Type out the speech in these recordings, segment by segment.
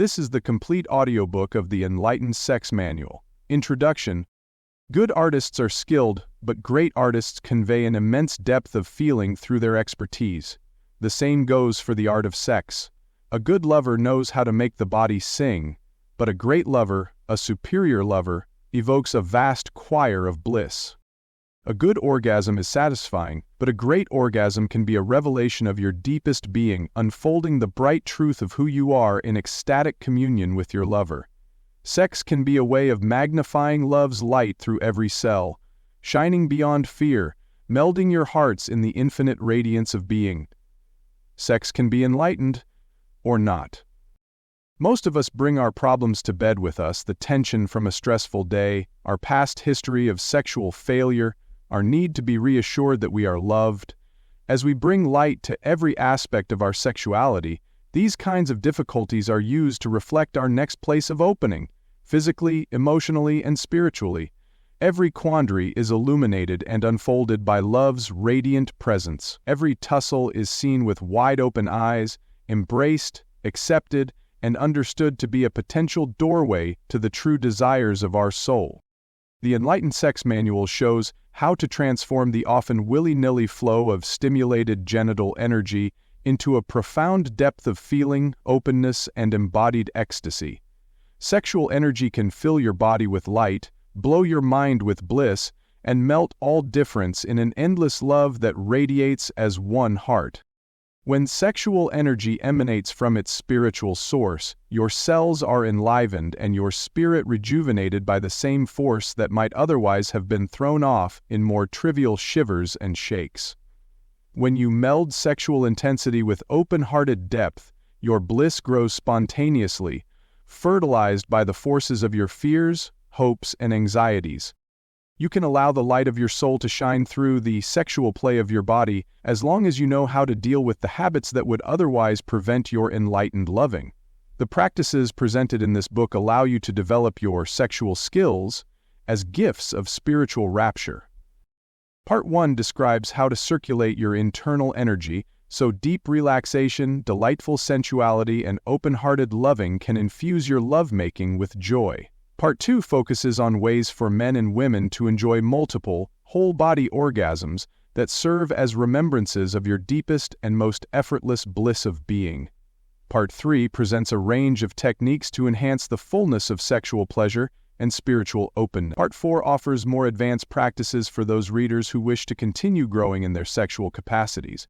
This is the complete audiobook of the Enlightened Sex Manual. Introduction. Good artists are skilled, but great artists convey an immense depth of feeling through their expertise. The same goes for the art of sex. A good lover knows how to make the body sing, but a great lover, a superior lover, evokes a vast choir of bliss. A good orgasm is satisfying, but a great orgasm can be a revelation of your deepest being, unfolding the bright truth of who you are in ecstatic communion with your lover. Sex can be a way of magnifying love's light through every cell, shining beyond fear, melding your hearts in the infinite radiance of being. Sex can be enlightened, or not. Most of us bring our problems to bed with us, the tension from a stressful day, our past history of sexual failure, our need to be reassured that we are loved. As we bring light to every aspect of our sexuality, these kinds of difficulties are used to reflect our next place of opening, physically, emotionally, and spiritually. Every quandary is illuminated and unfolded by love's radiant presence. Every tussle is seen with wide-open eyes, embraced, accepted, and understood to be a potential doorway to the true desires of our soul. The Enlightened Sex Manual shows how to transform the often willy-nilly flow of stimulated genital energy into a profound depth of feeling, openness, and embodied ecstasy. Sexual energy can fill your body with light, blow your mind with bliss, and melt all difference in an endless love that radiates as one heart. When sexual energy emanates from its spiritual source, your cells are enlivened and your spirit rejuvenated by the same force that might otherwise have been thrown off in more trivial shivers and shakes. When you meld sexual intensity with open-hearted depth, your bliss grows spontaneously, fertilized by the forces of your fears, hopes, and anxieties. You can allow the light of your soul to shine through the sexual play of your body as long as you know how to deal with the habits that would otherwise prevent your enlightened loving. The practices presented in this book allow you to develop your sexual skills as gifts of spiritual rapture. Part 1 describes how to circulate your internal energy so deep relaxation, delightful sensuality, and open-hearted loving can infuse your lovemaking with joy. Part 2 focuses on ways for men and women to enjoy multiple, whole-body orgasms that serve as remembrances of your deepest and most effortless bliss of being. Part 3 presents a range of techniques to enhance the fullness of sexual pleasure and spiritual openness. Part 4 offers more advanced practices for those readers who wish to continue growing in their sexual capacities.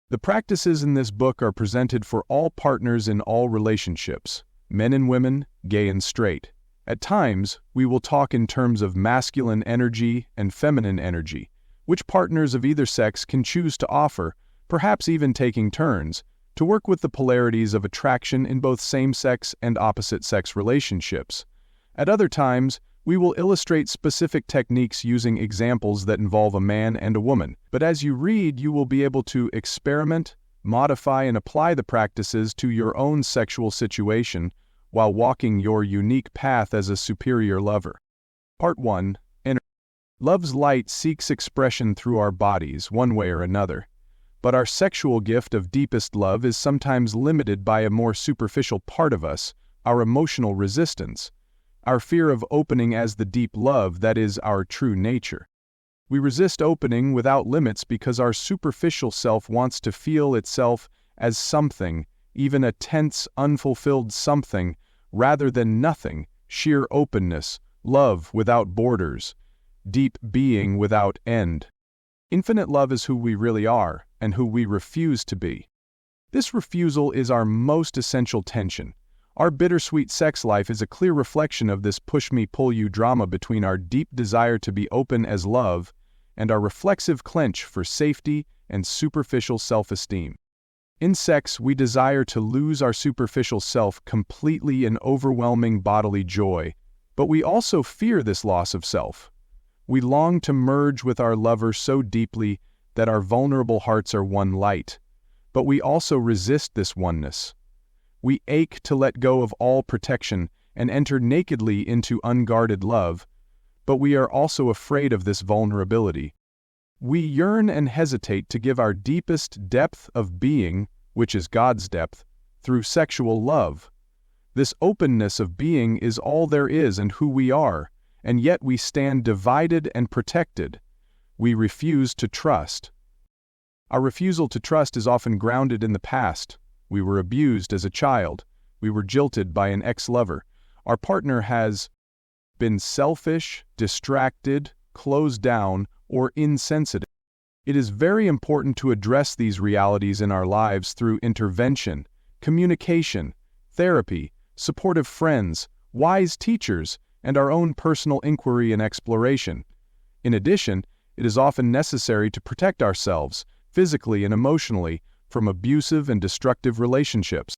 The practices in this book are presented for all partners in all relationships, men and women, gay and straight. At times, we will talk in terms of masculine energy and feminine energy, which partners of either sex can choose to offer, perhaps even taking turns, to work with the polarities of attraction in both same-sex and opposite-sex relationships. At other times, we will illustrate specific techniques using examples that involve a man and a woman, but as you read, you will be able to experiment, modify, and apply the practices to your own sexual situation while walking your unique path as a superior lover. Part 1. Love's light seeks expression through our bodies, one way or another. But our sexual gift of deepest love is sometimes limited by a more superficial part of us, our emotional resistance, our fear of opening as the deep love that is our true nature. We resist opening without limits because our superficial self wants to feel itself as something, even a tense, unfulfilled something, rather than nothing, sheer openness, love without borders, deep being without end. Infinite love is who we really are, and who we refuse to be. This refusal is our most essential tension. Our bittersweet sex life is a clear reflection of this push-me-pull-you drama between our deep desire to be open as love and our reflexive clench for safety and superficial self-esteem. In sex, we desire to lose our superficial self completely in overwhelming bodily joy, but we also fear this loss of self. We long to merge with our lover so deeply that our vulnerable hearts are one light, but we also resist this oneness. We ache to let go of all protection and enter nakedly into unguarded love, but we are also afraid of this vulnerability. We yearn and hesitate to give our deepest depth of being, which is God's depth, through sexual love. This openness of being is all there is and who we are, and yet we stand divided and protected. We refuse to trust. Our refusal to trust is often grounded in the past. We were abused as a child. We were jilted by an ex-lover. Our partner has been selfish, distracted, closed down, or insensitive. It is very important to address these realities in our lives through intervention, communication, therapy, supportive friends, wise teachers, and our own personal inquiry and exploration. In addition, it is often necessary to protect ourselves, physically and emotionally, from abusive and destructive relationships.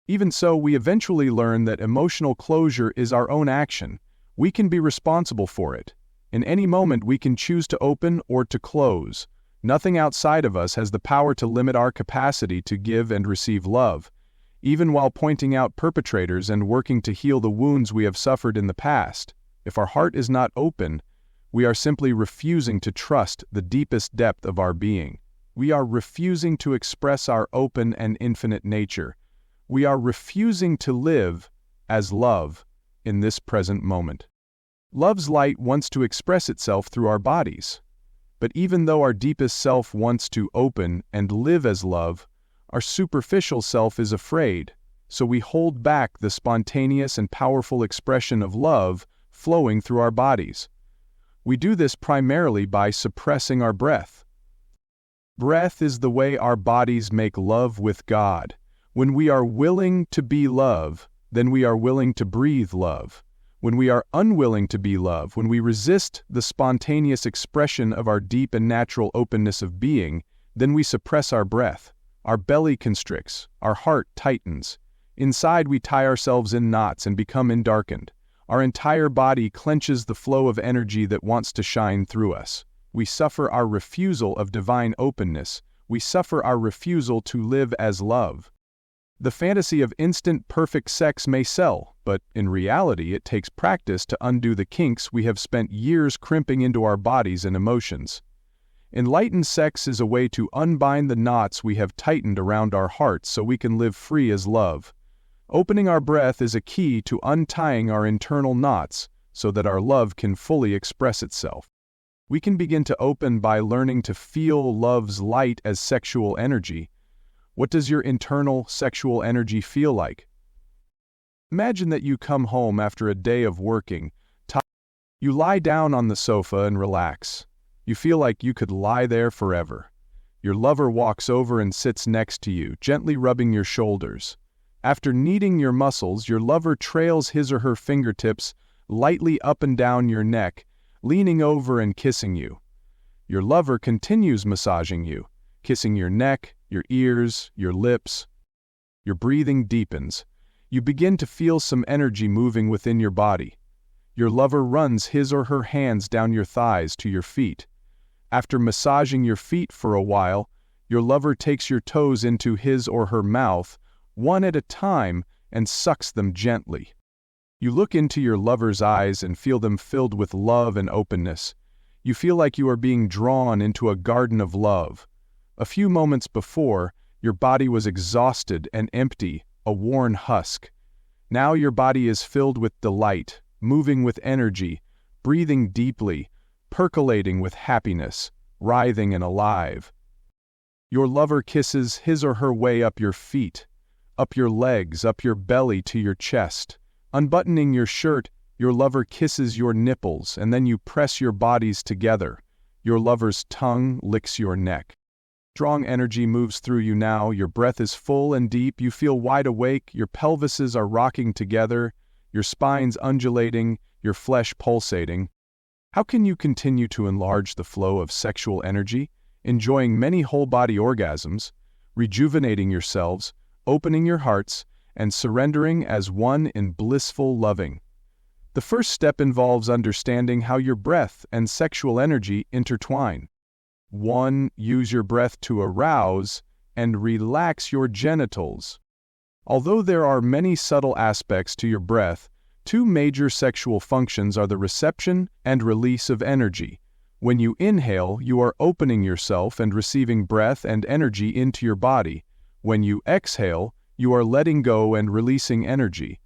Even so, we eventually learn that emotional closure is our own action. We can be responsible for it. In any moment, we can choose to open or to close. Nothing outside of us has the power to limit our capacity to give and receive love. Even while pointing out perpetrators and working to heal the wounds we have suffered in the past, if our heart is not open, we are simply refusing to trust the deepest depth of our being. We are refusing to express our open and infinite nature. We are refusing to live as love in this present moment. Love's light wants to express itself through our bodies. But even though our deepest self wants to open and live as love, our superficial self is afraid, so we hold back the spontaneous and powerful expression of love flowing through our bodies. We do this primarily by suppressing our breath. Breath is the way our bodies make love with God. When we are willing to be love, then we are willing to breathe love. When we are unwilling to be love, when we resist the spontaneous expression of our deep and natural openness of being, then we suppress our breath. Our belly constricts, our heart tightens. Inside we tie ourselves in knots and become endarkened. Our entire body clenches the flow of energy that wants to shine through us. We suffer our refusal of divine openness. We suffer our refusal to live as love. The fantasy of instant perfect sex may sell, but in reality it takes practice to undo the kinks we have spent years crimping into our bodies and emotions. Enlightened sex is a way to unbind the knots we have tightened around our hearts so we can live free as love. Opening our breath is a key to untying our internal knots so that our love can fully express itself. We can begin to open by learning to feel love's light as sexual energy. What does your internal sexual energy feel like? Imagine that you come home after a day of working. You lie down on the sofa and relax. You feel like you could lie there forever. Your lover walks over and sits next to you, gently rubbing your shoulders. After kneading your muscles, your lover trails his or her fingertips lightly up and down your neck, leaning over and kissing you. Your lover continues massaging you, kissing your neck, your ears, your lips. Your breathing deepens. You begin to feel some energy moving within your body. Your lover runs his or her hands down your thighs to your feet. After massaging your feet for a while, your lover takes your toes into his or her mouth, one at a time, and sucks them gently. You look into your lover's eyes and feel them filled with love and openness. You feel like you are being drawn into a garden of love. A few moments before, your body was exhausted and empty, a worn husk. Now your body is filled with delight, moving with energy, breathing deeply, percolating with happiness, writhing and alive. Your lover kisses his or her way up your feet, up your legs, up your belly to your chest. Unbuttoning your shirt, your lover kisses your nipples, and then you press your bodies together. Your lover's tongue licks your neck. Strong energy moves through you now, your breath is full and deep, you feel wide awake, your pelvises are rocking together, your spine's undulating, your flesh pulsating. How can you continue to enlarge the flow of sexual energy, enjoying many whole-body orgasms, rejuvenating yourselves, opening your hearts, and surrendering as one in blissful loving? The first step involves understanding how your breath and sexual energy intertwine. 1. Use your breath to arouse and relax your genitals. Although there are many subtle aspects to your breath, two major sexual functions are the reception and release of energy. When you inhale, you are opening yourself and receiving breath and energy into your body. When you exhale, you are letting go and releasing energy.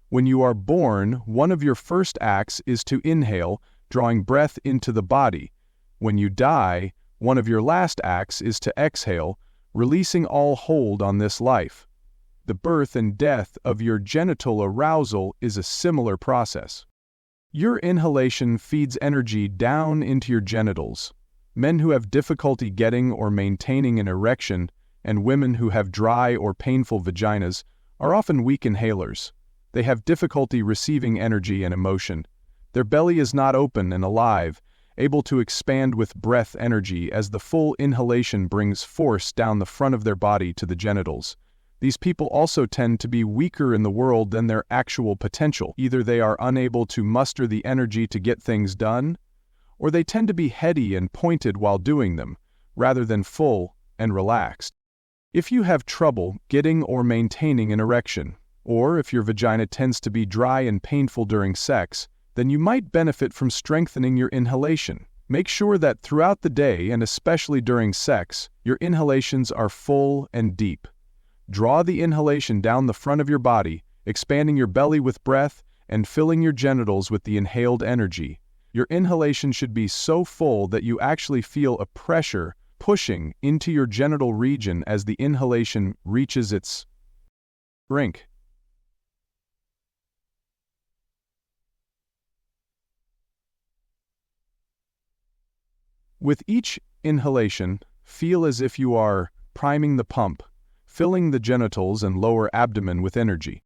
When you are born, one of your first acts is to inhale, drawing breath into the body. When you die, one of your last acts is to exhale, releasing all hold on this life. The birth and death of your genital arousal is a similar process. Your inhalation feeds energy down into your genitals. Men who have difficulty getting or maintaining an erection and women who have dry or painful vaginas are often weak inhalers. They have difficulty receiving energy and emotion. Their belly is not open and alive, able to expand with breath energy as the full inhalation brings force down the front of their body to the genitals. These people also tend to be weaker in the world than their actual potential. Either they are unable to muster the energy to get things done, or they tend to be heady and pointed while doing them, rather than full and relaxed. If you have trouble getting or maintaining an erection, or if your vagina tends to be dry and painful during sex, then you might benefit from strengthening your inhalation. Make sure that throughout the day, and especially during sex, your inhalations are full and deep. Draw the inhalation down the front of your body, expanding your belly with breath and filling your genitals with the inhaled energy. Your inhalation should be so full that you actually feel a pressure pushing into your genital region as the inhalation reaches its brink. With each inhalation, feel as if you are priming the pump, filling the genitals and lower abdomen with energy.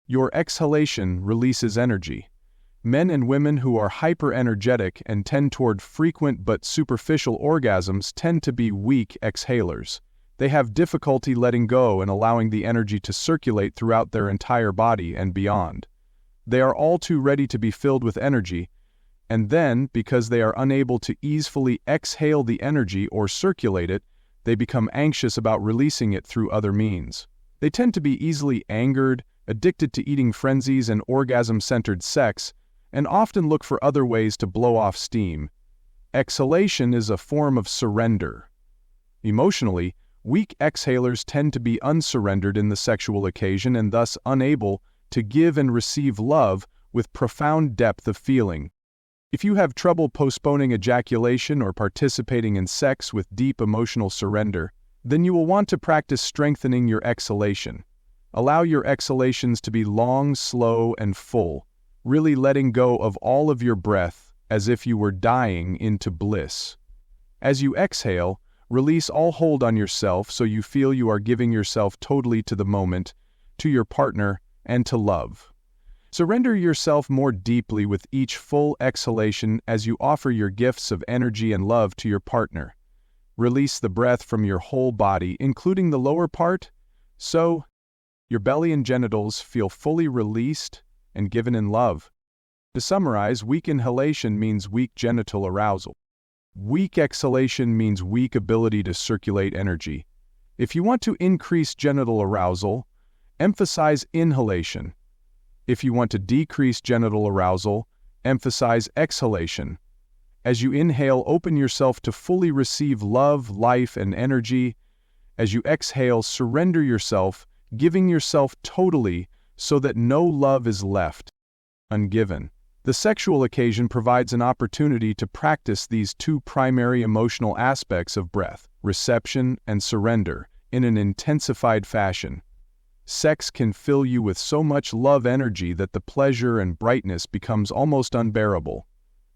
Your exhalation releases energy. Men and women who are hyper-energetic and tend toward frequent but superficial orgasms tend to be weak exhalers. They have difficulty letting go and allowing the energy to circulate throughout their entire body and beyond. They are all too ready to be filled with energy, and then, because they are unable to easily exhale the energy or circulate it, they become anxious about releasing it through other means. They tend to be easily angered, addicted to eating frenzies and orgasm-centered sex, and often look for other ways to blow off steam. Exhalation is a form of surrender. Emotionally, weak exhalers tend to be unsurrendered in the sexual occasion and thus unable to give and receive love with profound depth of feeling. If you have trouble postponing ejaculation or participating in sex with deep emotional surrender, then you will want to practice strengthening your exhalation. Allow your exhalations to be long, slow, and full, really letting go of all of your breath as if you were dying into bliss. As you exhale, release all hold on yourself so you feel you are giving yourself totally to the moment, to your partner, and to love. Surrender yourself more deeply with each full exhalation as you offer your gifts of energy and love to your partner. Release the breath from your whole body, including the lower part, so your belly and genitals feel fully released and given in love. To summarize, weak inhalation means weak genital arousal. Weak exhalation means weak ability to circulate energy. If you want to increase genital arousal, emphasize inhalation. If you want to decrease genital arousal, emphasize exhalation. As you inhale, open yourself to fully receive love, life, and energy. As you exhale, surrender yourself, giving yourself totally so that no love is left ungiven. The sexual occasion provides an opportunity to practice these two primary emotional aspects of breath, reception and surrender, in an intensified fashion. Sex can fill you with so much love energy that the pleasure and brightness becomes almost unbearable.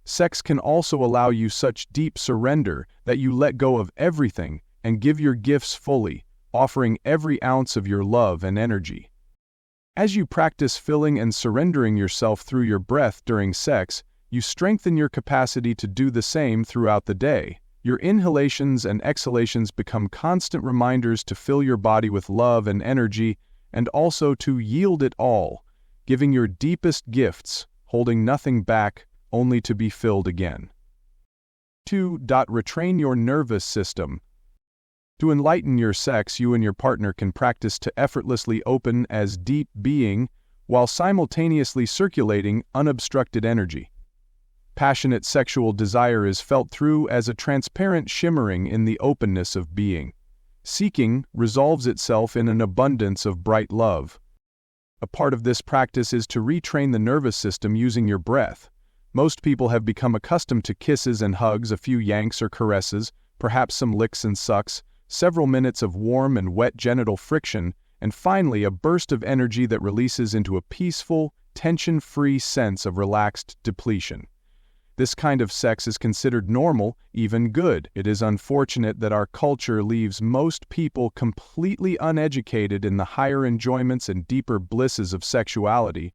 Sex can also allow you such deep surrender that you let go of everything and give your gifts fully, offering every ounce of your love and energy. As you practice filling and surrendering yourself through your breath during sex, you strengthen your capacity to do the same throughout the day. Your inhalations and exhalations become constant reminders to fill your body with love and energy, and also to yield it all, giving your deepest gifts, holding nothing back, only to be filled again. 2. Retrain your nervous system. To enlighten your sex, you and your partner can practice to effortlessly open as deep being while simultaneously circulating unobstructed energy. Passionate sexual desire is felt through as a transparent shimmering in the openness of being. Seeking resolves itself in an abundance of bright love. A part of this practice is to retrain the nervous system using your breath. Most people have become accustomed to kisses and hugs, a few yanks or caresses, perhaps some licks and sucks, several minutes of warm and wet genital friction, and finally a burst of energy that releases into a peaceful, tension-free sense of relaxed depletion. This kind of sex is considered normal, even good. It is unfortunate that our culture leaves most people completely uneducated in the higher enjoyments and deeper blisses of sexuality.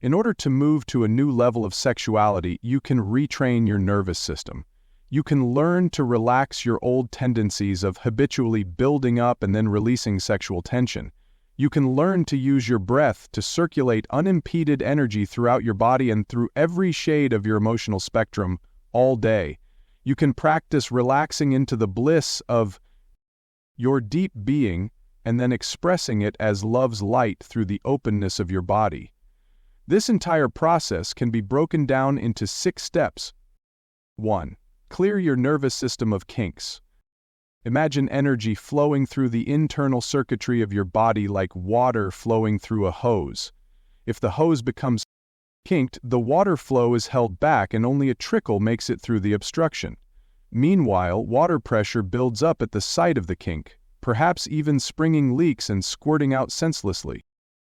In order to move to a new level of sexuality, you can retrain your nervous system. You can learn to relax your old tendencies of habitually building up and then releasing sexual tension. You can learn to use your breath to circulate unimpeded energy throughout your body and through every shade of your emotional spectrum all day. You can practice relaxing into the bliss of your deep being and then expressing it as love's light through the openness of your body. This entire process can be broken down into 6 steps. 1. Clear your nervous system of kinks. Imagine energy flowing through the internal circuitry of your body like water flowing through a hose. If the hose becomes kinked, the water flow is held back and only a trickle makes it through the obstruction. Meanwhile, water pressure builds up at the site of the kink, perhaps even springing leaks and squirting out senselessly.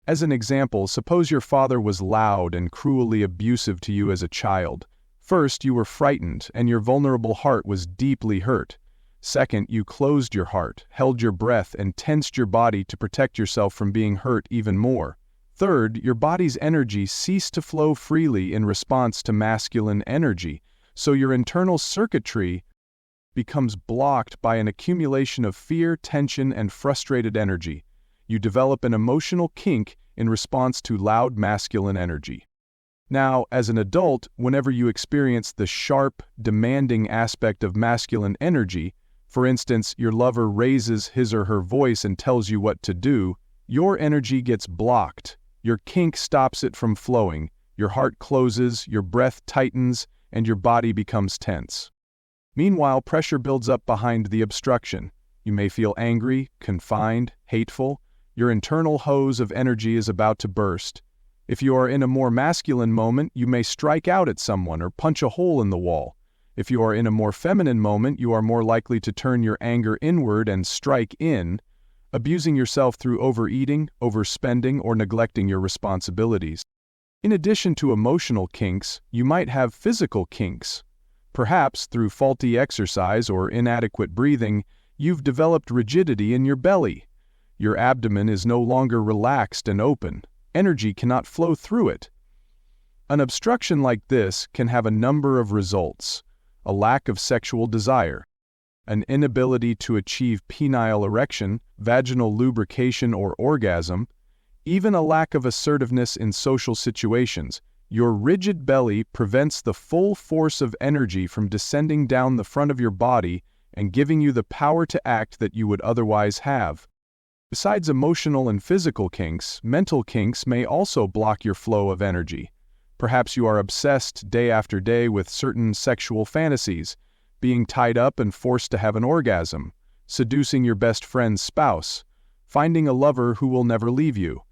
As an example, suppose your father was loud and cruelly abusive to you as a child. First, you were frightened and your vulnerable heart was deeply hurt. Second, you closed your heart, held your breath, and tensed your body to protect yourself from being hurt even more. Third, your body's energy ceased to flow freely in response to masculine energy, so your internal circuitry becomes blocked by an accumulation of fear, tension, and frustrated energy. You develop an emotional kink in response to loud masculine energy. Now, as an adult, whenever you experience the sharp, demanding aspect of masculine energy, for instance, your lover raises his or her voice and tells you what to do, your energy gets blocked. Your kink stops it from flowing, your heart closes, your breath tightens, and your body becomes tense. Meanwhile, pressure builds up behind the obstruction. You may feel angry, confined, hateful. Your internal hose of energy is about to burst. If you are in a more masculine moment, you may strike out at someone or punch a hole in the wall. If you are in a more feminine moment, you are more likely to turn your anger inward and strike in, abusing yourself through overeating, overspending, or neglecting your responsibilities. In addition to emotional kinks, you might have physical kinks. Perhaps through faulty exercise or inadequate breathing, you've developed rigidity in your belly. Your abdomen is no longer relaxed and open. Energy cannot flow through it. An obstruction like this can have a number of results: a lack of sexual desire, an inability to achieve penile erection, vaginal lubrication, or orgasm, even a lack of assertiveness in social situations. Your rigid belly prevents the full force of energy from descending down the front of your body and giving you the power to act that you would otherwise have. Besides emotional and physical kinks, mental kinks may also block your flow of energy. Perhaps you are obsessed day after day with certain sexual fantasies, being tied up and forced to have an orgasm, seducing your best friend's spouse, finding a lover who will never leave you.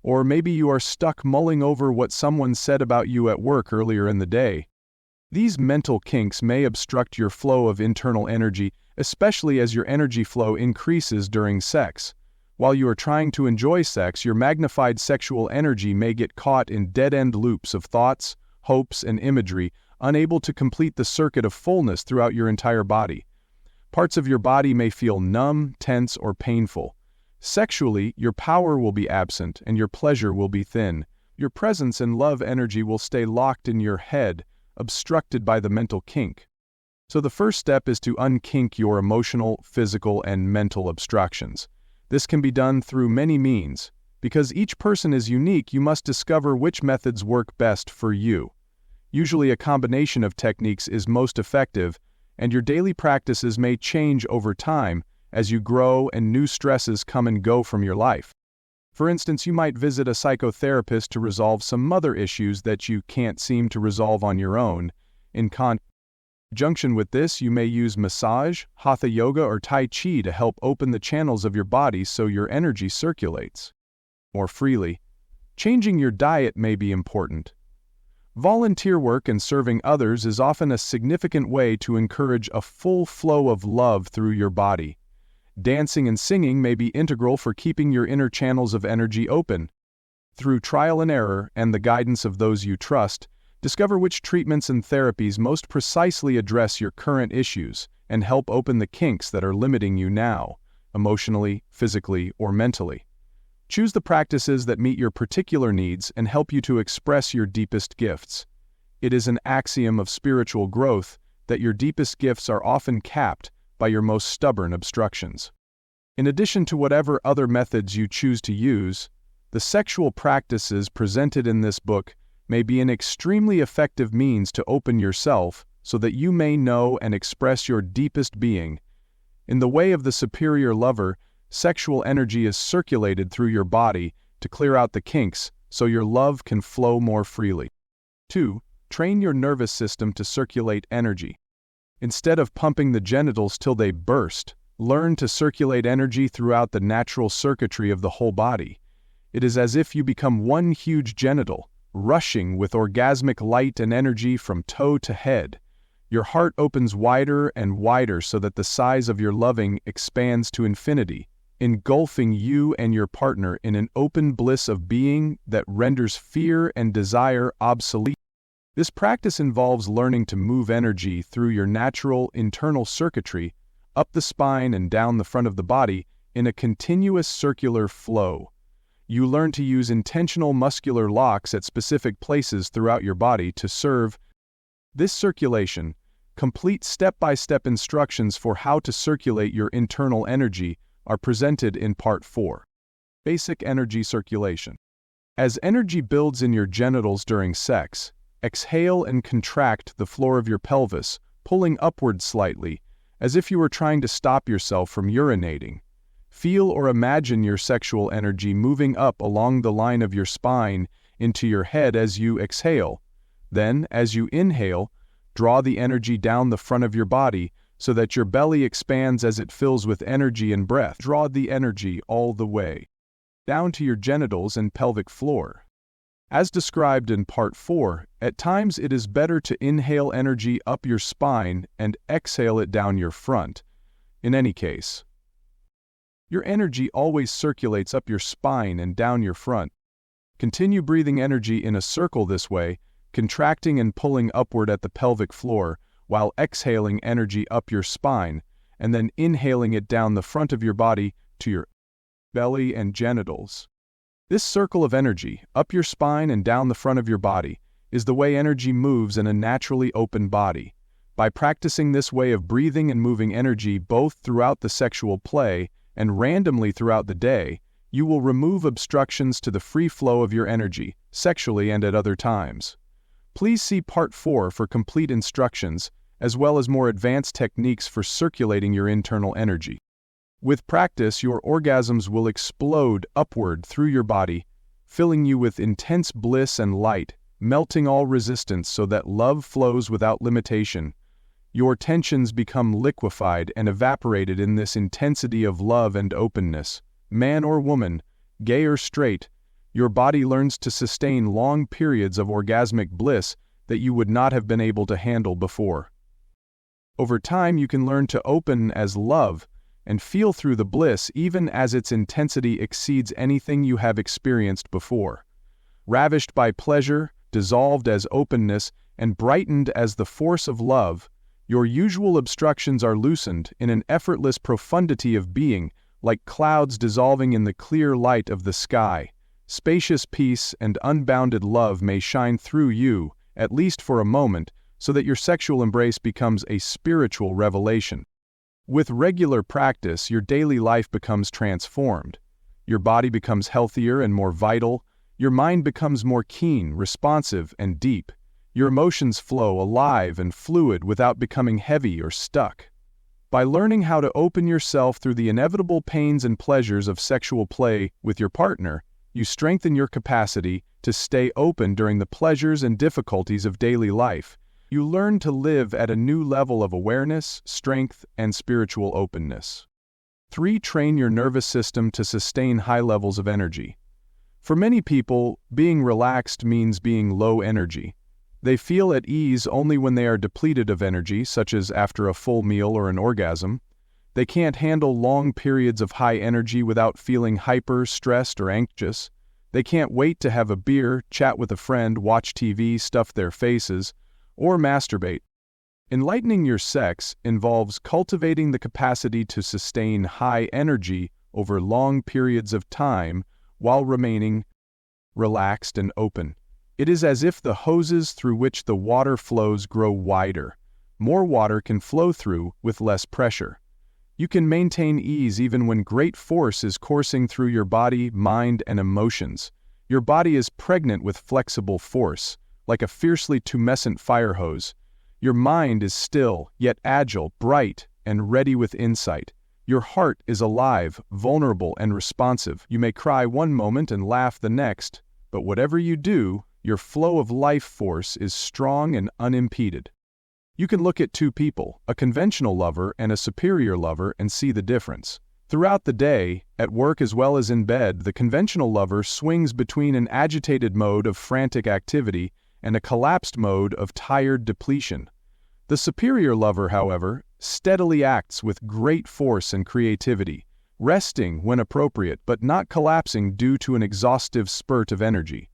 Or maybe you are stuck mulling over what someone said about you at work earlier in the day. These mental kinks may obstruct your flow of internal energy, especially as your energy flow increases during sex. While you are trying to enjoy sex, your magnified sexual energy may get caught in dead-end loops of thoughts, hopes, and imagery, unable to complete the circuit of fullness throughout your entire body. Parts of your body may feel numb, tense, or painful. Sexually, your power will be absent and your pleasure will be thin. Your presence and love energy will stay locked in your head, obstructed by the mental kink. So the first step is to unkink your emotional, physical, and mental obstructions. This can be done through many means. Because each person is unique, you must discover which methods work best for you. Usually a combination of techniques is most effective, and your daily practices may change over time as you grow and new stresses come and go from your life. For instance, you might visit a psychotherapist to resolve some mother issues that you can't seem to resolve on your own. In conjunction with this, you may use massage, hatha yoga, or tai chi to help open the channels of your body so your energy circulates more freely. Changing your diet may be important. Volunteer work and serving others is often a significant way to encourage a full flow of love through your body. Dancing and singing may be integral for keeping your inner channels of energy open. Through trial and error and the guidance of those you trust, discover which treatments and therapies most precisely address your current issues and help open the kinks that are limiting you now, emotionally, physically, or mentally. Choose the practices that meet your particular needs and help you to express your deepest gifts. It is an axiom of spiritual growth that your deepest gifts are often capped by your most stubborn obstructions. In addition to whatever other methods you choose to use, the sexual practices presented in this book may be an extremely effective means to open yourself so that you may know and express your deepest being. In the way of the superior lover, sexual energy is circulated through your body to clear out the kinks so your love can flow more freely. 2. Train your nervous system to circulate energy. Instead of pumping the genitals till they burst, learn to circulate energy throughout the natural circuitry of the whole body. It is as if you become one huge genital, rushing with orgasmic light and energy from toe to head. Your heart opens wider and wider so that the size of your loving expands to infinity, engulfing you and your partner in an open bliss of being that renders fear and desire obsolete. This practice involves learning to move energy through your natural internal circuitry, up the spine and down the front of the body, in a continuous circular flow. You learn to use intentional muscular locks at specific places throughout your body to serve this circulation. Complete step-by-step instructions for how to circulate your internal energy are presented in Part 4. Basic energy circulation. As energy builds in your genitals during sex, exhale and contract the floor of your pelvis, pulling upward slightly, as if you were trying to stop yourself from urinating. Feel or imagine your sexual energy moving up along the line of your spine into your head as you exhale. Then, as you inhale, draw the energy down the front of your body so that your belly expands as it fills with energy and breath. Draw the energy all the way down to your genitals and pelvic floor. As described in Part 4, at times it is better to inhale energy up your spine and exhale it down your front. In any case, your energy always circulates up your spine and down your front. Continue breathing energy in a circle this way, contracting and pulling upward at the pelvic floor, while exhaling energy up your spine, and then inhaling it down the front of your body to your belly and genitals. This circle of energy, up your spine and down the front of your body, is the way energy moves in a naturally open body. By practicing this way of breathing and moving energy both throughout the sexual play and randomly throughout the day, you will remove obstructions to the free flow of your energy, sexually and at other times. Please see Part 4 for complete instructions, as well as more advanced techniques for circulating your internal energy. With practice, your orgasms will explode upward through your body, filling you with intense bliss and light, melting all resistance so that love flows without limitation. Your tensions become liquefied and evaporated in this intensity of love and openness. Man or woman, gay or straight, your body learns to sustain long periods of orgasmic bliss that you would not have been able to handle before. Over time, you can learn to open as love and feel through the bliss even as its intensity exceeds anything you have experienced before. Ravished by pleasure, dissolved as openness, and brightened as the force of love, your usual obstructions are loosened in an effortless profundity of being, like clouds dissolving in the clear light of the sky. Spacious peace and unbounded love may shine through you, at least for a moment, so that your sexual embrace becomes a spiritual revelation. With regular practice, your daily life becomes transformed. Your body becomes healthier and more vital. Your mind becomes more keen, responsive, and deep. Your emotions flow alive and fluid without becoming heavy or stuck. By learning how to open yourself through the inevitable pains and pleasures of sexual play with your partner, you strengthen your capacity to stay open during the pleasures and difficulties of daily life. You learn to live at a new level of awareness, strength, and spiritual openness. 3. Train your nervous system to sustain high levels of energy. For many people, being relaxed means being low energy. They feel at ease only when they are depleted of energy, such as after a full meal or an orgasm. They can't handle long periods of high energy without feeling hyper, stressed, or anxious. They can't wait to have a beer, chat with a friend, watch TV, stuff their faces, or masturbate. Enlightening your sex involves cultivating the capacity to sustain high energy over long periods of time while remaining relaxed and open. It is as if the hoses through which the water flows grow wider. More water can flow through with less pressure. You can maintain ease even when great force is coursing through your body, mind, and emotions. Your body is pregnant with flexible force, like a fiercely tumescent fire hose. Your mind is still, yet agile, bright, and ready with insight. Your heart is alive, vulnerable, and responsive. You may cry one moment and laugh the next, but whatever you do, your flow of life force is strong and unimpeded. You can look at two people, a conventional lover and a superior lover, and see the difference. Throughout the day, at work as well as in bed, the conventional lover swings between an agitated mode of frantic activity and a collapsed mode of tired depletion. The superior lover, however, steadily acts with great force and creativity, resting when appropriate but not collapsing due to an exhaustive spurt of energy.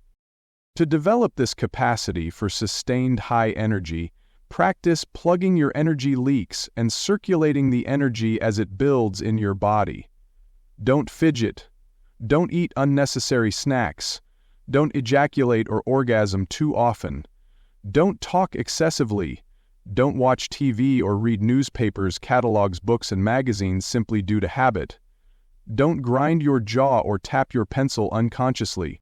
To develop this capacity for sustained high energy, practice plugging your energy leaks and circulating the energy as it builds in your body. Don't fidget. Don't eat unnecessary snacks. Don't ejaculate or orgasm too often. Don't talk excessively. Don't watch TV or read newspapers, catalogs, books, and magazines simply due to habit. Don't grind your jaw or tap your pencil unconsciously.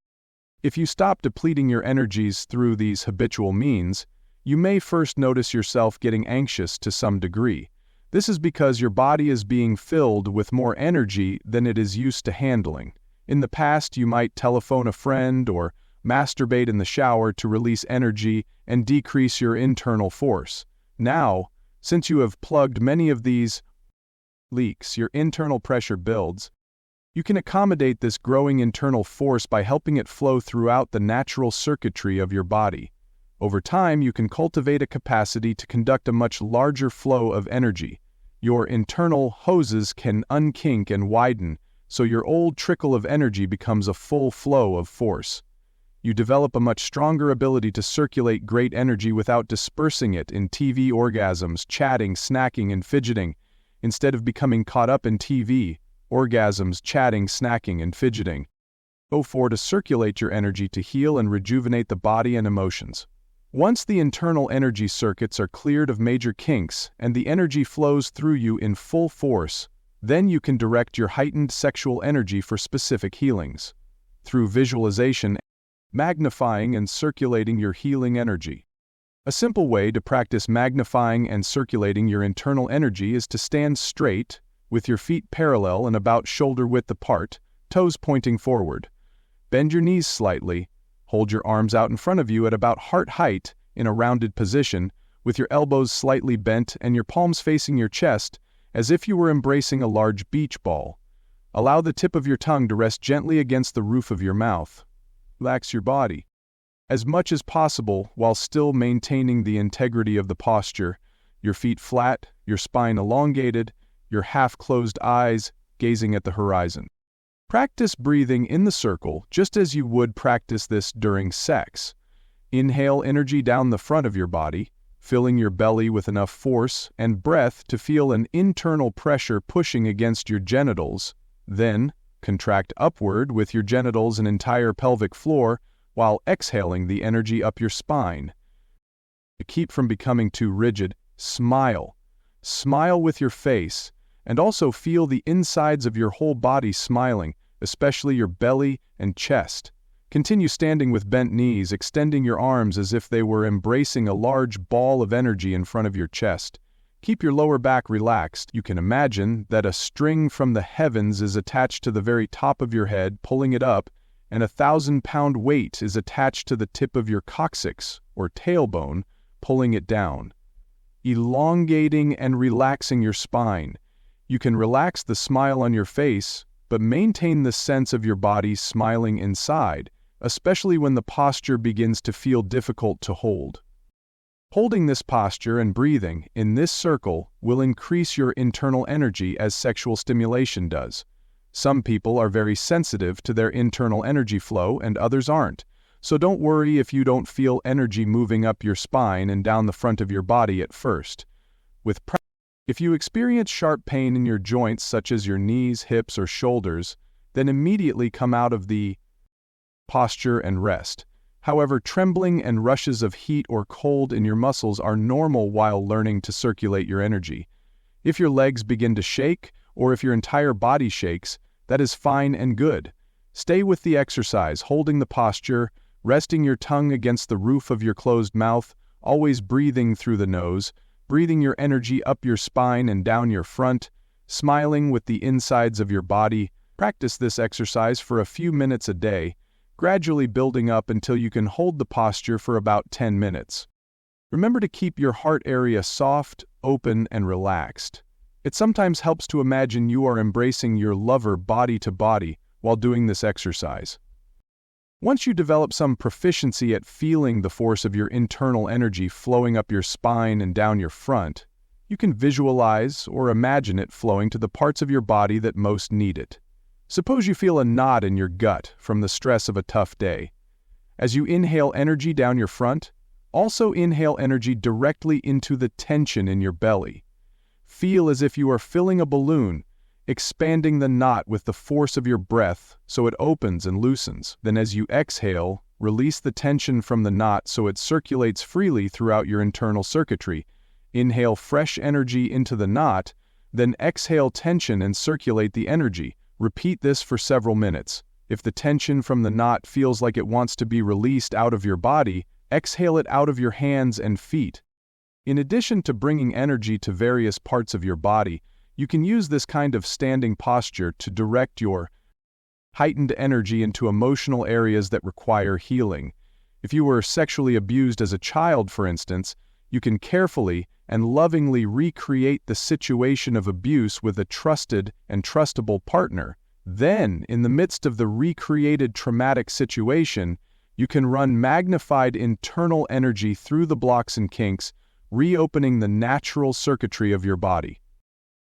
If you stop depleting your energies through these habitual means, you may first notice yourself getting anxious to some degree. This is because your body is being filled with more energy than it is used to handling. In the past, you might telephone a friend or masturbate in the shower to release energy and decrease your internal force. Now, since you have plugged many of these leaks, your internal pressure builds. You can accommodate this growing internal force by helping it flow throughout the natural circuitry of your body. Over time, you can cultivate a capacity to conduct a much larger flow of energy. Your internal hoses can unkink and widen, so your old trickle of energy becomes a full flow of force. You develop a much stronger ability to circulate great energy without dispersing it in TV orgasms, chatting, snacking, and fidgeting. Instead of becoming caught up in TV, orgasms, chatting, snacking, and fidgeting. To circulate your energy to heal and rejuvenate the body and emotions. Once the internal energy circuits are cleared of major kinks and the energy flows through you in full force, then you can direct your heightened sexual energy for specific healings. Through visualization, magnifying and circulating your healing energy. A simple way to practice magnifying and circulating your internal energy is to stand straight, with your feet parallel and about shoulder width apart, toes pointing forward. Bend your knees slightly. Hold your arms out in front of you at about heart height in a rounded position, with your elbows slightly bent and your palms facing your chest, as if you were embracing a large beach ball. Allow the tip of your tongue to rest gently against the roof of your mouth. Relax your body as much as possible while still maintaining the integrity of the posture, your feet flat, your spine elongated, your half-closed eyes gazing at the horizon. Practice breathing in the circle just as you would practice this during sex. Inhale energy down the front of your body, filling your belly with enough force and breath to feel an internal pressure pushing against your genitals. Then, contract upward with your genitals and entire pelvic floor while exhaling the energy up your spine. To keep from becoming too rigid, smile. Smile with your face, and also feel the insides of your whole body smiling, especially your belly and chest. Continue standing with bent knees, extending your arms as if they were embracing a large ball of energy in front of your chest. Keep your lower back relaxed. You can imagine that a string from the heavens is attached to the very top of your head, pulling it up, and a 1,000-pound weight is attached to the tip of your coccyx, or tailbone, pulling it down. Elongating and relaxing your spine. You can relax the smile on your face, but maintain the sense of your body smiling inside, especially when the posture begins to feel difficult to hold. Holding this posture and breathing in this circle will increase your internal energy as sexual stimulation does. Some people are very sensitive to their internal energy flow and others aren't, so don't worry if you don't feel energy moving up your spine and down the front of your body at first. If you experience sharp pain in your joints such as your knees, hips, or shoulders, then immediately come out of the posture and rest. However, trembling and rushes of heat or cold in your muscles are normal while learning to circulate your energy. If your legs begin to shake, or if your entire body shakes, that is fine and good. Stay with the exercise, holding the posture, resting your tongue against the roof of your closed mouth, always breathing through the nose, breathing your energy up your spine and down your front, smiling with the insides of your body. Practice this exercise for a few minutes a day, gradually building up until you can hold the posture for about 10 minutes. Remember to keep your heart area soft, open, and relaxed. It sometimes helps to imagine you are embracing your lover body to body while doing this exercise. Once you develop some proficiency at feeling the force of your internal energy flowing up your spine and down your front, you can visualize or imagine it flowing to the parts of your body that most need it. Suppose you feel a knot in your gut from the stress of a tough day. As you inhale energy down your front, also inhale energy directly into the tension in your belly. Feel as if you are filling a balloon, expanding the knot with the force of your breath so it opens and loosens. Then as you exhale, release the tension from the knot so it circulates freely throughout your internal circuitry. Inhale fresh energy into the knot, then exhale tension and circulate the energy. Repeat this for several minutes. If the tension from the knot feels like it wants to be released out of your body, exhale it out of your hands and feet. In addition to bringing energy to various parts of your body, you can use this kind of standing posture to direct your heightened energy into emotional areas that require healing. If you were sexually abused as a child, for instance, you can carefully and lovingly recreate the situation of abuse with a trusted and trustable partner. Then, in the midst of the recreated traumatic situation, you can run magnified internal energy through the blocks and kinks, reopening the natural circuitry of your body.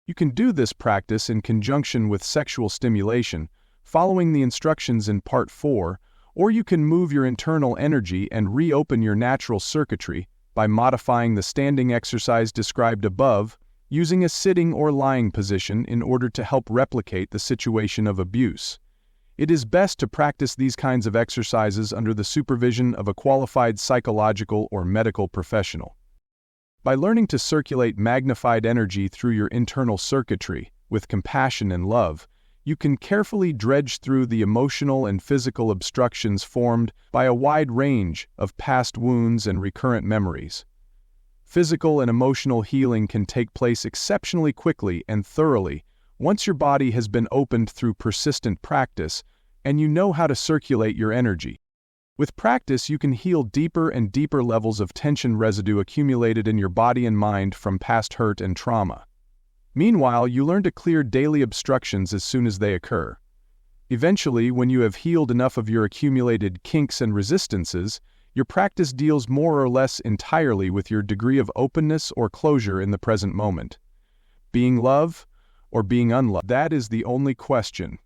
You can do this practice in conjunction with sexual stimulation, following the instructions in Part 4, or you can move your internal energy and reopen your natural circuitry by modifying the standing exercise described above, using a sitting or lying position in order to help replicate the situation of abuse. It is best to practice these kinds of exercises under the supervision of a qualified psychological or medical professional. By learning to circulate magnified energy through your internal circuitry with compassion and love, you can carefully dredge through the emotional and physical obstructions formed by a wide range of past wounds and recurrent memories. Physical and emotional healing can take place exceptionally quickly and thoroughly once your body has been opened through persistent practice and you know how to circulate your energy. With practice, you can heal deeper and deeper levels of tension residue accumulated in your body and mind from past hurt and trauma. Meanwhile, you learn to clear daily obstructions as soon as they occur. Eventually, when you have healed enough of your accumulated kinks and resistances, your practice deals more or less entirely with your degree of openness or closure in the present moment. Being love or being unloved, that is the only question.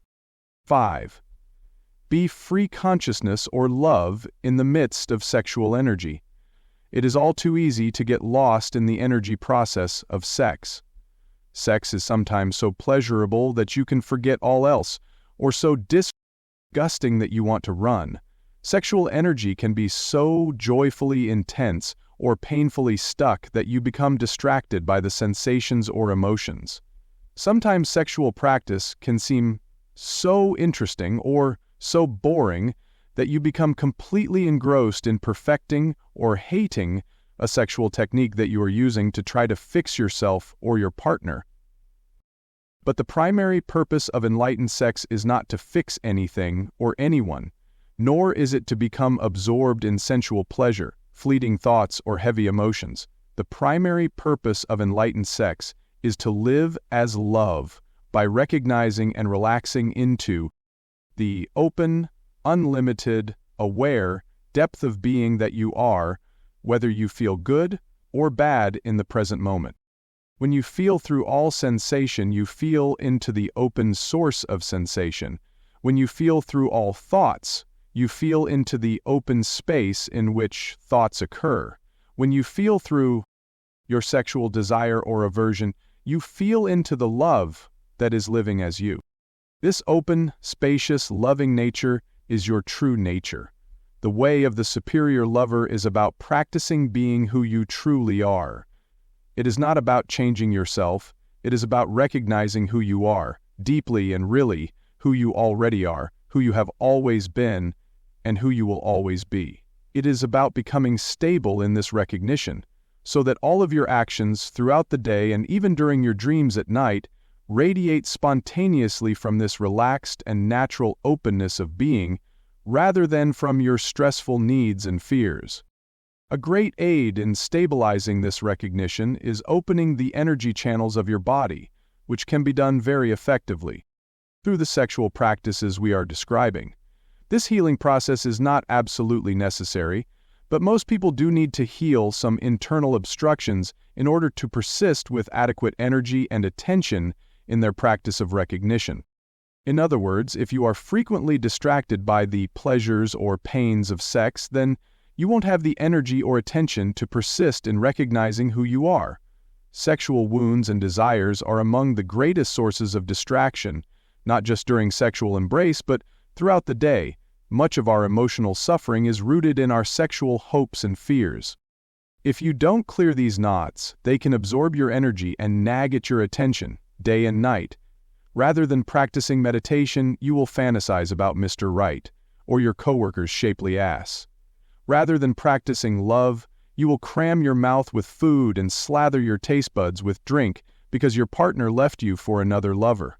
5. Be free consciousness or love in the midst of sexual energy. It is all too easy to get lost in the energy process of sex. Sex is sometimes so pleasurable that you can forget all else, or so disgusting that you want to run. Sexual energy can be so joyfully intense or painfully stuck that you become distracted by the sensations or emotions. Sometimes sexual practice can seem so interesting or so boring that you become completely engrossed in perfecting or hating a sexual technique that you are using to try to fix yourself or your partner. But the primary purpose of enlightened sex is not to fix anything or anyone, nor is it to become absorbed in sensual pleasure, fleeting thoughts, or heavy emotions. The primary purpose of enlightened sex is to live as love, by recognizing and relaxing into the open, unlimited, aware depth of being that you are, whether you feel good or bad in the present moment. When you feel through all sensation, you feel into the open source of sensation. When you feel through all thoughts, you feel into the open space in which thoughts occur. When you feel through your sexual desire or aversion, you feel into the love that is living as you. This open, spacious, loving nature is your true nature. The way of the superior lover is about practicing being who you truly are. It is not about changing yourself, it is about recognizing who you are, deeply and really, who you already are, who you have always been, and who you will always be. It is about becoming stable in this recognition, so that all of your actions throughout the day and even during your dreams at night radiate spontaneously from this relaxed and natural openness of being, rather than from your stressful needs and fears. A great aid in stabilizing this recognition is opening the energy channels of your body, which can be done very effectively through the sexual practices we are describing. This healing process is not absolutely necessary, but most people do need to heal some internal obstructions in order to persist with adequate energy and attention in their practice of recognition. In other words, if you are frequently distracted by the pleasures or pains of sex, then you won't have the energy or attention to persist in recognizing who you are. Sexual wounds and desires are among the greatest sources of distraction, not just during sexual embrace, but throughout the day. Much of our emotional suffering is rooted in our sexual hopes and fears. If you don't clear these knots, they can absorb your energy and nag at your attention, day and night. Rather than practicing meditation, you will fantasize about Mr. Right, or your coworker's shapely ass. Rather than practicing love, you will cram your mouth with food and slather your taste buds with drink because your partner left you for another lover.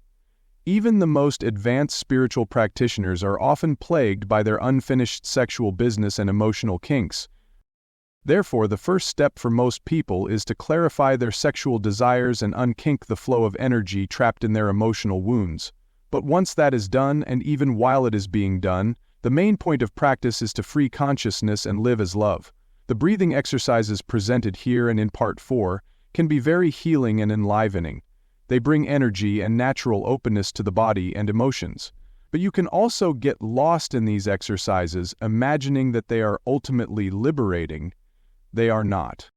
Even the most advanced spiritual practitioners are often plagued by their unfinished sexual business and emotional kinks. Therefore, the first step for most people is to clarify their sexual desires and unkink the flow of energy trapped in their emotional wounds. But once that is done, and even while it is being done, the main point of practice is to free consciousness and live as love. The breathing exercises presented here and in Part 4 can be very healing and enlivening. They bring energy and natural openness to the body and emotions. But you can also get lost in these exercises, imagining that they are ultimately liberating. They are not.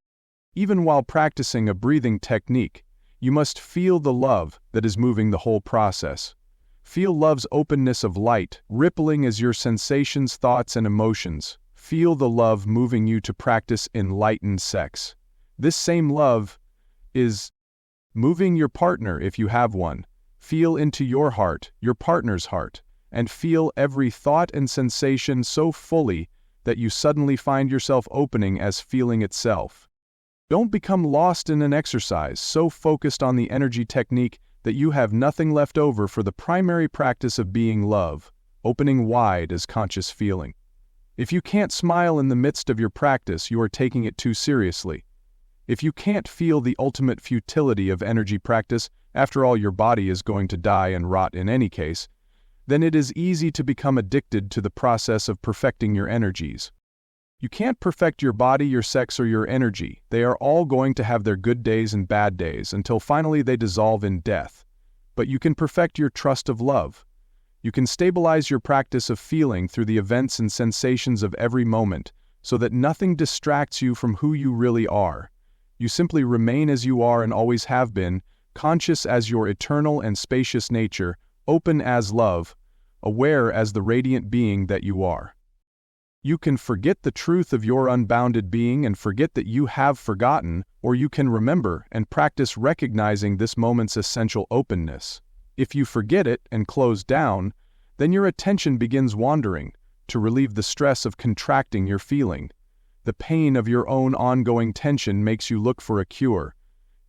Even while practicing a breathing technique, you must feel the love that is moving the whole process. Feel love's openness of light, rippling as your sensations, thoughts, and emotions. Feel the love moving you to practice enlightened sex. This same love is moving your partner if you have one. Feel into your heart, your partner's heart, and feel every thought and sensation so fully that you suddenly find yourself opening as feeling itself. Don't become lost in an exercise so focused on the energy technique that you have nothing left over for the primary practice of being love, opening wide as conscious feeling. If you can't smile in the midst of your practice, you are taking it too seriously. If you can't feel the ultimate futility of energy practice, after all your body is going to die and rot in any case, then it is easy to become addicted to the process of perfecting your energies. You can't perfect your body, your sex, or your energy. They are all going to have their good days and bad days until finally they dissolve in death. But you can perfect your trust of love. You can stabilize your practice of feeling through the events and sensations of every moment so that nothing distracts you from who you really are. You simply remain as you are and always have been, conscious as your eternal and spacious nature, open as love, aware as the radiant being that you are. You can forget the truth of your unbounded being and forget that you have forgotten, or you can remember and practice recognizing this moment's essential openness. If you forget it and close down, then your attention begins wandering to relieve the stress of contracting your feeling. The pain of your own ongoing tension makes you look for a cure.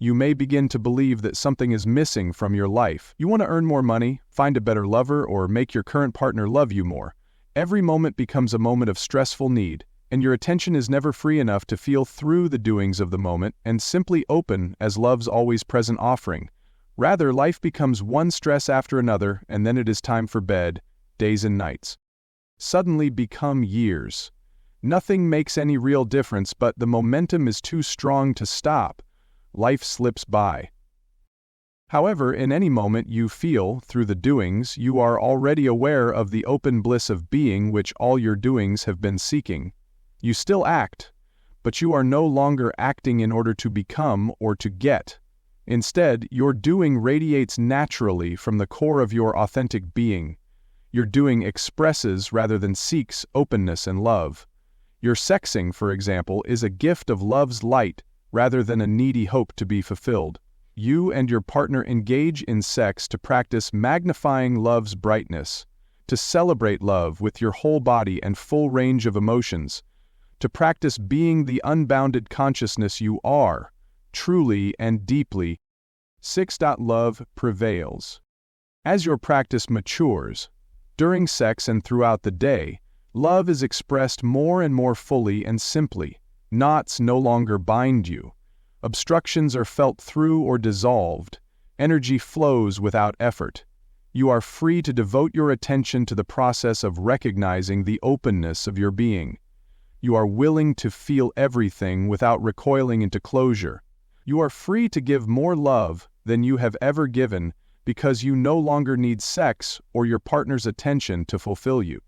You may begin to believe that something is missing from your life. You want to earn more money, find a better lover, or make your current partner love you more. Every moment becomes a moment of stressful need, and your attention is never free enough to feel through the doings of the moment and simply open as love's always present offering, Rather, life becomes one stress after another, and then it is time for bed, days and nights. Suddenly become years. Nothing makes any real difference, but the momentum is too strong to stop. Life slips by. However, in any moment you feel, through the doings, you are already aware of the open bliss of being which all your doings have been seeking. You still act, but you are no longer acting in order to become or to get. Instead, your doing radiates naturally from the core of your authentic being. Your doing expresses rather than seeks openness and love. Your sexing, for example, is a gift of love's light rather than a needy hope to be fulfilled. You and your partner engage in sex to practice magnifying love's brightness, to celebrate love with your whole body and full range of emotions, to practice being the unbounded consciousness you are, truly and deeply. 6. Love prevails. As your practice matures, during sex and throughout the day, love is expressed more and more fully and simply. Knots no longer bind you. Obstructions are felt through or dissolved. Energy flows without effort. You are free to devote your attention to the process of recognizing the openness of your being. You are willing to feel everything without recoiling into closure. You are free to give more love than you have ever given because you no longer need sex or your partner's attention to fulfill you.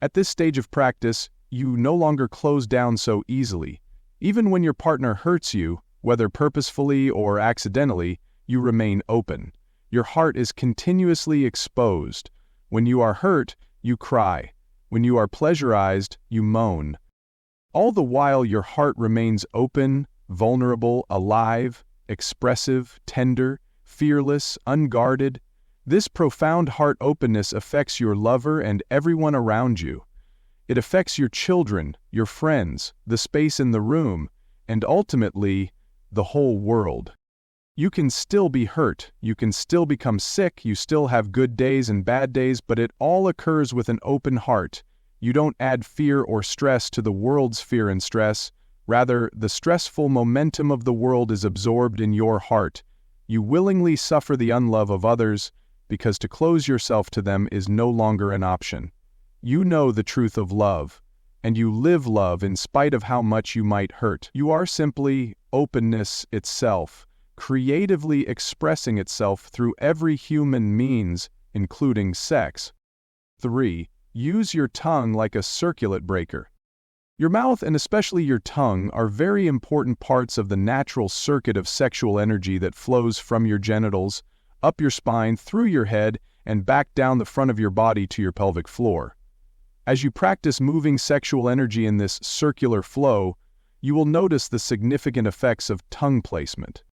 At this stage of practice, you no longer close down so easily. Even when your partner hurts you, whether purposefully or accidentally, you remain open. Your heart is continuously exposed. When you are hurt, you cry. When you are pleasurized, you moan. All the while your heart remains open, vulnerable, alive, expressive, tender, fearless, unguarded. This profound heart openness affects your lover and everyone around you. It affects your children, your friends, the space in the room, and ultimately, the whole world. You can still be hurt, you can still become sick, you still have good days and bad days, but it all occurs with an open heart. You don't add fear or stress to the world's fear and stress. Rather, the stressful momentum of the world is absorbed in your heart. You willingly suffer the unlove of others because to close yourself to them is no longer an option. You know the truth of love, and you live love in spite of how much you might hurt. You are simply openness itself, creatively expressing itself through every human means, including sex. 3. Use your tongue like a circuit breaker. Your mouth and especially your tongue are very important parts of the natural circuit of sexual energy that flows from your genitals, up your spine, through your head, and back down the front of your body to your pelvic floor. As you practice moving sexual energy in this circular flow, you will notice the significant effects of tongue placement.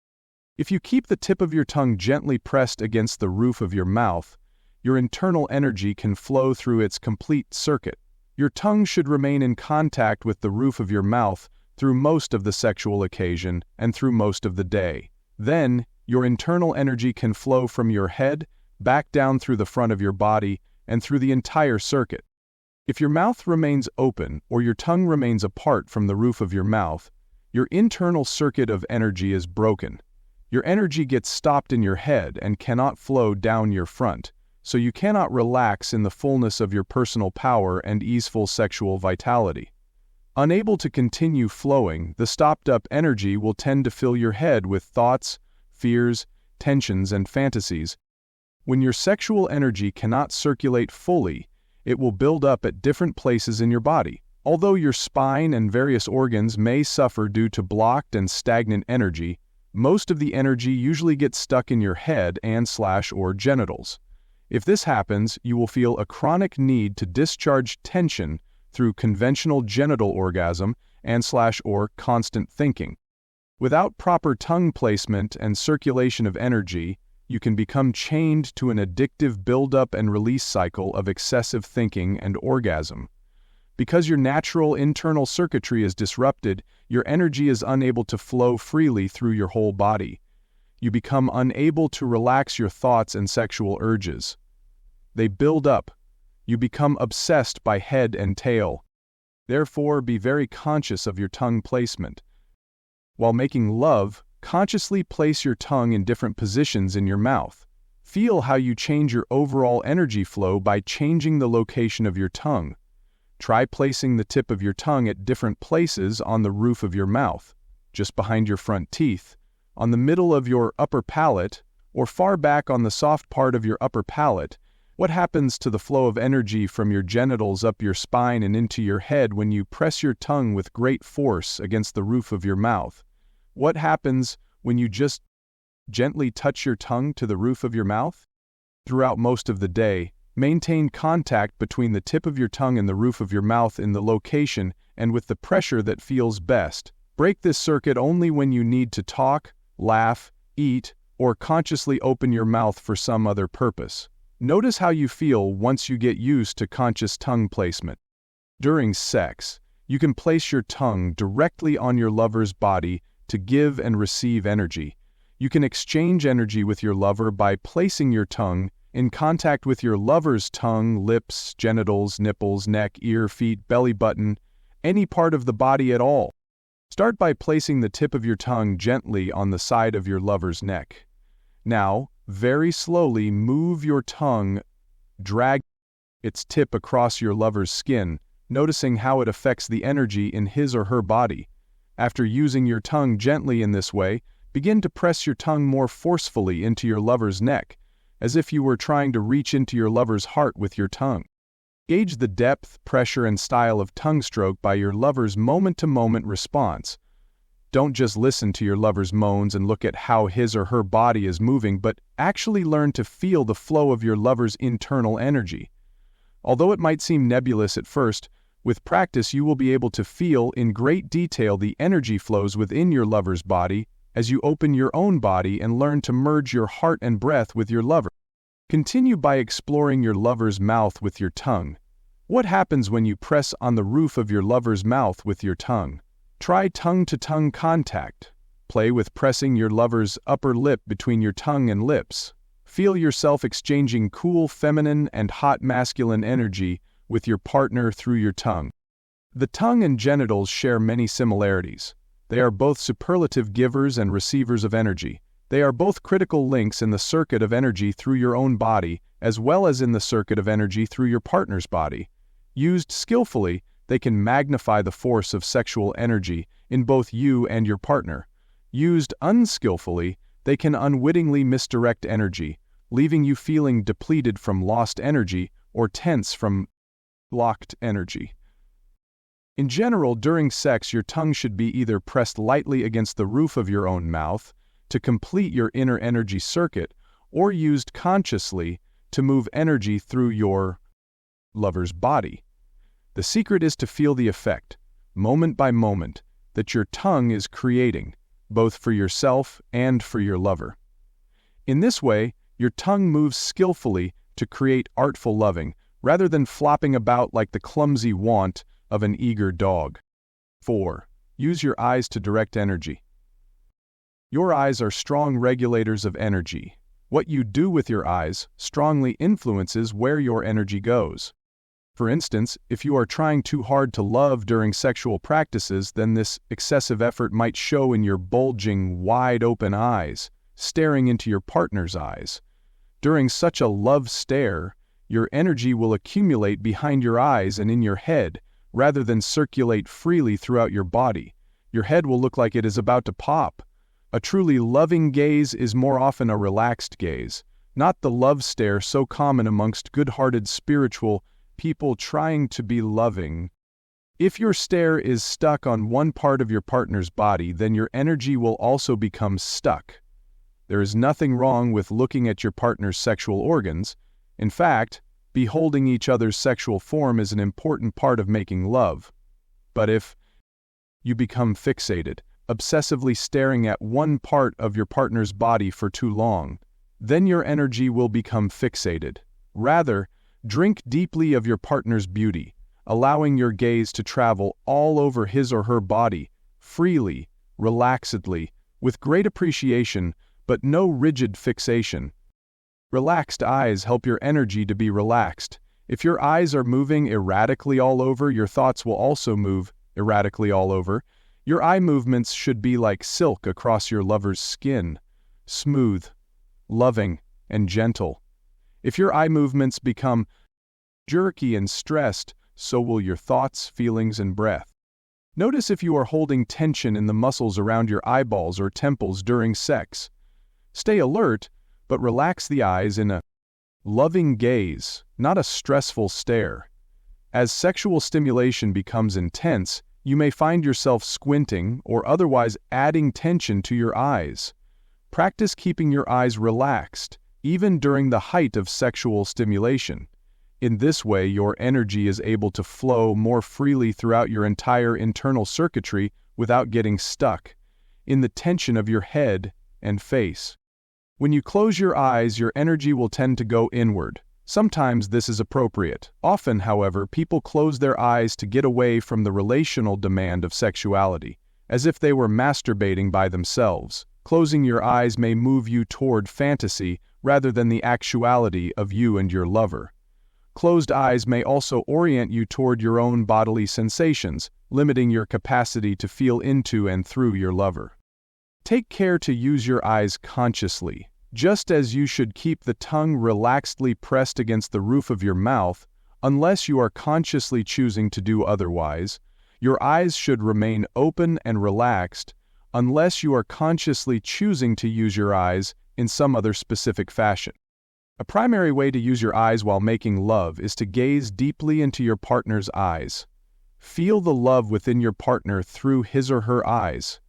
If you keep the tip of your tongue gently pressed against the roof of your mouth, your internal energy can flow through its complete circuit. Your tongue should remain in contact with the roof of your mouth through most of the sexual occasion and through most of the day. Then, your internal energy can flow from your head, back down through the front of your body, and through the entire circuit. If your mouth remains open or your tongue remains apart from the roof of your mouth, your internal circuit of energy is broken. Your energy gets stopped in your head and cannot flow down your front, so you cannot relax in the fullness of your personal power and easeful sexual vitality. Unable to continue flowing, the stopped-up energy will tend to fill your head with thoughts, fears, tensions, and fantasies. When your sexual energy cannot circulate fully, it will build up at different places in your body. Although your spine and various organs may suffer due to blocked and stagnant energy, most of the energy usually gets stuck in your head and/or genitals. If this happens, you will feel a chronic need to discharge tension through conventional genital orgasm and/or constant thinking. Without proper tongue placement and circulation of energy, you can become chained to an addictive build-up and release cycle of excessive thinking and orgasm. Because your natural internal circuitry is disrupted, your energy is unable to flow freely through your whole body. You become unable to relax your thoughts and sexual urges. They build up. You become obsessed by head and tail. Therefore, be very conscious of your tongue placement. While making love, Consciously place your tongue in different positions in your mouth. Feel how you change your overall energy flow by changing the location of your tongue. Try placing the tip of your tongue at different places on the roof of your mouth, just behind your front teeth, on the middle of your upper palate, or far back on the soft part of your upper palate. What happens to the flow of energy from your genitals up your spine and into your head when you press your tongue with great force against the roof of your mouth? What happens when you just gently touch your tongue to the roof of your mouth? Throughout most of the day, maintain contact between the tip of your tongue and the roof of your mouth in the location and with the pressure that feels best. Break this circuit only when you need to talk, laugh, eat, or consciously open your mouth for some other purpose. Notice how you feel once you get used to conscious tongue placement. During sex, you can place your tongue directly on your lover's body to give and receive energy. You can exchange energy with your lover by placing your tongue in contact with your lover's tongue, lips, genitals, nipples, neck, ear, feet, belly button, any part of the body at all. Start by placing the tip of your tongue gently on the side of your lover's neck. Now, very slowly move your tongue, drag its tip across your lover's skin, noticing how it affects the energy in his or her body. After using your tongue gently in this way, begin to press your tongue more forcefully into your lover's neck, as if you were trying to reach into your lover's heart with your tongue. Gauge the depth, pressure, and style of tongue stroke by your lover's moment-to-moment response. Don't just listen to your lover's moans and look at how his or her body is moving, but actually learn to feel the flow of your lover's internal energy. Although it might seem nebulous at first, with practice you will be able to feel in great detail the energy flows within your lover's body as you open your own body and learn to merge your heart and breath with your lover. Continue by exploring your lover's mouth with your tongue. What happens when you press on the roof of your lover's mouth with your tongue? Try tongue-to-tongue contact. Play with pressing your lover's upper lip between your tongue and lips. Feel yourself exchanging cool feminine and hot masculine energy with your partner through your tongue. The tongue and genitals share many similarities. They are both superlative givers and receivers of energy. They are both critical links in the circuit of energy through your own body, as well as in the circuit of energy through your partner's body. Used skillfully, they can magnify the force of sexual energy in both you and your partner. Used unskillfully, they can unwittingly misdirect energy, leaving you feeling depleted from lost energy or tense from blocked energy. In general, during sex, your tongue should be either pressed lightly against the roof of your own mouth to complete your inner energy circuit, or used consciously to move energy through your lover's body. The secret is to feel the effect, moment by moment, that your tongue is creating, both for yourself and for your lover. In this way, your tongue moves skillfully to create artful loving, rather than flopping about like the clumsy want of an eager dog. 4. Use your eyes to direct energy. Your eyes are strong regulators of energy. What you do with your eyes strongly influences where your energy goes. For instance, if you are trying too hard to love during sexual practices, then this excessive effort might show in your bulging, wide-open eyes, staring into your partner's eyes. During such a love stare, your energy will accumulate behind your eyes and in your head, rather than circulate freely throughout your body. Your head will look like it is about to pop. A truly loving gaze is more often a relaxed gaze, not the love stare so common amongst good-hearted spiritual people trying to be loving. If your stare is stuck on one part of your partner's body, then your energy will also become stuck. There is nothing wrong with looking at your partner's sexual organs. In fact, beholding each other's sexual form is an important part of making love. But if you become fixated, obsessively staring at one part of your partner's body for too long, then your energy will become fixated. Rather, drink deeply of your partner's beauty, allowing your gaze to travel all over his or her body, freely, relaxedly, with great appreciation, but no rigid fixation. Relaxed eyes help your energy to be relaxed. If your eyes are moving erratically all over, your thoughts will also move erratically all over. Your eye movements should be like silk across your lover's skin, smooth, loving, and gentle. If your eye movements become jerky and stressed, so will your thoughts, feelings, and breath. Notice if you are holding tension in the muscles around your eyeballs or temples during sex. Stay alert, but relax the eyes in a loving gaze, not a stressful stare. As sexual stimulation becomes intense, you may find yourself squinting or otherwise adding tension to your eyes. Practice keeping your eyes relaxed, even during the height of sexual stimulation. In this way, your energy is able to flow more freely throughout your entire internal circuitry without getting stuck in the tension of your head and face. When you close your eyes, your energy will tend to go inward. Sometimes this is appropriate. Often, however, people close their eyes to get away from the relational demand of sexuality, as if they were masturbating by themselves. Closing your eyes may move you toward fantasy rather than the actuality of you and your lover. Closed eyes may also orient you toward your own bodily sensations, limiting your capacity to feel into and through your lover. Take care to use your eyes consciously. Just as you should keep the tongue relaxedly pressed against the roof of your mouth, unless you are consciously choosing to do otherwise, your eyes should remain open and relaxed, unless you are consciously choosing to use your eyes in some other specific fashion. A primary way to use your eyes while making love is to gaze deeply into your partner's eyes. Feel the love within your partner through his or her eyes.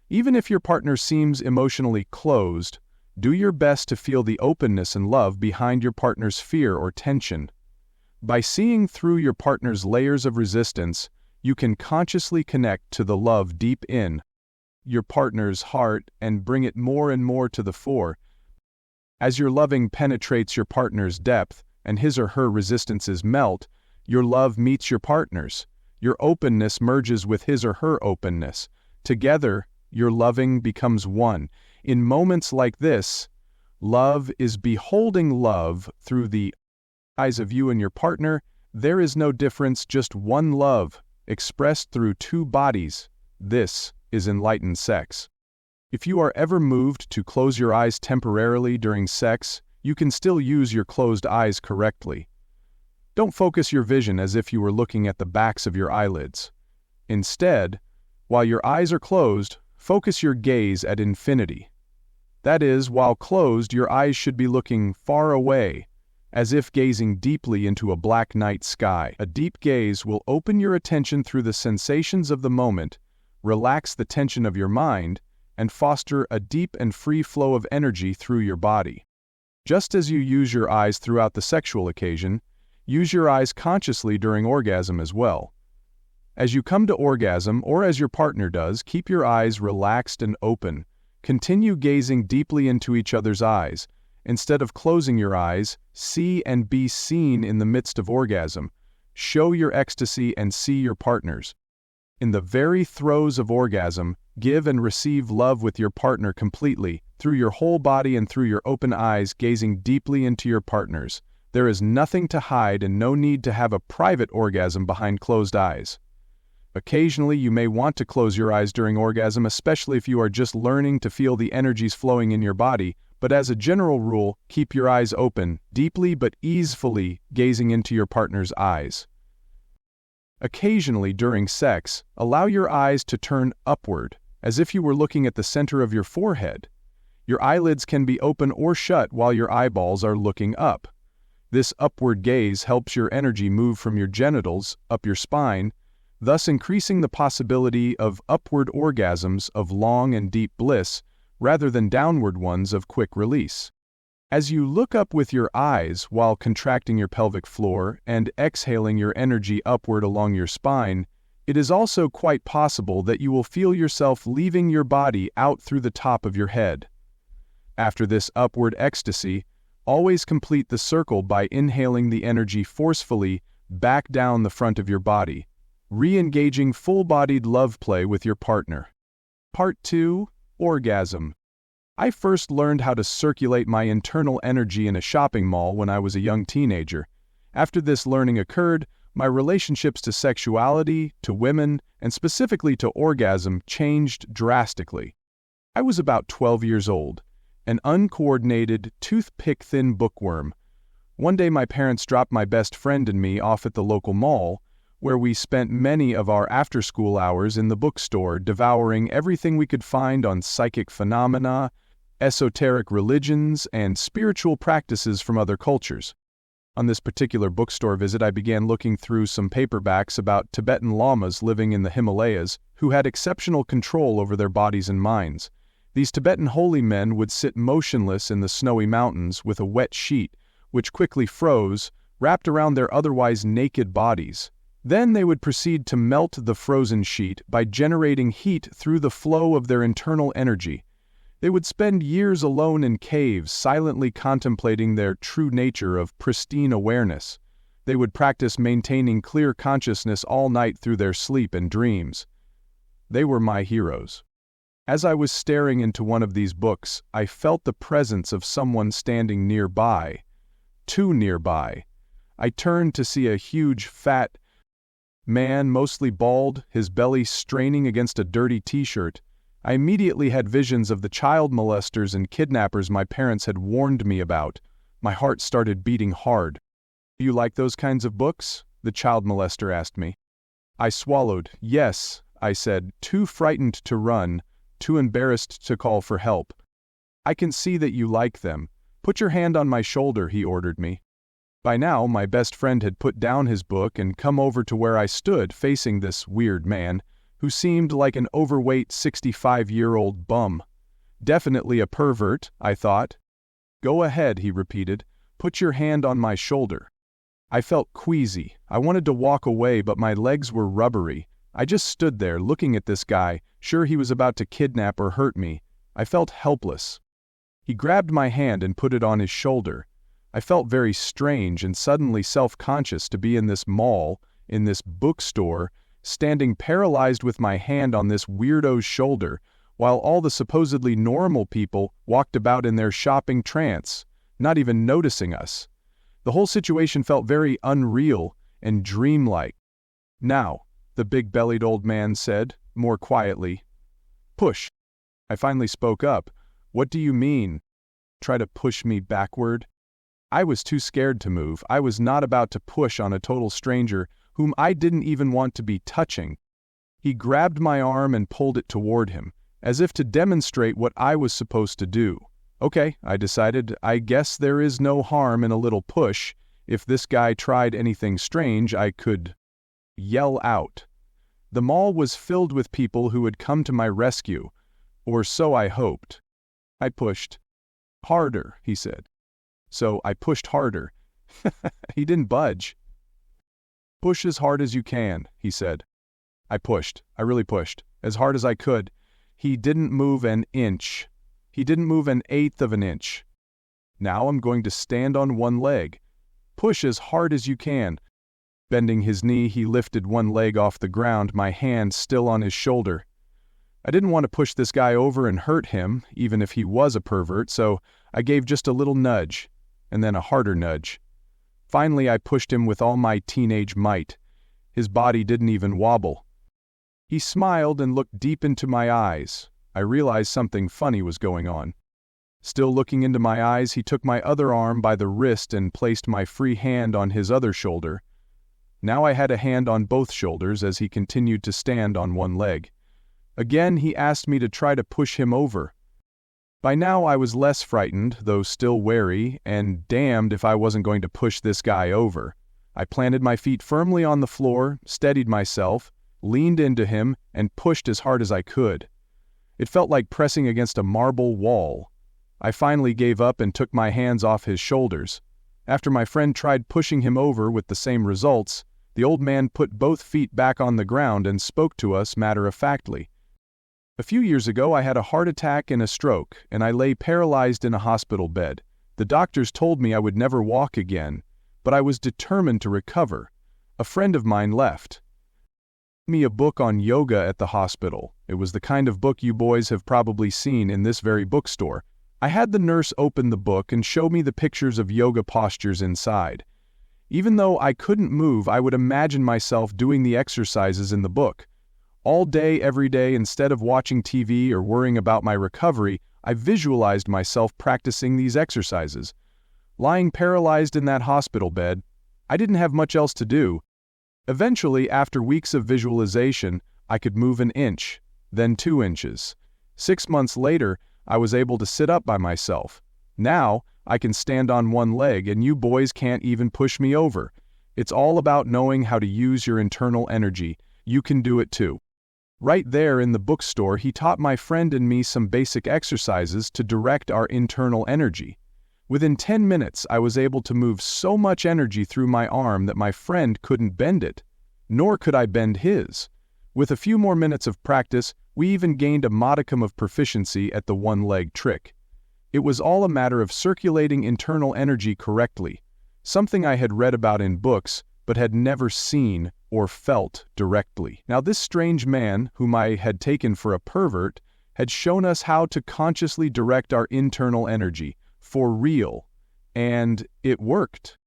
Even if your partner seems emotionally closed, do your best to feel the openness and love behind your partner's fear or tension. By seeing through your partner's layers of resistance, you can consciously connect to the love deep in your partner's heart and bring it more and more to the fore. As your loving penetrates your partner's depth and his or her resistances melt, your love meets your partner's. Your openness merges with his or her openness. Together, your loving becomes one. In moments like this, love is beholding love through the eyes of you and your partner. There is no difference, just one love, expressed through two bodies. This is enlightened sex. If you are ever moved to close your eyes temporarily during sex, you can still use your closed eyes correctly. Don't focus your vision as if you were looking at the backs of your eyelids. Instead, while your eyes are closed, focus your gaze at infinity. That is, while closed, your eyes should be looking far away, as if gazing deeply into a black night sky. A deep gaze will open your attention through the sensations of the moment, relax the tension of your mind, and foster a deep and free flow of energy through your body. Just as you use your eyes throughout the sexual occasion, use your eyes consciously during orgasm as well. As you come to orgasm, or as your partner does, keep your eyes relaxed and open. Continue gazing deeply into each other's eyes. Instead of closing your eyes, see and be seen in the midst of orgasm. Show your ecstasy and see your partner's. In the very throes of orgasm, give and receive love with your partner completely, through your whole body and through your open eyes, gazing deeply into your partner's. There is nothing to hide and no need to have a private orgasm behind closed eyes. Occasionally, you may want to close your eyes during orgasm, especially if you are just learning to feel the energies flowing in your body, but as a general rule, keep your eyes open, deeply but easefully gazing into your partner's eyes. Occasionally, during sex, allow your eyes to turn upward, as if you were looking at the center of your forehead. Your eyelids can be open or shut while your eyeballs are looking up. This upward gaze helps your energy move from your genitals up your spine, thus increasing the possibility of upward orgasms of long and deep bliss, rather than downward ones of quick release. As you look up with your eyes while contracting your pelvic floor and exhaling your energy upward along your spine, it is also quite possible that you will feel yourself leaving your body out through the top of your head. After this upward ecstasy, always complete the circle by inhaling the energy forcefully back down the front of your body, re-engaging full-bodied love play with your partner. Part 2. Orgasm. I first learned how to circulate my internal energy in a shopping mall when I was a young teenager. After this learning occurred, My relationships to sexuality, to women, and specifically to orgasm changed drastically. I was about 12 years old, an uncoordinated, toothpick-thin bookworm. One day my parents dropped my best friend and me off at the local mall, where we spent many of our after-school hours in the bookstore devouring everything we could find on psychic phenomena, esoteric religions, and spiritual practices from other cultures. On this particular bookstore visit, I began looking through some paperbacks about Tibetan lamas living in the Himalayas who had exceptional control over their bodies and minds. These Tibetan holy men would sit motionless in the snowy mountains with a wet sheet, which quickly froze, wrapped around their otherwise naked bodies. Then they would proceed to melt the frozen sheet by generating heat through the flow of their internal energy. They would spend years alone in caves, silently contemplating their true nature of pristine awareness. They would practice maintaining clear consciousness all night through their sleep and dreams. They were my heroes. As I was staring into one of these books, I felt the presence of someone standing nearby. Too nearby. I turned to see a huge, fat man, mostly bald, his belly straining against a dirty t-shirt. I immediately had visions of the child molesters and kidnappers my parents had warned me about. My heart started beating hard. "Do you like those kinds of books?" the child molester asked me. I swallowed. "Yes," I said, too frightened to run, too embarrassed to call for help. "I can see that you like them. Put your hand on my shoulder," he ordered me. By now, my best friend had put down his book and come over to where I stood facing this weird man, who seemed like an overweight 65-year-old bum. Definitely a pervert, I thought. "Go ahead," he repeated. "Put your hand on my shoulder." I felt queasy. I wanted to walk away, but my legs were rubbery. I just stood there looking at this guy, sure he was about to kidnap or hurt me. I felt helpless. He grabbed my hand and put it on his shoulder. I felt very strange and suddenly self-conscious to be in this mall, in this bookstore, standing paralyzed with my hand on this weirdo's shoulder, while all the supposedly normal people walked about in their shopping trance, not even noticing us. The whole situation felt very unreal and dreamlike. "Now," the big-bellied old man said, more quietly. "Push." I finally spoke up. "What do you mean? Try to push me backward?" I was too scared to move. I was not about to push on a total stranger whom I didn't even want to be touching. He grabbed my arm and pulled it toward him, as if to demonstrate what I was supposed to do. Okay, I decided, I guess there is no harm in a little push. If this guy tried anything strange, I could yell out. The mall was filled with people who had come to my rescue, or so I hoped. I pushed. "Harder," he said. So I pushed harder. He didn't budge. "Push as hard as you can," he said. I pushed. I really pushed. As hard as I could. He didn't move an inch. He didn't move an eighth of an inch. "Now I'm going to stand on one leg. Push as hard as you can." Bending his knee, he lifted one leg off the ground, my hand still on his shoulder. I didn't want to push this guy over and hurt him, even if he was a pervert, so I gave just a little nudge, and then a harder nudge. Finally, I pushed him with all my teenage might. His body didn't even wobble. He smiled and looked deep into my eyes. I realized something funny was going on. Still looking into my eyes, he took my other arm by the wrist and placed my free hand on his other shoulder. Now I had a hand on both shoulders as he continued to stand on one leg. Again, he asked me to try to push him over. By now I was less frightened, though still wary, and damned if I wasn't going to push this guy over. I planted my feet firmly on the floor, steadied myself, leaned into him, and pushed as hard as I could. It felt like pressing against a marble wall. I finally gave up and took my hands off his shoulders. After my friend tried pushing him over with the same results, the old man put both feet back on the ground and spoke to us matter-of-factly. "A few years ago I had a heart attack and a stroke, and I lay paralyzed in a hospital bed. The doctors told me I would never walk again, but I was determined to recover. A friend of mine left me a book on yoga at the hospital. It was the kind of book you boys have probably seen in this very bookstore. I had the nurse open the book and show me the pictures of yoga postures inside. Even though I couldn't move, I would imagine myself doing the exercises in the book. All day, every day, instead of watching TV or worrying about my recovery, I visualized myself practicing these exercises. Lying paralyzed in that hospital bed, I didn't have much else to do. Eventually, after weeks of visualization, I could move an inch, then 2 inches. 6 months later, I was able to sit up by myself. Now, I can stand on one leg and you boys can't even push me over. It's all about knowing how to use your internal energy. You can do it too. Right there in the bookstore, he taught my friend and me some basic exercises to direct our internal energy. Within 10 minutes, I was able to move so much energy through my arm that my friend couldn't bend it, nor could I bend his. With a few more minutes of practice, we even gained a modicum of proficiency at the one-leg trick. It was all a matter of circulating internal energy correctly, something I had read about in books but had never seen or felt directly. Now this strange man, whom I had taken for a pervert, had shown us how to consciously direct our internal energy, for real, and it worked.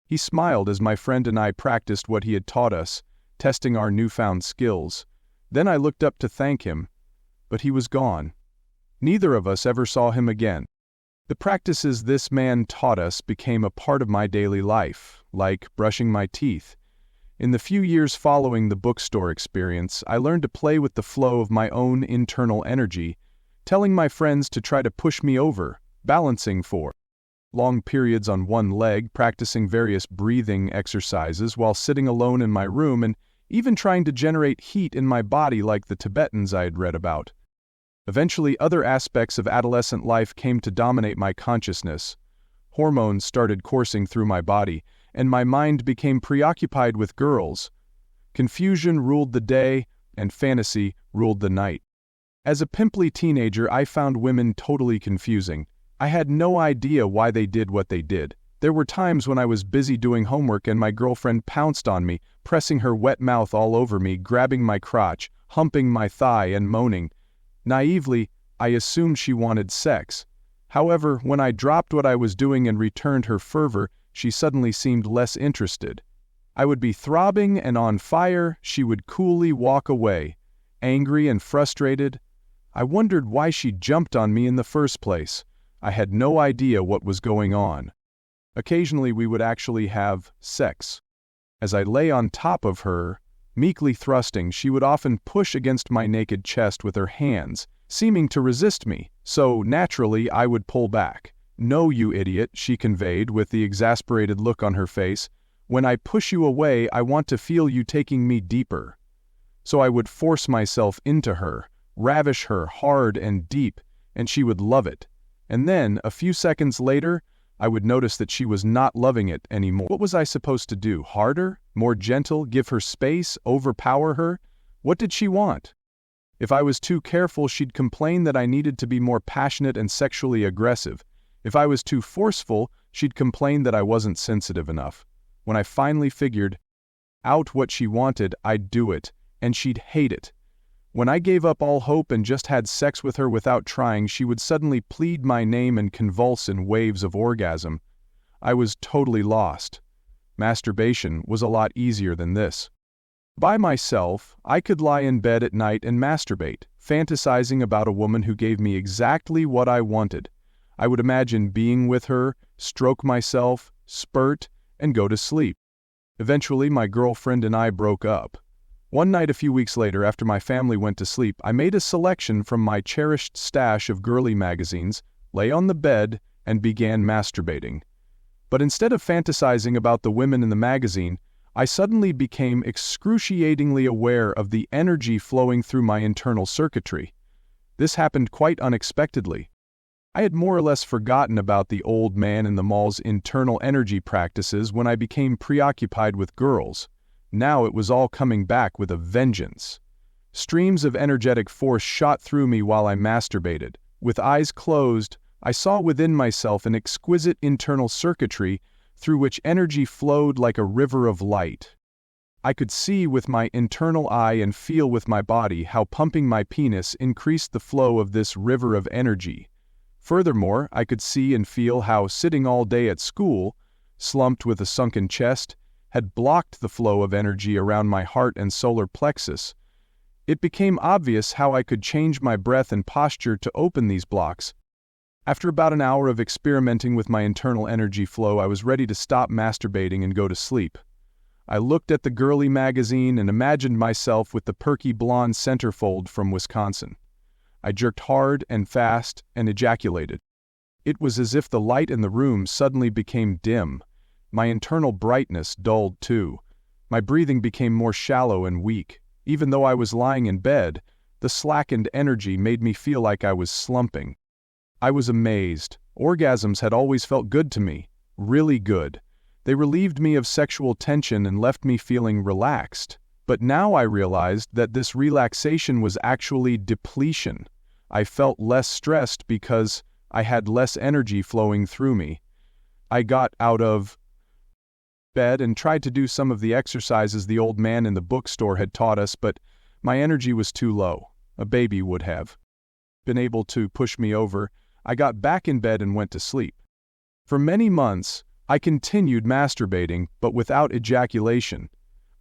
He smiled as my friend and I practiced what he had taught us, testing our newfound skills. Then I looked up to thank him, but he was gone. Neither of us ever saw him again. The practices this man taught us became a part of my daily life, like brushing my teeth. In the few years following the bookstore experience, I learned to play with the flow of my own internal energy, telling my friends to try to push me over, balancing for long periods on one leg, practicing various breathing exercises while sitting alone in my room, and even trying to generate heat in my body like the Tibetans I had read about. Eventually, other aspects of adolescent life came to dominate my consciousness. Hormones started coursing through my body, and my mind became preoccupied with girls. Confusion ruled the day, and fantasy ruled the night. As a pimply teenager, I found women totally confusing. I had no idea why they did what they did. There were times when I was busy doing homework and my girlfriend pounced on me, pressing her wet mouth all over me, grabbing my crotch, humping my thigh, and moaning. Naively, I assumed she wanted sex. However, when I dropped what I was doing and returned her fervor, she suddenly seemed less interested. I would be throbbing and on fire, she would coolly walk away, angry and frustrated. I wondered why she jumped on me in the first place. I had no idea what was going on. Occasionally we would actually have sex. As I lay on top of her, meekly thrusting, she would often push against my naked chest with her hands, seeming to resist me, so naturally I would pull back. "No, you idiot," she conveyed with the exasperated look on her face. "When I push you away, I want to feel you taking me deeper." So I would force myself into her, ravish her hard and deep, and she would love it. And then, a few seconds later, I would notice that she was not loving it anymore. What was I supposed to do? Harder? More gentle? Give her space? Overpower her? What did she want? If I was too careful, she'd complain that I needed to be more passionate and sexually aggressive. If I was too forceful, she'd complain that I wasn't sensitive enough. When I finally figured out what she wanted, I'd do it, and she'd hate it. When I gave up all hope and just had sex with her without trying, she would suddenly plead my name and convulse in waves of orgasm. I was totally lost. Masturbation was a lot easier than this. By myself, I could lie in bed at night and masturbate, fantasizing about a woman who gave me exactly what I wanted. I would imagine being with her, stroke myself, spurt, and go to sleep. Eventually, my girlfriend and I broke up. One night a few weeks later, after my family went to sleep, I made a selection from my cherished stash of girly magazines, lay on the bed, and began masturbating. But instead of fantasizing about the women in the magazine, I suddenly became excruciatingly aware of the energy flowing through my internal circuitry. This happened quite unexpectedly. I had more or less forgotten about the old man in the mall's internal energy practices when I became preoccupied with girls. Now it was all coming back with a vengeance. Streams of energetic force shot through me while I masturbated. With eyes closed, I saw within myself an exquisite internal circuitry through which energy flowed like a river of light. I could see with my internal eye and feel with my body how pumping my penis increased the flow of this river of energy. Furthermore, I could see and feel how, sitting all day at school, slumped with a sunken chest, had blocked the flow of energy around my heart and solar plexus. It became obvious how I could change my breath and posture to open these blocks. After about an hour of experimenting with my internal energy flow, I was ready to stop masturbating and go to sleep. I looked at the girly magazine and imagined myself with the perky blonde centerfold from Wisconsin. I jerked hard and fast and ejaculated. It was as if the light in the room suddenly became dim. My internal brightness dulled too. My breathing became more shallow and weak. Even though I was lying in bed, the slackened energy made me feel like I was slumping. I was amazed. Orgasms had always felt good to me. Really good. They relieved me of sexual tension and left me feeling relaxed. But now I realized that this relaxation was actually depletion. I felt less stressed because I had less energy flowing through me. I got out of bed and tried to do some of the exercises the old man in the bookstore had taught us, but my energy was too low. A baby would have been able to push me over. I got back in bed and went to sleep. For many months, I continued masturbating, but without ejaculation.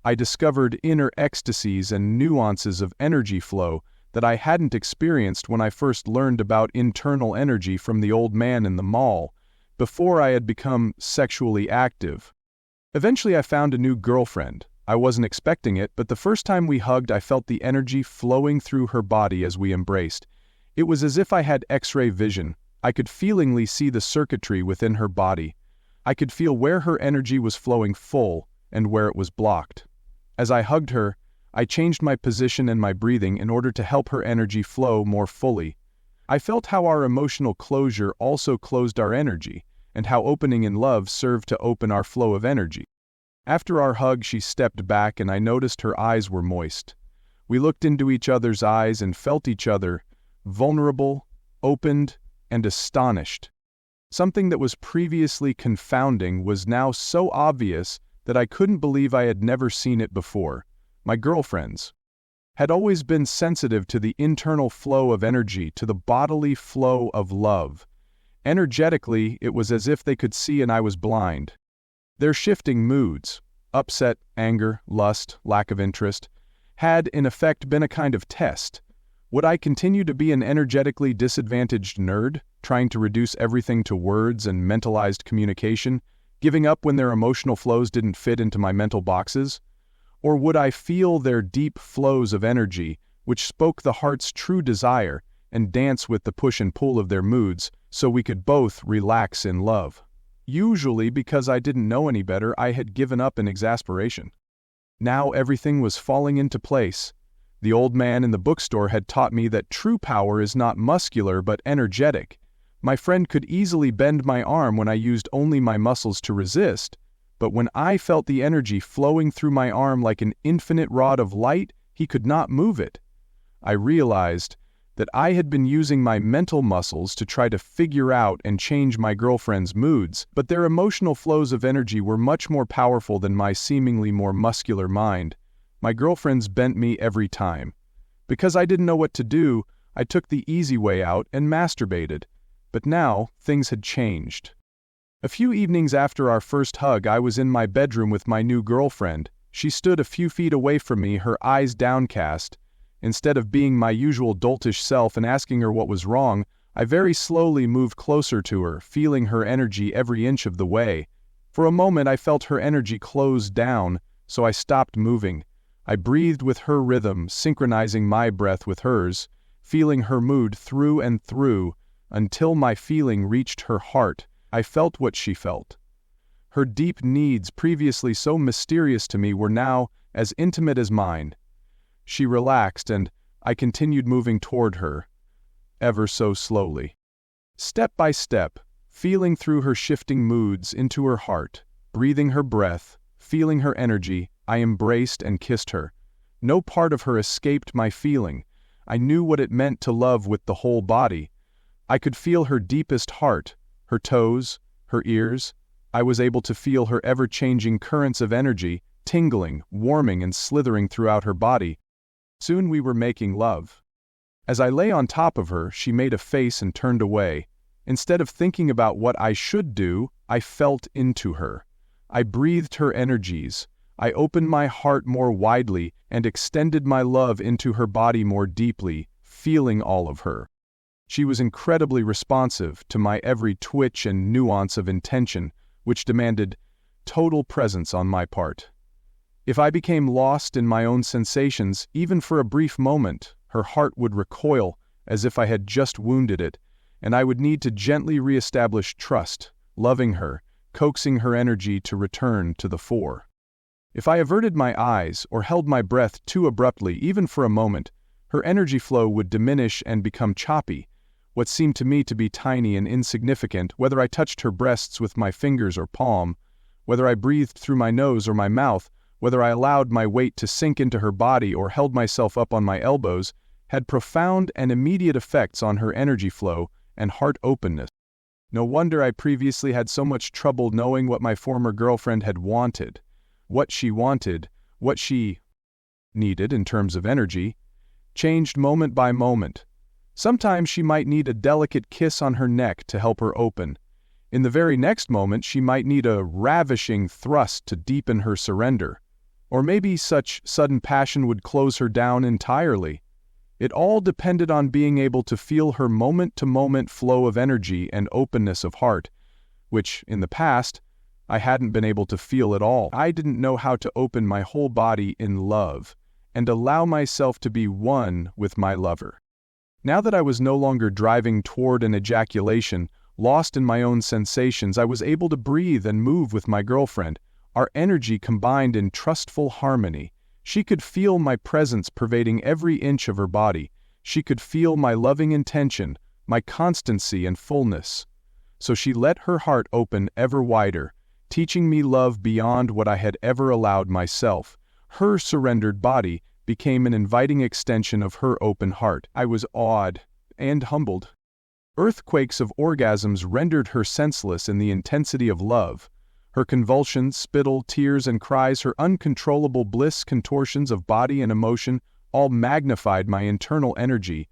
I discovered inner ecstasies and nuances of energy flow that I hadn't experienced when I first learned about internal energy from the old man in the mall, before I had become sexually active. Eventually I found a new girlfriend. I wasn't expecting it, but the first time we hugged I felt the energy flowing through her body as we embraced. It was as if I had X-ray vision. I could feelingly see the circuitry within her body. I could feel where her energy was flowing full and where it was blocked. As I hugged her, I changed my position and my breathing in order to help her energy flow more fully. I felt how our emotional closure also closed our energy, and how opening in love served to open our flow of energy. After our hug, she stepped back and I noticed her eyes were moist. We looked into each other's eyes and felt each other, vulnerable, opened, and astonished. Something that was previously confounding was now so obvious that I couldn't believe I had never seen it before. My girlfriends had always been sensitive to the internal flow of energy, to the bodily flow of love. Energetically, it was as if they could see and I was blind. Their shifting moods, upset, anger, lust, lack of interest, had in effect been a kind of test. Would I continue to be an energetically disadvantaged nerd, trying to reduce everything to words and mentalized communication, giving up when their emotional flows didn't fit into my mental boxes? Or would I feel their deep flows of energy, which spoke the heart's true desire, and dance with the push and pull of their moods, so we could both relax in love? Usually, because I didn't know any better, I had given up in exasperation. Now everything was falling into place. The old man in the bookstore had taught me that true power is not muscular but energetic. My friend could easily bend my arm when I used only my muscles to resist, but when I felt the energy flowing through my arm like an infinite rod of light, he could not move it. I realized that I had been using my mental muscles to try to figure out and change my girlfriend's moods, but their emotional flows of energy were much more powerful than my seemingly more muscular mind. My girlfriends bent me every time. Because I didn't know what to do, I took the easy way out and masturbated. But now, things had changed. A few evenings after our first hug, I was in my bedroom with my new girlfriend. She stood a few feet away from me, her eyes downcast. Instead of being my usual doltish self and asking her what was wrong, I very slowly moved closer to her, feeling her energy every inch of the way. For a moment I felt her energy close down, so I stopped moving. I breathed with her rhythm, synchronizing my breath with hers, feeling her mood through and through, until my feeling reached her heart. I felt what she felt. Her deep needs, previously so mysterious to me, were now as intimate as mine. She relaxed, and I continued moving toward her, ever so slowly. Step by step, feeling through her shifting moods into her heart, breathing her breath, feeling her energy, I embraced and kissed her. No part of her escaped my feeling. I knew what it meant to love with the whole body. I could feel her deepest heart, her toes, her ears. I was able to feel her ever-changing currents of energy, tingling, warming, and slithering throughout her body. Soon we were making love. As I lay on top of her, she made a face and turned away. Instead of thinking about what I should do, I felt into her. I breathed her energies. I opened my heart more widely and extended my love into her body more deeply, feeling all of her. She was incredibly responsive to my every twitch and nuance of intention, which demanded total presence on my part. If I became lost in my own sensations, even for a brief moment, her heart would recoil as if I had just wounded it, and I would need to gently reestablish trust, loving her, coaxing her energy to return to the fore. If I averted my eyes or held my breath too abruptly, even for a moment, her energy flow would diminish and become choppy, what seemed to me to be tiny and insignificant, whether I touched her breasts with my fingers or palm, whether I breathed through my nose or my mouth, whether I allowed my weight to sink into her body or held myself up on my elbows, had profound and immediate effects on her energy flow and heart openness. No wonder I previously had so much trouble knowing what my former girlfriend had wanted, what she needed in terms of energy, changed moment by moment. Sometimes she might need a delicate kiss on her neck to help her open. In the very next moment, she might need a ravishing thrust to deepen her surrender. Or maybe such sudden passion would close her down entirely. It all depended on being able to feel her moment-to-moment flow of energy and openness of heart, which, in the past, I hadn't been able to feel at all. I didn't know how to open my whole body in love and allow myself to be one with my lover. Now that I was no longer driving toward an ejaculation, lost in my own sensations, I was able to breathe and move with my girlfriend, our energy combined in trustful harmony. She could feel my presence pervading every inch of her body. She could feel my loving intention, my constancy and fullness. So she let her heart open ever wider, teaching me love beyond what I had ever allowed myself. Her surrendered body became an inviting extension of her open heart. I was awed and humbled. Earthquakes of orgasms rendered her senseless in the intensity of love. Her convulsions, spittle, tears, and cries, her uncontrollable bliss, contortions of body and emotion, all magnified my internal energy.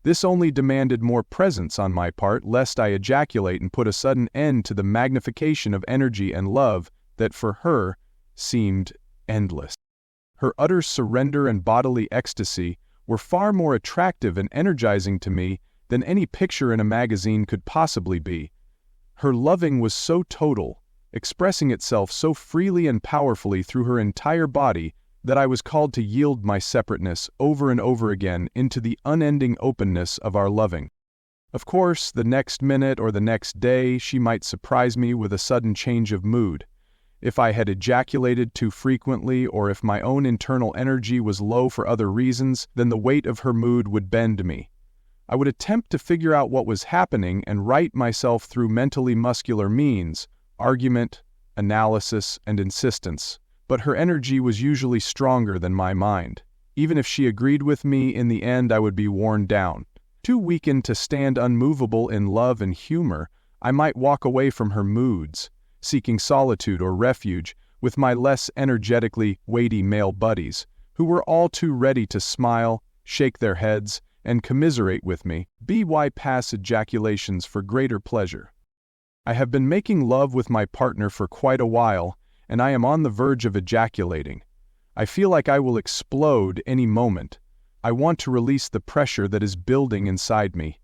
This only demanded more presence on my part, lest I ejaculate and put a sudden end to the magnification of energy and love that, for her, seemed endless. Her utter surrender and bodily ecstasy were far more attractive and energizing to me than any picture in a magazine could possibly be. Her loving was so total, expressing itself so freely and powerfully through her entire body, that I was called to yield my separateness over and over again into the unending openness of our loving. Of course, the next minute or the next day she might surprise me with a sudden change of mood. If I had ejaculated too frequently or if my own internal energy was low for other reasons, then the weight of her mood would bend me. I would attempt to figure out what was happening and right myself through mentally muscular means, argument, analysis, and insistence. But her energy was usually stronger than my mind. Even if she agreed with me, in the end I would be worn down. Too weakened to stand unmovable in love and humor, I might walk away from her moods, seeking solitude or refuge with my less energetically weighty male buddies, who were all too ready to smile, shake their heads, and commiserate with me, bypass ejaculations for greater pleasure. I have been making love with my partner for quite a while, and I am on the verge of ejaculating. I feel like I will explode any moment. I want to release the pressure that is building inside me.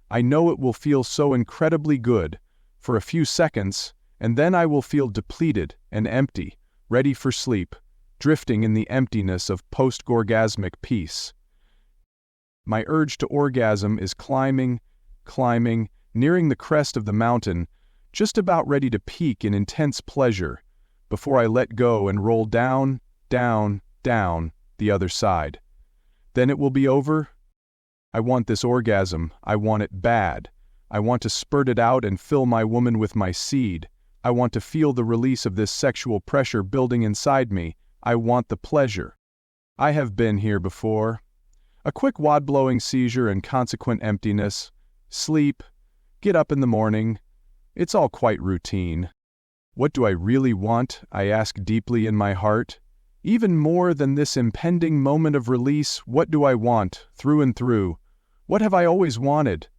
I know it will feel so incredibly good, for a few seconds, and then I will feel depleted and empty, ready for sleep, drifting in the emptiness of post-orgasmic peace. My urge to orgasm is climbing, nearing the crest of the mountain, just about ready to peak in intense pleasure, before I let go and roll down, the other side. Then it will be over. I want this orgasm. I want it bad. I want to spurt it out and fill my woman with my seed. I want to feel the release of this sexual pressure building inside me. I want the pleasure. I have been here before. A quick wad-blowing seizure and consequent emptiness. Sleep. Get up in the morning. It's all quite routine. What do I really want? I ask deeply in my heart. Even more than this impending moment of release, what do I want, through and through? What have I always wanted?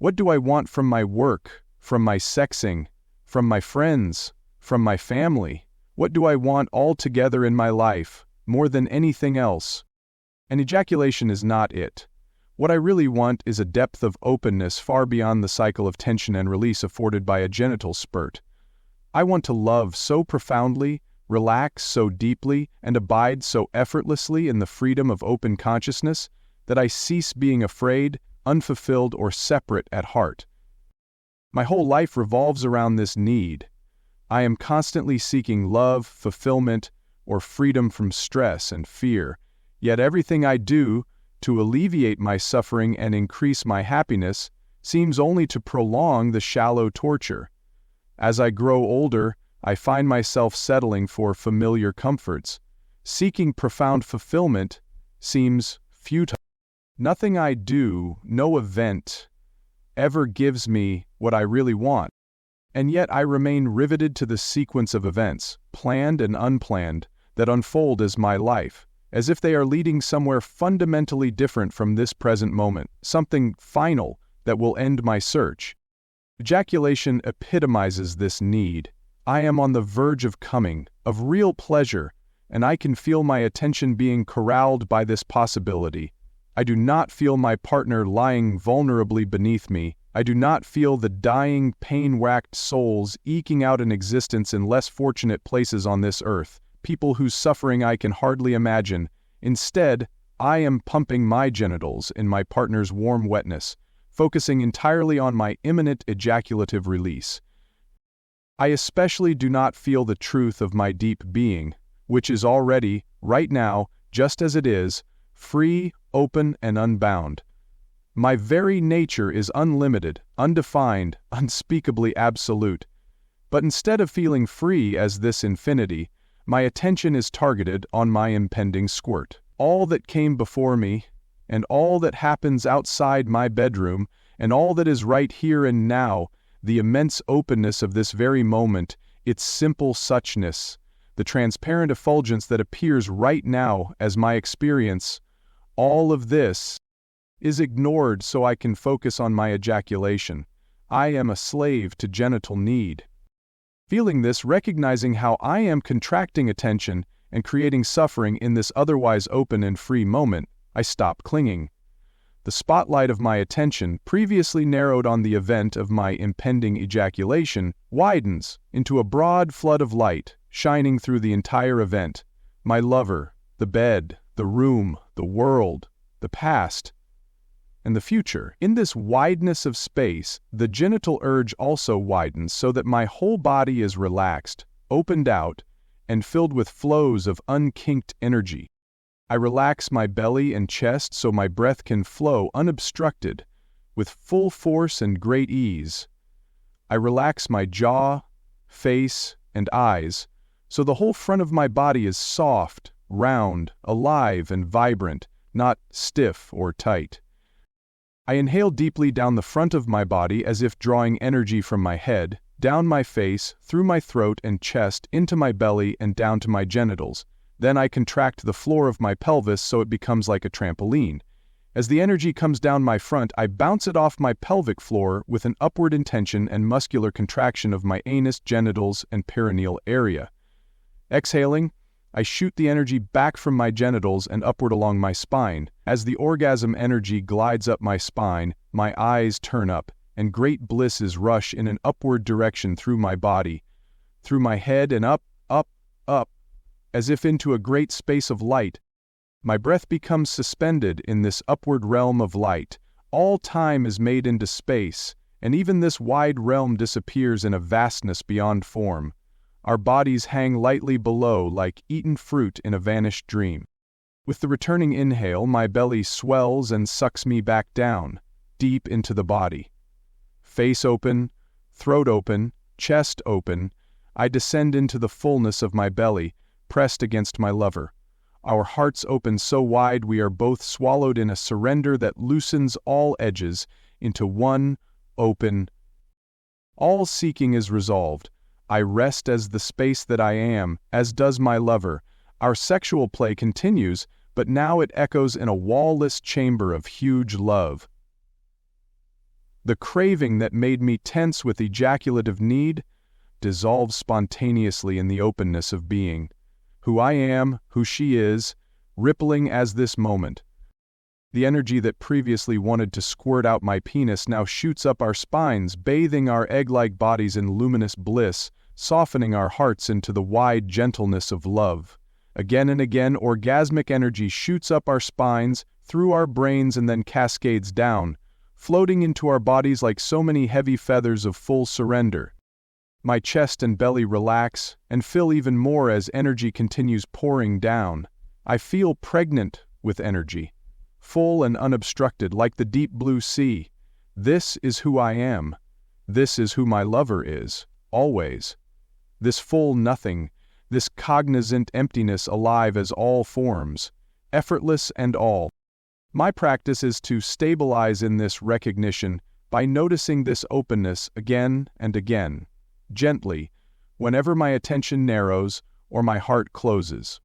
What do I want from my work, from my sexing, from my friends, from my family? What do I want altogether in my life, more than anything else? And ejaculation is not it. What I really want is a depth of openness far beyond the cycle of tension and release afforded by a genital spurt. I want to love so profoundly, relax so deeply, and abide so effortlessly in the freedom of open consciousness that I cease being afraid, unfulfilled, or separate at heart. My whole life revolves around this need. I am constantly seeking love, fulfillment, or freedom from stress and fear, yet everything I do to alleviate my suffering and increase my happiness seems only to prolong the shallow torture. As I grow older, I find myself settling for familiar comforts. Seeking profound fulfillment seems futile. Nothing I do, no event, ever gives me what I really want. And yet I remain riveted to the sequence of events, planned and unplanned, that unfold as my life, as if they are leading somewhere fundamentally different from this present moment, something final that will end my search. Ejaculation epitomizes this need. I am on the verge of coming, of real pleasure, and I can feel my attention being corralled by this possibility. I do not feel my partner lying vulnerably beneath me. I do not feel the dying, pain-racked souls eking out an existence in less fortunate places on this earth, people whose suffering I can hardly imagine. Instead, I am pumping my genitals in my partner's warm wetness, focusing entirely on my imminent ejaculative release. I especially do not feel the truth of my deep being, which is already, right now, just as it is, free, open, and unbound. My very nature is unlimited, undefined, unspeakably absolute. But instead of feeling free as this infinity, my attention is targeted on my impending squirt. All that came before me, and all that happens outside my bedroom, and all that is right here and now, the immense openness of this very moment, its simple suchness, the transparent effulgence that appears right now as my experience, all of this is ignored so I can focus on my ejaculation. I am a slave to genital need. Feeling this, recognizing how I am contracting attention and creating suffering in this otherwise open and free moment, I stop clinging. The spotlight of my attention, previously narrowed on the event of my impending ejaculation, widens into a broad flood of light, shining through the entire event. My lover, the bed, the room, the world, the past, and the future. In this wideness of space, the genital urge also widens so that my whole body is relaxed, opened out, and filled with flows of unkinked energy. I relax my belly and chest so my breath can flow unobstructed, with full force and great ease. I relax my jaw, face, and eyes so the whole front of my body is soft, round, alive, and vibrant, not stiff or tight. I inhale deeply down the front of my body as if drawing energy from my head, down my face, through my throat and chest, into my belly and down to my genitals. Then I contract the floor of my pelvis so it becomes like a trampoline. As the energy comes down my front, I bounce it off my pelvic floor with an upward intention and muscular contraction of my anus, genitals, and perineal area. Exhaling, I shoot the energy back from my genitals and upward along my spine. As the orgasm energy glides up my spine, my eyes turn up, and great blisses rush in an upward direction through my body, through my head and up, up, up, as if into a great space of light. My breath becomes suspended in this upward realm of light. All time is made into space, and even this wide realm disappears in a vastness beyond form. Our bodies hang lightly below like eaten fruit in a vanished dream. With the returning inhale, my belly swells and sucks me back down, deep into the body. Face open, throat open, chest open, I descend into the fullness of my belly, pressed against my lover. Our hearts open so wide we are both swallowed in a surrender that loosens all edges into one open. All seeking is resolved. I rest as the space that I am, as does my lover. Our sexual play continues, but now it echoes in a wall-less chamber of huge love. The craving that made me tense with ejaculative need dissolves spontaneously in the openness of being. Who I am, who she is, rippling as this moment. The energy that previously wanted to squirt out my penis now shoots up our spines, bathing our egg-like bodies in luminous bliss, softening our hearts into the wide gentleness of love. Again and again, orgasmic energy shoots up our spines, through our brains, and then cascades down, floating into our bodies like so many heavy feathers of full surrender. My chest and belly relax and fill even more as energy continues pouring down. I feel pregnant with energy, full and unobstructed like the deep blue sea. This is who I am. This is who my lover is, always. This full nothing, this cognizant emptiness alive as all forms, effortless and all. My practice is to stabilize in this recognition by noticing this openness again and again, gently, whenever my attention narrows or my heart closes.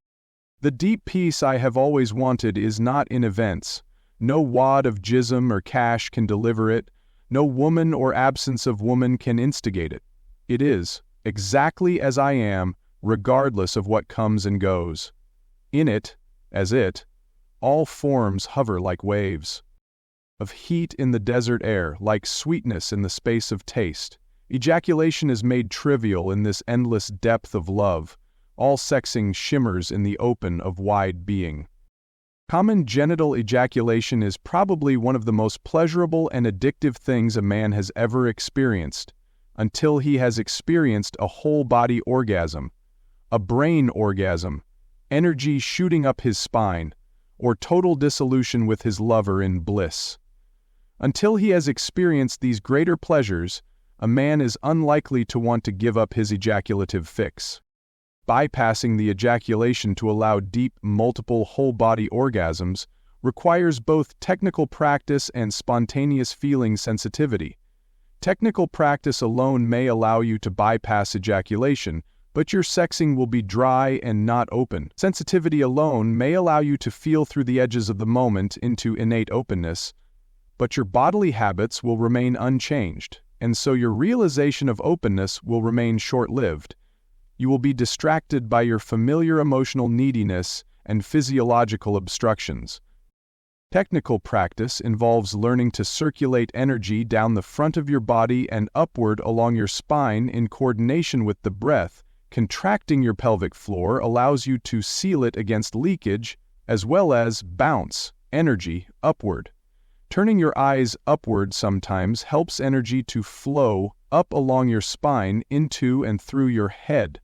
The deep peace I have always wanted is not in events. No wad of jism or cash can deliver it. No woman or absence of woman can instigate it. It is, exactly as I am, regardless of what comes and goes. In it, as it, all forms hover like waves. Of heat in the desert air, like sweetness in the space of taste. Ejaculation is made trivial in this endless depth of love. All sexing shimmers in the open of wide being. Common genital ejaculation is probably one of the most pleasurable and addictive things a man has ever experienced, until he has experienced a whole-body orgasm, a brain orgasm, energy shooting up his spine, or total dissolution with his lover in bliss. Until he has experienced these greater pleasures, a man is unlikely to want to give up his ejaculative fix. Bypassing the ejaculation to allow deep, multiple whole-body orgasms requires both technical practice and spontaneous feeling sensitivity. Technical practice alone may allow you to bypass ejaculation, but your sexing will be dry and not open. Sensitivity alone may allow you to feel through the edges of the moment into innate openness, but your bodily habits will remain unchanged, and so your realization of openness will remain short-lived. You will be distracted by your familiar emotional neediness and physiological obstructions. Technical practice involves learning to circulate energy down the front of your body and upward along your spine in coordination with the breath. Contracting your pelvic floor allows you to seal it against leakage, as well as bounce energy upward. Turning your eyes upward sometimes helps energy to flow up along your spine into and through your head.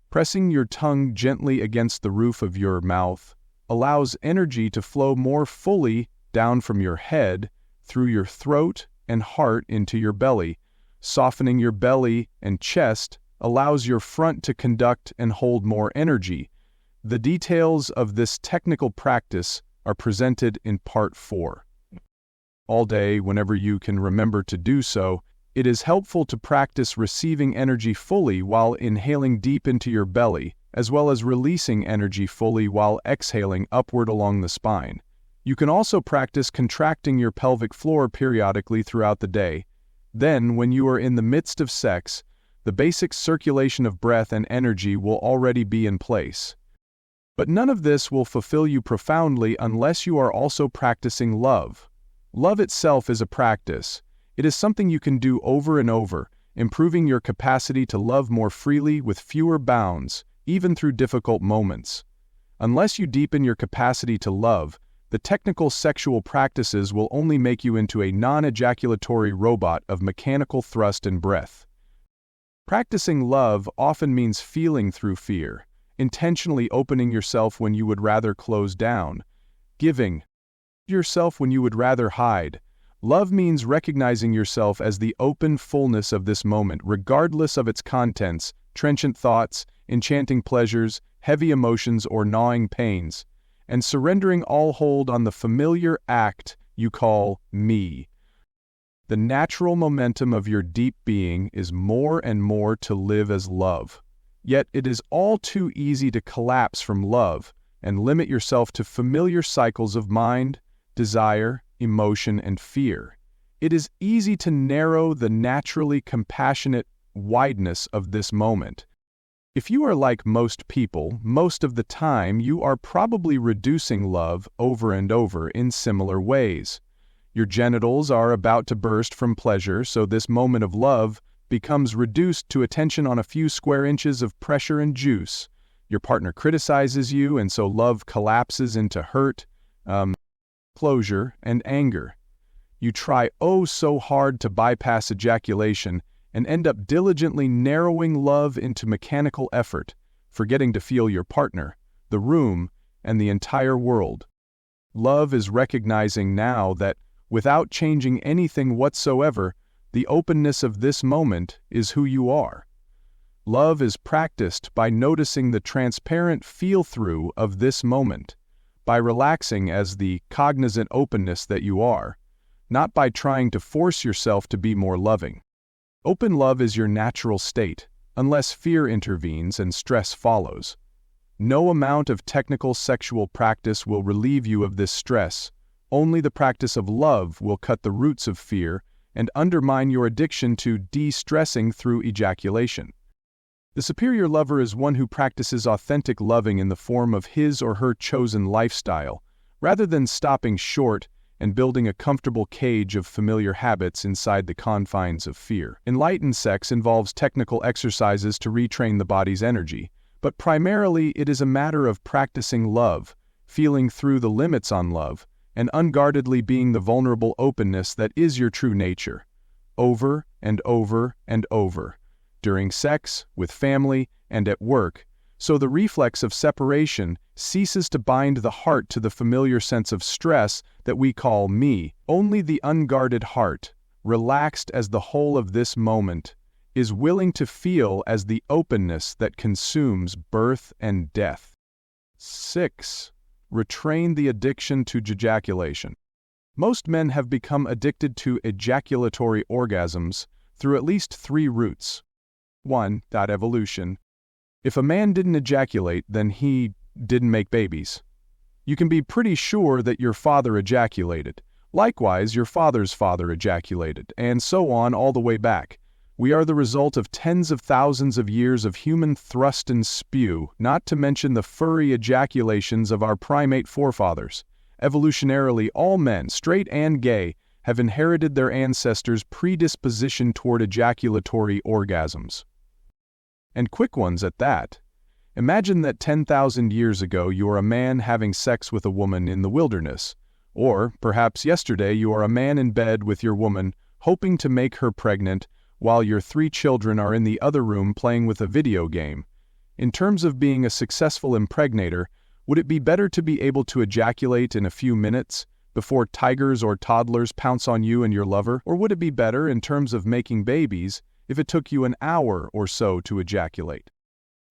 Pressing your tongue gently against the roof of your mouth allows energy to flow more fully down from your head, through your throat and heart into your belly. Softening your belly and chest allows your front to conduct and hold more energy. The details of this technical practice are presented in Part 4. All day, whenever you can remember to do so, it is helpful to practice receiving energy fully while inhaling deep into your belly, as well as releasing energy fully while exhaling upward along the spine. You can also practice contracting your pelvic floor periodically throughout the day. Then, when you are in the midst of sex, the basic circulation of breath and energy will already be in place. But none of this will fulfill you profoundly unless you are also practicing love. Love itself is a practice. It is something you can do over and over, improving your capacity to love more freely with fewer bounds, even through difficult moments. Unless you deepen your capacity to love, the technical sexual practices will only make you into a non-ejaculatory robot of mechanical thrust and breath. Practicing love often means feeling through fear, intentionally opening yourself when you would rather close down, giving yourself when you would rather hide. Love means recognizing yourself as the open fullness of this moment, regardless of its contents, trenchant thoughts, enchanting pleasures, heavy emotions, or gnawing pains, and surrendering all hold on the familiar act you call me. The natural momentum of your deep being is more and more to live as love. Yet it is all too easy to collapse from love and limit yourself to familiar cycles of mind, desire, emotion, and fear. It is easy to narrow the naturally compassionate wideness of this moment. If you are like most people, most of the time you are probably reducing love over and over in similar ways. Your genitals are about to burst from pleasure, so this moment of love becomes reduced to attention on a few square inches of pressure and juice. Your partner criticizes you, and so love collapses into hurt, closure, and anger. You try oh so hard to bypass ejaculation and end up diligently narrowing love into mechanical effort, forgetting to feel your partner, the room, and the entire world. Love is recognizing now that, without changing anything whatsoever, the openness of this moment is who you are. Love is practiced by noticing the transparent feel-through of this moment, by relaxing as the cognizant openness that you are, not by trying to force yourself to be more loving. Open love is your natural state, unless fear intervenes and stress follows. No amount of technical sexual practice will relieve you of this stress. Only the practice of love will cut the roots of fear and undermine your addiction to de-stressing through ejaculation. The superior lover is one who practices authentic loving in the form of his or her chosen lifestyle, rather than stopping short and building a comfortable cage of familiar habits inside the confines of fear. Enlightened sex involves technical exercises to retrain the body's energy, but primarily it is a matter of practicing love, feeling through the limits on love, and unguardedly being the vulnerable openness that is your true nature, over and over and over, during sex, with family, and at work, so the reflex of separation ceases to bind the heart to the familiar sense of stress that we call me. Only the unguarded heart, relaxed as the whole of this moment, is willing to feel as the openness that consumes birth and death. 6. Retrain the addiction to ejaculation. Most men have become addicted to ejaculatory orgasms through at least 3 routes. 1. Evolution. If a man didn't ejaculate, then he didn't make babies. You can be pretty sure that your father ejaculated. Likewise, your father's father ejaculated, and so on all the way back. We are the result of tens of thousands of years of human thrust and spew, not to mention the furry ejaculations of our primate forefathers. Evolutionarily, all men, straight and gay, have inherited their ancestors' predisposition toward ejaculatory orgasms. And quick ones at that. Imagine that 10,000 years ago you are a man having sex with a woman in the wilderness, or perhaps yesterday you are a man in bed with your woman, hoping to make her pregnant, while your 3 children are in the other room playing with a video game. In terms of being a successful impregnator, would it be better to be able to ejaculate in a few minutes, before tigers or toddlers pounce on you and your lover? Or would it be better, in terms of making babies, if it took you an hour or so to ejaculate?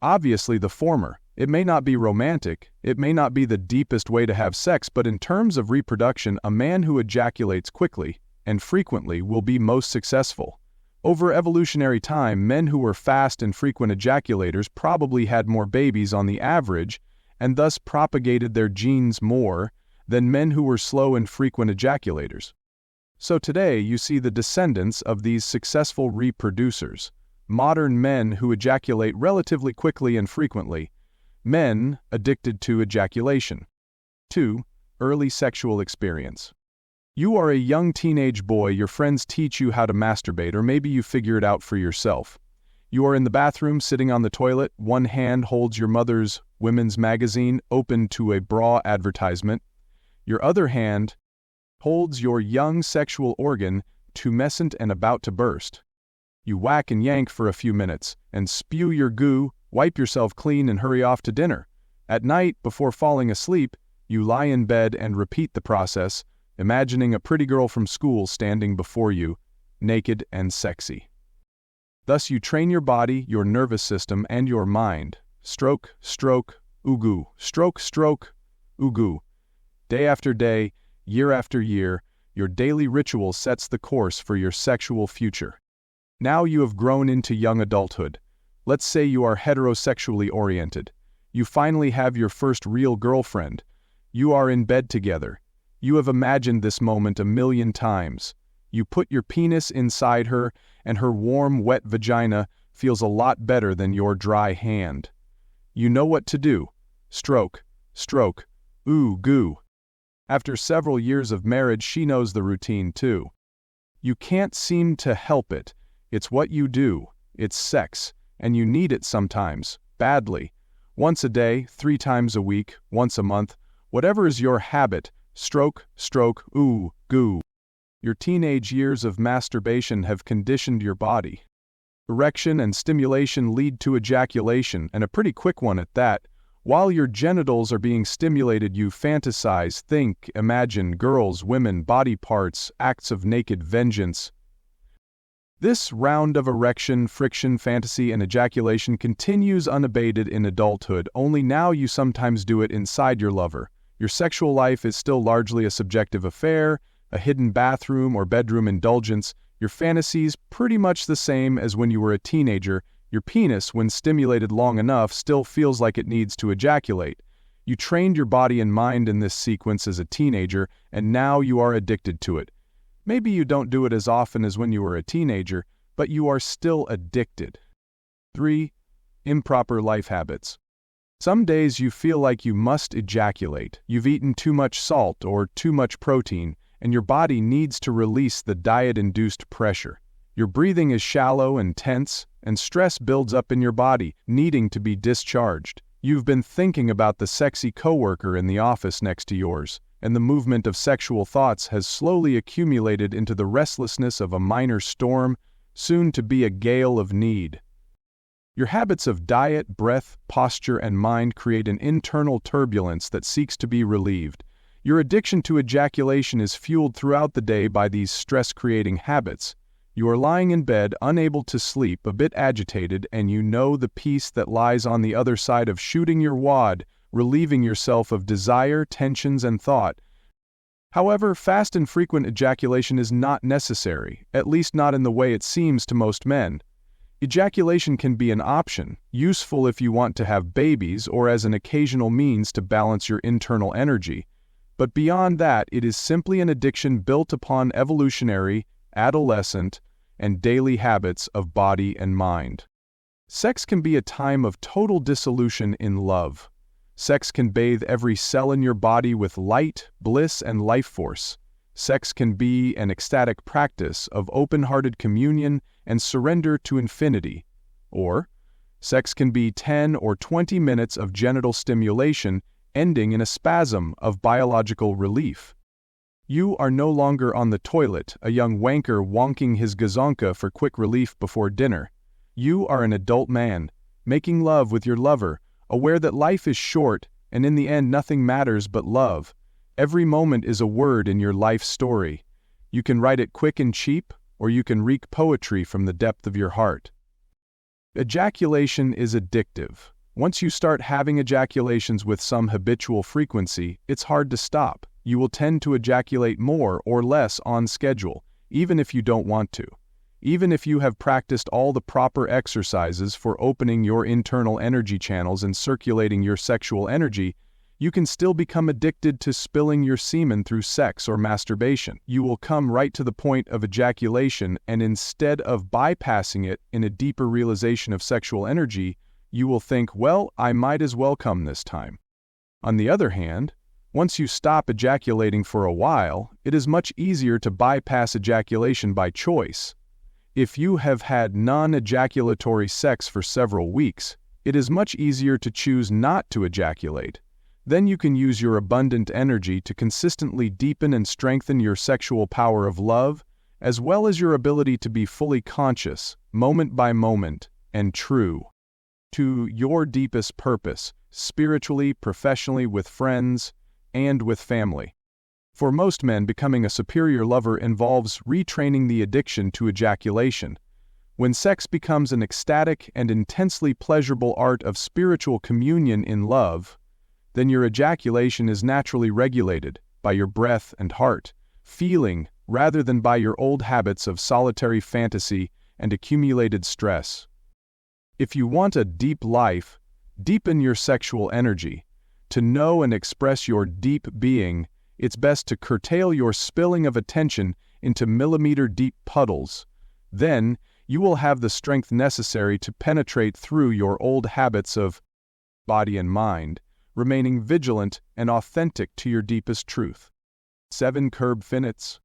Obviously the former. It may not be romantic, it may not be the deepest way to have sex, but in terms of reproduction, a man who ejaculates quickly and frequently will be most successful. Over evolutionary time, men who were fast and frequent ejaculators probably had more babies on the average, and thus propagated their genes more than men who were slow and frequent ejaculators. So today you see the descendants of these successful reproducers, modern men who ejaculate relatively quickly and frequently, men addicted to ejaculation. 2. Early sexual experience. You are a young teenage boy, your friends teach you how to masturbate, or maybe you figure it out for yourself. You are in the bathroom, sitting on the toilet, one hand holds your mother's women's magazine open to a bra advertisement, your other hand holds your young sexual organ, tumescent and about to burst. You whack and yank for a few minutes, and spew your goo, wipe yourself clean and hurry off to dinner. At night, before falling asleep, you lie in bed and repeat the process, imagining a pretty girl from school standing before you, naked and sexy. Thus you train your body, your nervous system, and your mind. Stroke, stroke, ugu, stroke, stroke, ugu. Day after day, year after year, your daily ritual sets the course for your sexual future. Now you have grown into young adulthood. Let's say you are heterosexually oriented. You finally have your first real girlfriend. You are in bed together. You have imagined this moment 1,000,000 times. You put your penis inside her, and her warm, wet vagina feels a lot better than your dry hand. You know what to do. Stroke, stroke, ooh, goo. After several years of marriage, she knows the routine too. You can't seem to help it. It's what you do. It's sex, and you need it sometimes, badly. Once a day, 3 times a week, once a month, whatever is your habit, stroke, stroke, ooh, goo. Your teenage years of masturbation have conditioned your body. Erection and stimulation lead to ejaculation, and a pretty quick one at that. While your genitals are being stimulated, you fantasize, think, imagine girls, women, body parts, acts of naked vengeance. This round of erection, friction, fantasy, and ejaculation continues unabated in adulthood, only now you sometimes do it inside your lover. Your sexual life is still largely a subjective affair, a hidden bathroom or bedroom indulgence. Your fantasies pretty much the same as when you were a teenager. Your penis, when stimulated long enough, still feels like it needs to ejaculate. You trained your body and mind in this sequence as a teenager, and now you are addicted to it. Maybe you don't do it as often as when you were a teenager, but you are still addicted. 3. Improper life habits. Some days you feel like you must ejaculate. You've eaten too much salt or too much protein, and your body needs to release the diet-induced pressure. Your breathing is shallow and tense, and stress builds up in your body, needing to be discharged. You've been thinking about the sexy coworker in the office next to yours, and the movement of sexual thoughts has slowly accumulated into the restlessness of a minor storm, soon to be a gale of need. Your habits of diet, breath, posture, and mind create an internal turbulence that seeks to be relieved. Your addiction to ejaculation is fueled throughout the day by these stress-creating habits. You are lying in bed, unable to sleep, a bit agitated, and you know the peace that lies on the other side of shooting your wad, relieving yourself of desire, tensions, and thought. However, fast and frequent ejaculation is not necessary, at least not in the way it seems to most men. Ejaculation can be an option, useful if you want to have babies or as an occasional means to balance your internal energy. But beyond that, it is simply an addiction built upon evolutionary, adolescent, and daily habits of body and mind. Sex can be a time of total dissolution in love. Sex can bathe every cell in your body with light, bliss, and life force. Sex can be an ecstatic practice of open-hearted communion and surrender to infinity. Or, sex can be 10 or 20 minutes of genital stimulation ending in a spasm of biological relief. You are no longer on the toilet, a young wanker wonking his gazonka for quick relief before dinner. You are an adult man, making love with your lover, aware that life is short and in the end nothing matters but love. Every moment is a word in your life story. You can write it quick and cheap, or you can wreak poetry from the depth of your heart. Ejaculation is addictive. Once you start having ejaculations with some habitual frequency, it's hard to stop. You will tend to ejaculate more or less on schedule, even if you don't want to. Even if you have practiced all the proper exercises for opening your internal energy channels and circulating your sexual energy, you can still become addicted to spilling your semen through sex or masturbation. You will come right to the point of ejaculation, and instead of bypassing it in a deeper realization of sexual energy, you will think, well, I might as well come this time. On the other hand, once you stop ejaculating for a while, it is much easier to bypass ejaculation by choice. If you have had non-ejaculatory sex for several weeks, it is much easier to choose not to ejaculate. Then you can use your abundant energy to consistently deepen and strengthen your sexual power of love, as well as your ability to be fully conscious, moment by moment, and true to your deepest purpose, spiritually, professionally, with friends, and with family. For most men, becoming a superior lover involves retraining the addiction to ejaculation. When sex becomes an ecstatic and intensely pleasurable art of spiritual communion in love, then your ejaculation is naturally regulated by your breath and heart, feeling, rather than by your old habits of solitary fantasy and accumulated stress. If you want a deep life, deepen your sexual energy. To know and express your deep being, it's best to curtail your spilling of attention into millimeter-deep puddles. Then, you will have the strength necessary to penetrate through your old habits of body and mind, remaining vigilant and authentic to your deepest truth. 7. Curb fidgets.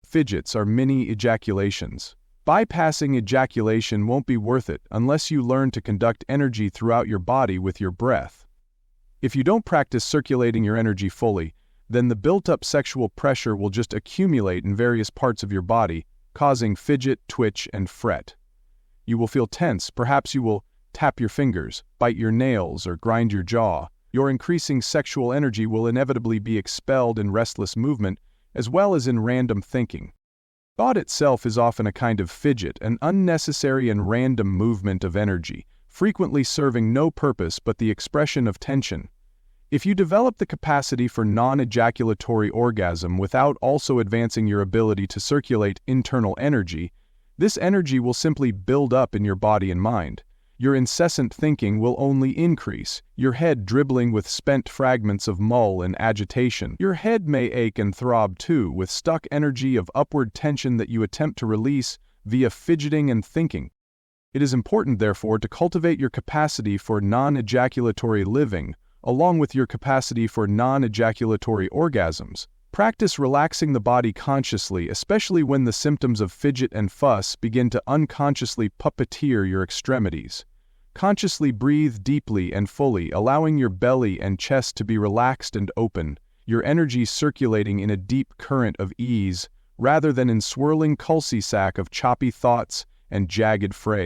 Fidgets are mini ejaculations. Bypassing ejaculation won't be worth it unless you learn to conduct energy throughout your body with your breath. If you don't practice circulating your energy fully, then the built-up sexual pressure will just accumulate in various parts of your body, causing fidget, twitch, and fret. You will feel tense, perhaps you will tap your fingers, bite your nails, or grind your jaw. Your increasing sexual energy will inevitably be expelled in restless movement, as well as in random thinking. Thought itself is often a kind of fidget, an unnecessary and random movement of energy, frequently serving no purpose but the expression of tension. If you develop the capacity for non-ejaculatory orgasm without also advancing your ability to circulate internal energy, this energy will simply build up in your body and mind. Your incessant thinking will only increase, your head dribbling with spent fragments of mull and agitation. Your head may ache and throb too, with stuck energy of upward tension that you attempt to release via fidgeting and thinking. It is important, therefore, to cultivate your capacity for non-ejaculatory living, along with your capacity for non-ejaculatory orgasms. Practice relaxing the body consciously, especially when the symptoms of fidget and fuss begin to unconsciously puppeteer your extremities. Consciously breathe deeply and fully, allowing your belly and chest to be relaxed and open, your energy circulating in a deep current of ease, rather than in swirling cul-de-sac of choppy thoughts and jagged fray.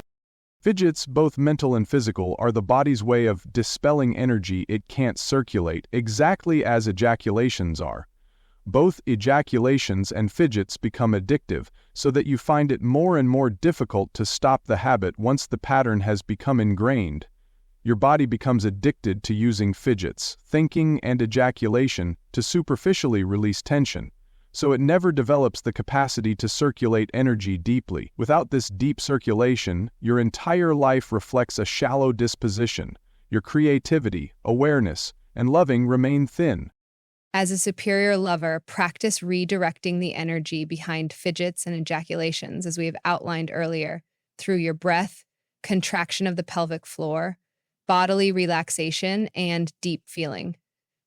Fidgets, both mental and physical, are the body's way of dispelling energy it can't circulate, exactly as ejaculations are. Both ejaculations and fidgets become addictive, so that you find it more and more difficult to stop the habit once the pattern has become ingrained. Your body becomes addicted to using fidgets, thinking, and ejaculation to superficially release tension, so it never develops the capacity to circulate energy deeply. Without this deep circulation, your entire life reflects a shallow disposition. Your creativity, awareness, and loving remain thin. As a superior lover, practice redirecting the energy behind fidgets and ejaculations, as we have outlined earlier, through your breath, contraction of the pelvic floor, bodily relaxation, and deep feeling.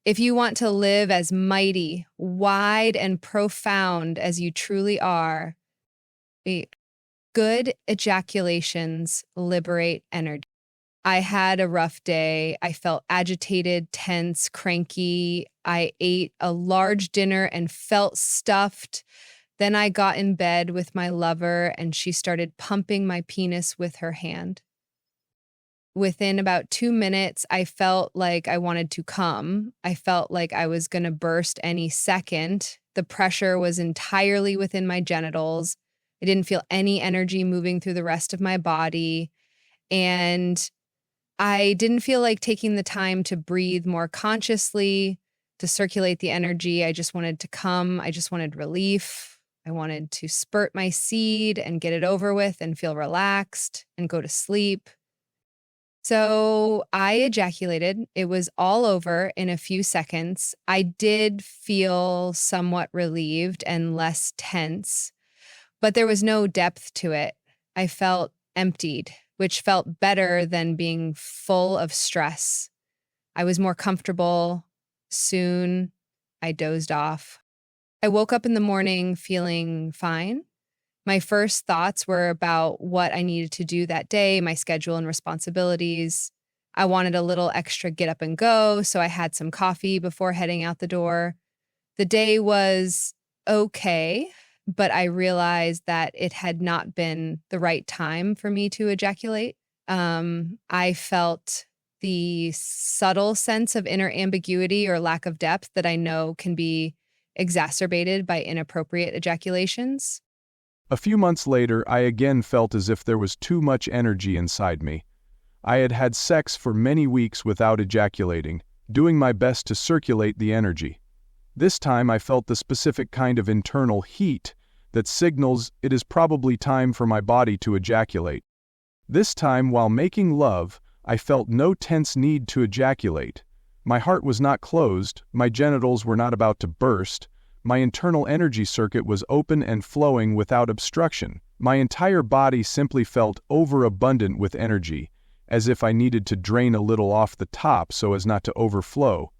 If you want to live as mighty, wide, and profound as you truly are, good ejaculations liberate energy. I had a rough day. I felt agitated, tense, cranky. I ate a large dinner and felt stuffed. Then I got in bed with my lover and she started pumping my penis with her hand. Within about 2 minutes, I felt like I wanted to come. I felt like I was going to burst any second. The pressure was entirely within my genitals. I didn't feel any energy moving through the rest of my body. And I didn't feel like taking the time to breathe more consciously, to circulate the energy. I just wanted to come. I just wanted relief. I wanted to spurt my seed and get it over with and feel relaxed and go to sleep. So I ejaculated. It was all over in a few seconds. I did feel somewhat relieved and less tense, but there was no depth to it. I felt emptied, which felt better than being full of stress. I was more comfortable. Soon, I dozed off. I woke up in the morning feeling fine. My first thoughts were about what I needed to do that day, my schedule and responsibilities. I wanted a little extra get up and go, so I had some coffee before heading out the door. The day was okay, but I realized that it had not been the right time for me to ejaculate. I felt the subtle sense of inner ambiguity or lack of depth that I know can be exacerbated by inappropriate ejaculations. A few months later, I again felt as if there was too much energy inside me. I had had sex for many weeks without ejaculating, doing my best to circulate the energy. This time I felt the specific kind of internal heat that signals it is probably time for my body to ejaculate. This time, while making love, I felt no tense need to ejaculate. My heart was not closed, my genitals were not about to burst, My internal energy circuit was open and flowing without obstruction. My entire body simply felt overabundant with energy, as if I needed to drain a little off the top so as not to overflow.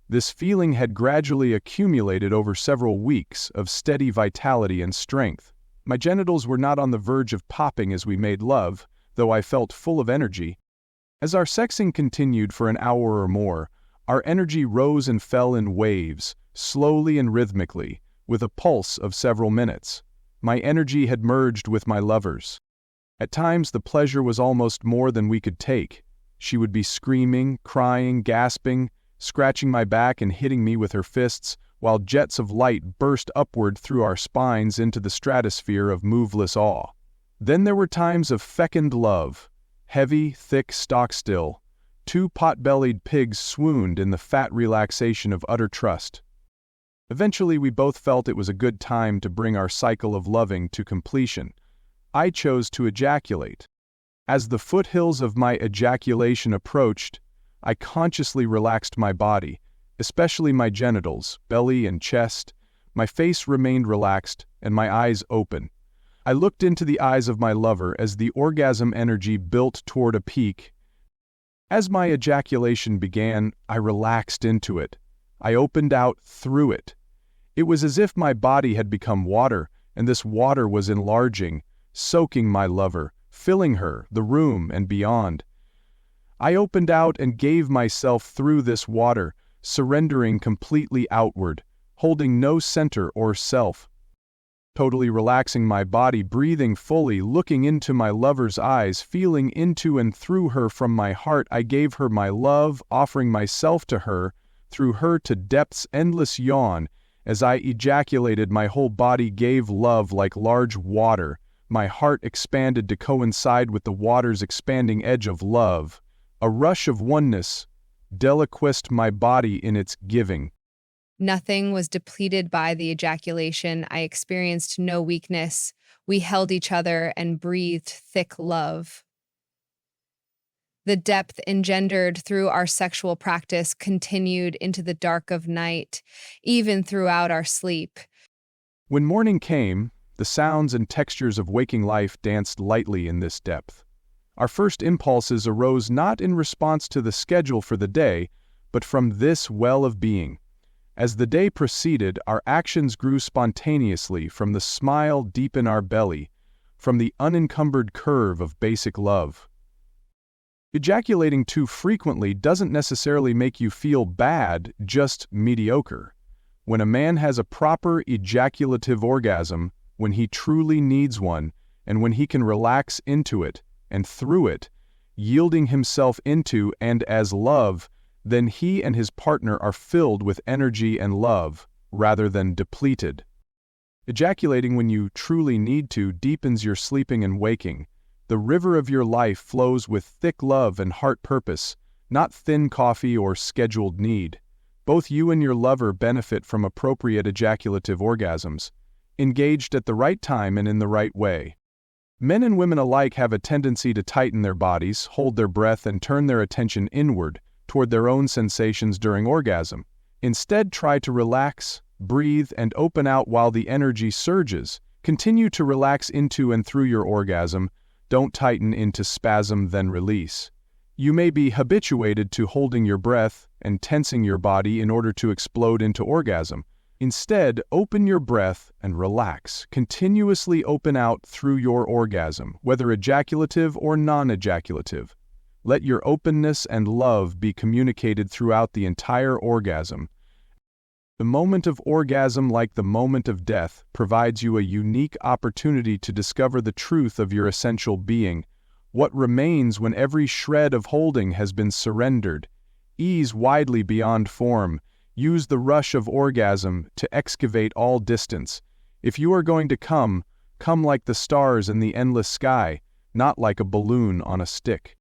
This feeling had gradually accumulated over several weeks of steady vitality and strength. My genitals were not on the verge of popping as we made love, though I felt full of energy. As our sexing continued for an hour or more, our energy rose and fell in waves, slowly and rhythmically, with a pulse of several minutes. My energy had merged with my lover's. At times the pleasure was almost more than we could take. She would be screaming, crying, gasping, scratching my back and hitting me with her fists, while jets of light burst upward through our spines into the stratosphere of moveless awe. Then there were times of fecund love, heavy, thick stock-still. Two pot-bellied pigs swooned in the fat relaxation of utter trust. Eventually we both felt it was a good time to bring our cycle of loving to completion. I chose to ejaculate. As the foothills of my ejaculation approached, I consciously relaxed my body, especially my genitals, belly and chest. My face remained relaxed and my eyes open. I looked into the eyes of my lover as the orgasm energy built toward a peak. As my ejaculation began, I relaxed into it. I opened out through it. It was as if my body had become water, and this water was enlarging, soaking my lover, filling her, the room, and beyond. I opened out and gave myself through this water, surrendering completely outward, holding no center or self. Totally relaxing my body, breathing fully, looking into my lover's eyes, feeling into and through her from my heart, I gave her my love, offering myself to her, through her to depths endless yawn. As I ejaculated, my whole body gave love like large water. My heart expanded to coincide with the water's expanding edge of love. A rush of oneness deliquesced my body in its giving. Nothing was depleted by the ejaculation. I experienced no weakness. We held each other and breathed thick love. The depth engendered through our sexual practice continued into the dark of night, even throughout our sleep. When morning came, the sounds and textures of waking life danced lightly in this depth. Our first impulses arose not in response to the schedule for the day, but from this well of being. As the day proceeded, our actions grew spontaneously from the smile deep in our belly, from the unencumbered curve of basic love. Ejaculating too frequently doesn't necessarily make you feel bad, just mediocre. When a man has a proper ejaculative orgasm, when he truly needs one, and when he can relax into it and through it, yielding himself into and as love, then he and his partner are filled with energy and love, rather than depleted. Ejaculating when you truly need to deepens your sleeping and waking. The river of your life flows with thick love and heart purpose, not thin coffee or scheduled need. Both you and your lover benefit from appropriate ejaculative orgasms, engaged at the right time and in the right way. Men and women alike have a tendency to tighten their bodies, hold their breath, and turn their attention inward, toward their own sensations during orgasm. Instead, try to relax, breathe, and open out while the energy surges. Continue to relax into and through your orgasm. Don't tighten into spasm then release. You may be habituated to holding your breath and tensing your body in order to explode into orgasm. Instead, open your breath and relax. Continuously open out through your orgasm, whether ejaculative or non-ejaculative. Let your openness and love be communicated throughout the entire orgasm. The moment of orgasm, like the moment of death, provides you a unique opportunity to discover the truth of your essential being. What remains when every shred of holding has been surrendered? Ease widely beyond form. Use the rush of orgasm to excavate all distance. If you are going to come, come like the stars in the endless sky, not like a balloon on a stick.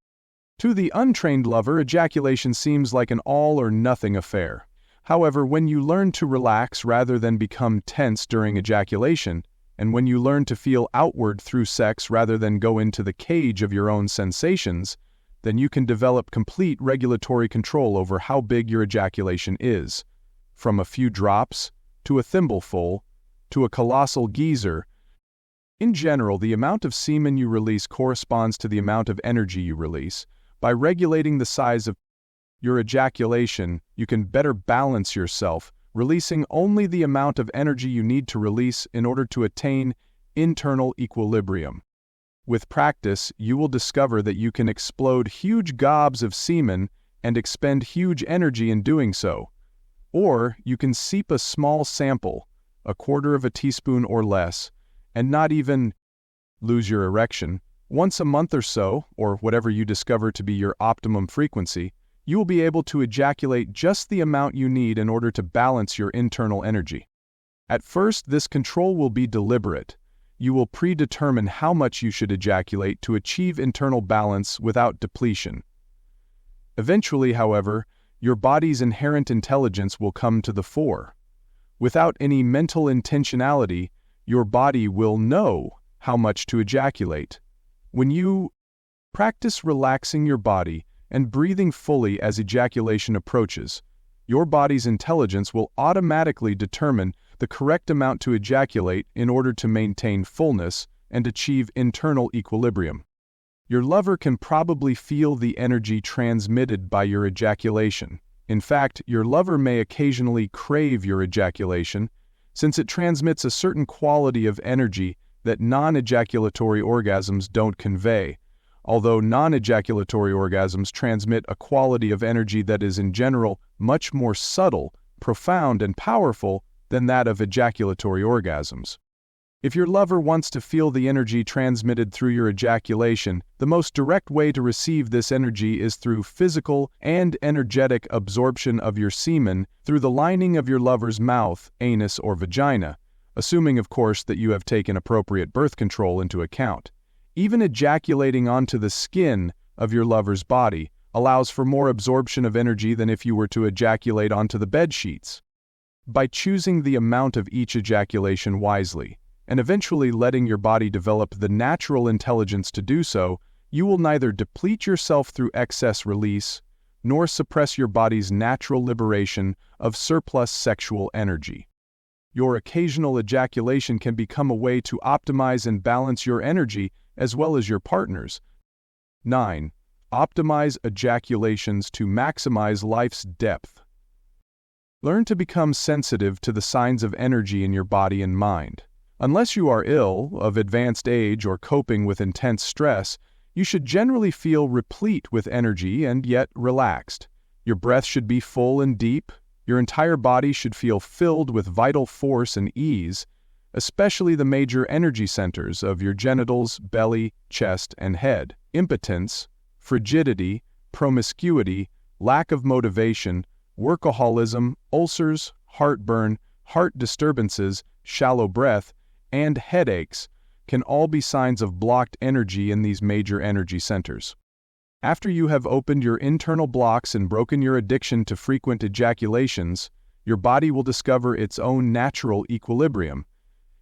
To the untrained lover, ejaculation seems like an all-or-nothing affair. However, when you learn to relax rather than become tense during ejaculation, and when you learn to feel outward through sex rather than go into the cage of your own sensations, then you can develop complete regulatory control over how big your ejaculation is. From a few drops to a thimbleful, to a colossal geyser. In general, the amount of semen you release corresponds to the amount of energy you release. By regulating the size of your ejaculation, you can better balance yourself, releasing only the amount of energy you need to release in order to attain internal equilibrium. With practice, you will discover that you can explode huge gobs of semen and expend huge energy in doing so. Or you can seep a small sample, a quarter of a teaspoon or less, and not even lose your erection. Once a month or so, or whatever you discover to be your optimum frequency, you will be able to ejaculate just the amount you need in order to balance your internal energy. At first, this control will be deliberate. You will predetermine how much you should ejaculate to achieve internal balance without depletion. Eventually, however, your body's inherent intelligence will come to the fore. Without any mental intentionality, your body will know how much to ejaculate. When you practice relaxing your body and breathing fully as ejaculation approaches, your body's intelligence will automatically determine the correct amount to ejaculate in order to maintain fullness and achieve internal equilibrium. Your lover can probably feel the energy transmitted by your ejaculation. In fact, your lover may occasionally crave your ejaculation, since it transmits a certain quality of energy that non-ejaculatory orgasms don't convey, although non-ejaculatory orgasms transmit a quality of energy that is in general much more subtle, profound, and powerful than that of ejaculatory orgasms. If your lover wants to feel the energy transmitted through your ejaculation, the most direct way to receive this energy is through physical and energetic absorption of your semen through the lining of your lover's mouth, anus, or vagina, assuming, of course, that you have taken appropriate birth control into account. Even ejaculating onto the skin of your lover's body allows for more absorption of energy than if you were to ejaculate onto the bed sheets. By choosing the amount of each ejaculation wisely, and eventually letting your body develop the natural intelligence to do so, you will neither deplete yourself through excess release, nor suppress your body's natural liberation of surplus sexual energy. Your occasional ejaculation can become a way to optimize and balance your energy as well as your partner's. 9. Optimize ejaculations to maximize life's depth. Learn to become sensitive to the signs of energy in your body and mind. Unless you are ill, of advanced age, or coping with intense stress, you should generally feel replete with energy and yet relaxed. Your breath should be full and deep. Your entire body should feel filled with vital force and ease, especially the major energy centers of your genitals, belly, chest, and head. Impotence, frigidity, promiscuity, lack of motivation, workaholism, ulcers, heartburn, heart disturbances, shallow breath, and headaches can all be signs of blocked energy in these major energy centers. After you have opened your internal blocks and broken your addiction to frequent ejaculations, your body will discover its own natural equilibrium.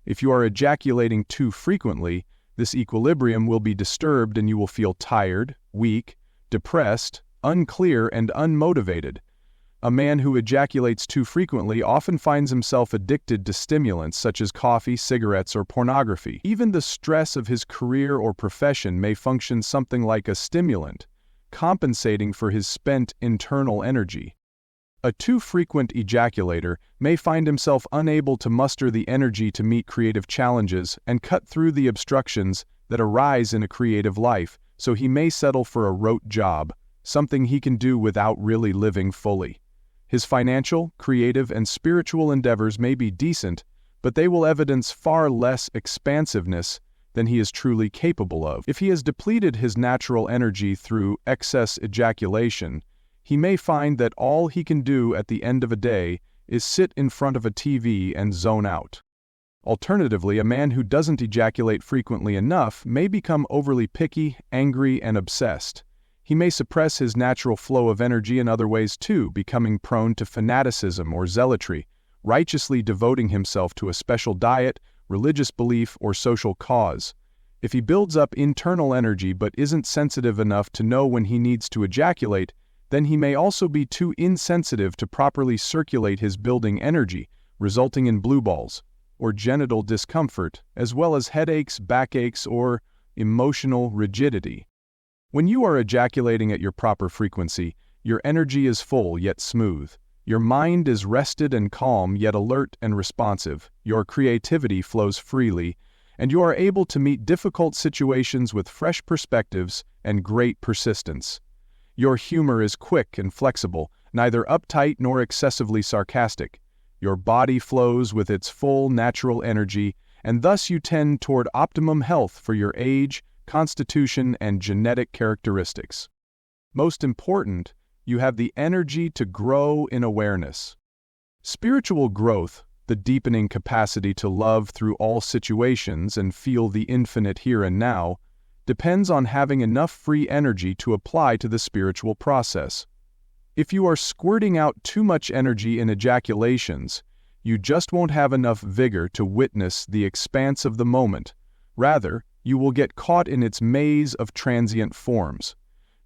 If you are ejaculating too frequently, this equilibrium will be disturbed and you will feel tired, weak, depressed, unclear, and unmotivated. A man who ejaculates too frequently often finds himself addicted to stimulants such as coffee, cigarettes, or pornography. Even the stress of his career or profession may function something like a stimulant, compensating for his spent internal energy. A too frequent ejaculator may find himself unable to muster the energy to meet creative challenges and cut through the obstructions that arise in a creative life, so he may settle for a rote job, something he can do without really living fully. His financial, creative, and spiritual endeavors may be decent, but they will evidence far less expansiveness than he is truly capable of. If he has depleted his natural energy through excess ejaculation, he may find that all he can do at the end of a day is sit in front of a TV and zone out. Alternatively, a man who doesn't ejaculate frequently enough may become overly picky, angry, and obsessed. He may suppress his natural flow of energy in other ways too, becoming prone to fanaticism or zealotry, righteously devoting himself to a special diet, religious belief, or social cause. If he builds up internal energy but isn't sensitive enough to know when he needs to ejaculate, then he may also be too insensitive to properly circulate his building energy, resulting in blue balls, or genital discomfort, as well as headaches, backaches, or emotional rigidity. When you are ejaculating at your proper frequency, your energy is full yet smooth. Your mind is rested and calm yet alert and responsive. Your creativity flows freely, and you are able to meet difficult situations with fresh perspectives and great persistence. Your humor is quick and flexible, neither uptight nor excessively sarcastic. Your body flows with its full natural energy, and thus you tend toward optimum health for your age, constitution, and genetic characteristics. Most important, you have the energy to grow in awareness. Spiritual growth, the deepening capacity to love through all situations and feel the infinite here and now, depends on having enough free energy to apply to the spiritual process. If you are squirting out too much energy in ejaculations, you just won't have enough vigor to witness the expanse of the moment. Rather, you will get caught in its maze of transient forms.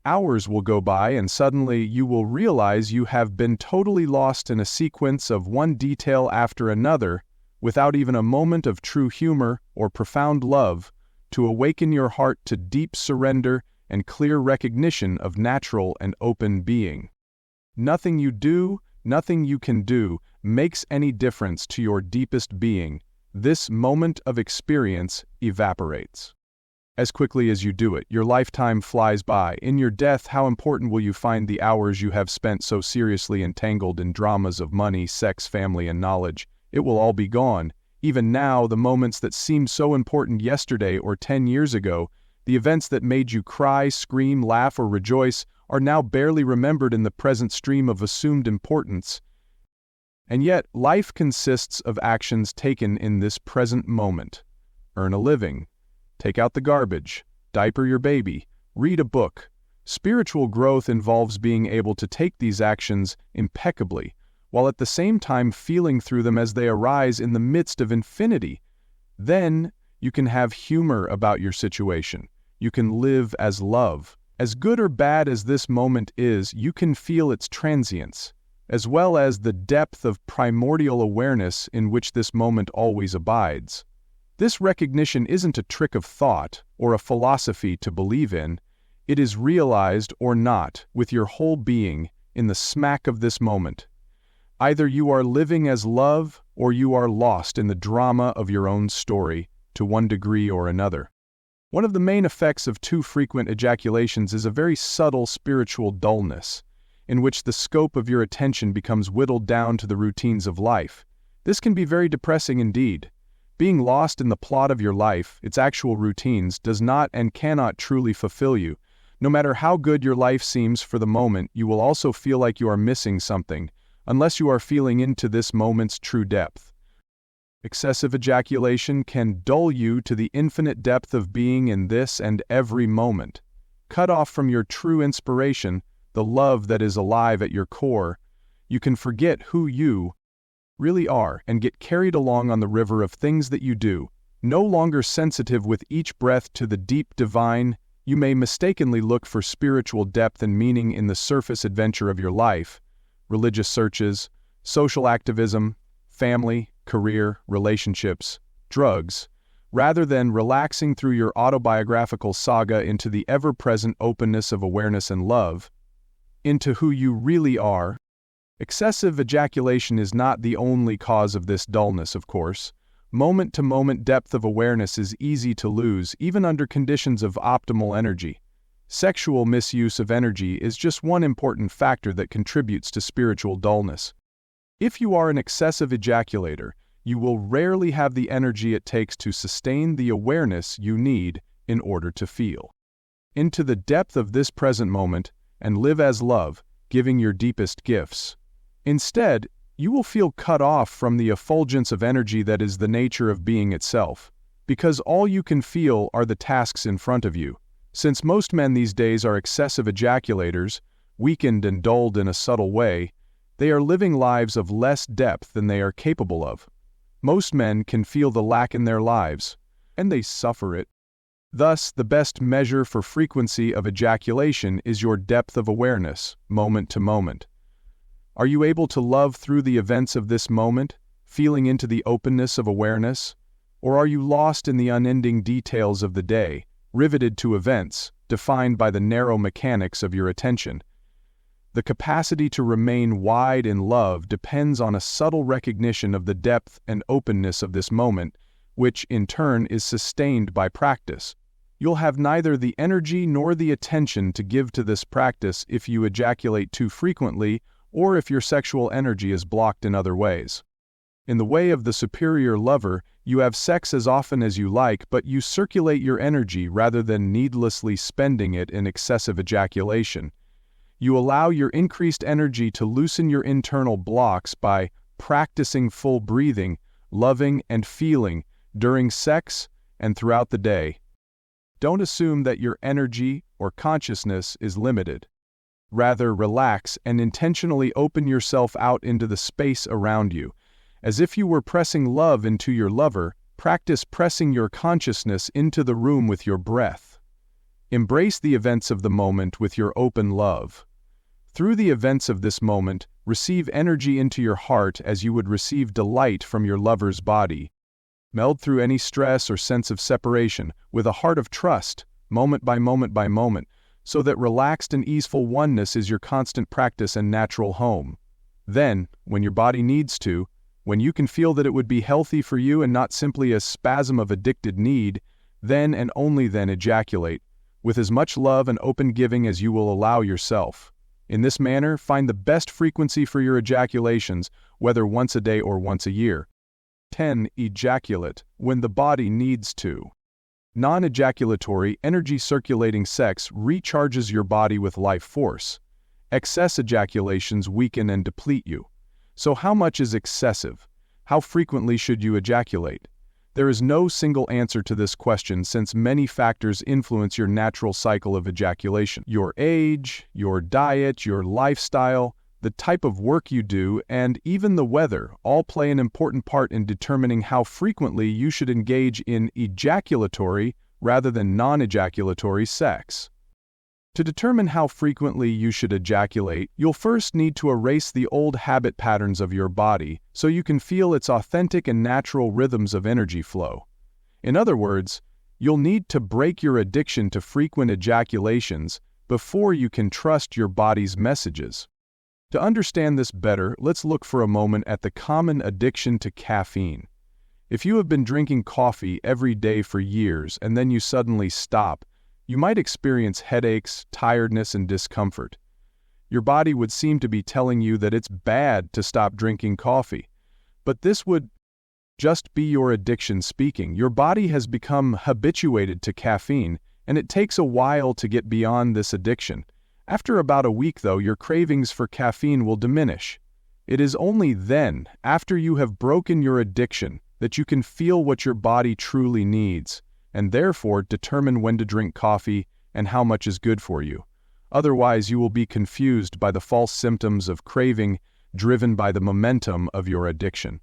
Hours will go by and suddenly you will realize you have been totally lost in a sequence of one detail after another, without even a moment of true humor or profound love to awaken your heart to deep surrender and clear recognition of natural and open being. Nothing you do, nothing you can do, makes any difference to your deepest being. This moment of experience evaporates. As quickly as you do it, your lifetime flies by. In your death, how important will you find the hours you have spent so seriously entangled in dramas of money, sex, family, and knowledge? It will all be gone. Even now, the moments that seemed so important yesterday or 10 years ago, the events that made you cry, scream, laugh, or rejoice, are now barely remembered in the present stream of assumed importance. And yet, life consists of actions taken in this present moment. Earn a living. Take out the garbage. Diaper your baby. Read a book. Spiritual growth involves being able to take these actions impeccably, while at the same time feeling through them as they arise in the midst of infinity. Then, you can have humor about your situation. You can live as love. As good or bad as this moment is, you can feel its transience, as well as the depth of primordial awareness in which this moment always abides. This recognition isn't a trick of thought or a philosophy to believe in. It is realized or not with your whole being in the smack of this moment. Either you are living as love or you are lost in the drama of your own story to one degree or another. One of the main effects of too frequent ejaculations is a very subtle spiritual dullness, in which the scope of your attention becomes whittled down to the routines of life. This can be very depressing indeed. Being lost in the plot of your life, its actual routines, does not and cannot truly fulfill you. No matter how good your life seems for the moment, you will also feel like you are missing something, unless you are feeling into this moment's true depth. Excessive ejaculation can dull you to the infinite depth of being in this and every moment. Cut off from your true inspiration, the love that is alive at your core, you can forget who you really are and get carried along on the river of things that you do. No longer sensitive with each breath to the deep divine, you may mistakenly look for spiritual depth and meaning in the surface adventure of your life, religious searches, social activism, family, career, relationships, drugs, rather than relaxing through your autobiographical saga into the ever-present openness of awareness and love, into who you really are. Excessive ejaculation is not the only cause of this dullness, of course. Moment-to-moment depth of awareness is easy to lose, even under conditions of optimal energy. Sexual misuse of energy is just one important factor that contributes to spiritual dullness. If you are an excessive ejaculator, you will rarely have the energy it takes to sustain the awareness you need in order to feel into the depth of this present moment and live as love, giving your deepest gifts. Instead, you will feel cut off from the effulgence of energy that is the nature of being itself, because all you can feel are the tasks in front of you. Since most men these days are excessive ejaculators, weakened and dulled in a subtle way, they are living lives of less depth than they are capable of. Most men can feel the lack in their lives, and they suffer it. Thus, the best measure for frequency of ejaculation is your depth of awareness, moment to moment. Are you able to love through the events of this moment, feeling into the openness of awareness? Or are you lost in the unending details of the day, riveted to events, defined by the narrow mechanics of your attention? The capacity to remain wide in love depends on a subtle recognition of the depth and openness of this moment, which, in turn, is sustained by practice. You'll have neither the energy nor the attention to give to this practice if you ejaculate too frequently or if your sexual energy is blocked in other ways. In the way of the superior lover, you have sex as often as you like, but you circulate your energy rather than needlessly spending it in excessive ejaculation. You allow your increased energy to loosen your internal blocks by practicing full breathing, loving, and feeling during sex and throughout the day. Don't assume that your energy or consciousness is limited. Rather, relax and intentionally open yourself out into the space around you. As if you were pressing love into your lover, practice pressing your consciousness into the room with your breath. Embrace the events of the moment with your open love. Through the events of this moment, receive energy into your heart as you would receive delight from your lover's body. Meld through any stress or sense of separation with a heart of trust, moment by moment, so that relaxed and easeful oneness is your constant practice and natural home. Then, when your body needs to, when you can feel that it would be healthy for you and not simply a spasm of addicted need, then and only then ejaculate, with as much love and open giving as you will allow yourself. In this manner, find the best frequency for your ejaculations, whether once a day or once a year. 10. Ejaculate when the body needs to. Non-ejaculatory, energy-circulating sex recharges your body with life force. Excess ejaculations weaken and deplete you. So how much is excessive? How frequently should you ejaculate? There is no single answer to this question since many factors influence your natural cycle of ejaculation. Your age, your diet, your lifestyle, the type of work you do, and even the weather all play an important part in determining how frequently you should engage in ejaculatory rather than non-ejaculatory sex. To determine how frequently you should ejaculate, you'll first need to erase the old habit patterns of your body so you can feel its authentic and natural rhythms of energy flow. In other words, you'll need to break your addiction to frequent ejaculations before you can trust your body's messages. To understand this better, let's look for a moment at the common addiction to caffeine. If you have been drinking coffee every day for years and then you suddenly stop, you might experience headaches, tiredness, and discomfort. Your body would seem to be telling you that it's bad to stop drinking coffee. But this would just be your addiction speaking. Your body has become habituated to caffeine, and it takes a while to get beyond this addiction. After about a week, though, your cravings for caffeine will diminish. It is only then, after you have broken your addiction, that you can feel what your body truly needs, and therefore determine when to drink coffee and how much is good for you. Otherwise, you will be confused by the false symptoms of craving driven by the momentum of your addiction.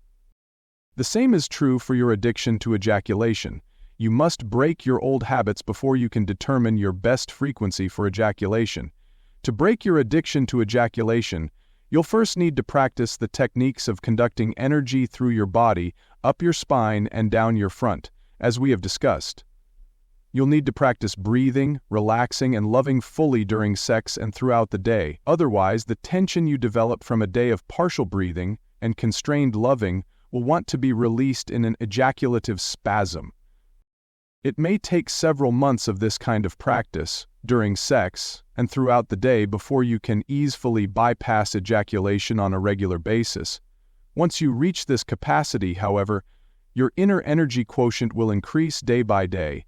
The same is true for your addiction to ejaculation. You must break your old habits before you can determine your best frequency for ejaculation. To break your addiction to ejaculation, you'll first need to practice the techniques of conducting energy through your body, up your spine, and down your front, as we have discussed. You'll need to practice breathing, relaxing, and loving fully during sex and throughout the day. Otherwise, the tension you develop from a day of partial breathing and constrained loving will want to be released in an ejaculative spasm. It may take several months of this kind of practice, during sex and throughout the day, before you can easily bypass ejaculation on a regular basis. Once you reach this capacity, however, your inner energy quotient will increase day by day.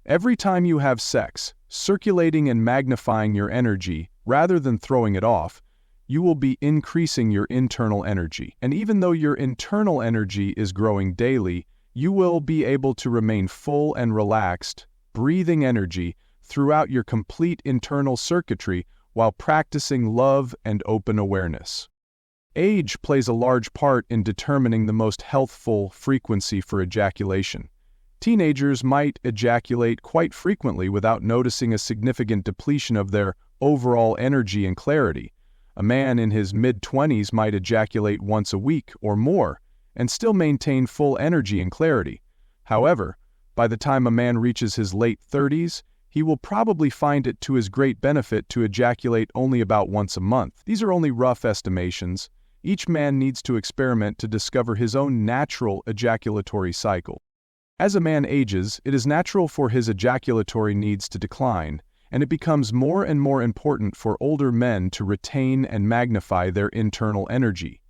Every time you have sex, circulating and magnifying your energy, rather than throwing it off, you will be increasing your internal energy. And even though your internal energy is growing daily, you will be able to remain full and relaxed, breathing energy throughout your complete internal circuitry while practicing love and open awareness. Age plays a large part in determining the most healthful frequency for ejaculation. Teenagers might ejaculate quite frequently without noticing a significant depletion of their overall energy and clarity. A man in his mid-20s might ejaculate once a week or more, and still maintain full energy and clarity. However, by the time a man reaches his late 30s, he will probably find it to his great benefit to ejaculate only about once a month. These are only rough estimations. Each man needs to experiment to discover his own natural ejaculatory cycle. As a man ages, it is natural for his ejaculatory needs to decline, and it becomes more and more important for older men to retain and magnify their internal energy.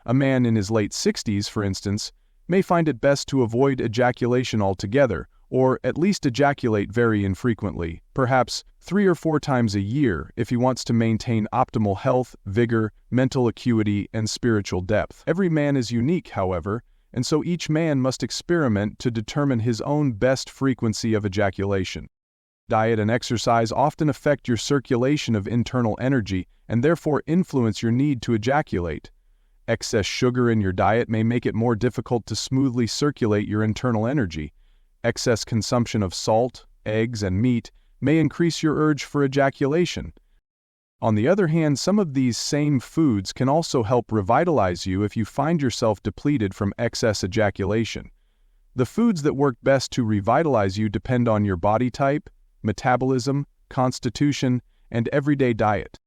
A man in his late 60s, for instance, may find it best to avoid ejaculation altogether, or at least ejaculate very infrequently, perhaps 3 or 4 times a year if he wants to maintain optimal health, vigor, mental acuity, and spiritual depth. Every man is unique, however, and so each man must experiment to determine his own best frequency of ejaculation. Diet and exercise often affect your circulation of internal energy and therefore influence your need to ejaculate. Excess sugar in your diet may make it more difficult to smoothly circulate your internal energy. Excess consumption of salt, eggs, and meat may increase your urge for ejaculation. On the other hand, some of these same foods can also help revitalize you if you find yourself depleted from excess ejaculation. The foods that work best to revitalize you depend on your body type, metabolism, constitution, and everyday diet.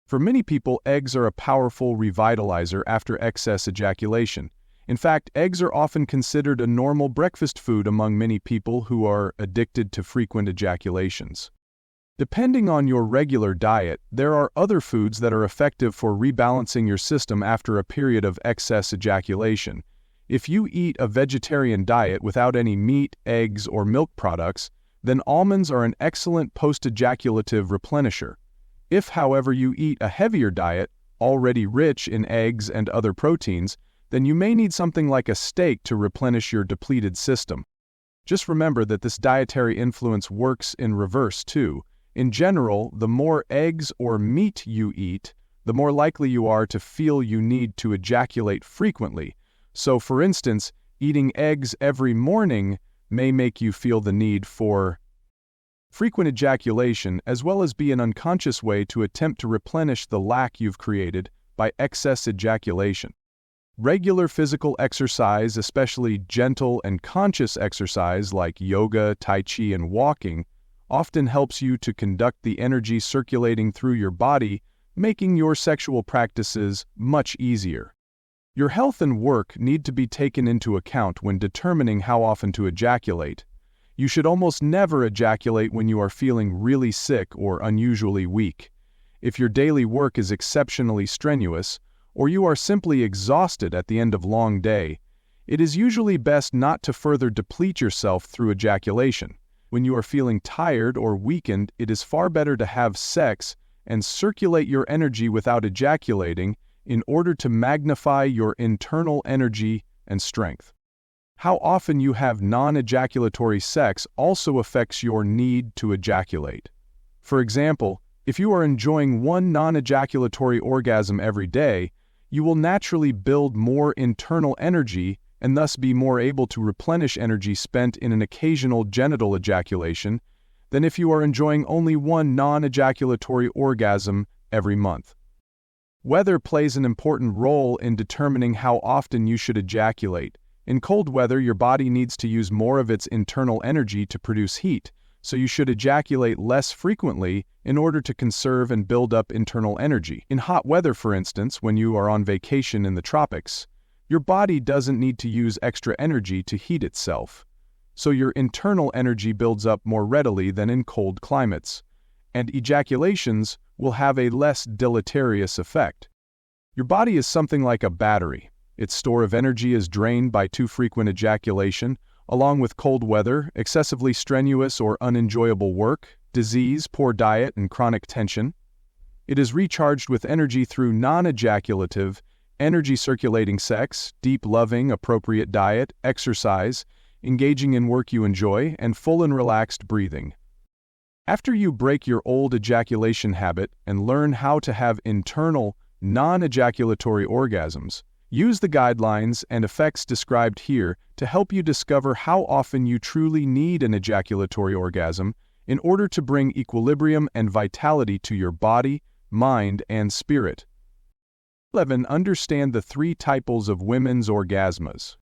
For many people, eggs are a powerful revitalizer after excess ejaculation. In fact, eggs are often considered a normal breakfast food among many people who are addicted to frequent ejaculations. Depending on your regular diet, there are other foods that are effective for rebalancing your system after a period of excess ejaculation. If you eat a vegetarian diet without any meat, eggs, or milk products, then almonds are an excellent post-ejaculative replenisher. If, however, you eat a heavier diet, already rich in eggs and other proteins, then you may need something like a steak to replenish your depleted system. Just remember that this dietary influence works in reverse too. In general, the more eggs or meat you eat, the more likely you are to feel you need to ejaculate frequently. So, for instance, eating eggs every morning may make you feel the need for frequent ejaculation, as well as be an unconscious way to attempt to replenish the lack you've created by excess ejaculation. Regular physical exercise, especially gentle and conscious exercise like yoga, tai chi, and walking, often helps you to conduct the energy circulating through your body, making your sexual practices much easier. Your health and work need to be taken into account when determining how often to ejaculate. You should almost never ejaculate when you are feeling really sick or unusually weak. If your daily work is exceptionally strenuous, or you are simply exhausted at the end of a long day, it is usually best not to further deplete yourself through ejaculation. When you are feeling tired or weakened, it is far better to have sex and circulate your energy without ejaculating in order to magnify your internal energy and strength. How often you have non-ejaculatory sex also affects your need to ejaculate. For example, if you are enjoying one non-ejaculatory orgasm every day, you will naturally build more internal energy and thus be more able to replenish energy spent in an occasional genital ejaculation than if you are enjoying only one non-ejaculatory orgasm every month. Weather plays an important role in determining how often you should ejaculate. In cold weather, your body needs to use more of its internal energy to produce heat, so you should ejaculate less frequently in order to conserve and build up internal energy. In hot weather, for instance, when you are on vacation in the tropics, your body doesn't need to use extra energy to heat itself, so your internal energy builds up more readily than in cold climates, and ejaculations will have a less deleterious effect. Your body is something like a battery. Its store of energy is drained by too frequent ejaculation, along with cold weather, excessively strenuous or unenjoyable work, disease, poor diet, and chronic tension. It is recharged with energy through non-ejaculative, energy-circulating sex, deep loving, appropriate diet, exercise, engaging in work you enjoy, and full and relaxed breathing. After you break your old ejaculation habit and learn how to have internal, non-ejaculatory orgasms, use the guidelines and effects described here to help you discover how often you truly need an ejaculatory orgasm in order to bring equilibrium and vitality to your body, mind, and spirit. 11. Understand the three types of women's orgasms.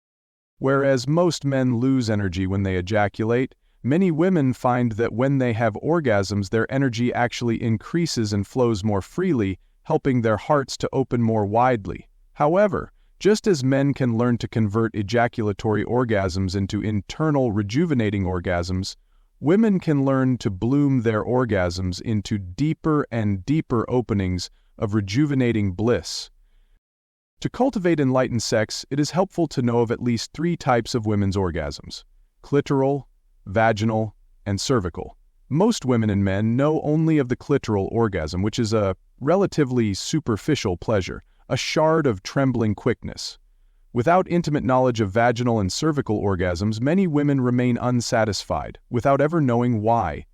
Whereas most men lose energy when they ejaculate, many women find that when they have orgasms their energy actually increases and flows more freely, helping their hearts to open more widely. However, just as men can learn to convert ejaculatory orgasms into internal rejuvenating orgasms, women can learn to bloom their orgasms into deeper and deeper openings of rejuvenating bliss. To cultivate enlightened sex, it is helpful to know of at least three types of women's orgasms: clitoral, vaginal, and cervical. Most women and men know only of the clitoral orgasm, which is a relatively superficial pleasure, a shard of trembling quickness. Without intimate knowledge of vaginal and cervical orgasms, many women remain unsatisfied, without ever knowing why.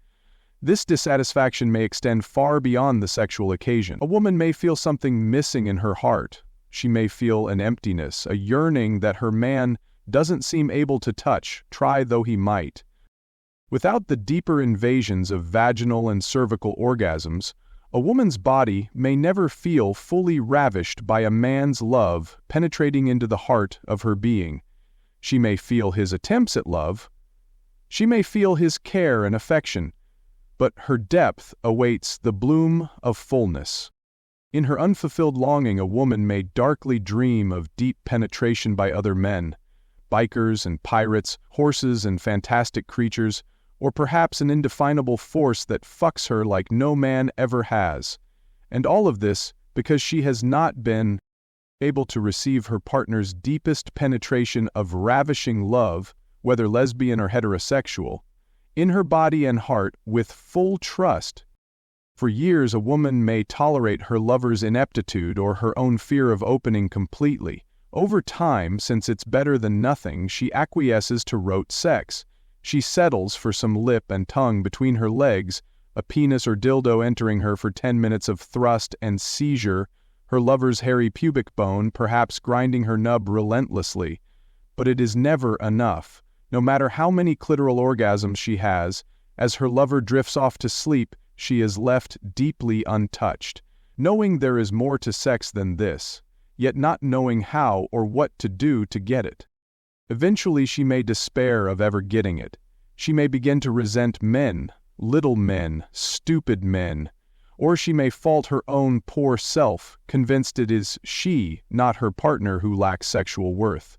This dissatisfaction may extend far beyond the sexual occasion. A woman may feel something missing in her heart. She may feel an emptiness, a yearning that her man doesn't seem able to touch, try though he might. Without the deeper invasions of vaginal and cervical orgasms, a woman's body may never feel fully ravished by a man's love penetrating into the heart of her being. She may feel his attempts at love. She may feel his care and affection, but her depth awaits the bloom of fullness. In her unfulfilled longing, a woman may darkly dream of deep penetration by other men, bikers and pirates, horses and fantastic creatures, or perhaps an indefinable force that fucks her like no man ever has. And all of this because she has not been able to receive her partner's deepest penetration of ravishing love, whether lesbian or heterosexual, in her body and heart with full trust. For years, a woman may tolerate her lover's ineptitude or her own fear of opening completely. Over time, since it's better than nothing, she acquiesces to rote sex. She settles for some lip and tongue between her legs, a penis or dildo entering her for 10 minutes of thrust and seizure, her lover's hairy pubic bone perhaps grinding her nub relentlessly. But it is never enough. No matter how many clitoral orgasms she has, as her lover drifts off to sleep, she is left deeply untouched, knowing there is more to sex than this, yet not knowing how or what to do to get it. Eventually she may despair of ever getting it. She may begin to resent men, little men, stupid men, or she may fault her own poor self, convinced it is she, not her partner, who lacks sexual worth.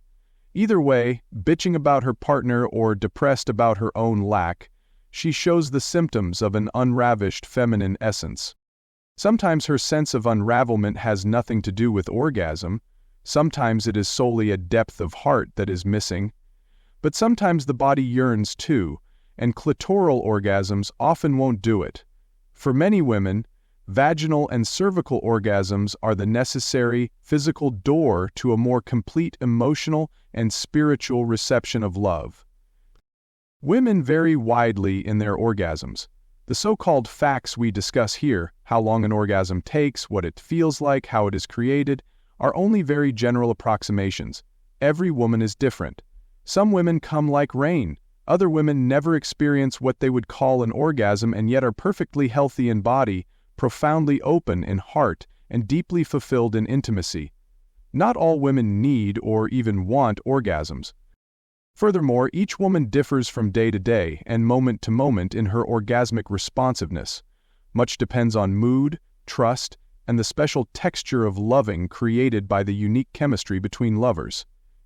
Either way, bitching about her partner or depressed about her own lack, she shows the symptoms of an unravished feminine essence. Sometimes her sense of unravelment has nothing to do with orgasm. Sometimes it is solely a depth of heart that is missing. But sometimes the body yearns too, and clitoral orgasms often won't do it. For many women, vaginal and cervical orgasms are the necessary physical door to a more complete emotional and spiritual reception of love. Women vary widely in their orgasms. The so-called facts we discuss here, how long an orgasm takes, what it feels like, how it is created, are only very general approximations. Every woman is different. Some women come like rain. Other women never experience what they would call an orgasm and yet are perfectly healthy in body, profoundly open in heart, and deeply fulfilled in intimacy. Not all women need or even want orgasms. Furthermore, each woman differs from day to day and moment to moment in her orgasmic responsiveness. Much depends on mood, trust, and the special texture of loving created by the unique chemistry between lovers.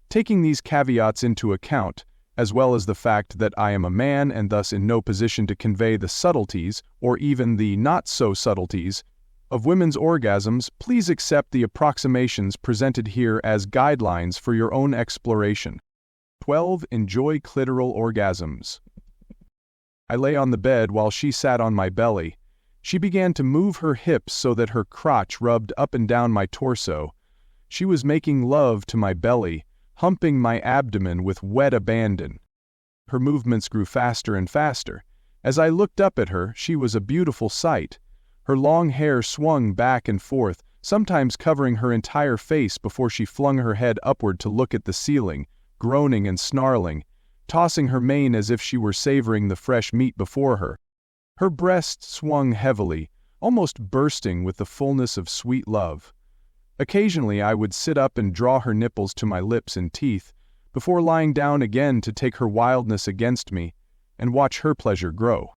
Taking these caveats into account, as well as the fact that I am a man and thus in no position to convey the subtleties, or even the not-so-subtleties, of women's orgasms, please accept the approximations presented here as guidelines for your own exploration. 12. Enjoy clitoral orgasms. I lay on the bed while she sat on my belly. She began to move her hips so that her crotch rubbed up and down my torso. She was making love to my belly, humping my abdomen with wet abandon. Her movements grew faster and faster. As I looked up at her, she was a beautiful sight. Her long hair swung back and forth, sometimes covering her entire face before she flung her head upward to look at the ceiling, groaning and snarling, tossing her mane as if she were savoring the fresh meat before her. Her breast swung heavily, almost bursting with the fullness of sweet love. Occasionally, I would sit up and draw her nipples to my lips and teeth, before lying down again to take her wildness against me and watch her pleasure grow.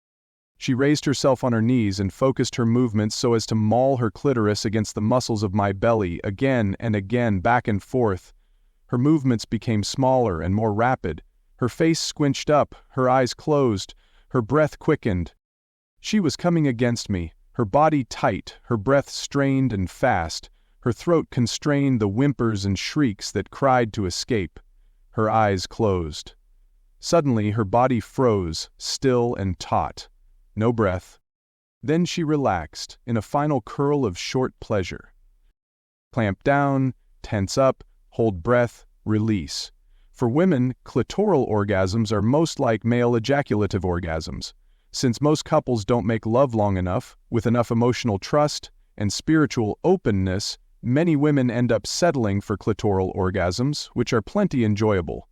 She raised herself on her knees and focused her movements so as to maul her clitoris against the muscles of my belly again and again, back and forth. Her movements became smaller and more rapid. Her face squinched up, her eyes closed, her breath quickened. She was coming against me, her body tight, her breath strained and fast, her throat constrained the whimpers and shrieks that cried to escape. Her eyes closed. Suddenly her body froze, still and taut. No breath. Then she relaxed, in a final curl of short pleasure. Clamp down, tense up, hold breath, release. For women, clitoral orgasms are most like male ejaculative orgasms. Since most couples don't make love long enough, with enough emotional trust and spiritual openness, many women end up settling for clitoral orgasms, which are plenty enjoyable.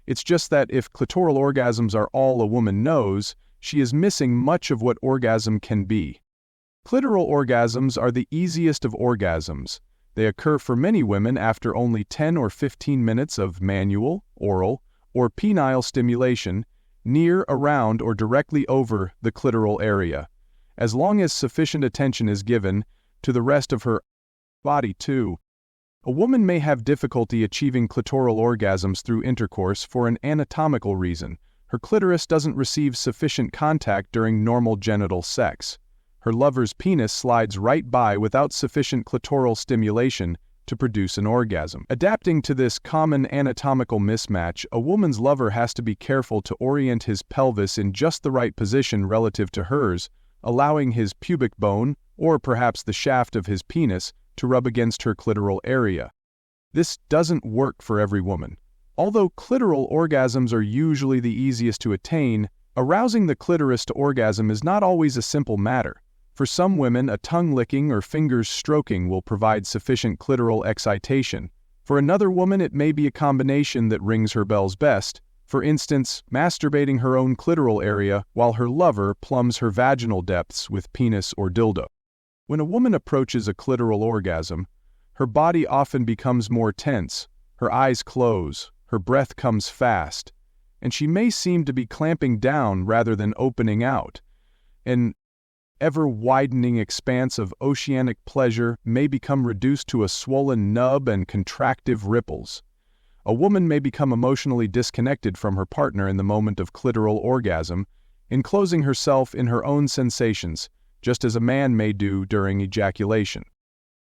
It's just that if clitoral orgasms are all a woman knows, she is missing much of what orgasm can be. Clitoral orgasms are the easiest of orgasms. They occur for many women after only 10 or 15 minutes of manual, oral, or penile stimulation, near, around, or directly over the clitoral area, as long as sufficient attention is given to the rest of her body too. A woman may have difficulty achieving clitoral orgasms through intercourse for an anatomical reason. Her clitoris doesn't receive sufficient contact during normal genital sex. Her lover's penis slides right by without sufficient clitoral stimulation to produce an orgasm. Adapting to this common anatomical mismatch, a woman's lover has to be careful to orient his pelvis in just the right position relative to hers, allowing his pubic bone, or perhaps the shaft of his penis, to rub against her clitoral area. This doesn't work for every woman. Although clitoral orgasms are usually the easiest to attain, arousing the clitoris to orgasm is not always a simple matter. For some women, a tongue licking or fingers stroking will provide sufficient clitoral excitation. For another woman, it may be a combination that rings her bells best, for instance, masturbating her own clitoral area while her lover plumbs her vaginal depths with penis or dildo. When a woman approaches a clitoral orgasm, her body often becomes more tense, her eyes close, her breath comes fast, and she may seem to be clamping down rather than opening out. An ever-widening expanse of oceanic pleasure may become reduced to a swollen nub and contractive ripples. A woman may become emotionally disconnected from her partner in the moment of clitoral orgasm, enclosing herself in her own sensations, just as a man may do during ejaculation.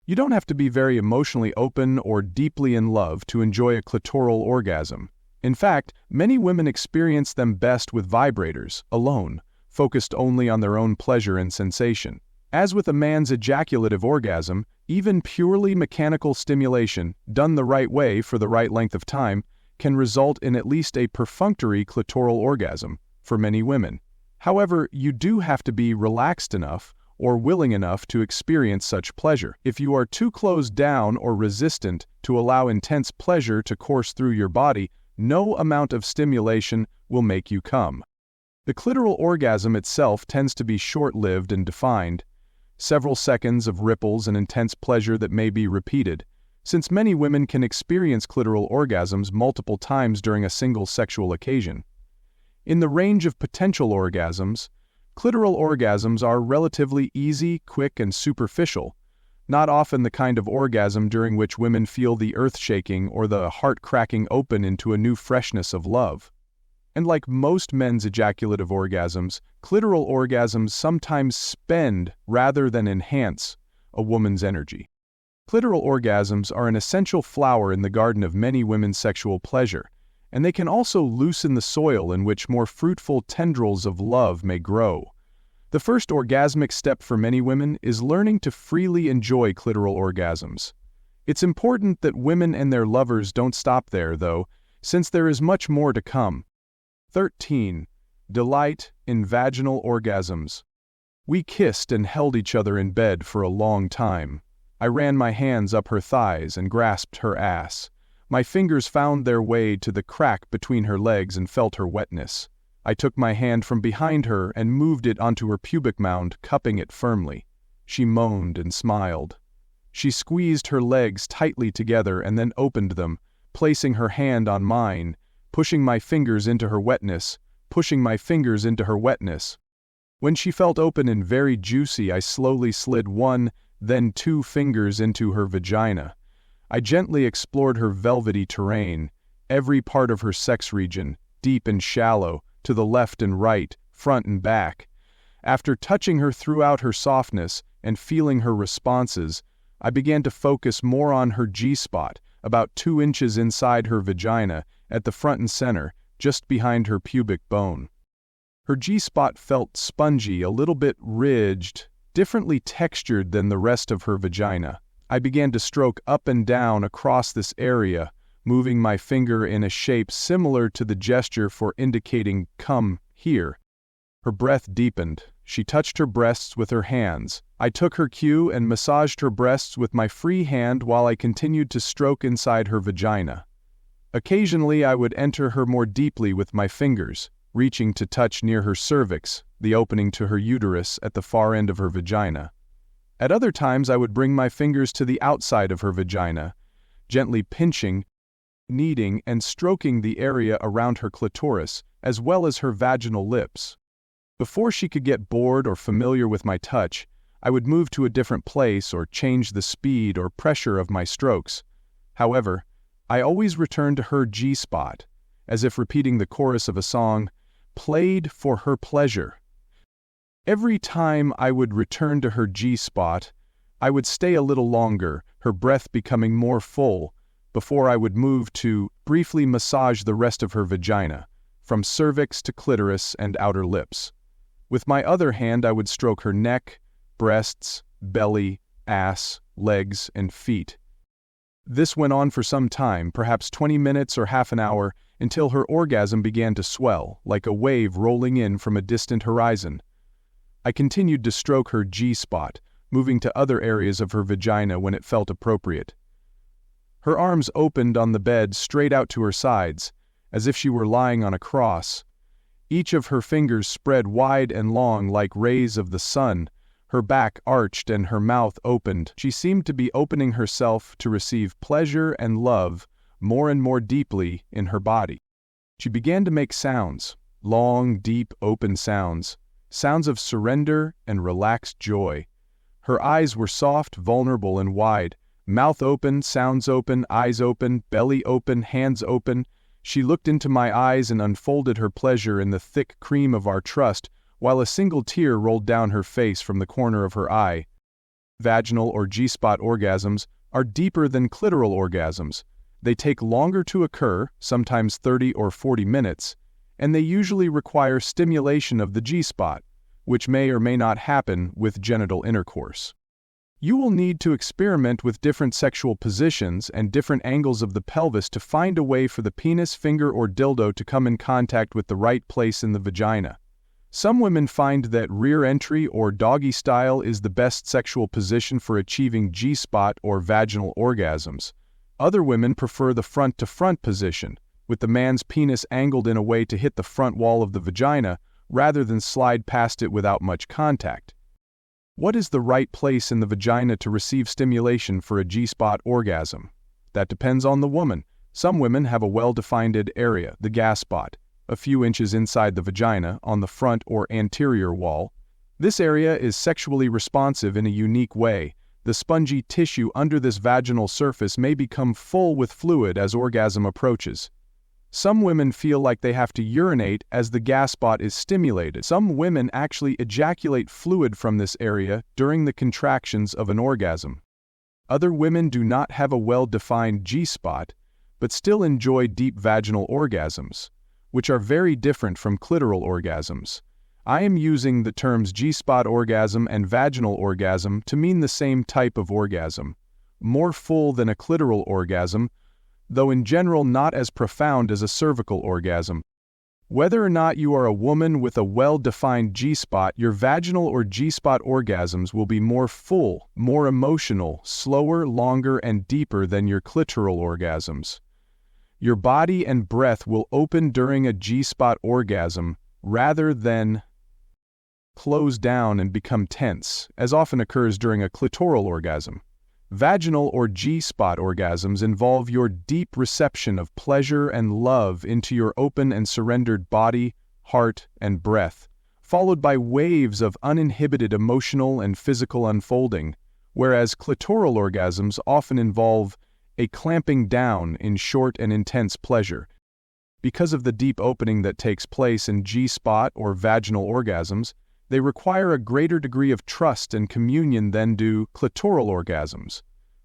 You don't have to be very emotionally open or deeply in love to enjoy a clitoral orgasm. In fact, many women experience them best with vibrators, alone, focused only on their own pleasure and sensation. As with a man's ejaculative orgasm, even purely mechanical stimulation, done the right way for the right length of time, can result in at least a perfunctory clitoral orgasm for many women. However, you do have to be relaxed enough or willing enough to experience such pleasure. If you are too closed down or resistant to allow intense pleasure to course through your body, no amount of stimulation will make you come. The clitoral orgasm itself tends to be short-lived and defined, several seconds of ripples and intense pleasure that may be repeated, since many women can experience clitoral orgasms multiple times during a single sexual occasion. In the range of potential orgasms, clitoral orgasms are relatively easy, quick, and superficial, not often the kind of orgasm during which women feel the earth shaking or the heart cracking open into a new freshness of love. And like most men's ejaculative orgasms, clitoral orgasms sometimes spend rather than enhance a woman's energy. Clitoral orgasms are an essential flower in the garden of many women's sexual pleasure, and they can also loosen the soil in which more fruitful tendrils of love may grow. The first orgasmic step for many women is learning to freely enjoy clitoral orgasms. It's important that women and their lovers don't stop there, though, since there is much more to come. 13. Delight in vaginal orgasms. We kissed and held each other in bed for a long time. I ran my hands up her thighs and grasped her ass. My fingers found their way to the crack between her legs and felt her wetness. I took my hand from behind her and moved it onto her pubic mound, cupping it firmly. She moaned and smiled. She squeezed her legs tightly together and then opened them, placing her hand on mine, pushing my fingers into her wetness. When she felt open and very juicy, I slowly slid 1, then 2 fingers into her vagina. I gently explored her velvety terrain, every part of her sex region, deep and shallow, to the left and right, front and back. After touching her throughout her softness and feeling her responses, I began to focus more on her G-spot, about 2 inches inside her vagina, at the front and center, just behind her pubic bone. Her G-spot felt spongy, a little bit ridged, differently textured than the rest of her vagina. I began to stroke up and down across this area, moving my finger in a shape similar to the gesture for indicating "come here." Her breath deepened. She touched her breasts with her hands. I took her cue and massaged her breasts with my free hand while I continued to stroke inside her vagina. Occasionally I would enter her more deeply with my fingers, reaching to touch near her cervix, the opening to her uterus at the far end of her vagina. At other times I would bring my fingers to the outside of her vagina, gently pinching, kneading, and stroking the area around her clitoris, as well as her vaginal lips. Before she could get bored or familiar with my touch, I would move to a different place or change the speed or pressure of my strokes. However, I always returned to her G-spot, as if repeating the chorus of a song, played for her pleasure. Every time I would return to her G-spot, I would stay a little longer, her breath becoming more full, before I would move to briefly massage the rest of her vagina, from cervix to clitoris and outer lips. With my other hand I would stroke her neck, breasts, belly, ass, legs, and feet. This went on for some time, perhaps 20 minutes or half an hour, until her orgasm began to swell, like a wave rolling in from a distant horizon. I continued to stroke her G-spot, moving to other areas of her vagina when it felt appropriate. Her arms opened on the bed straight out to her sides, as if she were lying on a cross. Each of her fingers spread wide and long like rays of the sun, her back arched and her mouth opened. She seemed to be opening herself to receive pleasure and love more and more deeply in her body. She began to make sounds, long, deep, open sounds, sounds of surrender and relaxed joy. Her eyes were soft, vulnerable, and wide, mouth open, sounds open, eyes open, belly open, hands open. She looked into my eyes and unfolded her pleasure in the thick cream of our trust, while a single tear rolled down her face from the corner of her eye. Vaginal or G-spot orgasms are deeper than clitoral orgasms. They take longer to occur, sometimes 30 or 40 minutes, and they usually require stimulation of the G-spot, which may or may not happen with genital intercourse. You will need to experiment with different sexual positions and different angles of the pelvis to find a way for the penis, finger, or dildo to come in contact with the right place in the vagina. Some women find that rear entry or doggy style is the best sexual position for achieving G-spot or vaginal orgasms. Other women prefer the front-to-front position, with the man's penis angled in a way to hit the front wall of the vagina rather than slide past it without much contact. What is the right place in the vagina to receive stimulation for a G-spot orgasm? That depends on the woman. Some women have a well-defined area, the gas spot, a few inches inside the vagina, on the front or anterior wall. This area is sexually responsive in a unique way. The spongy tissue under this vaginal surface may become full with fluid as orgasm approaches. Some women feel like they have to urinate as the gas spot is stimulated. Some women actually ejaculate fluid from this area during the contractions of an orgasm. Other women do not have a well-defined G-spot, but still enjoy deep vaginal orgasms, which are very different from clitoral orgasms. I am using the terms G-spot orgasm and vaginal orgasm to mean the same type of orgasm, more full than a clitoral orgasm, though in general not as profound as a cervical orgasm. Whether or not you are a woman with a well-defined G-spot, your vaginal or G-spot orgasms will be more full, more emotional, slower, longer, and deeper than your clitoral orgasms. Your body and breath will open during a G-spot orgasm rather than close down and become tense, as often occurs during a clitoral orgasm. Vaginal or G-spot orgasms involve your deep reception of pleasure and love into your open and surrendered body, heart, and breath, followed by waves of uninhibited emotional and physical unfolding, whereas clitoral orgasms often involve a clamping down in short and intense pleasure. Because of the deep opening that takes place in G-spot or vaginal orgasms, they require a greater degree of trust and communion than do clitoral orgasms.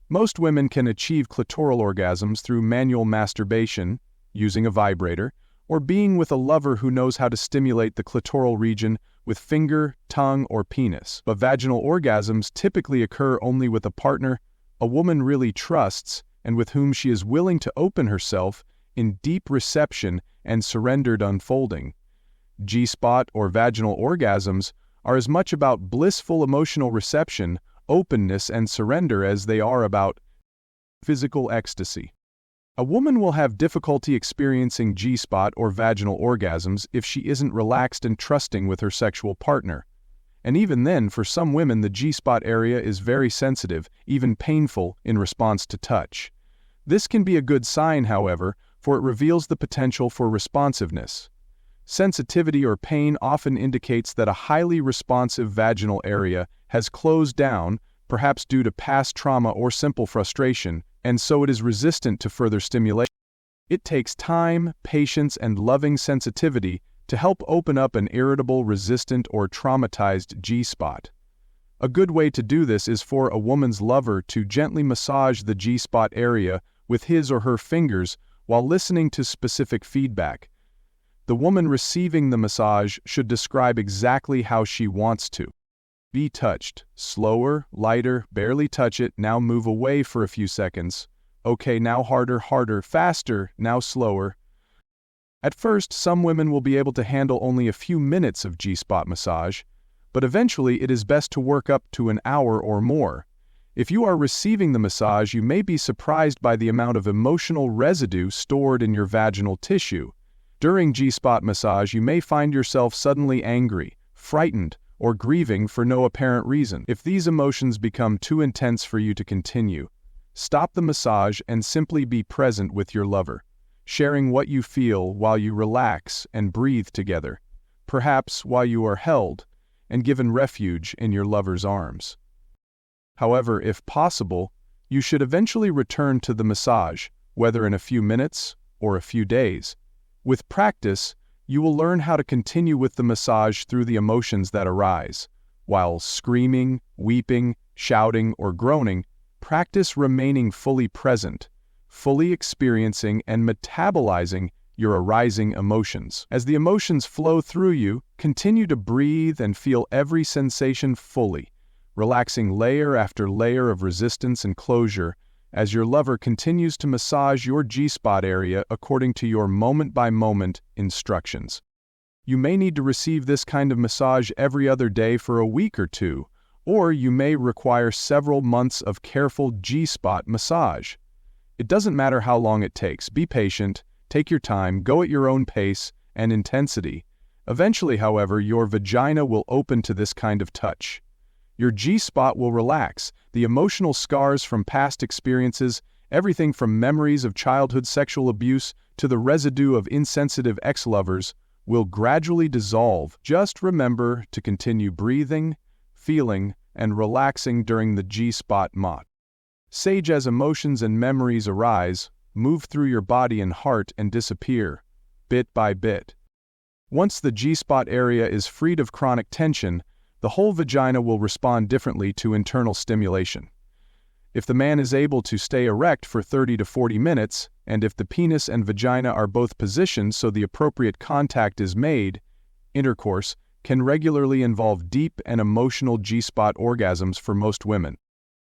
Most women can achieve clitoral orgasms through manual masturbation, using a vibrator, or being with a lover who knows how to stimulate the clitoral region with finger, tongue, or penis. But vaginal orgasms typically occur only with a partner a woman really trusts and with whom she is willing to open herself in deep reception and surrendered unfolding. G-spot or vaginal orgasms are as much about blissful emotional reception, openness, and surrender as they are about physical ecstasy. A woman will have difficulty experiencing G-spot or vaginal orgasms if she isn't relaxed and trusting with her sexual partner. And even then, for some women, the G-spot area is very sensitive, even painful, in response to touch. This can be a good sign, however, for it reveals the potential for responsiveness. Sensitivity or pain often indicates that a highly responsive vaginal area has closed down, perhaps due to past trauma or simple frustration, and so it is resistant to further stimulation. It takes time, patience, and loving sensitivity to help open up an irritable, resistant, or traumatized G-spot. A good way to do this is for a woman's lover to gently massage the G-spot area with his or her fingers while listening to specific feedback. The woman receiving the massage should describe exactly how she wants to be touched. Slower, lighter, barely touch it, now move away for a few seconds. Okay, now harder, harder, faster, now slower. At first, some women will be able to handle only a few minutes of G-spot massage, but eventually it is best to work up to an hour or more. If you are receiving the massage, you may be surprised by the amount of emotional residue stored in your vaginal tissue. During G-spot massage, you may find yourself suddenly angry, frightened, or grieving for no apparent reason. If these emotions become too intense for you to continue, stop the massage and simply be present with your lover, sharing what you feel while you relax and breathe together, perhaps while you are held and given refuge in your lover's arms. However, if possible, you should eventually return to the massage, whether in a few minutes or a few days. With practice, you will learn how to continue with the massage through the emotions that arise. While screaming, weeping, shouting, or groaning, practice remaining fully present, fully experiencing and metabolizing your arising emotions. As the emotions flow through you, continue to breathe and feel every sensation fully, relaxing layer after layer of resistance and closure as your lover continues to massage your G-spot area according to your moment-by-moment instructions. You may need to receive this kind of massage every other day for a week or two, or you may require several months of careful G-spot massage. It doesn't matter how long it takes. Be patient, take your time, go at your own pace and intensity. Eventually, however, your vagina will open to this kind of touch. Your G-spot will relax. The emotional scars from past experiences, everything from memories of childhood sexual abuse to the residue of insensitive ex-lovers, will gradually dissolve. Just remember to continue breathing, feeling, and relaxing during the G-spot massage. Sage as emotions and memories arise, move through your body and heart and disappear, bit by bit. Once the G-spot area is freed of chronic tension, the whole vagina will respond differently to internal stimulation. If the man is able to stay erect for 30 to 40 minutes, and if the penis and vagina are both positioned so the appropriate contact is made, intercourse can regularly involve deep and emotional G-spot orgasms for most women.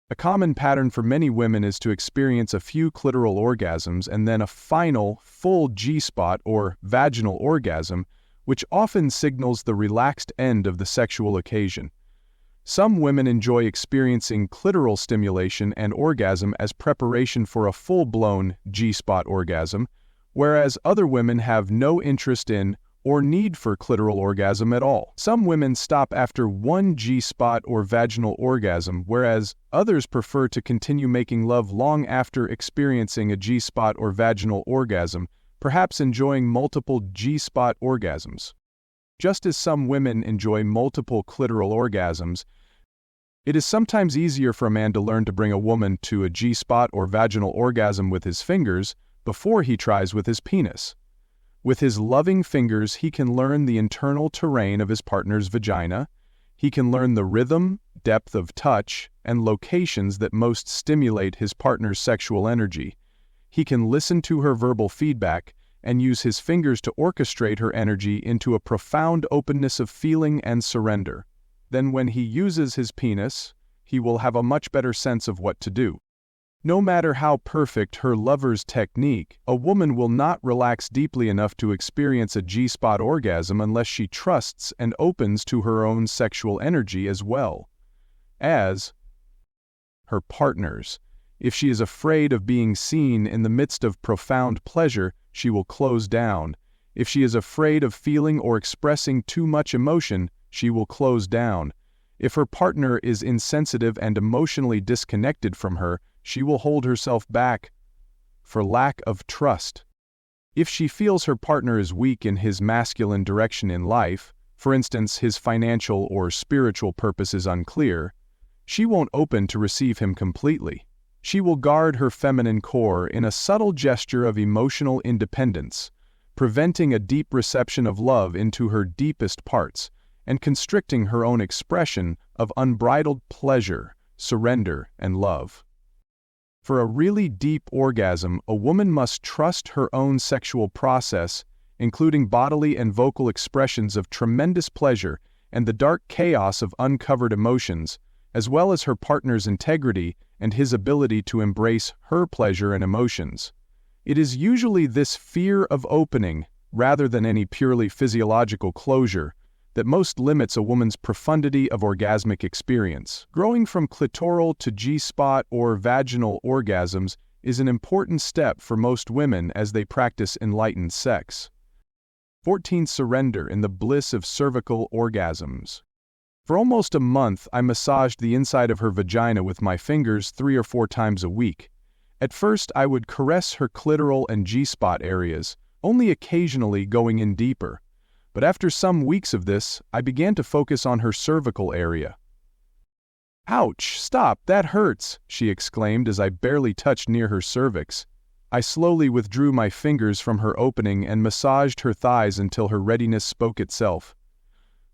A common pattern for many women is to experience a few clitoral orgasms and then a final, full G-spot or vaginal orgasm, which often signals the relaxed end of the sexual occasion. Some women enjoy experiencing clitoral stimulation and orgasm as preparation for a full-blown G-spot orgasm, whereas other women have no interest in or need for clitoral orgasm at all. Some women stop after one G-spot or vaginal orgasm, whereas others prefer to continue making love long after experiencing a G-spot or vaginal orgasm, perhaps enjoying multiple G-spot orgasms. Just as some women enjoy multiple clitoral orgasms, it is sometimes easier for a man to learn to bring a woman to a G-spot or vaginal orgasm with his fingers before he tries with his penis. With his loving fingers, he can learn the internal terrain of his partner's vagina. He can learn the rhythm, depth of touch, and locations that most stimulate his partner's sexual energy. He can listen to her verbal feedback and use his fingers to orchestrate her energy into a profound openness of feeling and surrender. Then when he uses his penis, he will have a much better sense of what to do. No matter how perfect her lover's technique, a woman will not relax deeply enough to experience a G-spot orgasm unless she trusts and opens to her own sexual energy as well as her partner's. If she is afraid of being seen in the midst of profound pleasure, she will close down. If she is afraid of feeling or expressing too much emotion, she will close down. If her partner is insensitive and emotionally disconnected from her, she will hold herself back for lack of trust. If she feels her partner is weak in his masculine direction in life, for instance, his financial or spiritual purpose is unclear, she won't open to receive him completely. She will guard her feminine core in a subtle gesture of emotional independence, preventing a deep reception of love into her deepest parts, and constricting her own expression of unbridled pleasure, surrender, and love. For a really deep orgasm, a woman must trust her own sexual process, including bodily and vocal expressions of tremendous pleasure and the dark chaos of uncovered emotions, as well as her partner's integrity and his ability to embrace her pleasure and emotions. It is usually this fear of opening, rather than any purely physiological closure, that most limits a woman's profundity of orgasmic experience. Growing from clitoral to G-spot or vaginal orgasms is an important step for most women as they practice enlightened sex. 14. Surrender in the bliss of cervical orgasms. For almost a month, I massaged the inside of her vagina with my fingers 3 or 4 times a week. At first, I would caress her clitoral and G-spot areas, only occasionally going in deeper. But after some weeks of this, I began to focus on her cervical area. "Ouch, stop, that hurts," she exclaimed as I barely touched near her cervix. I slowly withdrew my fingers from her opening and massaged her thighs until her readiness spoke itself.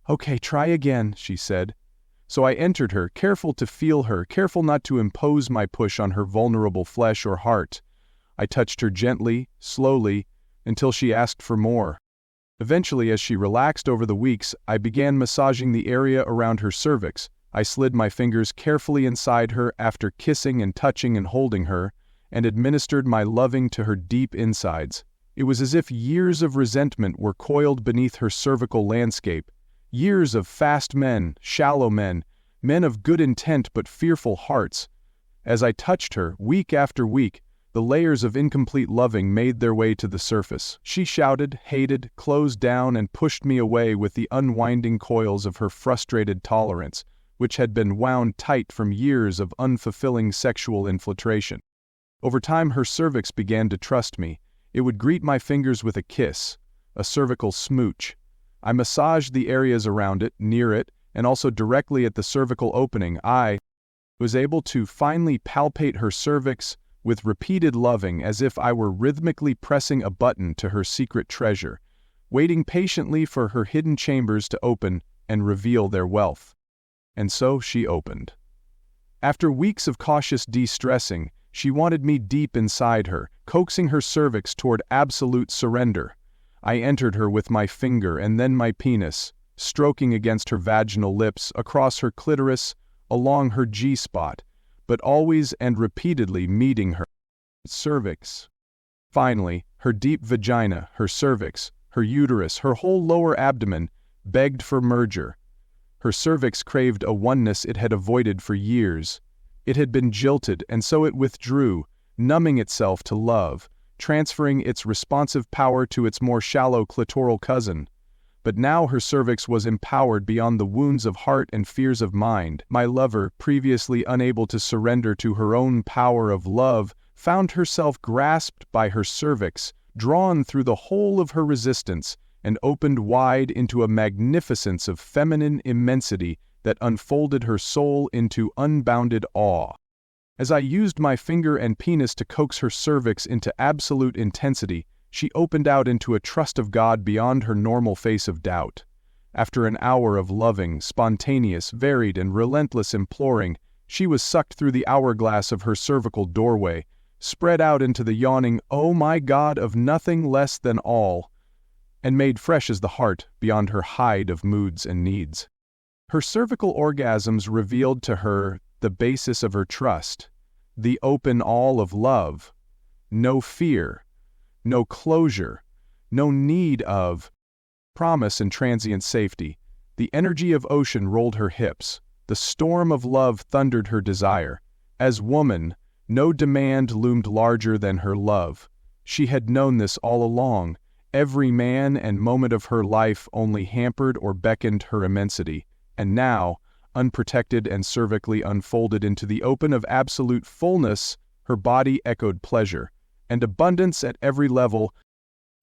"Okay, try again," she said. So I entered her, careful to feel her, careful not to impose my push on her vulnerable flesh or heart. I touched her gently, slowly, until she asked for more. Eventually, as she relaxed over the weeks, I began massaging the area around her cervix. I slid my fingers carefully inside her after kissing and touching and holding her, and administered my loving to her deep insides. It was as if years of resentment were coiled beneath her cervical landscape, years of fast men, shallow men, men of good intent but fearful hearts. As I touched her, week after week, the layers of incomplete loving made their way to the surface. She shouted, hated, closed down, and pushed me away with the unwinding coils of her frustrated tolerance, which had been wound tight from years of unfulfilling sexual infiltration. Over time, her cervix began to trust me. It would greet my fingers with a kiss, a cervical smooch. I massaged the areas around it, near it, and also directly at the cervical opening. I was able to finally palpate her cervix with repeated loving, as if I were rhythmically pressing a button to her secret treasure, waiting patiently for her hidden chambers to open and reveal their wealth. And so she opened. After weeks of cautious de-stressing, she wanted me deep inside her, coaxing her cervix toward absolute surrender. I entered her with my finger and then my penis, stroking against her vaginal lips, across her clitoris, along her G-spot, but always and repeatedly meeting her cervix. Finally, her deep vagina, her cervix, her uterus, her whole lower abdomen begged for merger. Her cervix craved a oneness it had avoided for years. It had been jilted, and so it withdrew, numbing itself to love, transferring its responsive power to its more shallow clitoral cousin. but now her cervix was empowered beyond the wounds of heart and fears of mind. My lover, previously unable to surrender to her own power of love, found herself grasped by her cervix, drawn through the whole of her resistance, and opened wide into a magnificence of feminine immensity that unfolded her soul into unbounded awe. As I used my finger and penis to coax her cervix into absolute intensity, she opened out into a trust of God beyond her normal face of doubt. After an hour of loving, spontaneous, varied, and relentless imploring, she was sucked through the hourglass of her cervical doorway, spread out into the yawning "Oh my God" of nothing less than all, and made fresh as the heart beyond her hide of moods and needs. Her cervical orgasms revealed to her the basis of her trust, the open all of love, no fear, no closure, no need of promise and transient safety. The energy of ocean rolled her hips, the storm of love thundered her desire. As woman, no demand loomed larger than her love. She had known this all along. Every man and moment of her life only hampered or beckoned her immensity, and now, unprotected and cervically unfolded into the open of absolute fullness, her body echoed pleasure and abundance at every level.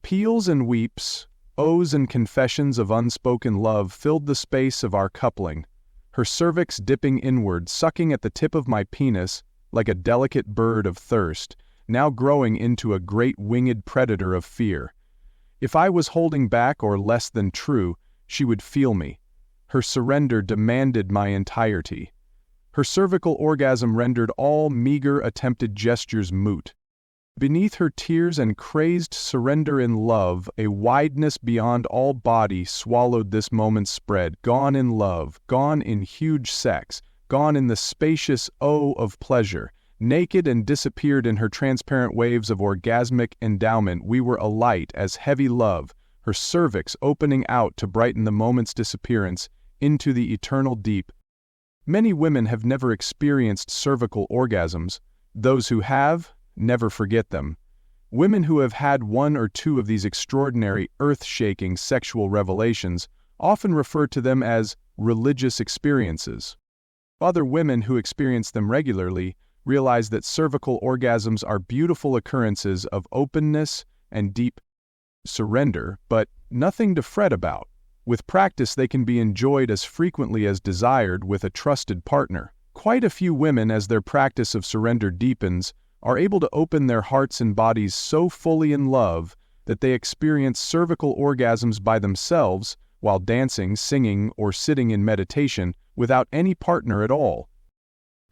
Peals and weeps, oaths and confessions of unspoken love filled the space of our coupling, her cervix dipping inward, sucking at the tip of my penis like a delicate bird of thirst, now growing into a great winged predator of fear. If I was holding back or less than true, she would feel me. Her surrender demanded my entirety. Her cervical orgasm rendered all meager attempted gestures moot. Beneath her tears and crazed surrender in love, a wideness beyond all body swallowed this moment's spread, gone in love, gone in huge sex, gone in the spacious O of pleasure. Naked and disappeared in her transparent waves of orgasmic endowment, we were alight as heavy love, her cervix opening out to brighten the moment's disappearance into the eternal deep. Many women have never experienced cervical orgasms. Those who have, never forget them. Women who have had one or two of these extraordinary, earth-shaking sexual revelations often refer to them as religious experiences. Other women who experience them regularly realize that cervical orgasms are beautiful occurrences of openness and deep surrender, but nothing to fret about. With practice, they can be enjoyed as frequently as desired with a trusted partner. Quite a few women, as their practice of surrender deepens, are able to open their hearts and bodies so fully in love that they experience cervical orgasms by themselves while dancing, singing, or sitting in meditation without any partner at all.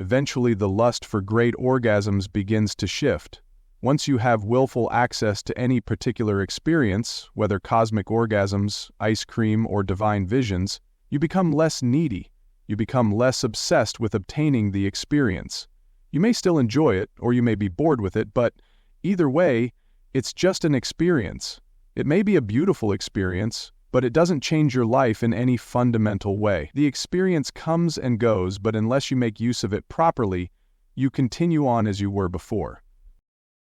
Eventually, the lust for great orgasms begins to shift. Once you have willful access to any particular experience, whether cosmic orgasms, ice cream, or divine visions, you become less needy. You become less obsessed with obtaining the experience. You may still enjoy it, or you may be bored with it, but either way, it's just an experience. It may be a beautiful experience, but it doesn't change your life in any fundamental way. The experience comes and goes, but unless you make use of it properly, you continue on as you were before.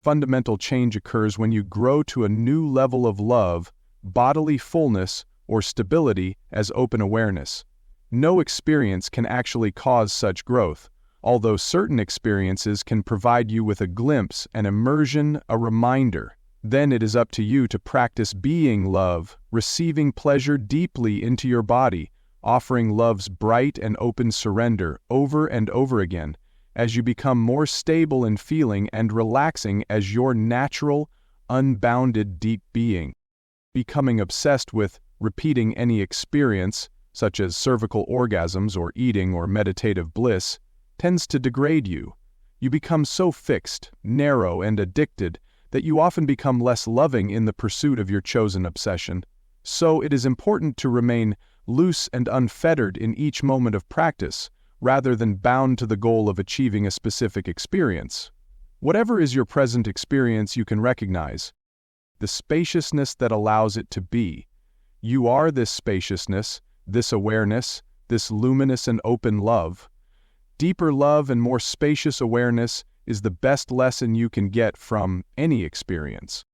Fundamental change occurs when you grow to a new level of love, bodily fullness, or stability as open awareness. No experience can actually cause such growth, although certain experiences can provide you with a glimpse, an immersion, a reminder. Then it is up to you to practice being love, receiving pleasure deeply into your body, offering love's bright and open surrender over and over again, as you become more stable in feeling and relaxing as your natural, unbounded deep being. Becoming obsessed with repeating any experience, such as cervical orgasms or eating or meditative bliss, tends to degrade you. You become so fixed, narrow, and addicted that you often become less loving in the pursuit of your chosen obsession. So it is important to remain loose and unfettered in each moment of practice, rather than bound to the goal of achieving a specific experience. Whatever is your present experience, you can recognize the spaciousness that allows it to be. You are this spaciousness, this awareness, this luminous and open love. Deeper love and more spacious awareness is the best lesson you can get from any experience.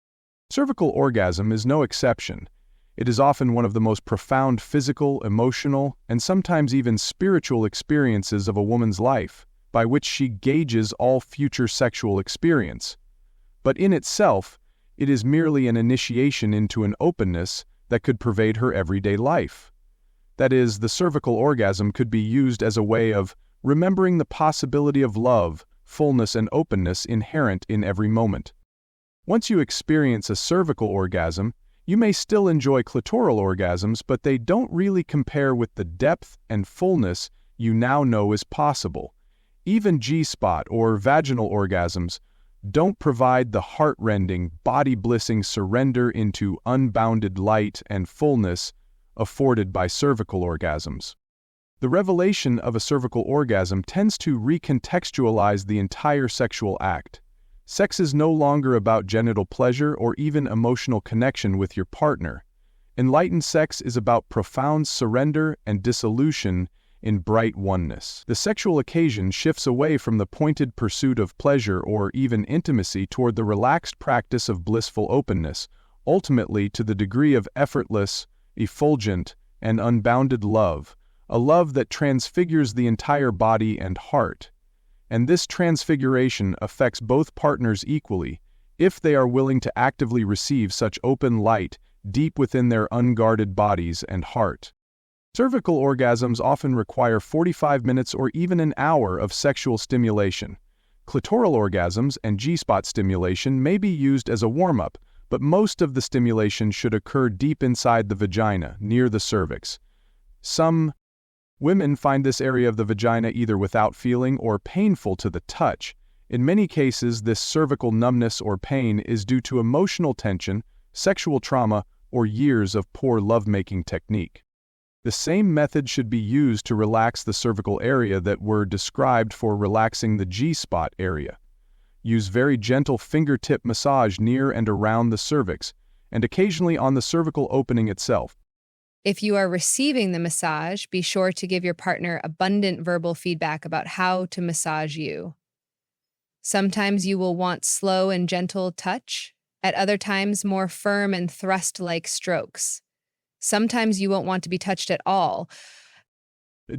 Cervical orgasm is no exception. It is often one of the most profound physical, emotional, and sometimes even spiritual experiences of a woman's life, by which she gauges all future sexual experience. But in itself, it is merely an initiation into an openness that could pervade her everyday life. That is, the cervical orgasm could be used as a way of remembering the possibility of love, fullness, and openness inherent in every moment. Once you experience a cervical orgasm, you may still enjoy clitoral orgasms, but they don't really compare with the depth and fullness you now know is possible. Even G-spot or vaginal orgasms don't provide the heart-rending, body-blissing surrender into unbounded light and fullness afforded by cervical orgasms. The revelation of a cervical orgasm tends to recontextualize the entire sexual act. Sex is no longer about genital pleasure or even emotional connection with your partner. Enlightened sex is about profound surrender and dissolution in bright oneness. The sexual occasion shifts away from the pointed pursuit of pleasure or even intimacy toward the relaxed practice of blissful openness, ultimately to the degree of effortless, effulgent, and unbounded love, a love that transfigures the entire body and heart. And this transfiguration affects both partners equally, if they are willing to actively receive such open light deep within their unguarded bodies and heart. Cervical orgasms often require 45 minutes or even an hour of sexual stimulation. Clitoral orgasms and G-spot stimulation may be used as a warm-up, but most of the stimulation should occur deep inside the vagina, near the cervix. Some women find this area of the vagina either without feeling or painful to the touch. In many cases, this cervical numbness or pain is due to emotional tension, sexual trauma, or years of poor lovemaking technique. The same method should be used to relax the cervical area that were described for relaxing the G-spot area. Use very gentle fingertip massage near and around the cervix, and occasionally on the cervical opening itself. If you are receiving the massage, be sure to give your partner abundant verbal feedback about how to massage you. Sometimes you will want slow and gentle touch, at other times more firm and thrust-like strokes. Sometimes you won't want to be touched at all.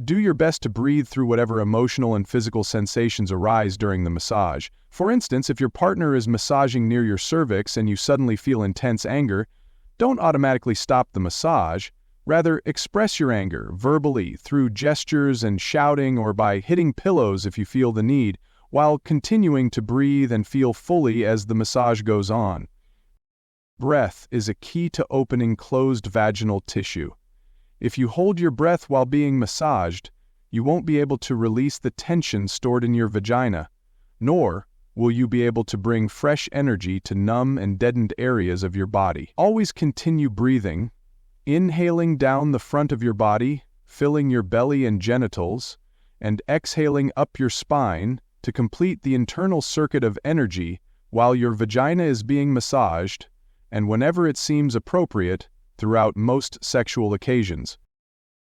Do your best to breathe through whatever emotional and physical sensations arise during the massage. For instance, if your partner is massaging near your cervix and you suddenly feel intense anger, don't automatically stop the massage. Rather, express your anger verbally through gestures and shouting or by hitting pillows if you feel the need, while continuing to breathe and feel fully as the massage goes on. Breath is a key to opening closed vaginal tissue. If you hold your breath while being massaged, you won't be able to release the tension stored in your vagina, nor will you be able to bring fresh energy to numb and deadened areas of your body. Always continue breathing, inhaling down the front of your body, filling your belly and genitals, and exhaling up your spine to complete the internal circuit of energy while your vagina is being massaged, and whenever it seems appropriate, throughout most sexual occasions.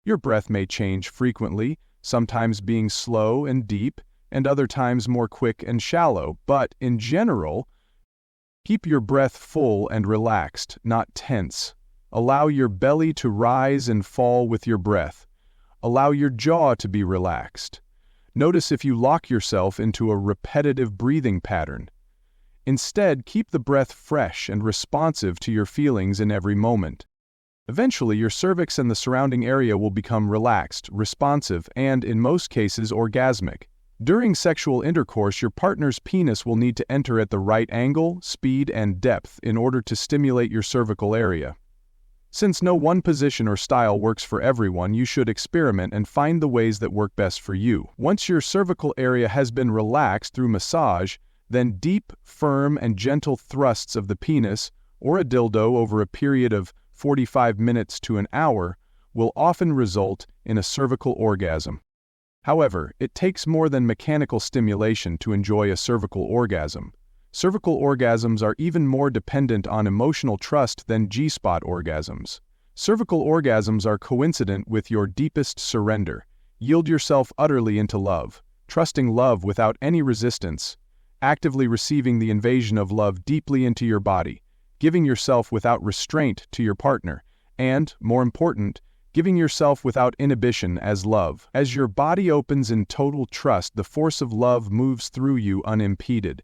Your breath may change frequently, sometimes being slow and deep, and other times more quick and shallow, but, in general, keep your breath full and relaxed, not tense. Allow your belly to rise and fall with your breath. Allow your jaw to be relaxed. Notice if you lock yourself into a repetitive breathing pattern. Instead, keep the breath fresh and responsive to your feelings in every moment. Eventually, your cervix and the surrounding area will become relaxed, responsive, and, in most cases, orgasmic. During sexual intercourse, your partner's penis will need to enter at the right angle, speed, and depth in order to stimulate your cervical area. Since no one position or style works for everyone, you should experiment and find the ways that work best for you. Once your cervical area has been relaxed through massage, then deep, firm, and gentle thrusts of the penis or a dildo over a period of 45 minutes to an hour will often result in a cervical orgasm. However, it takes more than mechanical stimulation to enjoy a cervical orgasm. Cervical orgasms are even more dependent on emotional trust than G-spot orgasms. Cervical orgasms are coincident with your deepest surrender. Yield yourself utterly into love, trusting love without any resistance, actively receiving the invasion of love deeply into your body, giving yourself without restraint to your partner, and, more important, giving yourself without inhibition as love. As your body opens in total trust, the force of love moves through you unimpeded.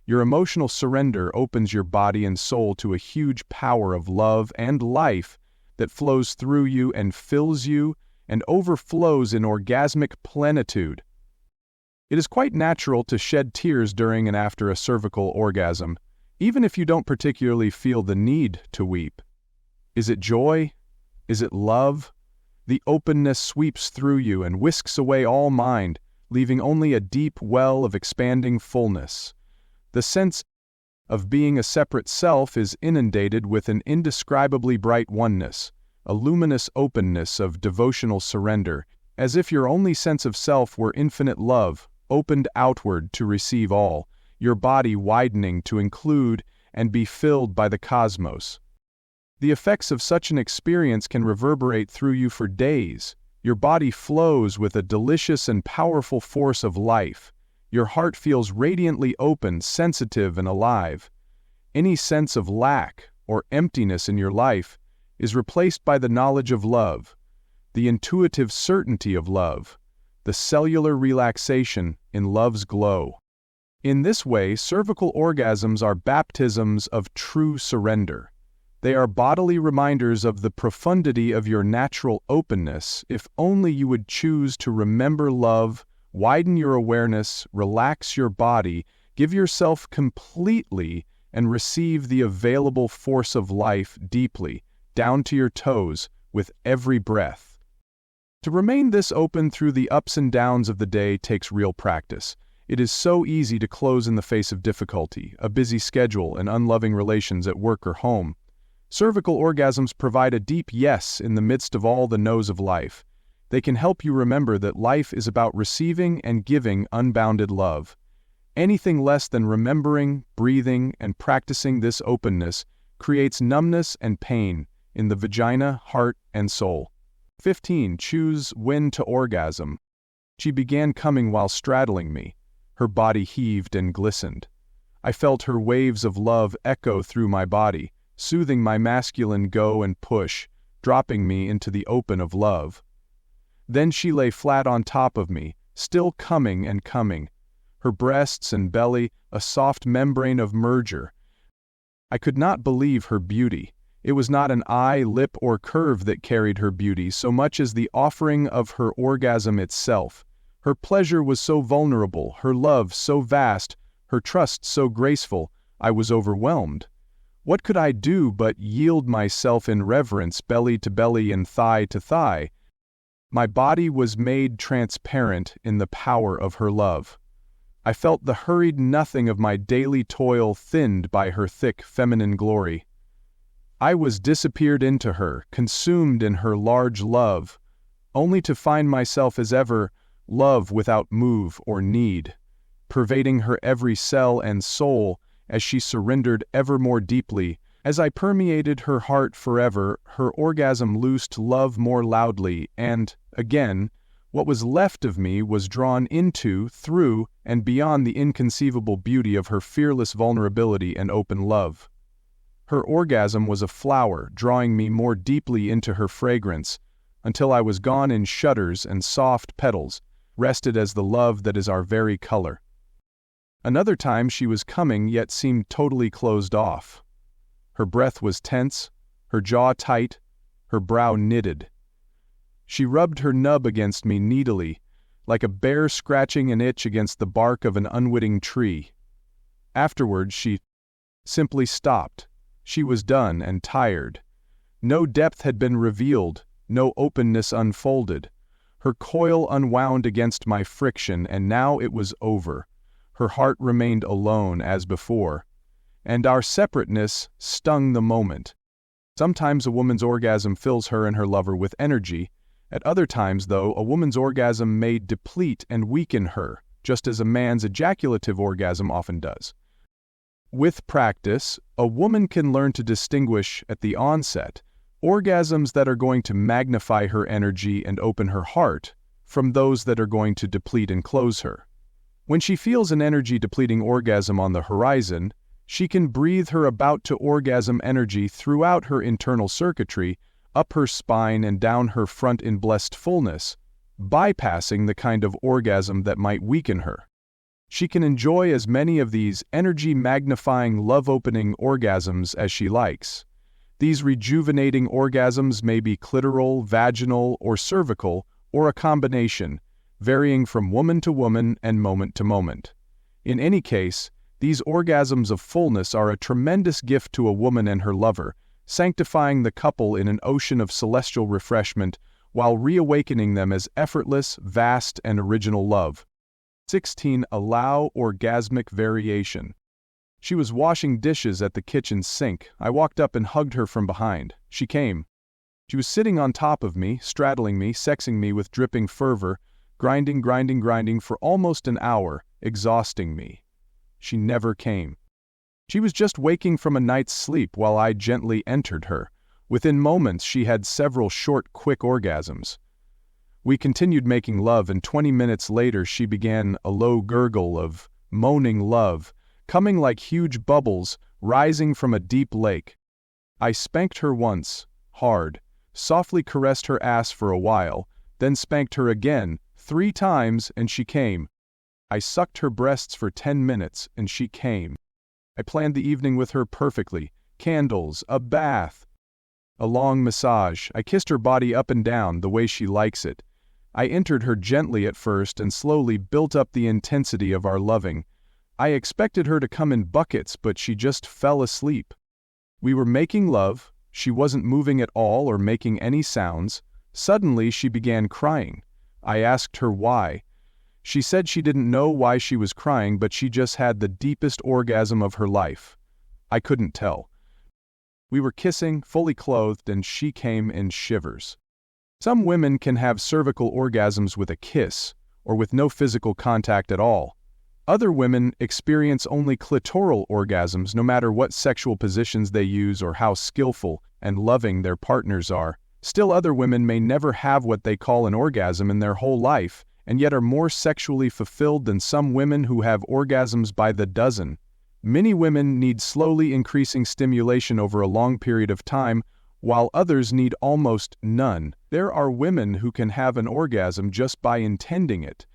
Your emotional surrender opens your body and soul to a huge power of love and life that flows through you and fills you and overflows in orgasmic plenitude. It is quite natural to shed tears during and after a cervical orgasm, even if you don't particularly feel the need to weep. Is it joy? Is it love? The openness sweeps through you and whisks away all mind, leaving only a deep well of expanding fullness. The sense of being a separate self is inundated with an indescribably bright oneness, a luminous openness of devotional surrender, as if your only sense of self were infinite love, opened outward to receive all, your body widening to include and be filled by the cosmos. The effects of such an experience can reverberate through you for days. Your body flows with a delicious and powerful force of life. Your heart feels radiantly open, sensitive, and alive. Any sense of lack or emptiness in your life is replaced by the knowledge of love, the intuitive certainty of love, the cellular relaxation in love's glow. In this way, cervical orgasms are baptisms of true surrender. They are bodily reminders of the profundity of your natural openness if only you would choose to remember love, widen your awareness, relax your body, give yourself completely, and receive the available force of life deeply, down to your toes, with every breath. To remain this open through the ups and downs of the day takes real practice. It is so easy to close in the face of difficulty, a busy schedule, and unloving relations at work or home. Cervical orgasms provide a deep yes in the midst of all the no's of life. They can help you remember that life is about receiving and giving unbounded love. Anything less than remembering, breathing, and practicing this openness creates numbness and pain in the vagina, heart, and soul. 15. Choose when to orgasm. She began coming while straddling me. Her body heaved and glistened. I felt her waves of love echo through my body, soothing my masculine go and push, dropping me into the open of love. Then she lay flat on top of me, still coming and coming, her breasts and belly a soft membrane of merger. I could not believe her beauty. It was not an eye, lip, or curve that carried her beauty so much as the offering of her orgasm itself. Her pleasure was so vulnerable, her love so vast, her trust so graceful, I was overwhelmed. What could I do but yield myself in reverence, belly to belly and thigh to thigh? My body was made transparent in the power of her love. I felt the hurried nothing of my daily toil thinned by her thick feminine glory. I was disappeared into her, consumed in her large love, only to find myself as ever, love without move or need, pervading her every cell and soul as she surrendered ever more deeply. As I permeated her heart forever, her orgasm loosed love more loudly, and, again, what was left of me was drawn into, through, and beyond the inconceivable beauty of her fearless vulnerability and open love. Her orgasm was a flower, drawing me more deeply into her fragrance, until I was gone in shudders and soft petals, rested as the love that is our very color. Another time she was coming yet seemed totally closed off. Her breath was tense, her jaw tight, her brow knitted. She rubbed her nub against me needily, like a bear scratching an itch against the bark of an unwitting tree. Afterwards she simply stopped. She was done and tired. No depth had been revealed, no openness unfolded. Her coil unwound against my friction, and now it was over. Her heart remained alone as before, and our separateness stung the moment. Sometimes a woman's orgasm fills her and her lover with energy. At other times, though, a woman's orgasm may deplete and weaken her, just as a man's ejaculative orgasm often does. With practice, a woman can learn to distinguish, at the onset, orgasms that are going to magnify her energy and open her heart from those that are going to deplete and close her. When she feels an energy-depleting orgasm on the horizon, she can breathe her about-to-orgasm energy throughout her internal circuitry, up her spine and down her front in blessed fullness, bypassing the kind of orgasm that might weaken her. She can enjoy as many of these energy-magnifying, love-opening orgasms as she likes. These rejuvenating orgasms may be clitoral, vaginal, or cervical, or a combination, varying from woman to woman and moment to moment. In any case, these orgasms of fullness are a tremendous gift to a woman and her lover, sanctifying the couple in an ocean of celestial refreshment while reawakening them as effortless, vast, and original love. 16. Allow orgasmic variation. She was washing dishes at the kitchen sink. I walked up and hugged her from behind. She came. She was sitting on top of me, straddling me, sexing me with dripping fervor, grinding for almost an hour, exhausting me. She never came. She was just waking from a night's sleep while I gently entered her. Within moments she had several short, quick orgasms. We continued making love, and 20 minutes later she began a low gurgle of moaning love, coming like huge bubbles rising from a deep lake. I spanked her once, hard, softly caressed her ass for a while, then spanked her again, 3 times, and she came. I sucked her breasts for 10 minutes, and she came. I planned the evening with her perfectly. Candles, a bath, a long massage. I kissed her body up and down the way she likes it. I entered her gently at first and slowly built up the intensity of our loving. I expected her to come in buckets, but she just fell asleep. We were making love. She wasn't moving at all or making any sounds. Suddenly she began crying. I asked her why. She said she didn't know why she was crying, but she just had the deepest orgasm of her life. I couldn't tell. We were kissing, fully clothed, and she came in shivers. Some women can have cervical orgasms with a kiss, or with no physical contact at all. Other women experience only clitoral orgasms no matter what sexual positions they use or how skillful and loving their partners are. Still, other women may never have what they call an orgasm in their whole life, and yet are more sexually fulfilled than some women who have orgasms by the dozen. Many women need slowly increasing stimulation over a long period of time, while others need almost none. There are women who can have an orgasm just by intending it.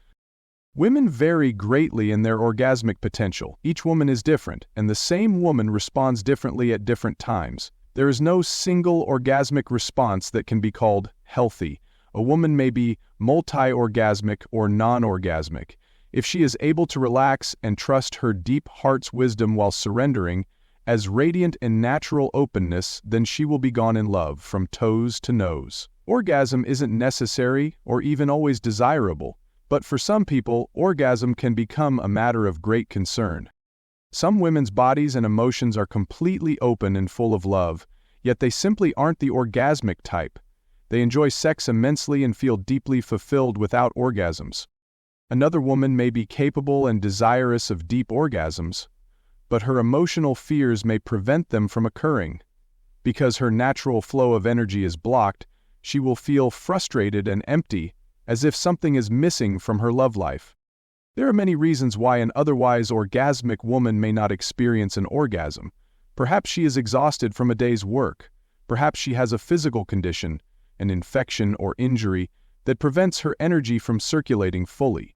Women vary greatly in their orgasmic potential. Each woman is different, and the same woman responds differently at different times. There is no single orgasmic response that can be called healthy. A woman may be multi-orgasmic or non-orgasmic. If she is able to relax and trust her deep heart's wisdom while surrendering, as radiant and natural openness, then she will be gone in love from toes to nose. Orgasm isn't necessary or even always desirable, but for some people, orgasm can become a matter of great concern. Some women's bodies and emotions are completely open and full of love, yet they simply aren't the orgasmic type. They enjoy sex immensely and feel deeply fulfilled without orgasms. Another woman may be capable and desirous of deep orgasms, but her emotional fears may prevent them from occurring. Because her natural flow of energy is blocked, she will feel frustrated and empty, as if something is missing from her love life. There are many reasons why an otherwise orgasmic woman may not experience an orgasm. Perhaps she is exhausted from a day's work. Perhaps she has a physical condition, an infection or injury, that prevents her energy from circulating fully.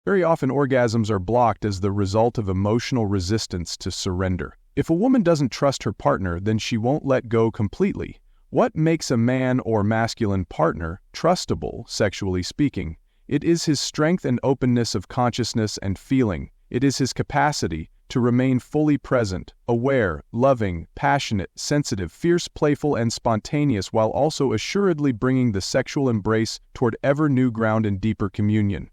Very often orgasms are blocked as the result of emotional resistance to surrender. If a woman doesn't trust her partner, then she won't let go completely. What makes a man or masculine partner trustable, sexually speaking? It is his strength and openness of consciousness and feeling. It is his capacity to remain fully present, aware, loving, passionate, sensitive, fierce, playful, and spontaneous, while also assuredly bringing the sexual embrace toward ever new ground and deeper communion.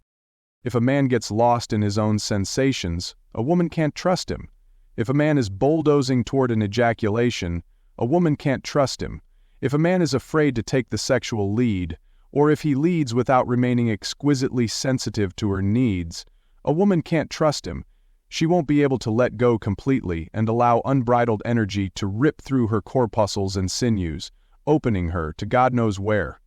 If a man gets lost in his own sensations, a woman can't trust him. If a man is bulldozing toward an ejaculation, a woman can't trust him. If a man is afraid to take the sexual lead, or if he leads without remaining exquisitely sensitive to her needs, a woman can't trust him. She won't be able to let go completely and allow unbridled energy to rip through her corpuscles and sinews, opening her to God knows where.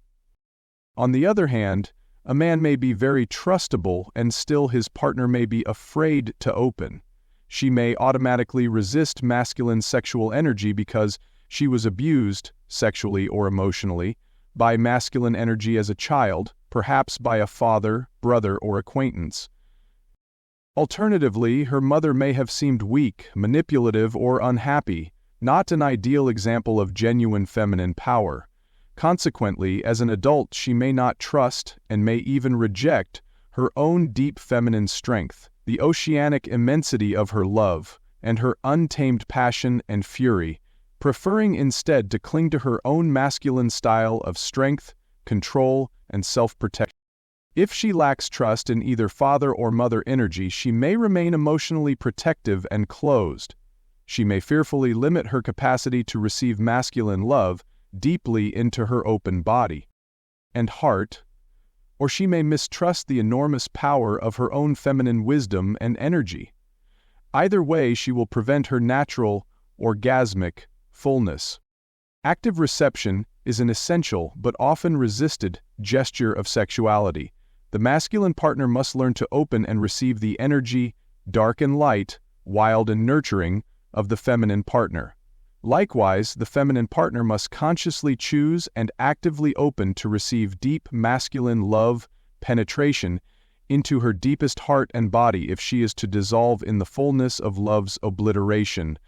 On the other hand, a man may be very trustable and still his partner may be afraid to open. She may automatically resist masculine sexual energy because she was abused, sexually or emotionally, by masculine energy as a child, perhaps by a father, brother, or acquaintance. Alternatively, her mother may have seemed weak, manipulative, or unhappy, not an ideal example of genuine feminine power. Consequently, as an adult, she may not trust, and may even reject, her own deep feminine strength, the oceanic immensity of her love, and her untamed passion and fury, preferring instead to cling to her own masculine style of strength, control, and self-protection. If she lacks trust in either father or mother energy, she may remain emotionally protective and closed. She may fearfully limit her capacity to receive masculine love deeply into her open body and heart, or she may mistrust the enormous power of her own feminine wisdom and energy. Either way, she will prevent her natural, orgasmic fullness. Active reception is an essential but often resisted gesture of sexuality. The masculine partner must learn to open and receive the energy, dark and light, wild and nurturing, of the feminine partner. Likewise, the feminine partner must consciously choose and actively open to receive deep masculine love, penetration, into her deepest heart and body if she is to dissolve in the fullness of love's obliteration.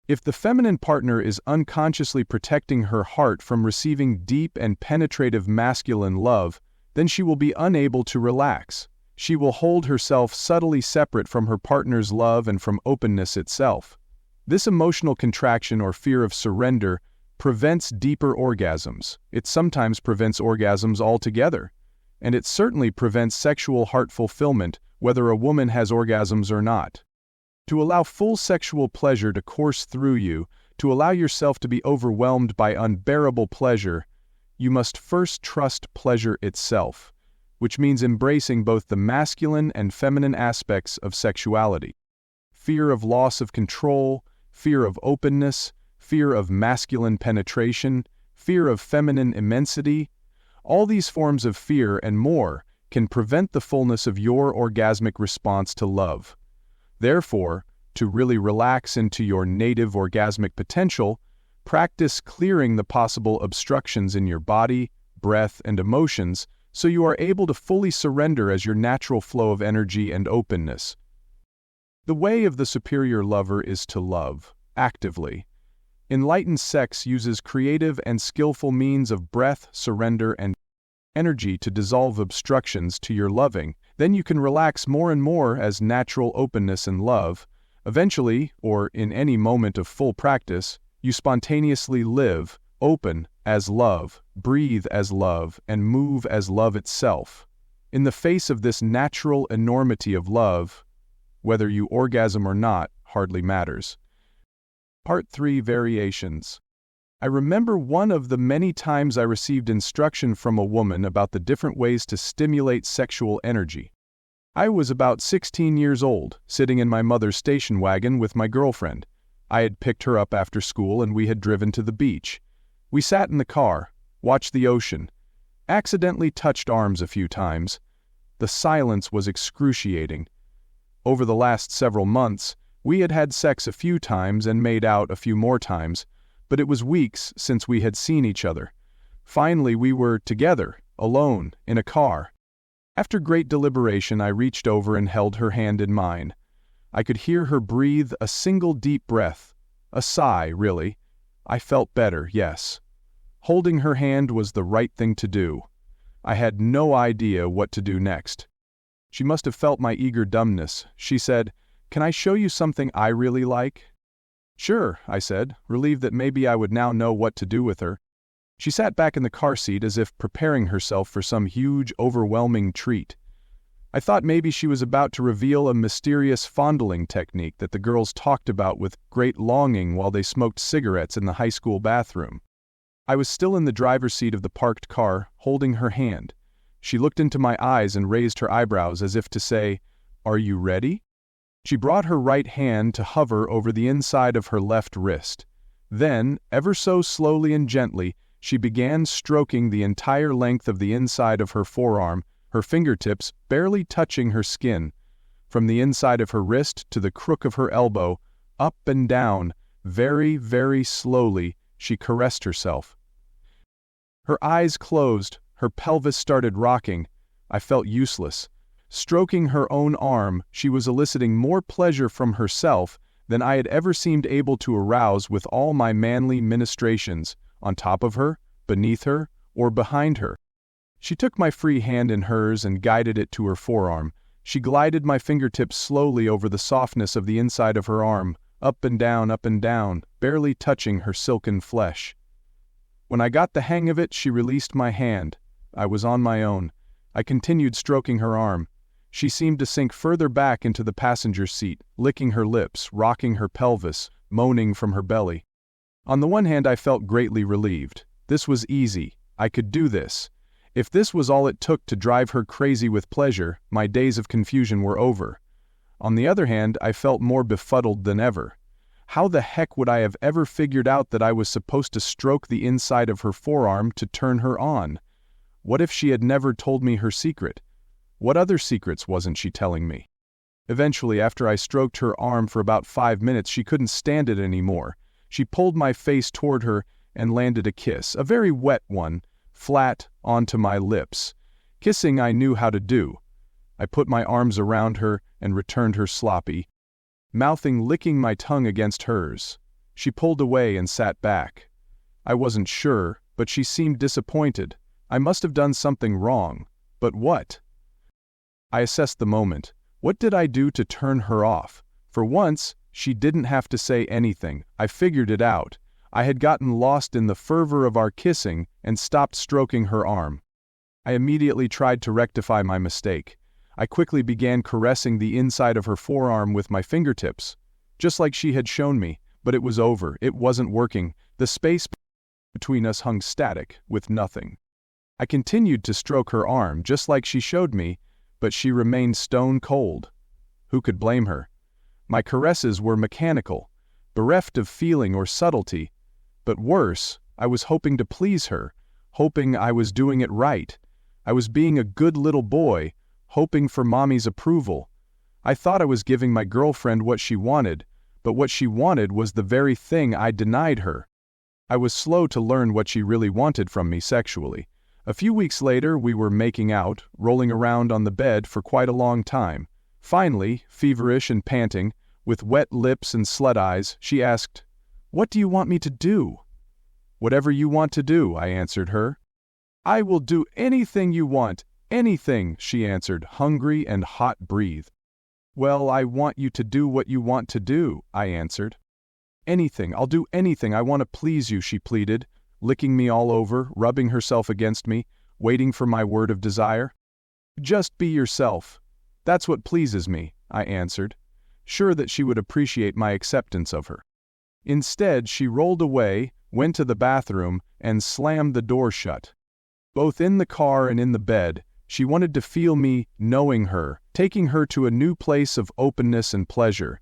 If the feminine partner is unconsciously protecting her heart from receiving deep and penetrative masculine love, then she will be unable to relax. She will hold herself subtly separate from her partner's love and from openness itself. This emotional contraction or fear of surrender prevents deeper orgasms. It sometimes prevents orgasms altogether. And it certainly prevents sexual heart fulfillment, whether a woman has orgasms or not. To allow full sexual pleasure to course through you, to allow yourself to be overwhelmed by unbearable pleasure, you must first trust pleasure itself, which means embracing both the masculine and feminine aspects of sexuality. Fear of loss of control, fear of openness, fear of masculine penetration, fear of feminine immensity, all these forms of fear and more can prevent the fullness of your orgasmic response to love. Therefore, to really relax into your native orgasmic potential, practice clearing the possible obstructions in your body, breath, and emotions so you are able to fully surrender as your natural flow of energy and openness. The way of the superior lover is to love, actively. Enlightened sex uses creative and skillful means of breath, surrender, and energy to dissolve obstructions to your loving. Then you can relax more and more as natural openness and love. Eventually, or in any moment of full practice, you spontaneously live, open as love, breathe as love, and move as love itself. In the face of this natural enormity of love, whether you orgasm or not hardly matters. Part 3. Variations. I remember one of the many times I received instruction from a woman about the different ways to stimulate sexual energy. I was about 16 years old, sitting in my mother's station wagon with my girlfriend. I had picked her up after school and we had driven to the beach. We sat in the car, watched the ocean, accidentally touched arms a few times. The silence was excruciating. Over the last several months, we had had sex a few times and made out a few more times, but it was weeks since we had seen each other. Finally, we were together, alone, in a car. After great deliberation, I reached over and held her hand in mine. I could hear her breathe a single deep breath, a sigh, really. I felt better, yes. Holding her hand was the right thing to do. I had no idea what to do next. She must have felt my eager dumbness. She said, "Can I show you something I really like?" "Sure," I said, relieved that maybe I would now know what to do with her. She sat back in the car seat as if preparing herself for some huge, overwhelming treat. I thought maybe she was about to reveal a mysterious fondling technique that the girls talked about with great longing while they smoked cigarettes in the high school bathroom. I was still in the driver's seat of the parked car, holding her hand. She looked into my eyes and raised her eyebrows as if to say, "Are you ready?" She brought her right hand to hover over the inside of her left wrist. Then, ever so slowly and gently, she began stroking the entire length of the inside of her forearm, her fingertips barely touching her skin. From the inside of her wrist to the crook of her elbow, up and down, very, very slowly, she caressed herself. Her eyes closed, her pelvis started rocking. I felt useless. Stroking her own arm, she was eliciting more pleasure from herself than I had ever seemed able to arouse with all my manly ministrations, on top of her, beneath her, or behind her. She took my free hand in hers and guided it to her forearm. She glided my fingertips slowly over the softness of the inside of her arm, up and down, barely touching her silken flesh. When I got the hang of it, she released my hand. I was on my own. I continued stroking her arm. She seemed to sink further back into the passenger seat, licking her lips, rocking her pelvis, moaning from her belly. On the one hand, I felt greatly relieved. This was easy. I could do this. If this was all it took to drive her crazy with pleasure, my days of confusion were over. On the other hand, I felt more befuddled than ever. How the heck would I have ever figured out that I was supposed to stroke the inside of her forearm to turn her on? What if she had never told me her secret? What other secrets wasn't she telling me? Eventually, after I stroked her arm for about 5 minutes, she couldn't stand it anymore. She pulled my face toward her and landed a kiss, a very wet one, flat onto my lips. Kissing I knew how to do. I put my arms around her and returned her sloppy, mouthing, licking my tongue against hers. She pulled away and sat back. I wasn't sure, but she seemed disappointed. I must have done something wrong. But what? I assessed the moment. What did I do to turn her off? For once, she didn't have to say anything. I figured it out. I had gotten lost in the fervor of our kissing and stopped stroking her arm. I immediately tried to rectify my mistake. I quickly began caressing the inside of her forearm with my fingertips, just like she had shown me, but it was over. It wasn't working. The space between us hung static, with nothing. I continued to stroke her arm just like she showed me, but she remained stone cold. Who could blame her? My caresses were mechanical, bereft of feeling or subtlety. But worse, I was hoping to please her, hoping I was doing it right. I was being a good little boy, hoping for mommy's approval. I thought I was giving my girlfriend what she wanted, but what she wanted was the very thing I denied her. I was slow to learn what she really wanted from me sexually. A few weeks later, we were making out, rolling around on the bed for quite a long time. Finally, feverish and panting, with wet lips and slut eyes, she asked, "What do you want me to do?" "Whatever you want to do," I answered her. "I will do anything you want, anything," she answered, hungry and hot-breathed. "Well, I want you to do what you want to do," I answered. "Anything, I'll do anything, I want to please you," she pleaded, licking me all over, rubbing herself against me, waiting for my word of desire. "Just be yourself. That's what pleases me," I answered, sure that she would appreciate my acceptance of her. Instead, she rolled away, went to the bathroom, and slammed the door shut. Both in the car and in the bed, she wanted to feel me knowing her, taking her to a new place of openness and pleasure.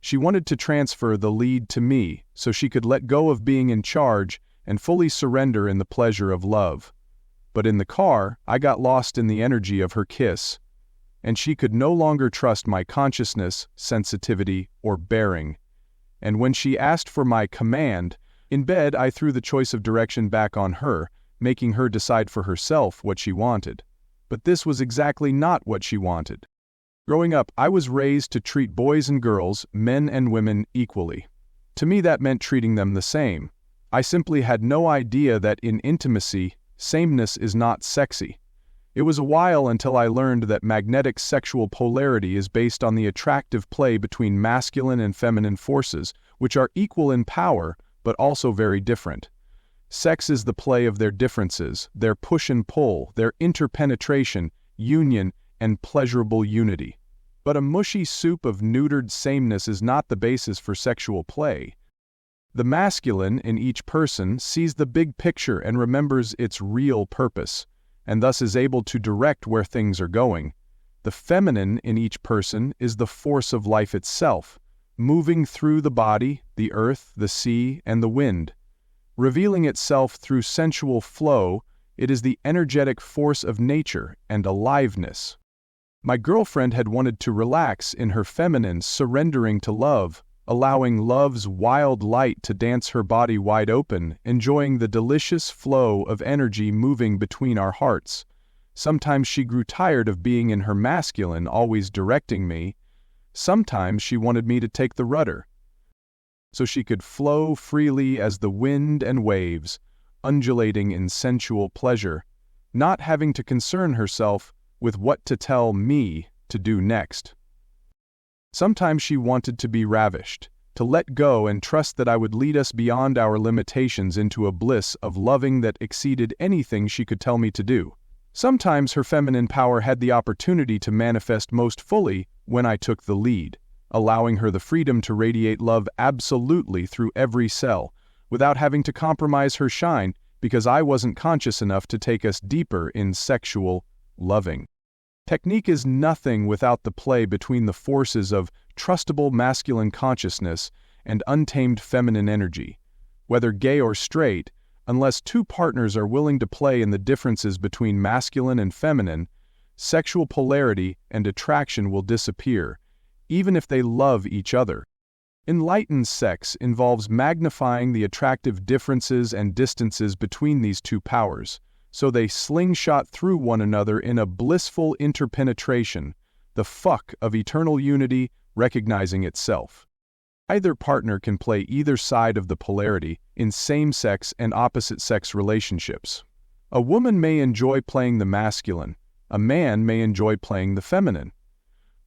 She wanted to transfer the lead to me, so she could let go of being in charge and fully surrender in the pleasure of love. But in the car, I got lost in the energy of her kiss, and she could no longer trust my consciousness, sensitivity, or bearing. And when she asked for my command, in bed I threw the choice of direction back on her, making her decide for herself what she wanted. But this was exactly not what she wanted. Growing up, I was raised to treat boys and girls, men and women, equally. To me, that meant treating them the same. I simply had no idea that in intimacy, sameness is not sexy. It was a while until I learned that magnetic sexual polarity is based on the attractive play between masculine and feminine forces, which are equal in power, but also very different. Sex is the play of their differences, their push and pull, their interpenetration, union, and pleasurable unity. But a mushy soup of neutered sameness is not the basis for sexual play. The masculine in each person sees the big picture and remembers its real purpose, and thus is able to direct where things are going. The feminine in each person is the force of life itself, moving through the body, the earth, the sea, and the wind. Revealing itself through sensual flow, it is the energetic force of nature and aliveness. My girlfriend had wanted to relax in her feminine, surrendering to love, allowing love's wild light to dance her body wide open, enjoying the delicious flow of energy moving between our hearts. Sometimes she grew tired of being in her masculine, always directing me. Sometimes she wanted me to take the rudder, so she could flow freely as the wind and waves, undulating in sensual pleasure, not having to concern herself with what to tell me to do next. Sometimes she wanted to be ravished, to let go and trust that I would lead us beyond our limitations into a bliss of loving that exceeded anything she could tell me to do. Sometimes her feminine power had the opportunity to manifest most fully when I took the lead, allowing her the freedom to radiate love absolutely through every cell, without having to compromise her shine because I wasn't conscious enough to take us deeper in sexual loving. Technique is nothing without the play between the forces of trustable masculine consciousness and untamed feminine energy. Whether gay or straight, unless two partners are willing to play in the differences between masculine and feminine, sexual polarity and attraction will disappear, even if they love each other. Enlightened sex involves magnifying the attractive differences and distances between these two powers, so they slingshot through one another in a blissful interpenetration, the fuck of eternal unity recognizing itself. Either partner can play either side of the polarity in same-sex and opposite-sex relationships. A woman may enjoy playing the masculine, a man may enjoy playing the feminine.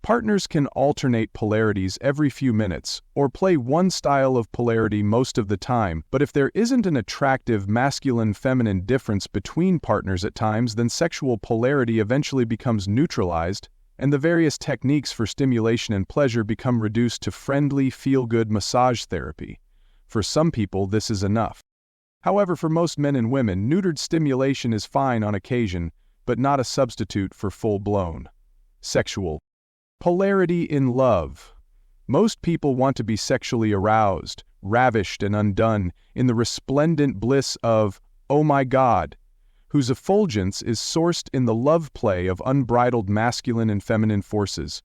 Partners can alternate polarities every few minutes, or play one style of polarity most of the time, but if there isn't an attractive masculine-feminine difference between partners at times, then sexual polarity eventually becomes neutralized, and the various techniques for stimulation and pleasure become reduced to friendly, feel-good massage therapy. For some people, this is enough. However, for most men and women, neutered stimulation is fine on occasion, but not a substitute for full-blown sexual polarity in love. Most people want to be sexually aroused, ravished, and undone in the resplendent bliss of, oh my God, whose effulgence is sourced in the love play of unbridled masculine and feminine forces.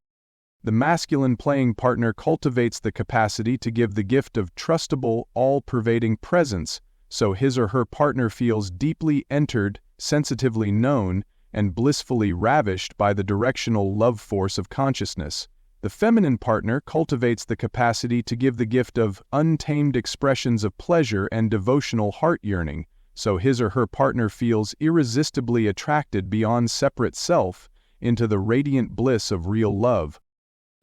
The masculine playing partner cultivates the capacity to give the gift of trustable, all-pervading presence, so his or her partner feels deeply entered, sensitively known, and blissfully ravished by the directional love force of consciousness. The feminine partner cultivates the capacity to give the gift of untamed expressions of pleasure and devotional heart yearning, so his or her partner feels irresistibly attracted beyond separate self into the radiant bliss of real love.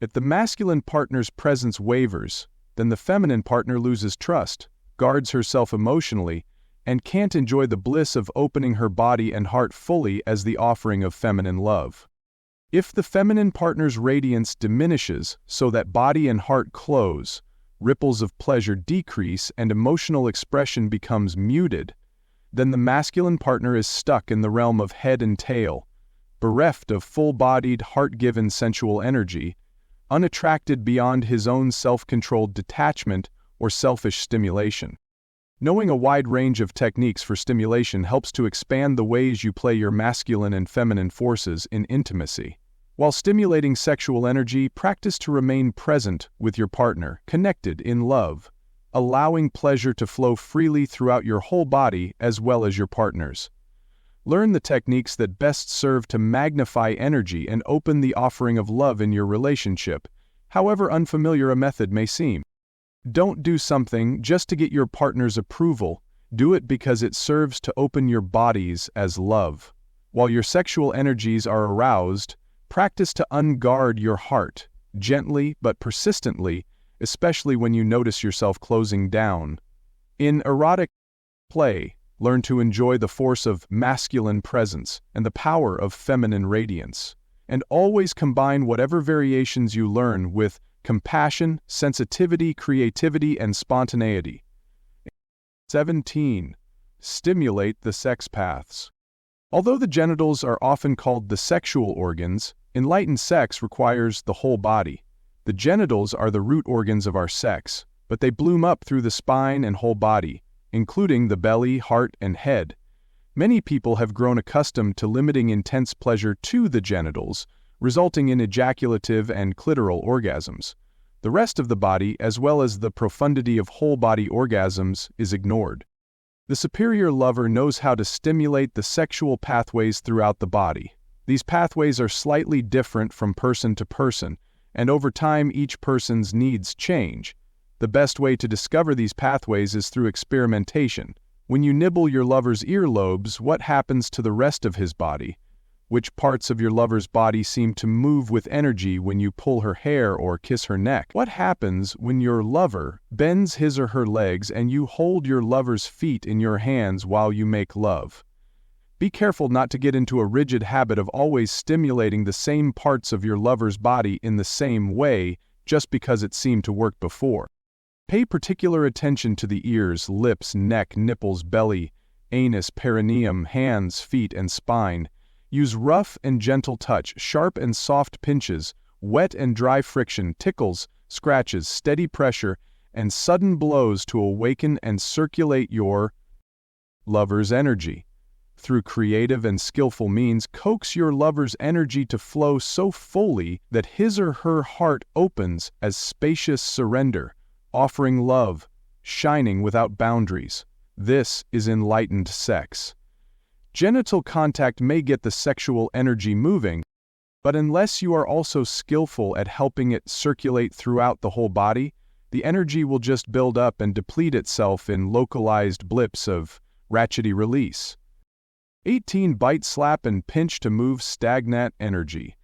If the masculine partner's presence wavers, then the feminine partner loses trust, guards herself emotionally, and can't enjoy the bliss of opening her body and heart fully as the offering of feminine love. If the feminine partner's radiance diminishes so that body and heart close, ripples of pleasure decrease and emotional expression becomes muted, then the masculine partner is stuck in the realm of head and tail, bereft of full-bodied, heart-given sensual energy, unattracted beyond his own self-controlled detachment or selfish stimulation. Knowing a wide range of techniques for stimulation helps to expand the ways you play your masculine and feminine forces in intimacy. While stimulating sexual energy, practice to remain present with your partner, connected in love, allowing pleasure to flow freely throughout your whole body as well as your partner's. Learn the techniques that best serve to magnify energy and open the offering of love in your relationship, however unfamiliar a method may seem. Don't do something just to get your partner's approval. Do it because it serves to open your bodies as love. While your sexual energies are aroused, practice to unguard your heart, gently but persistently, especially when you notice yourself closing down. In erotic play, learn to enjoy the force of masculine presence and the power of feminine radiance, and always combine whatever variations you learn with compassion, sensitivity, creativity, and spontaneity. 17. Stimulate the sex paths. Although the genitals are often called the sexual organs, enlightened sex requires the whole body. The genitals are the root organs of our sex, but they bloom up through the spine and whole body, including the belly, heart, and head. Many people have grown accustomed to limiting intense pleasure to the genitals, resulting in ejaculative and clitoral orgasms. The rest of the body, as well as the profundity of whole-body orgasms, is ignored. The superior lover knows how to stimulate the sexual pathways throughout the body. These pathways are slightly different from person to person, and over time each person's needs change. The best way to discover these pathways is through experimentation. When you nibble your lover's earlobes, what happens to the rest of his body? Which parts of your lover's body seem to move with energy when you pull her hair or kiss her neck? What happens when your lover bends his or her legs and you hold your lover's feet in your hands while you make love? Be careful not to get into a rigid habit of always stimulating the same parts of your lover's body in the same way just because it seemed to work before. Pay particular attention to the ears, lips, neck, nipples, belly, anus, perineum, hands, feet, and spine. Use rough and gentle touch, sharp and soft pinches, wet and dry friction, tickles, scratches, steady pressure, and sudden blows to awaken and circulate your lover's energy. Through creative and skillful means, coax your lover's energy to flow so fully that his or her heart opens as spacious surrender, offering love, shining without boundaries. This is enlightened sex. Genital contact may get the sexual energy moving, but unless you are also skillful at helping it circulate throughout the whole body, the energy will just build up and deplete itself in localized blips of ratchety release. 18. Bite, slap, and pinch to move stagnant energy.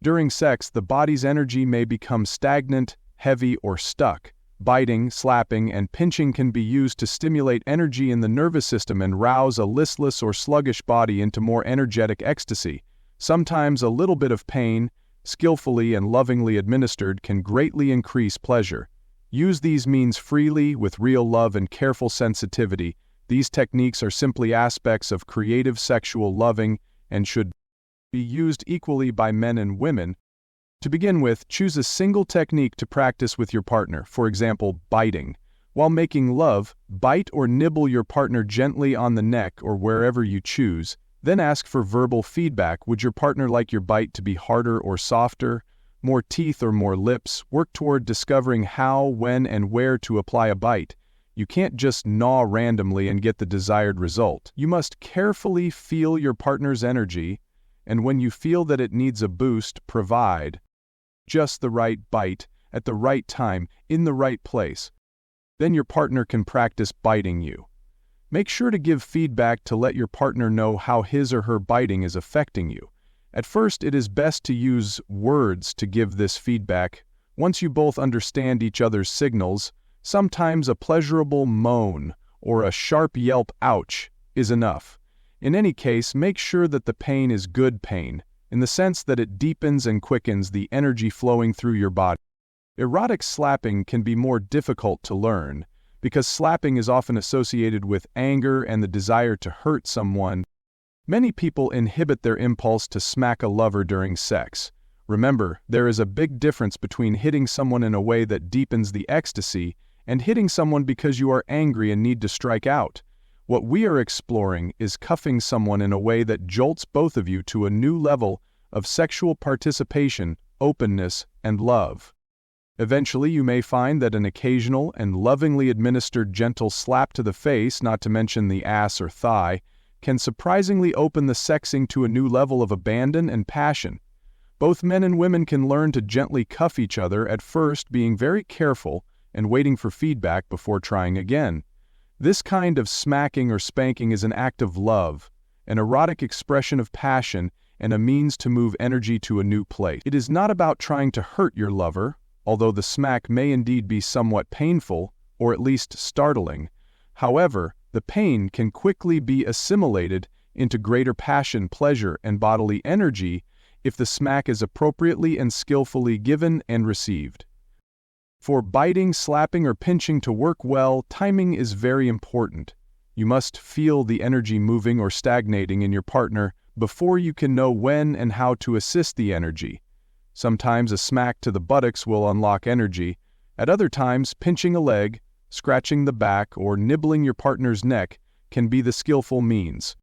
During sex, the body's energy may become stagnant, heavy, or stuck. Biting, slapping, and pinching can be used to stimulate energy in the nervous system and rouse a listless or sluggish body into more energetic ecstasy. Sometimes a little bit of pain, skillfully and lovingly administered, can greatly increase pleasure. Use these means freely, with real love and careful sensitivity. These techniques are simply aspects of creative sexual loving and should be used equally by men and women. To begin with, choose a single technique to practice with your partner, for example, biting. While making love, bite or nibble your partner gently on the neck or wherever you choose. Then ask for verbal feedback. Would your partner like your bite to be harder or softer, more teeth or more lips? Work toward discovering how, when, and where to apply a bite. You can't just gnaw randomly and get the desired result. You must carefully feel your partner's energy, and when you feel that it needs a boost, provide just the right bite, at the right time, in the right place. Then your partner can practice biting you. Make sure to give feedback to let your partner know how his or her biting is affecting you. At first, it is best to use words to give this feedback. Once you both understand each other's signals, sometimes a pleasurable moan or a sharp yelp, ouch, is enough. In any case, make sure that the pain is good pain, in the sense that it deepens and quickens the energy flowing through your body. Erotic slapping can be more difficult to learn, because slapping is often associated with anger and the desire to hurt someone. Many people inhibit their impulse to smack a lover during sex. Remember, there is a big difference between hitting someone in a way that deepens the ecstasy and hitting someone because you are angry and need to strike out. What we are exploring is cuffing someone in a way that jolts both of you to a new level of sexual participation, openness, and love. Eventually, you may find that an occasional and lovingly administered gentle slap to the face, not to mention the ass or thigh, can surprisingly open the sexing to a new level of abandon and passion. Both men and women can learn to gently cuff each other, at first being very careful and waiting for feedback before trying again. This kind of smacking or spanking is an act of love, an erotic expression of passion, and a means to move energy to a new place. It is not about trying to hurt your lover, although the smack may indeed be somewhat painful, or at least startling. However, the pain can quickly be assimilated into greater passion, pleasure, and bodily energy if the smack is appropriately and skillfully given and received. For biting, slapping, or pinching to work well, timing is very important. You must feel the energy moving or stagnating in your partner before you can know when and how to assist the energy. Sometimes a smack to the buttocks will unlock energy. At other times, pinching a leg, scratching the back, or nibbling your partner's neck can be the skillful means.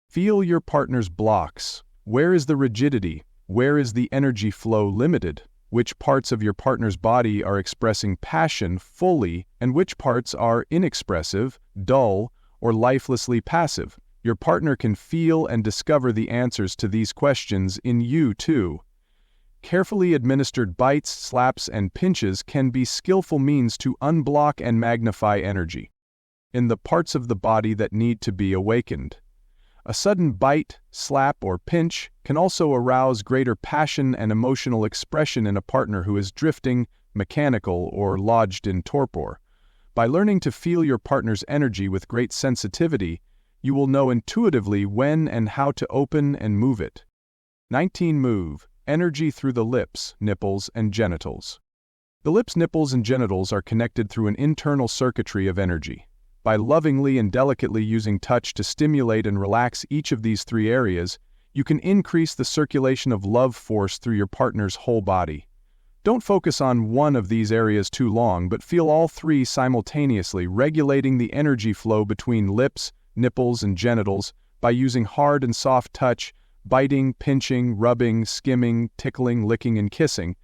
Feel your partner's blocks. Where is the rigidity? Where is the energy flow limited? which parts of your partner's body are expressing passion fully and which parts are inexpressive, dull, or lifelessly passive. Your partner can feel and discover the answers to these questions in you too. Carefully administered bites, slaps, and pinches can be skillful means to unblock and magnify energy in the parts of the body that need to be awakened. A sudden bite, slap, or pinch can also arouse greater passion and emotional expression in a partner who is drifting, mechanical, or lodged in torpor. By learning to feel your partner's energy with great sensitivity, you will know intuitively when and how to open and move it. 19. Move energy through the lips, nipples, and genitals. The lips, nipples, and genitals are connected through an internal circuitry of energy. By lovingly and delicately using touch to stimulate and relax each of these three areas, you can increase the circulation of love force through your partner's whole body. Don't focus on one of these areas too long, but feel all three simultaneously, regulating the energy flow between lips, nipples, and genitals by using hard and soft touch, biting, pinching, rubbing, skimming, tickling, licking, and kissing.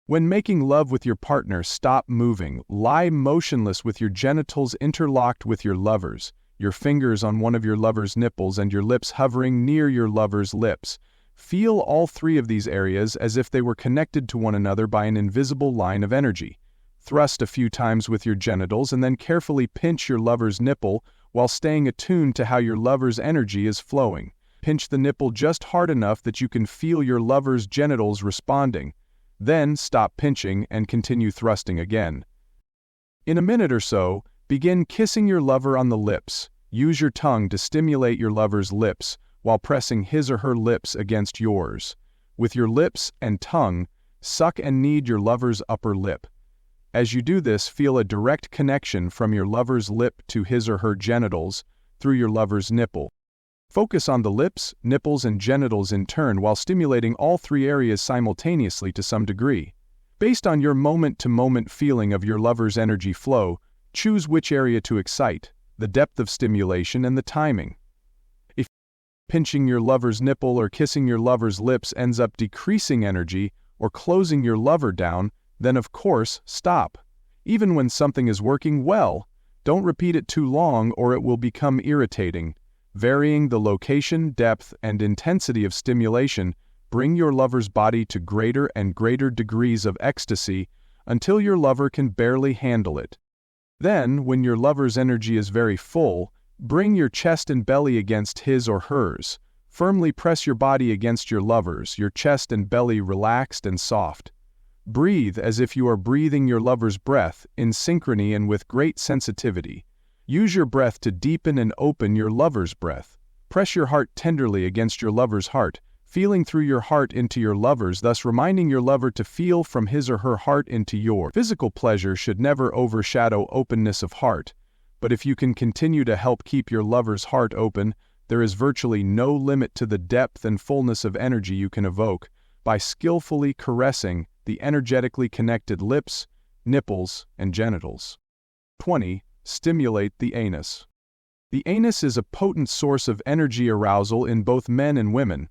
When making love with your partner, stop moving. Lie motionless with your genitals interlocked with your lover's, your fingers on one of your lover's nipples and your lips hovering near your lover's lips. Feel all three of these areas as if they were connected to one another by an invisible line of energy. Thrust a few times with your genitals and then carefully pinch your lover's nipple while staying attuned to how your lover's energy is flowing. Pinch the nipple just hard enough that you can feel your lover's genitals responding. Then stop pinching and continue thrusting again. In a minute or so, begin kissing your lover on the lips. Use your tongue to stimulate your lover's lips while pressing his or her lips against yours. With your lips and tongue, suck and knead your lover's upper lip. As you do this, feel a direct connection from your lover's lip to his or her genitals through your lover's nipple. Focus on the lips, nipples, and genitals in turn while stimulating all three areas simultaneously to some degree. Based on your moment-to-moment feeling of your lover's energy flow, choose which area to excite, the depth of stimulation, and the timing. If pinching your lover's nipple or kissing your lover's lips ends up decreasing energy or closing your lover down, then of course, stop. Even when something is working well, don't repeat it too long or it will become irritating. Varying the location, depth, and intensity of stimulation, bring your lover's body to greater and greater degrees of ecstasy until your lover can barely handle it. Then, when your lover's energy is very full, bring your chest and belly against his or hers. Firmly press your body against your lover's, your chest and belly relaxed and soft. Breathe as if you are breathing your lover's breath in synchrony and with great sensitivity. Use your breath to deepen and open your lover's breath. Press your heart tenderly against your lover's heart, feeling through your heart into your lover's, thus reminding your lover to feel from his or her heart into yours. Physical pleasure should never overshadow openness of heart, but if you can continue to help keep your lover's heart open, there is virtually no limit to the depth and fullness of energy you can evoke by skillfully caressing the energetically connected lips, nipples, and genitals. 20. Stimulate the anus. The anus is a potent source of energy arousal in both men and women.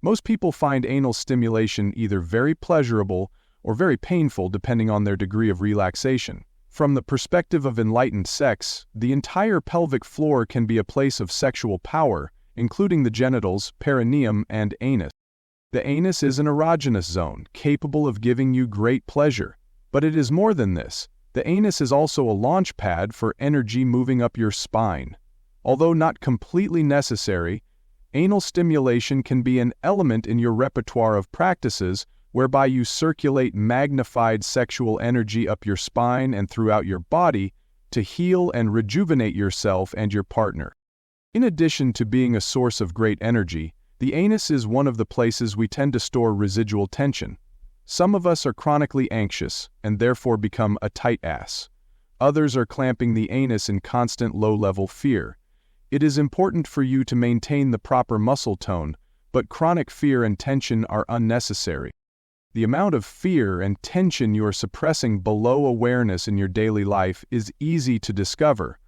Most people find anal stimulation either very pleasurable or very painful depending on their degree of relaxation. From the perspective of enlightened sex, the entire pelvic floor can be a place of sexual power, including the genitals, perineum, and anus. The anus is an erogenous zone, capable of giving you great pleasure. But it is more than this. The anus is also a launch pad for energy moving up your spine. Although not completely necessary, anal stimulation can be an element in your repertoire of practices whereby you circulate magnified sexual energy up your spine and throughout your body to heal and rejuvenate yourself and your partner. In addition to being a source of great energy, the anus is one of the places we tend to store residual tension. Some of us are chronically anxious and therefore become a tight ass. Others are clamping the anus in constant low-level fear. It is important for you to maintain the proper muscle tone, but chronic fear and tension are unnecessary. The amount of fear and tension you are suppressing below awareness in your daily life is easy to discover.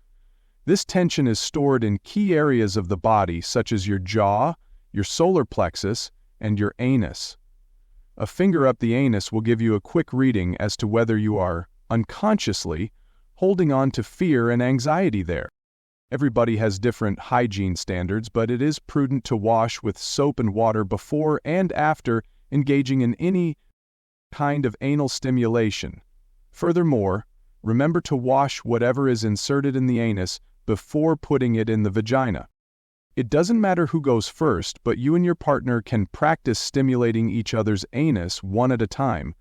This tension is stored in key areas of the body such as your jaw, your solar plexus, and your anus. A finger up the anus will give you a quick reading as to whether you are, unconsciously, holding on to fear and anxiety there. Everybody has different hygiene standards, but it is prudent to wash with soap and water before and after engaging in any kind of anal stimulation. Furthermore, remember to wash whatever is inserted in the anus before putting it in the vagina. It doesn't matter who goes first, but you and your partner can practice stimulating each other's anus one at a time.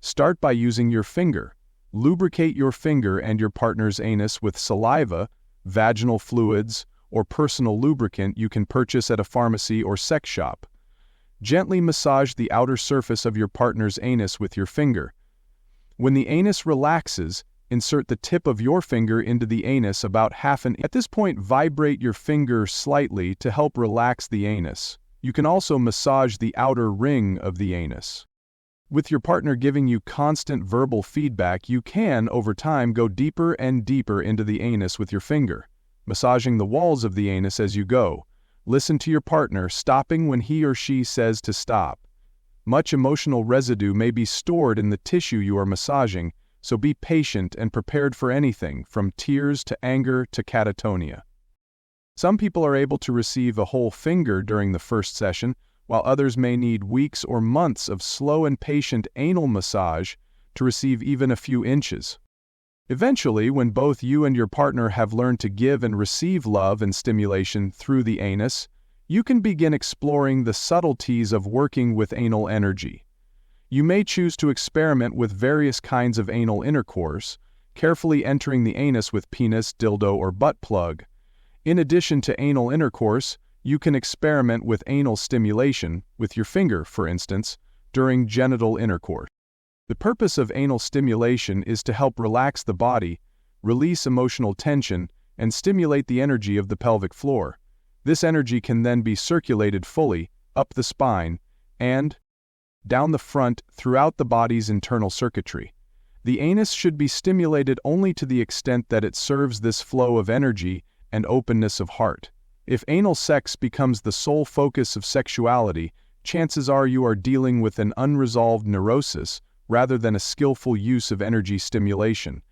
Start by using your finger. Lubricate your finger and your partner's anus with saliva, vaginal fluids, or personal lubricant you can purchase at a pharmacy or sex shop. Gently massage the outer surface of your partner's anus with your finger. When the anus relaxes, insert the tip of your finger into the anus about half an inch. At this point, vibrate your finger slightly to help relax the anus. You can also massage the outer ring of the anus. With your partner giving you constant verbal feedback, you can, over time, go deeper and deeper into the anus with your finger, massaging the walls of the anus as you go. Listen to your partner, stopping when he or she says to stop. Much emotional residue may be stored in the tissue you are massaging, so be patient and prepared for anything, from tears to anger to catatonia. Some people are able to receive a whole finger during the first session, while others may need weeks or months of slow and patient anal massage to receive even a few inches. Eventually, when both you and your partner have learned to give and receive love and stimulation through the anus, you can begin exploring the subtleties of working with anal energy. You may choose to experiment with various kinds of anal intercourse, carefully entering the anus with penis, dildo, or butt plug. In addition to anal intercourse, you can experiment with anal stimulation, with your finger, for instance, during genital intercourse. The purpose of anal stimulation is to help relax the body, release emotional tension, and stimulate the energy of the pelvic floor. This energy can then be circulated fully, up the spine, and down the front throughout the body's internal circuitry. The anus should be stimulated only to the extent that it serves this flow of energy and openness of heart. If anal sex becomes the sole focus of sexuality, chances are you are dealing with an unresolved neurosis rather than a skillful use of energy stimulation.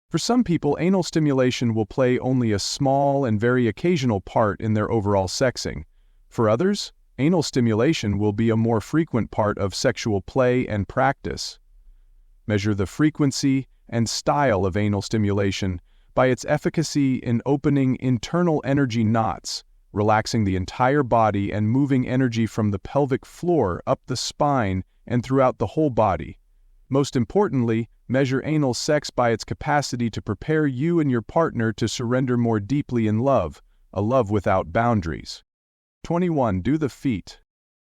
For some people, anal stimulation will play only a small and very occasional part in their overall sexing. For others, anal stimulation will be a more frequent part of sexual play and practice. Measure the frequency and style of anal stimulation by its efficacy in opening internal energy knots, relaxing the entire body and moving energy from the pelvic floor up the spine and throughout the whole body. Most importantly, measure anal sex by its capacity to prepare you and your partner to surrender more deeply in love, a love without boundaries. 21. Do the feet.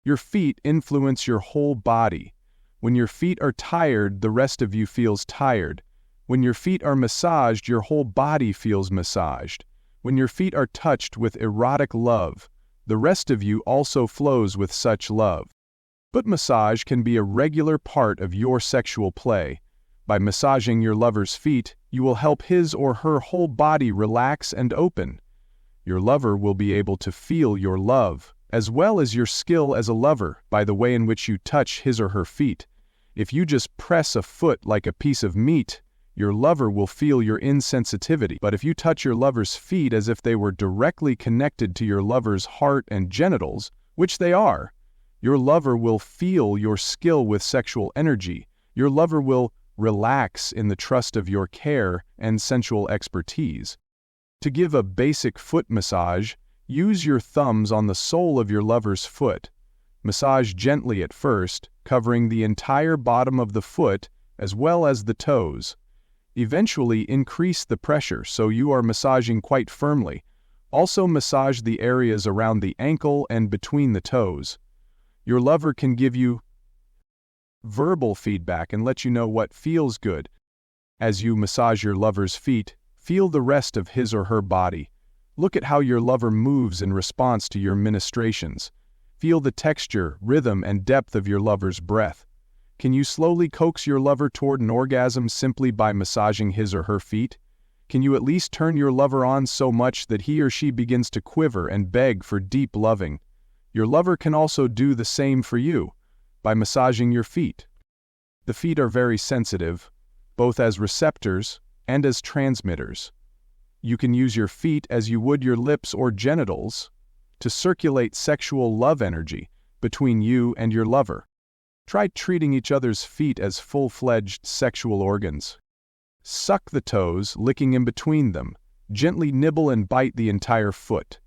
Your feet influence your whole body. When your feet are tired, the rest of you feels tired. When your feet are massaged, your whole body feels massaged. When your feet are touched with erotic love, the rest of you also flows with such love. But massage can be a regular part of your sexual play. By massaging your lover's feet, you will help his or her whole body relax and open. Your lover will be able to feel your love, as well as your skill as a lover, by the way in which you touch his or her feet. If you just press a foot like a piece of meat, your lover will feel your insensitivity. But if you touch your lover's feet as if they were directly connected to your lover's heart and genitals, which they are, your lover will feel your skill with sexual energy. Your lover will relax in the trust of your care and sensual expertise. To give a basic foot massage, use your thumbs on the sole of your lover's foot. Massage gently at first, covering the entire bottom of the foot as well as the toes. Eventually increase the pressure so you are massaging quite firmly. Also massage the areas around the ankle and between the toes. Your lover can give you verbal feedback and let you know what feels good. As you massage your lover's feet, feel the rest of his or her body. Look at how your lover moves in response to your ministrations. Feel the texture, rhythm, and depth of your lover's breath. Can you slowly coax your lover toward an orgasm simply by massaging his or her feet? Can you at least turn your lover on so much that he or she begins to quiver and beg for deep loving? Your lover can also do the same for you. by massaging your feet. The feet are very sensitive, both as receptors and as transmitters. You can use your feet as you would your lips or genitals to circulate sexual love energy between you and your lover. Try treating each other's feet as full-fledged sexual organs. Suck the toes, licking in between them. Gently nibble and bite the entire foot.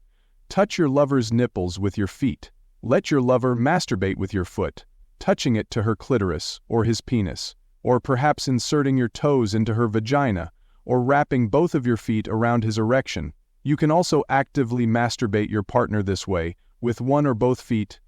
Touch your lover's nipples with your feet. Let your lover masturbate with your foot, touching it to her clitoris or his penis, or perhaps inserting your toes into her vagina, or wrapping both of your feet around his erection. You can also actively masturbate your partner this way, with one or both feet.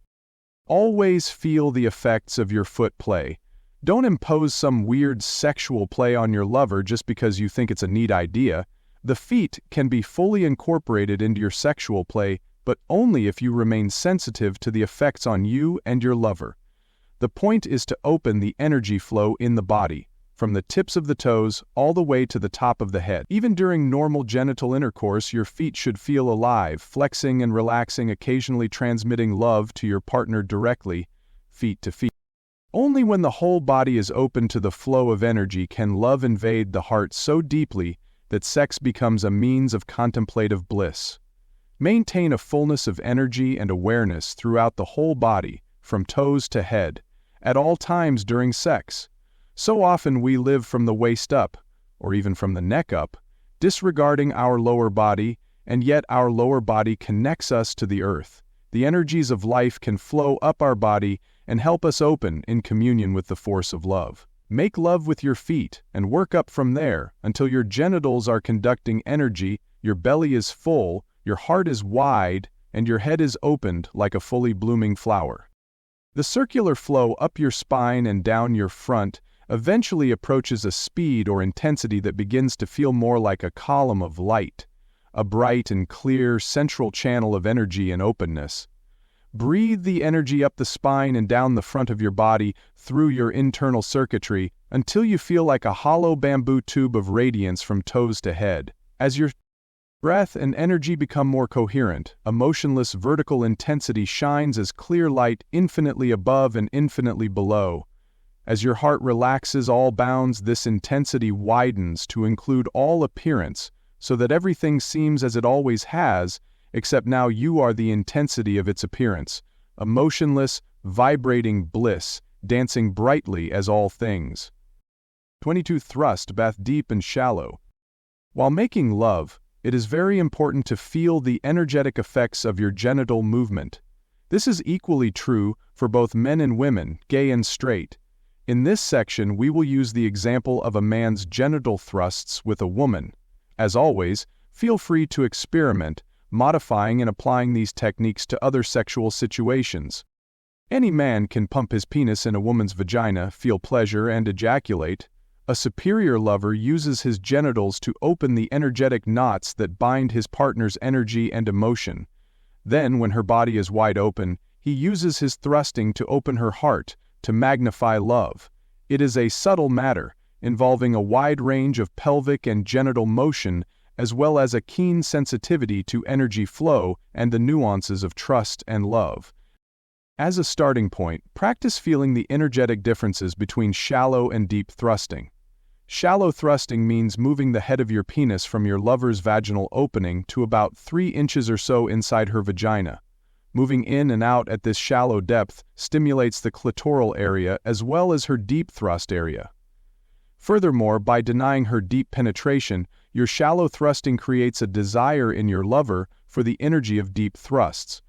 Always feel the effects of your foot play. Don't impose some weird sexual play on your lover just because you think it's a neat idea. The feet can be fully incorporated into your sexual play, but only if you remain sensitive to the effects on you and your lover. The point is to open the energy flow in the body, from the tips of the toes all the way to the top of the head. Even during normal genital intercourse, your feet should feel alive, flexing and relaxing, occasionally transmitting love to your partner directly, feet to feet. Only when the whole body is open to the flow of energy can love invade the heart so deeply that sex becomes a means of contemplative bliss. Maintain a fullness of energy and awareness throughout the whole body, from toes to head, at all times during sex. So often we live from the waist up, or even from the neck up, disregarding our lower body, and yet our lower body connects us to the earth. The energies of life can flow up our body and help us open in communion with the force of love. Make love with your feet and work up from there until your genitals are conducting energy, your belly is full, your heart is wide, and your head is opened like a fully blooming flower. The circular flow up your spine and down your front eventually approaches a speed or intensity that begins to feel more like a column of light, a bright and clear central channel of energy and openness. Breathe the energy up the spine and down the front of your body through your internal circuitry until you feel like a hollow bamboo tube of radiance from toes to head. As your breath and energy become more coherent, a motionless vertical intensity shines as clear light infinitely above and infinitely below. As your heart relaxes all bounds, this intensity widens to include all appearance, so that everything seems as it always has, except now you are the intensity of its appearance, a motionless, vibrating bliss, dancing brightly as all things. 22. Thrust, bath deep and shallow. While making love, it is very important to feel the energetic effects of your genital movement. This is equally true for both men and women, gay and straight. In this section, we will use the example of a man's genital thrusts with a woman. As always, feel free to experiment, modifying and applying these techniques to other sexual situations. Any man can pump his penis in a woman's vagina, feel pleasure, and ejaculate. A superior lover uses his genitals to open the energetic knots that bind his partner's energy and emotion. Then, when her body is wide open, he uses his thrusting to open her heart, to magnify love. It is a subtle matter, involving a wide range of pelvic and genital motion, as well as a keen sensitivity to energy flow and the nuances of trust and love. As a starting point, practice feeling the energetic differences between shallow and deep thrusting. Shallow thrusting means moving the head of your penis from your lover's vaginal opening to about 3 inches or so inside her vagina. Moving in and out at this shallow depth stimulates the clitoral area as well as her deep thrust area. Furthermore, by denying her deep penetration, your shallow thrusting creates a desire in your lover for the energy of deep thrusts.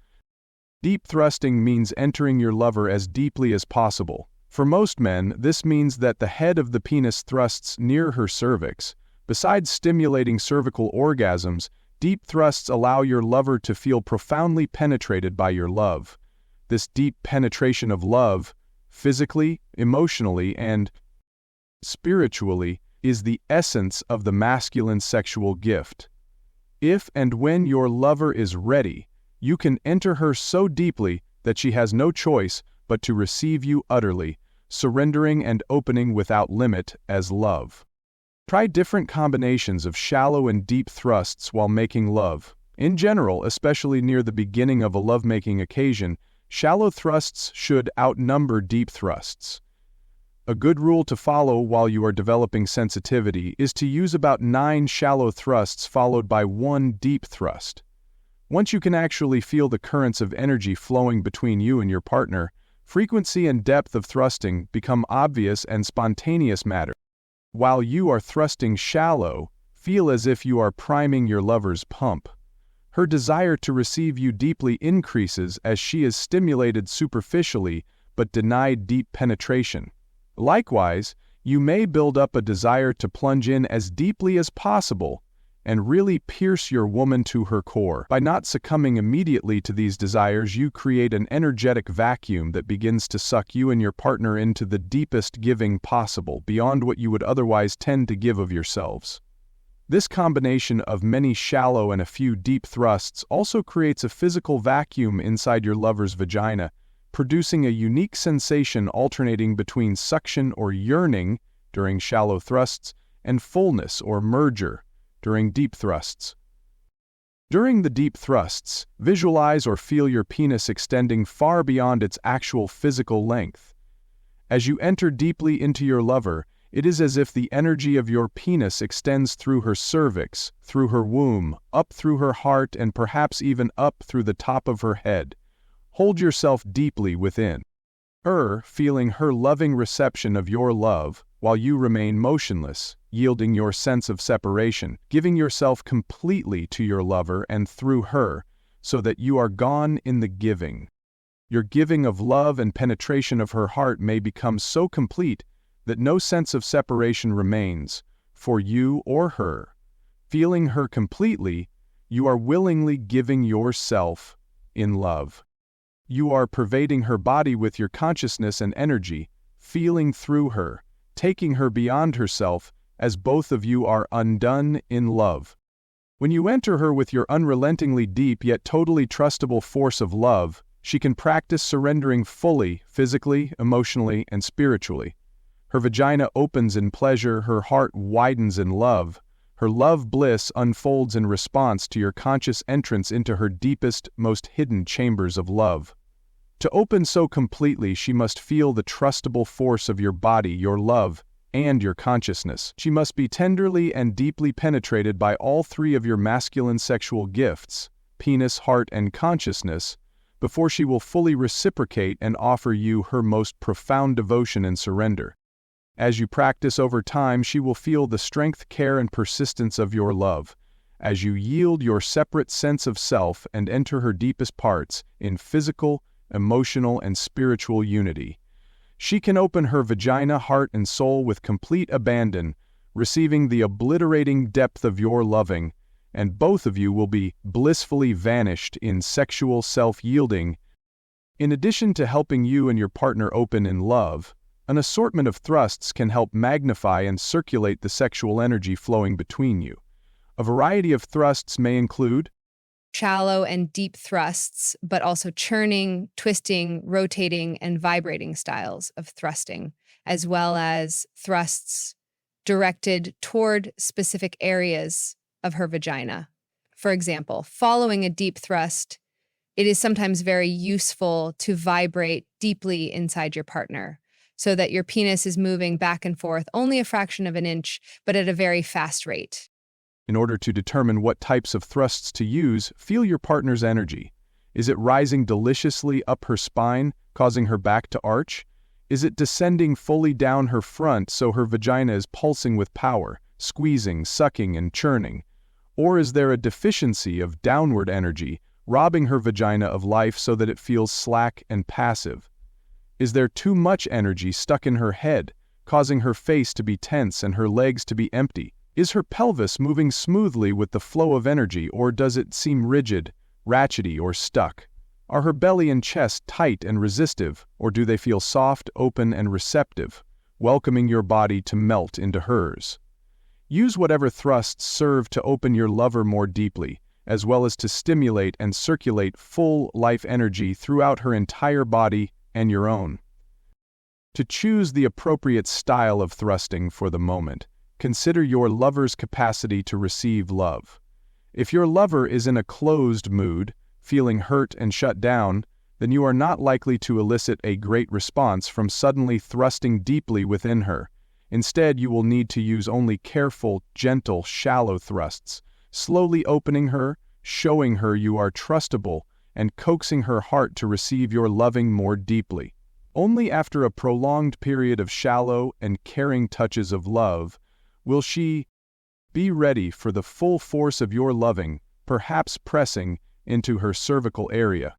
Deep thrusting means entering your lover as deeply as possible. For most men, this means that the head of the penis thrusts near her cervix. Besides stimulating cervical orgasms, deep thrusts allow your lover to feel profoundly penetrated by your love. This deep penetration of love, physically, emotionally, and spiritually, is the essence of the masculine sexual gift. If and when your lover is ready, you can enter her so deeply that she has no choice but to receive you utterly, surrendering and opening without limit as love. Try different combinations of shallow and deep thrusts while making love. In general, especially near the beginning of a lovemaking occasion, Shallow thrusts should outnumber deep thrusts. A good rule to follow while you are developing sensitivity is to use about 9 shallow thrusts followed by 1 deep thrust. Once you can actually feel the currents of energy flowing between you and your partner, frequency and depth of thrusting become obvious and spontaneous matters. While you are thrusting shallow, feel as if you are priming your lover's pump. Her desire to receive you deeply increases as she is stimulated superficially but denied deep penetration. Likewise, you may build up a desire to plunge in as deeply as possible and really pierce your woman to her core. By not succumbing immediately to these desires, you create an energetic vacuum that begins to suck you and your partner into the deepest giving possible, beyond what you would otherwise tend to give of yourselves. This combination of many shallow and a few deep thrusts also creates a physical vacuum inside your lover's vagina, producing a unique sensation alternating between suction or yearning during shallow thrusts and fullness or merger during deep thrusts. During the deep thrusts, visualize or feel your penis extending far beyond its actual physical length. As you enter deeply into your lover, it is as if the energy of your penis extends through her cervix, through her womb, up through her heart, and perhaps even up through the top of her head. Hold yourself deeply within her, feeling her loving reception of your love, while you remain motionless, yielding your sense of separation, giving yourself completely to your lover and through her, so that you are gone in the giving. Your giving of love and penetration of her heart may become so complete that no sense of separation remains, for you or her. Feeling her completely, you are willingly giving yourself in love. You are pervading her body with your consciousness and energy, feeling through her, taking her beyond herself, as both of you are undone in love. When you enter her with your unrelentingly deep yet totally trustable force of love, she can practice surrendering fully, physically, emotionally, and spiritually. Her vagina opens in pleasure, her heart widens in love. Her love bliss unfolds in response to your conscious entrance into her deepest, most hidden chambers of love. To open so completely, she must feel the trustable force of your body, your love, and your consciousness. She must be tenderly and deeply penetrated by all 3 of your masculine sexual gifts, penis, heart, and consciousness, before she will fully reciprocate and offer you her most profound devotion and surrender. As you practice over time, she will feel the strength, care, and persistence of your love. As you yield your separate sense of self and enter her deepest parts in physical, emotional, and spiritual unity, she can open her vagina, heart, and soul with complete abandon, receiving the obliterating depth of your loving, and both of you will be blissfully vanished in sexual self-yielding. In addition to helping you and your partner open in love, an assortment of thrusts can help magnify and circulate the sexual energy flowing between you. A variety of thrusts may include shallow and deep thrusts, but also churning, twisting, rotating, and vibrating styles of thrusting, as well as thrusts directed toward specific areas of her vagina. For example, following a deep thrust, it is sometimes very useful to vibrate deeply inside your partner, so that your penis is moving back and forth only a fraction of an inch, but at a very fast rate. In order to determine what types of thrusts to use, feel your partner's energy. Is it rising deliciously up her spine, causing her back to arch? Is it descending fully down her front so her vagina is pulsing with power, squeezing, sucking, and churning? Or is there a deficiency of downward energy, robbing her vagina of life so that it feels slack and passive? Is there too much energy stuck in her head, causing her face to be tense and her legs to be empty? Is her pelvis moving smoothly with the flow of energy, or does it seem rigid, ratchety, or stuck? Are her belly and chest tight and resistive, or do they feel soft, open, and receptive, welcoming your body to melt into hers? Use whatever thrusts serve to open your lover more deeply, as well as to stimulate and circulate full life energy throughout her entire body and your own. To choose the appropriate style of thrusting for the moment, consider your lover's capacity to receive love. If your lover is in a closed mood, feeling hurt and shut down, then you are not likely to elicit a great response from suddenly thrusting deeply within her. Instead, you will need to use only careful, gentle, shallow thrusts, slowly opening her, showing her you are trustable, and coaxing her heart to receive your loving more deeply. Only after a prolonged period of shallow and caring touches of love will she be ready for the full force of your loving, perhaps pressing into her cervical area.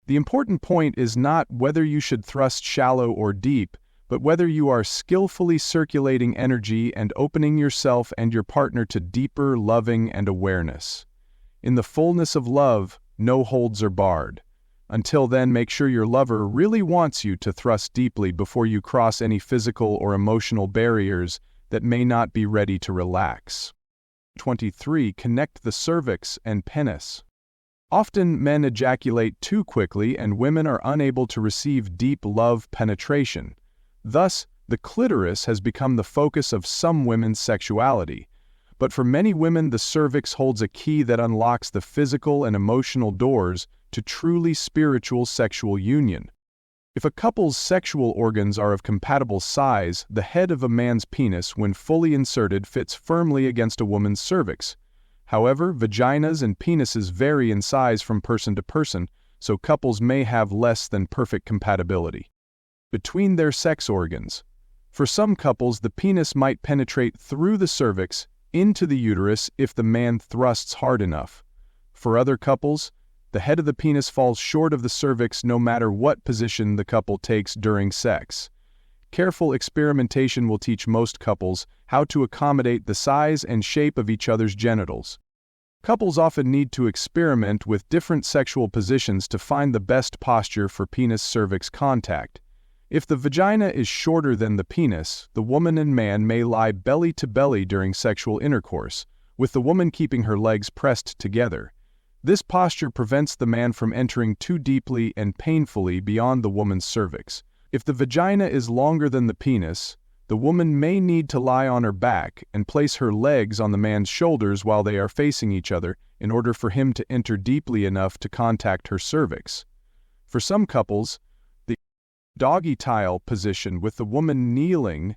The important point is not whether you should thrust shallow or deep, but whether you are skillfully circulating energy and opening yourself and your partner to deeper loving and awareness. In the fullness of love, no holds are barred. Until then, make sure your lover really wants you to thrust deeply before you cross any physical or emotional barriers that may not be ready to relax. 23. Connect the cervix and penis. Often men ejaculate too quickly and women are unable to receive deep love penetration. Thus, the clitoris has become the focus of some women's sexuality. But for many women, the cervix holds a key that unlocks the physical and emotional doors to truly spiritual sexual union. If a couple's sexual organs are of compatible size, the head of a man's penis, when fully inserted, fits firmly against a woman's cervix. However, vaginas and penises vary in size from person to person, so couples may have less than perfect compatibility between their sex organs. For some couples, the penis might penetrate through the cervix into the uterus if the man thrusts hard enough. For other couples, the head of the penis falls short of the cervix no matter what position the couple takes during sex. Careful experimentation will teach most couples how to accommodate the size and shape of each other's genitals. Couples often need to experiment with different sexual positions to find the best posture for penis-cervix contact. If the vagina is shorter than the penis, the woman and man may lie belly to belly during sexual intercourse, with the woman keeping her legs pressed together. This posture prevents the man from entering too deeply and painfully beyond the woman's cervix. If the vagina is longer than the penis, the woman may need to lie on her back and place her legs on the man's shoulders while they are facing each other in order for him to enter deeply enough to contact her cervix. For some couples, the doggy style position with the woman kneeling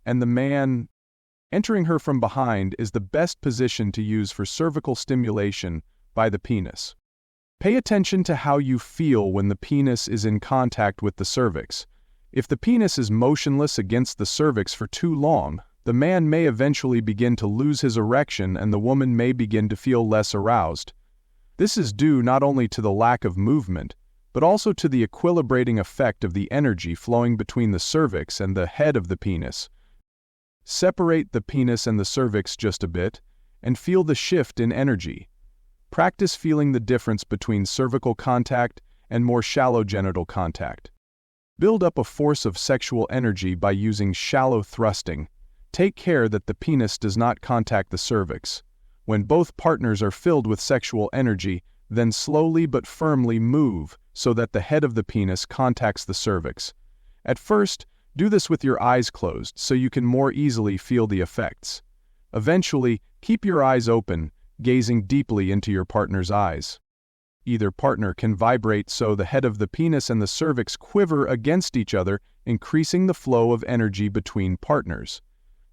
and the man entering her from behind is the best position to use for cervical stimulation by the penis. Pay attention to how you feel when the penis is in contact with the cervix. If the penis is motionless against the cervix for too long, the man may eventually begin to lose his erection and the woman may begin to feel less aroused. This is due not only to the lack of movement, but also to the equilibrating effect of the energy flowing between the cervix and the head of the penis. Separate the penis and the cervix just a bit, and feel the shift in energy. Practice feeling the difference between cervical contact and more shallow genital contact. Build up a force of sexual energy by using shallow thrusting. Take care that the penis does not contact the cervix. When both partners are filled with sexual energy, then slowly but firmly move so that the head of the penis contacts the cervix. At first, do this with your eyes closed so you can more easily feel the effects. Eventually, keep your eyes open, gazing deeply into your partner's eyes. Either partner can vibrate so the head of the penis and the cervix quiver against each other, increasing the flow of energy between partners.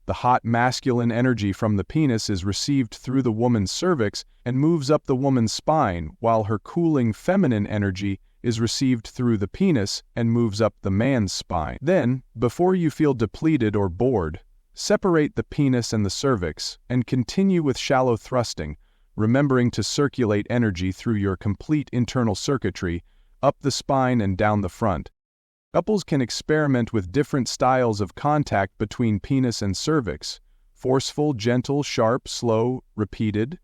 The hot masculine energy from the penis is received through the woman's cervix and moves up the woman's spine, while her cooling feminine energy is received through the penis and moves up the man's spine. Then, before you feel depleted or bored, separate the penis and the cervix and continue with shallow thrusting, remembering to circulate energy through your complete internal circuitry, up the spine and down the front. Couples can experiment with different styles of contact between penis and cervix: forceful, gentle, sharp, slow, repeated,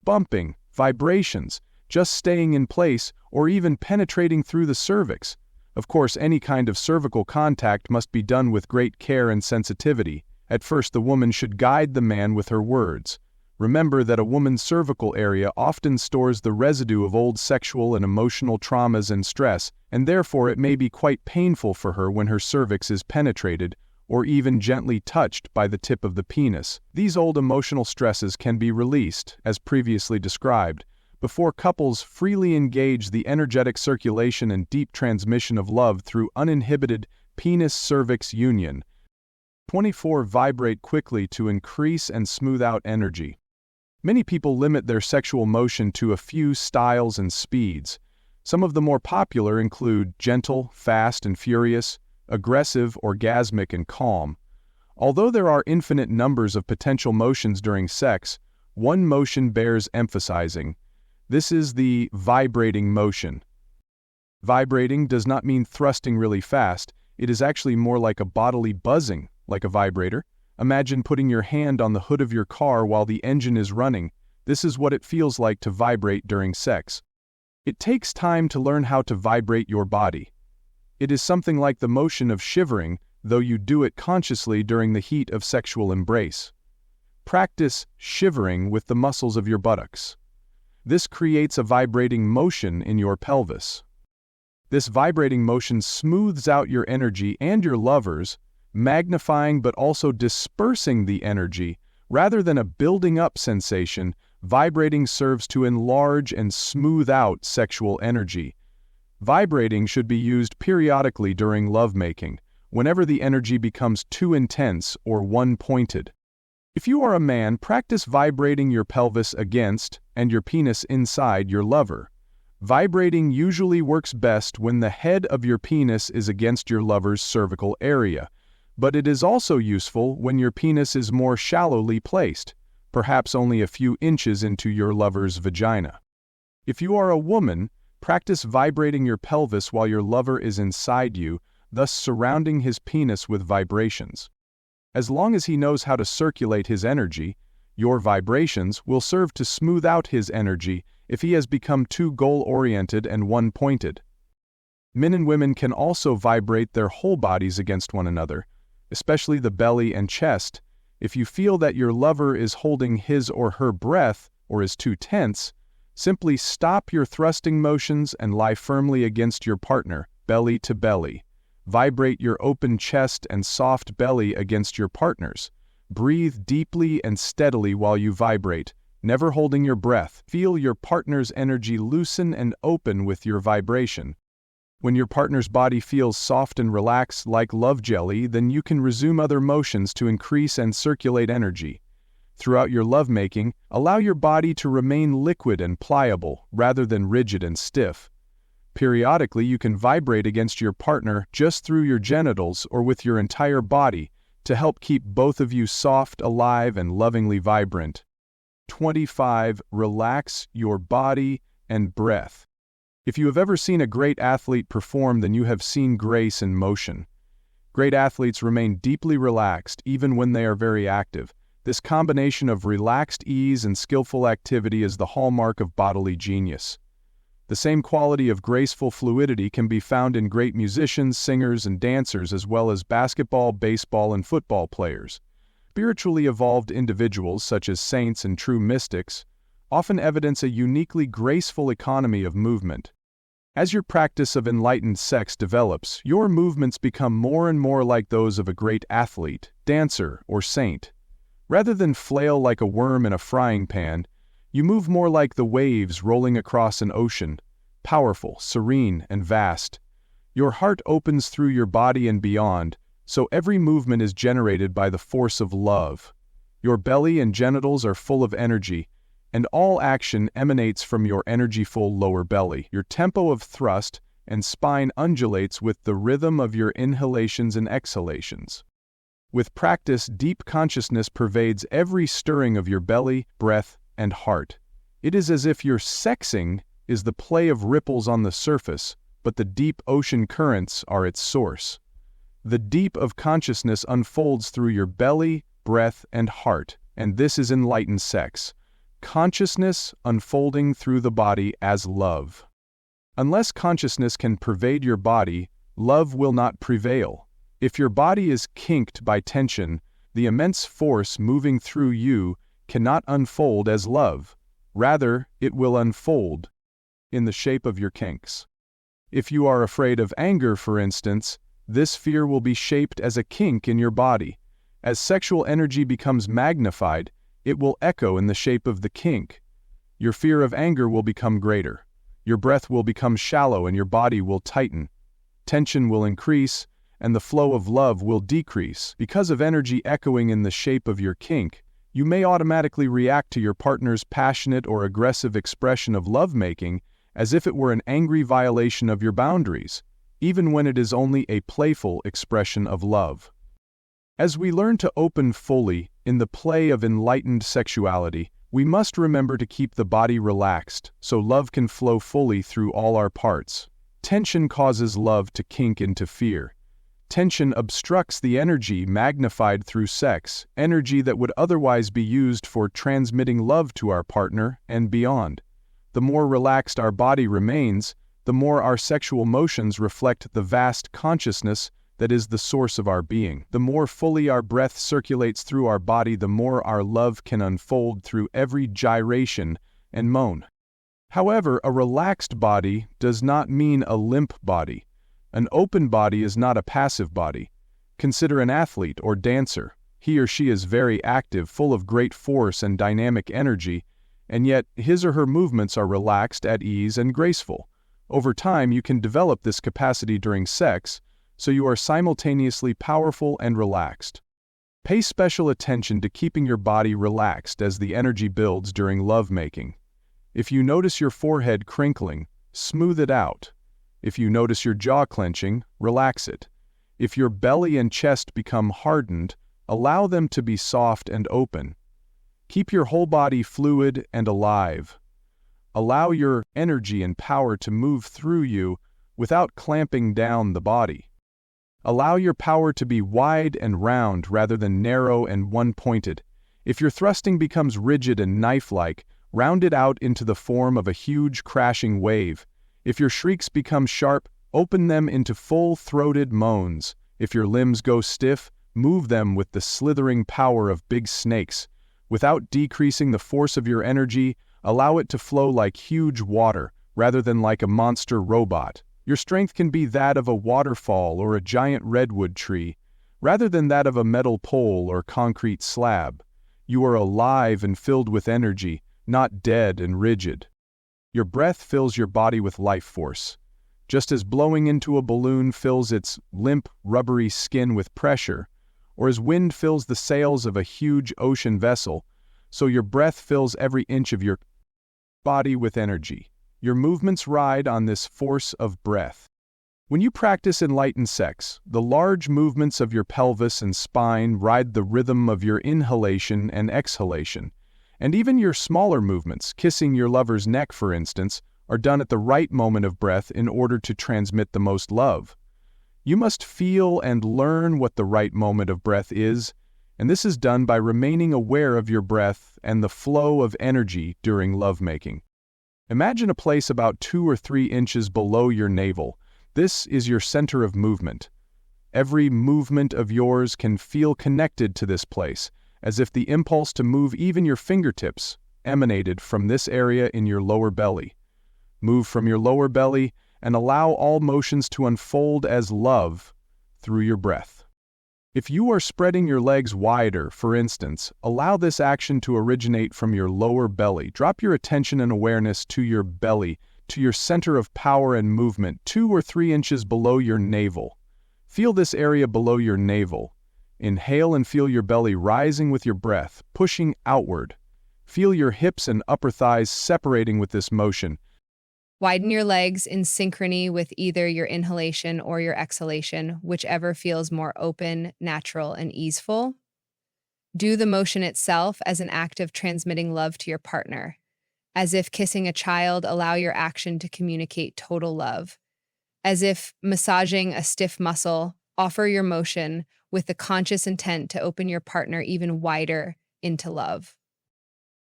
bumping, vibrations, just staying in place, or even penetrating through the cervix. Of course, any kind of cervical contact must be done with great care and sensitivity. At first, the woman should guide the man with her words. Remember that a woman's cervical area often stores the residue of old sexual and emotional traumas and stress, and therefore it may be quite painful for her when her cervix is penetrated, or even gently touched by the tip of the penis. These old emotional stresses can be released, as previously described, before couples freely engage the energetic circulation and deep transmission of love through uninhibited penis-cervix union. 24. Vibrate quickly to increase and smooth out energy. Many people limit their sexual motion to a few styles and speeds. Some of the more popular include gentle, fast and furious, aggressive, orgasmic, and calm. Although there are infinite numbers of potential motions during sex, one motion bears emphasizing. This is the vibrating motion. Vibrating does not mean thrusting really fast. It is actually more like a bodily buzzing, like a vibrator. Imagine putting your hand on the hood of your car while the engine is running. This is what it feels like to vibrate during sex. It takes time to learn how to vibrate your body. It is something like the motion of shivering, though you do it consciously during the heat of sexual embrace. Practice shivering with the muscles of your buttocks. This creates a vibrating motion in your pelvis. This vibrating motion smooths out your energy and your lover's, magnifying but also dispersing the energy. Rather than a building up sensation, vibrating serves to enlarge and smooth out sexual energy. Vibrating should be used periodically during lovemaking, whenever the energy becomes too intense or one-pointed. If you are a man, practice vibrating your pelvis against and your penis inside your lover. Vibrating usually works best when the head of your penis is against your lover's cervical area, but it is also useful when your penis is more shallowly placed, perhaps only a few inches into your lover's vagina. If you are a woman, practice vibrating your pelvis while your lover is inside you, thus surrounding his penis with vibrations. As long as he knows how to circulate his energy, your vibrations will serve to smooth out his energy if he has become too goal-oriented and one-pointed. Men and women can also vibrate their whole bodies against one another, especially the belly and chest. If you feel that your lover is holding his or her breath or is too tense, simply stop your thrusting motions and lie firmly against your partner, belly to belly. Vibrate your open chest and soft belly against your partner's. Breathe deeply and steadily while you vibrate, never holding your breath. Feel your partner's energy loosen and open with your vibration. When your partner's body feels soft and relaxed like love jelly, then you can resume other motions to increase and circulate energy. Throughout your lovemaking, allow your body to remain liquid and pliable rather than rigid and stiff. Periodically, you can vibrate against your partner just through your genitals or with your entire body to help keep both of you soft, alive, and lovingly vibrant. 25. Relax your body and breath. If you have ever seen a great athlete perform, then you have seen grace in motion. Great athletes remain deeply relaxed even when they are very active. This combination of relaxed ease and skillful activity is the hallmark of bodily genius. The same quality of graceful fluidity can be found in great musicians, singers, and dancers, as well as basketball, baseball, and football players. Spiritually evolved individuals, such as saints and true mystics, often evidence a uniquely graceful economy of movement. As your practice of enlightened sex develops, your movements become more and more like those of a great athlete, dancer, or saint. Rather than flail like a worm in a frying pan, you move more like the waves rolling across an ocean, powerful, serene, and vast. Your heart opens through your body and beyond, so every movement is generated by the force of love. Your belly and genitals are full of energy, and all action emanates from your energy-full lower belly. Your tempo of thrust and spine undulates with the rhythm of your inhalations and exhalations. With practice, deep consciousness pervades every stirring of your belly, breath, and heart. It is as if your sexing is the play of ripples on the surface, but the deep ocean currents are its source. The deep of consciousness unfolds through your belly, breath, and heart, and this is enlightened sex. Consciousness unfolding through the body as love. Unless consciousness can pervade your body, love will not prevail. If your body is kinked by tension, the immense force moving through you cannot unfold as love. Rather, it will unfold in the shape of your kinks. If you are afraid of anger, for instance, this fear will be shaped as a kink in your body. As sexual energy becomes magnified, it will echo in the shape of the kink. Your fear of anger will become greater. Your breath will become shallow and your body will tighten. Tension will increase, and the flow of love will decrease. Because of energy echoing in the shape of your kink, you may automatically react to your partner's passionate or aggressive expression of lovemaking as if it were an angry violation of your boundaries, even when it is only a playful expression of love. As we learn to open fully in the play of enlightened sexuality, we must remember to keep the body relaxed so love can flow fully through all our parts. Tension causes love to kink into fear. Tension obstructs the energy magnified through sex, energy that would otherwise be used for transmitting love to our partner and beyond. The more relaxed our body remains, the more our sexual motions reflect the vast consciousness that is the source of our being. The more fully our breath circulates through our body, the more our love can unfold through every gyration and moan. However, a relaxed body does not mean a limp body. An open body is not a passive body. Consider an athlete or dancer. He or she is very active, full of great force and dynamic energy, and yet his or her movements are relaxed, at ease, and graceful. Over time, you can develop this capacity during sex, so you are simultaneously powerful and relaxed. Pay special attention to keeping your body relaxed as the energy builds during lovemaking. If you notice your forehead crinkling, smooth it out. If you notice your jaw clenching, relax it. If your belly and chest become hardened, allow them to be soft and open. Keep your whole body fluid and alive. Allow your energy and power to move through you without clamping down the body. Allow your power to be wide and round rather than narrow and one-pointed. If your thrusting becomes rigid and knife-like, round it out into the form of a huge crashing wave. If your shrieks become sharp, open them into full-throated moans. If your limbs go stiff, move them with the slithering power of big snakes. Without decreasing the force of your energy, allow it to flow like huge water, rather than like a monster robot. Your strength can be that of a waterfall or a giant redwood tree, rather than that of a metal pole or concrete slab. You are alive and filled with energy, not dead and rigid. Your breath fills your body with life force. Just as blowing into a balloon fills its limp, rubbery skin with pressure, or as wind fills the sails of a huge ocean vessel, so your breath fills every inch of your body with energy. Your movements ride on this force of breath. When you practice enlightened sex, the large movements of your pelvis and spine ride the rhythm of your inhalation and exhalation, and even your smaller movements, kissing your lover's neck for instance, are done at the right moment of breath in order to transmit the most love. You must feel and learn what the right moment of breath is, and this is done by remaining aware of your breath and the flow of energy during lovemaking. Imagine a place about 2 or 3 inches below your navel. This is your center of movement. Every movement of yours can feel connected to this place, as if the impulse to move even your fingertips emanated from this area in your lower belly. Move from your lower belly and allow all motions to unfold as love through your breath. If you are spreading your legs wider, for instance, allow this action to originate from your lower belly. Drop your attention and awareness to your belly, to your center of power and movement, 2 or 3 inches below your navel. Feel this area below your navel. Inhale and feel your belly rising with your breath, pushing outward. Feel your hips and upper thighs separating with this motion. Widen your legs in synchrony with either your inhalation or your exhalation, whichever feels more open, natural, and easeful. Do the motion itself as an act of transmitting love to your partner. As if kissing a child, allow your action to communicate total love. As if massaging a stiff muscle, offer your motion with the conscious intent to open your partner even wider into love.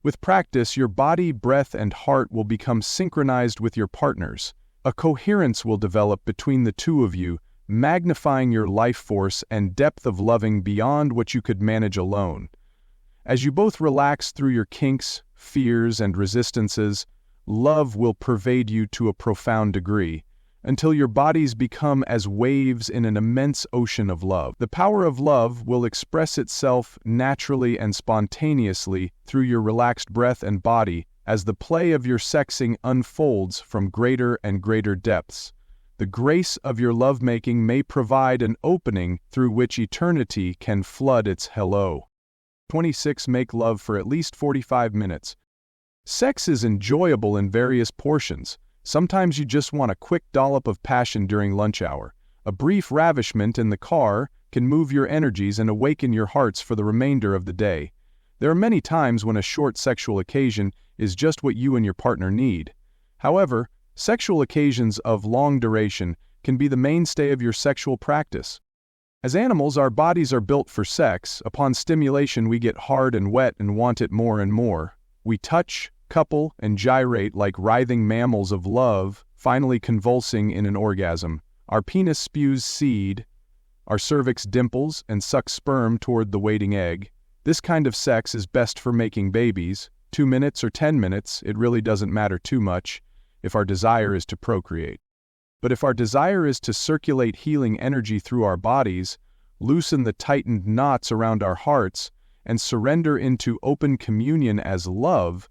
With practice, your body, breath, and heart will become synchronized with your partner's. A coherence will develop between the two of you, magnifying your life force and depth of loving beyond what you could manage alone. As you both relax through your kinks, fears, and resistances, love will pervade you to a profound degree, until your bodies become as waves in an immense ocean of love. The power of love will express itself naturally and spontaneously through your relaxed breath and body as the play of your sexing unfolds from greater and greater depths. The grace of your lovemaking may provide an opening through which eternity can flood its hello. 26. Make love for at least 45 minutes. Sex is enjoyable in various portions. Sometimes you just want a quick dollop of passion during lunch hour. A brief ravishment in the car can move your energies and awaken your hearts for the remainder of the day. There are many times when a short sexual occasion is just what you and your partner need. However, sexual occasions of long duration can be the mainstay of your sexual practice. As animals, our bodies are built for sex. Upon stimulation, we get hard and wet and want it more and more. We touch, couple, and gyrate like writhing mammals of love, finally convulsing in an orgasm. Our penis spews seed, our cervix dimples and sucks sperm toward the waiting egg. This kind of sex is best for making babies. 2 minutes or 10 minutes, it really doesn't matter too much if our desire is to procreate. But if our desire is to circulate healing energy through our bodies, loosen the tightened knots around our hearts, and surrender into open communion as love,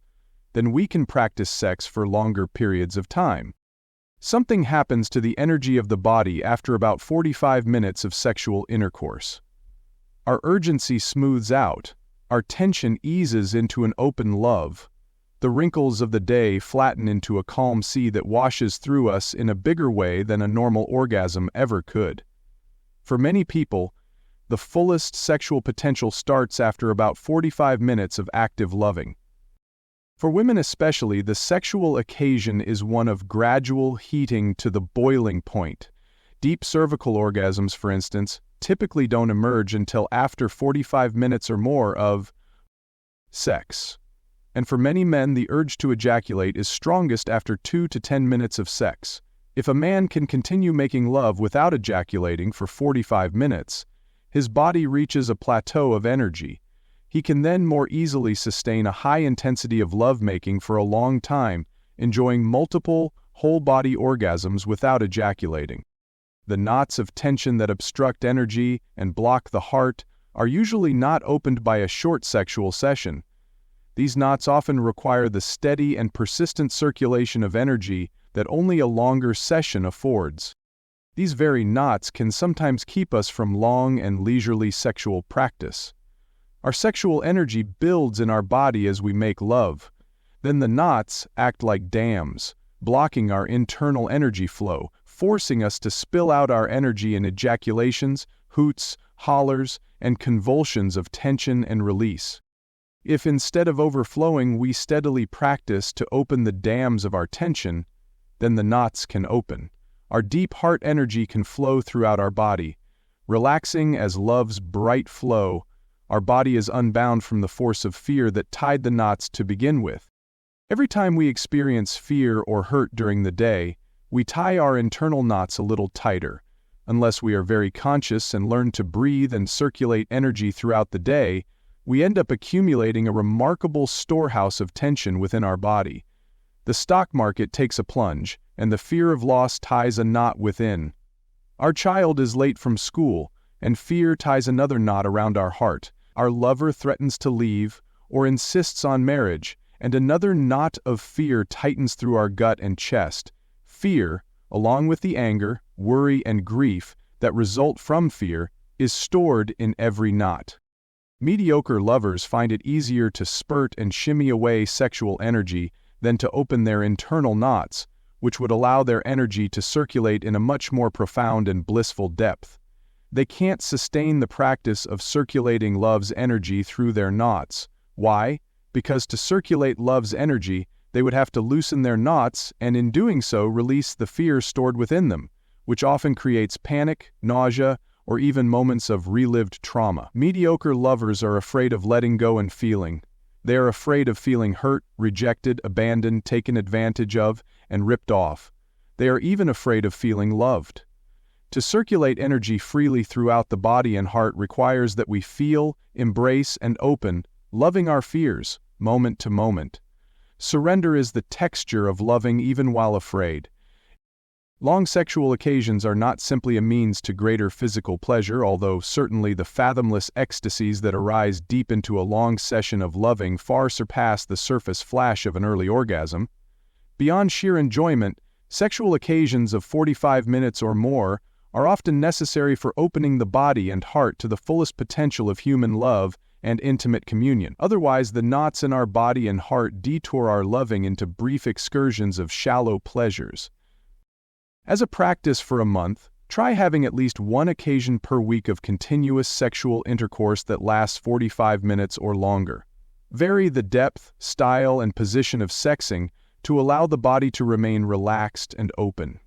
then we can practice sex for longer periods of time. Something happens to the energy of the body after about 45 minutes of sexual intercourse. Our urgency smooths out, our tension eases into an open love. The wrinkles of the day flatten into a calm sea that washes through us in a bigger way than a normal orgasm ever could. For many people, the fullest sexual potential starts after about 45 minutes of active loving. For women especially, the sexual occasion is one of gradual heating to the boiling point. Deep cervical orgasms, for instance, typically don't emerge until after 45 minutes or more of sex. And for many men, the urge to ejaculate is strongest after 2 to 10 minutes of sex. If a man can continue making love without ejaculating for 45 minutes, his body reaches a plateau of energy. He can then more easily sustain a high intensity of lovemaking for a long time, enjoying multiple, whole-body orgasms without ejaculating. The knots of tension that obstruct energy and block the heart are usually not opened by a short sexual session. These knots often require the steady and persistent circulation of energy that only a longer session affords. These very knots can sometimes keep us from long and leisurely sexual practice. Our sexual energy builds in our body as we make love. Then the knots act like dams, blocking our internal energy flow, forcing us to spill out our energy in ejaculations, hoots, hollers, and convulsions of tension and release. If instead of overflowing we steadily practice to open the dams of our tension, then the knots can open. Our deep heart energy can flow throughout our body. Relaxing as love's bright flow, our body is unbound from the force of fear that tied the knots to begin with. Every time we experience fear or hurt during the day, we tie our internal knots a little tighter. Unless we are very conscious and learn to breathe and circulate energy throughout the day, we end up accumulating a remarkable storehouse of tension within our body. The stock market takes a plunge, and the fear of loss ties a knot within. Our child is late from school, and fear ties another knot around our heart. Our lover threatens to leave or insists on marriage, and another knot of fear tightens through our gut and chest. Fear, along with the anger, worry, and grief that result from fear, is stored in every knot. Mediocre lovers find it easier to spurt and shimmy away sexual energy than to open their internal knots, which would allow their energy to circulate in a much more profound and blissful depth. They can't sustain the practice of circulating love's energy through their knots. Why? Because to circulate love's energy, they would have to loosen their knots and in doing so release the fear stored within them, which often creates panic, nausea, or even moments of relived trauma. Mediocre lovers are afraid of letting go and feeling. They are afraid of feeling hurt, rejected, abandoned, taken advantage of, and ripped off. They are even afraid of feeling loved. To circulate energy freely throughout the body and heart requires that we feel, embrace, and open, loving our fears, moment to moment. Surrender is the texture of loving even while afraid. Long sexual occasions are not simply a means to greater physical pleasure, although certainly the fathomless ecstasies that arise deep into a long session of loving far surpass the surface flash of an early orgasm. Beyond sheer enjoyment, sexual occasions of 45 minutes or more are often necessary for opening the body and heart to the fullest potential of human love and intimate communion. Otherwise, the knots in our body and heart detour our loving into brief excursions of shallow pleasures. As a practice for a month, try having at least one occasion per week of continuous sexual intercourse that lasts 45 minutes or longer. Vary the depth, style, and position of sexing to allow the body to remain relaxed and open.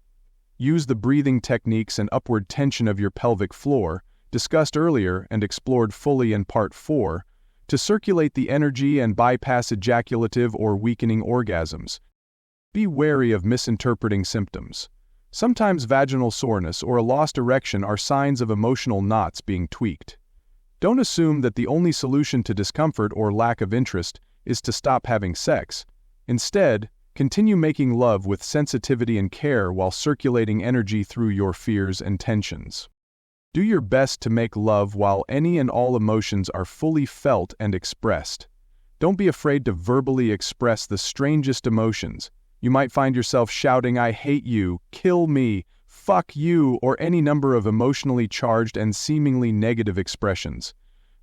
Use the breathing techniques and upward tension of your pelvic floor, discussed earlier and explored fully in Part 4, to circulate the energy and bypass ejaculative or weakening orgasms. Be wary of misinterpreting symptoms. Sometimes vaginal soreness or a lost erection are signs of emotional knots being tweaked. Don't assume that the only solution to discomfort or lack of interest is to stop having sex. Instead, continue making love with sensitivity and care while circulating energy through your fears and tensions. Do your best to make love while any and all emotions are fully felt and expressed. Don't be afraid to verbally express the strangest emotions. You might find yourself shouting, "I hate you," "kill me," "fuck you," or any number of emotionally charged and seemingly negative expressions.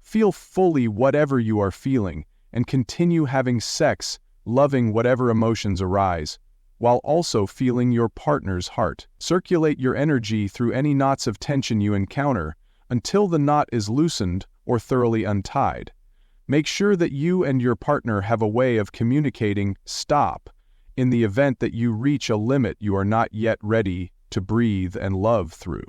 Feel fully whatever you are feeling, and continue having sex, loving whatever emotions arise, while also feeling your partner's heart. Circulate your energy through any knots of tension you encounter, until the knot is loosened or thoroughly untied. Make sure that you and your partner have a way of communicating "stop" in the event that you reach a limit you are not yet ready to breathe and love through.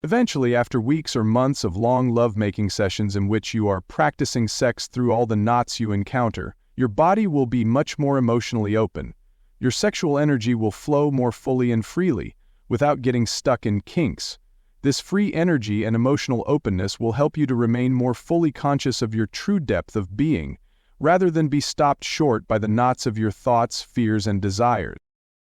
Eventually, after weeks or months of long lovemaking sessions in which you are practicing sex through all the knots you encounter, your body will be much more emotionally open. Your sexual energy will flow more fully and freely, without getting stuck in kinks. This free energy and emotional openness will help you to remain more fully conscious of your true depth of being, rather than be stopped short by the knots of your thoughts, fears, and desires.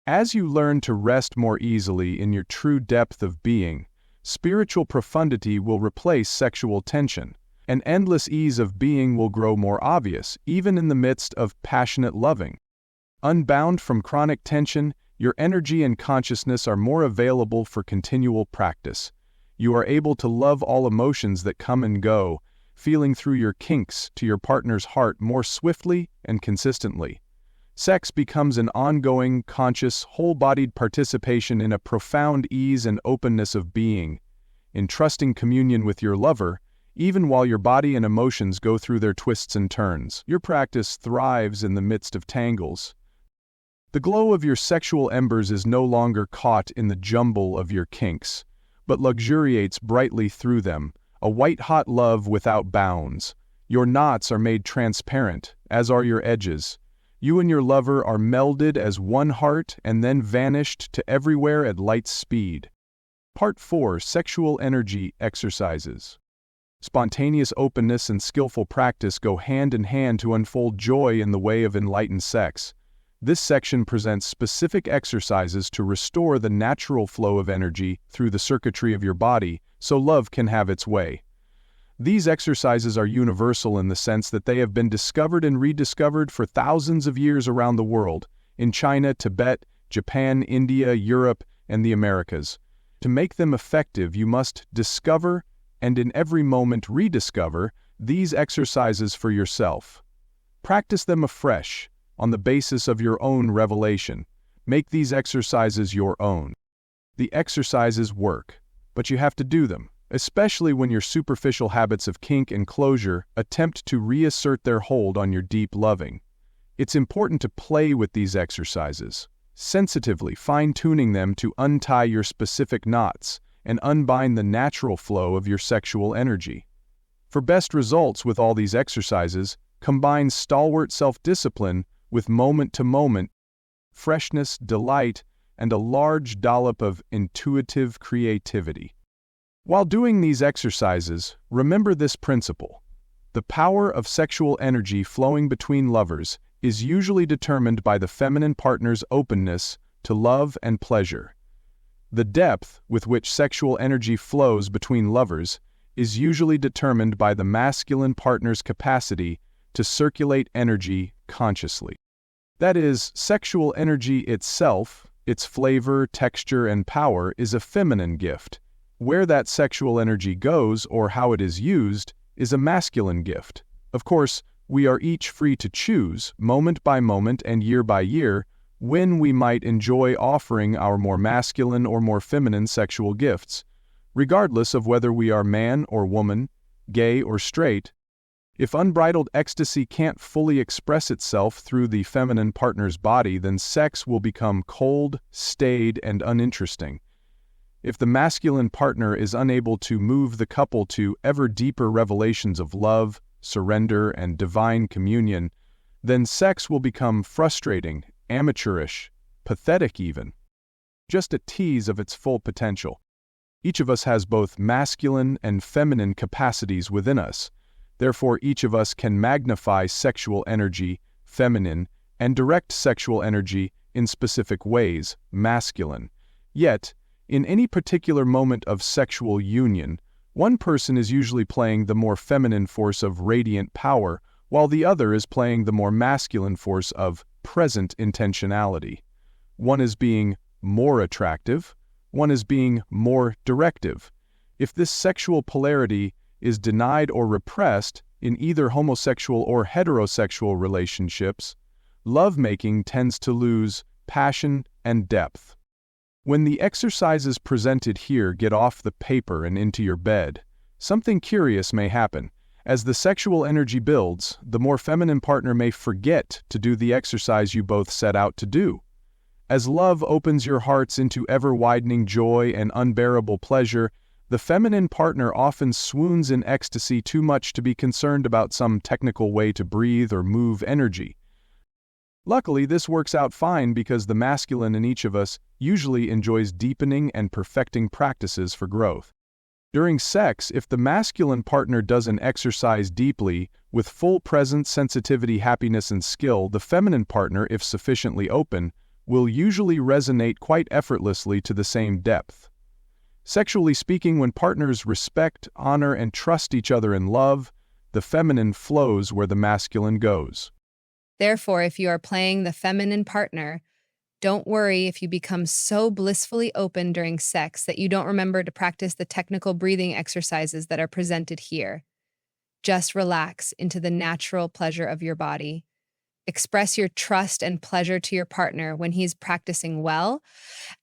As you learn to rest more easily in your true depth of being, spiritual profundity will replace sexual tension. An endless ease of being will grow more obvious, even in the midst of passionate loving. Unbound from chronic tension, your energy and consciousness are more available for continual practice. You are able to love all emotions that come and go, feeling through your kinks to your partner's heart more swiftly and consistently. Sex becomes an ongoing, conscious, whole-bodied participation in a profound ease and openness of being, in trusting communion with your lover, even while your body and emotions go through their twists and turns. Your practice thrives in the midst of tangles. The glow of your sexual embers is no longer caught in the jumble of your kinks, but luxuriates brightly through them, a white-hot love without bounds. Your knots are made transparent, as are your edges. You and your lover are melded as one heart and then vanished to everywhere at light speed. Part 4: Sexual Energy Exercises. Spontaneous openness and skillful practice go hand in hand to unfold joy in the way of enlightened sex. This section presents specific exercises to restore the natural flow of energy through the circuitry of your body, so love can have its way. These exercises are universal in the sense that they have been discovered and rediscovered for thousands of years around the world, in China, Tibet, Japan, India, Europe, and the Americas. To make them effective, you must discover, and in every moment rediscover, these exercises for yourself. Practice them afresh, on the basis of your own revelation. Make these exercises your own. The exercises work, but you have to do them, especially when your superficial habits of kink and closure attempt to reassert their hold on your deep loving. It's important to play with these exercises, sensitively fine-tuning them to untie your specific knots and unbind the natural flow of your sexual energy. For best results with all these exercises, combine stalwart self-discipline with moment-to-moment freshness, delight, and a large dollop of intuitive creativity. While doing these exercises, remember this principle. The power of sexual energy flowing between lovers is usually determined by the feminine partner's openness to love and pleasure. The depth with which sexual energy flows between lovers is usually determined by the masculine partner's capacity to circulate energy consciously. That is, sexual energy itself, its flavor, texture, and power, is a feminine gift. Where that sexual energy goes or how it is used is a masculine gift. Of course, we are each free to choose, moment by moment and year by year, when we might enjoy offering our more masculine or more feminine sexual gifts, regardless of whether we are man or woman, gay or straight. If unbridled ecstasy can't fully express itself through the feminine partner's body, then sex will become cold, staid, and uninteresting. If the masculine partner is unable to move the couple to ever deeper revelations of love, surrender, and divine communion, then sex will become frustrating, amateurish, pathetic even. Just a tease of its full potential. Each of us has both masculine and feminine capacities within us. Therefore, each of us can magnify sexual energy, feminine, and direct sexual energy in specific ways, masculine. Yet, in any particular moment of sexual union, one person is usually playing the more feminine force of radiant power, while the other is playing the more masculine force of present intentionality. One is being more attractive, one is being more directive. If this sexual polarity is denied or repressed in either homosexual or heterosexual relationships, lovemaking tends to lose passion and depth. When the exercises presented here get off the paper and into your bed, something curious may happen. As the sexual energy builds, the more feminine partner may forget to do the exercise you both set out to do. As love opens your hearts into ever-widening joy and unbearable pleasure, the feminine partner often swoons in ecstasy too much to be concerned about some technical way to breathe or move energy. Luckily, this works out fine because the masculine in each of us usually enjoys deepening and perfecting practices for growth. During sex, if the masculine partner doesn't exercise deeply, with full presence, sensitivity, happiness, and skill, the feminine partner, if sufficiently open, will usually resonate quite effortlessly to the same depth. Sexually speaking, when partners respect, honor, and trust each other in love, the feminine flows where the masculine goes. Therefore, if you are playing the feminine partner, don't worry if you become so blissfully open during sex that you don't remember to practice the technical breathing exercises that are presented here. Just relax into the natural pleasure of your body. Express your trust and pleasure to your partner when he's practicing well,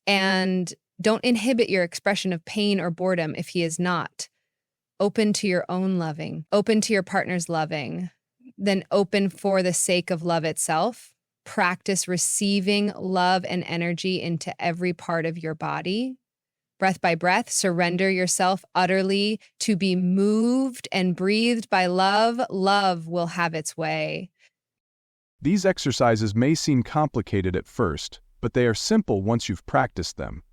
and don't inhibit your expression of pain or boredom if he is not. Open to your own loving, open to your partner's loving, then open for the sake of love itself. Practice receiving love and energy into every part of your body. Breath by breath, surrender yourself utterly to be moved and breathed by love. Love will have its way. These exercises may seem complicated at first, but they are simple once you've practiced them.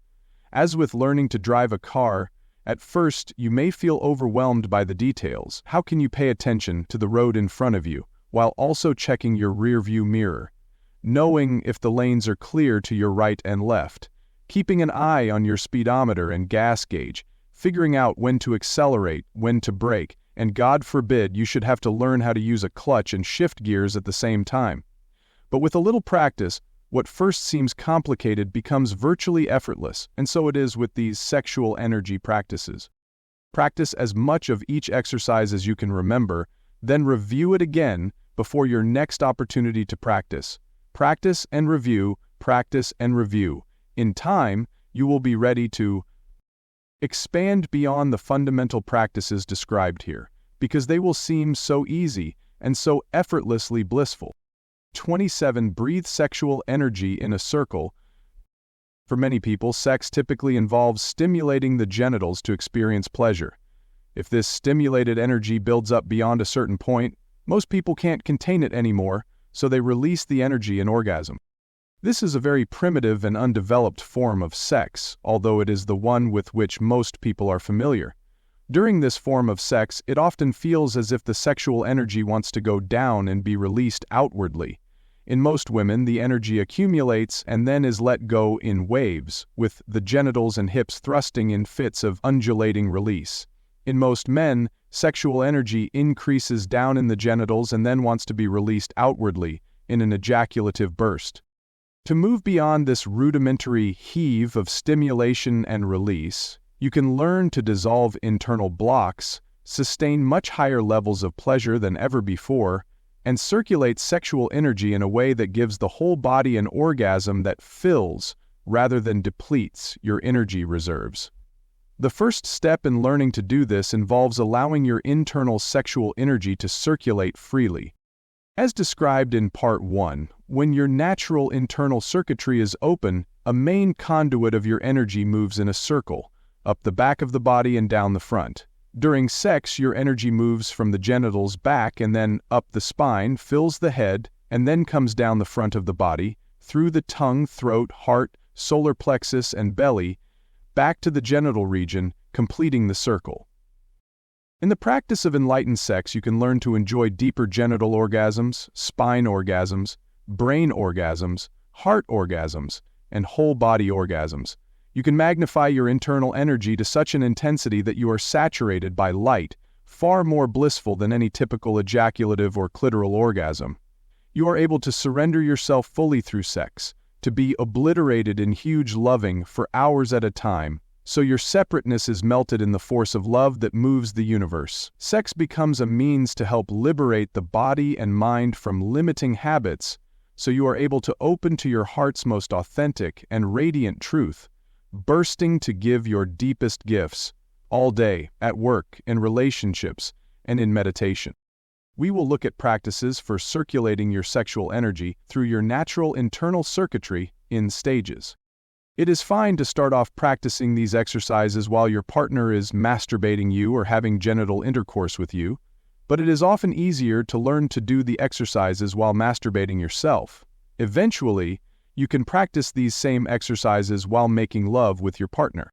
As with learning to drive a car, at first you may feel overwhelmed by the details. How can you pay attention to the road in front of you, while also checking your rearview mirror? Knowing if the lanes are clear to your right and left, keeping an eye on your speedometer and gas gauge, figuring out when to accelerate, when to brake, and God forbid you should have to learn how to use a clutch and shift gears at the same time. But with a little practice, what first seems complicated becomes virtually effortless, and so it is with these sexual energy practices. Practice as much of each exercise as you can remember, then review it again before your next opportunity to practice. Practice and review, practice and review. In time, you will be ready to expand beyond the fundamental practices described here, because they will seem so easy and so effortlessly blissful. 27. Breathe sexual energy in a circle. For many people, sex typically involves stimulating the genitals to experience pleasure. If this stimulated energy builds up beyond a certain point, most people can't contain it anymore, so they release the energy in orgasm. This is a very primitive and undeveloped form of sex, although it is the one with which most people are familiar. During this form of sex, it often feels as if the sexual energy wants to go down and be released outwardly. In most women, the energy accumulates and then is let go in waves, with the genitals and hips thrusting in fits of undulating release. In most men, sexual energy increases down in the genitals and then wants to be released outwardly in an ejaculative burst. To move beyond this rudimentary heave of stimulation and release, you can learn to dissolve internal blocks, sustain much higher levels of pleasure than ever before, and circulate sexual energy in a way that gives the whole body an orgasm that fills rather than depletes your energy reserves. The first step in learning to do this involves allowing your internal sexual energy to circulate freely. As described in Part 1, when your natural internal circuitry is open, a main conduit of your energy moves in a circle, up the back of the body and down the front. During sex, your energy moves from the genitals back and then up the spine, fills the head, and then comes down the front of the body, through the tongue, throat, heart, solar plexus, and belly, back to the genital region, completing the circle. In the practice of enlightened sex, you can learn to enjoy deeper genital orgasms, spine orgasms, brain orgasms, heart orgasms, and whole body orgasms. You can magnify your internal energy to such an intensity that you are saturated by light, far more blissful than any typical ejaculative or clitoral orgasm. You are able to surrender yourself fully through sex, to be obliterated in huge loving for hours at a time, so your separateness is melted in the force of love that moves the universe. Sex becomes a means to help liberate the body and mind from limiting habits, so you are able to open to your heart's most authentic and radiant truth, bursting to give your deepest gifts, all day, at work, in relationships, and in meditation. We will look at practices for circulating your sexual energy through your natural internal circuitry in stages. It is fine to start off practicing these exercises while your partner is masturbating you or having genital intercourse with you, but it is often easier to learn to do the exercises while masturbating yourself. Eventually, you can practice these same exercises while making love with your partner.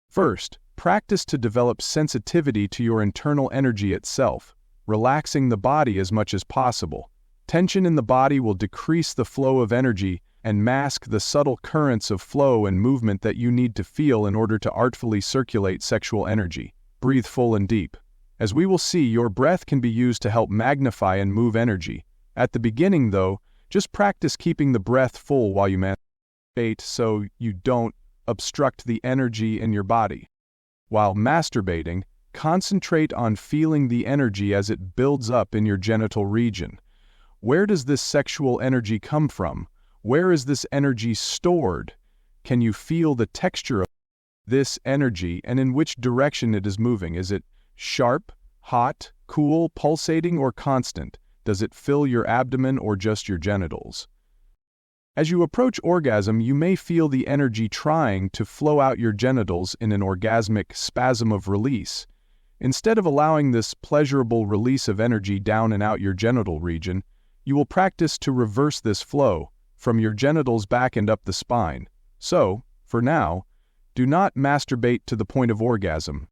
First, practice to develop sensitivity to your internal energy itself, relaxing the body as much as possible. Tension in the body will decrease the flow of energy and mask the subtle currents of flow and movement that you need to feel in order to artfully circulate sexual energy. Breathe full and deep. As we will see, your breath can be used to help magnify and move energy. At the beginning, though, just practice keeping the breath full while you masturbate so you don't obstruct the energy in your body. While masturbating, concentrate on feeling the energy as it builds up in your genital region. Where does this sexual energy come from? Where is this energy stored? Can you feel the texture of this energy and in which direction it is moving? Is it sharp, hot, cool, pulsating, or constant? Does it fill your abdomen or just your genitals? As you approach orgasm, you may feel the energy trying to flow out your genitals in an orgasmic spasm of release. Instead of allowing this pleasurable release of energy down and out your genital region, you will practice to reverse this flow from your genitals back and up the spine. So, for now, do not masturbate to the point of orgasm.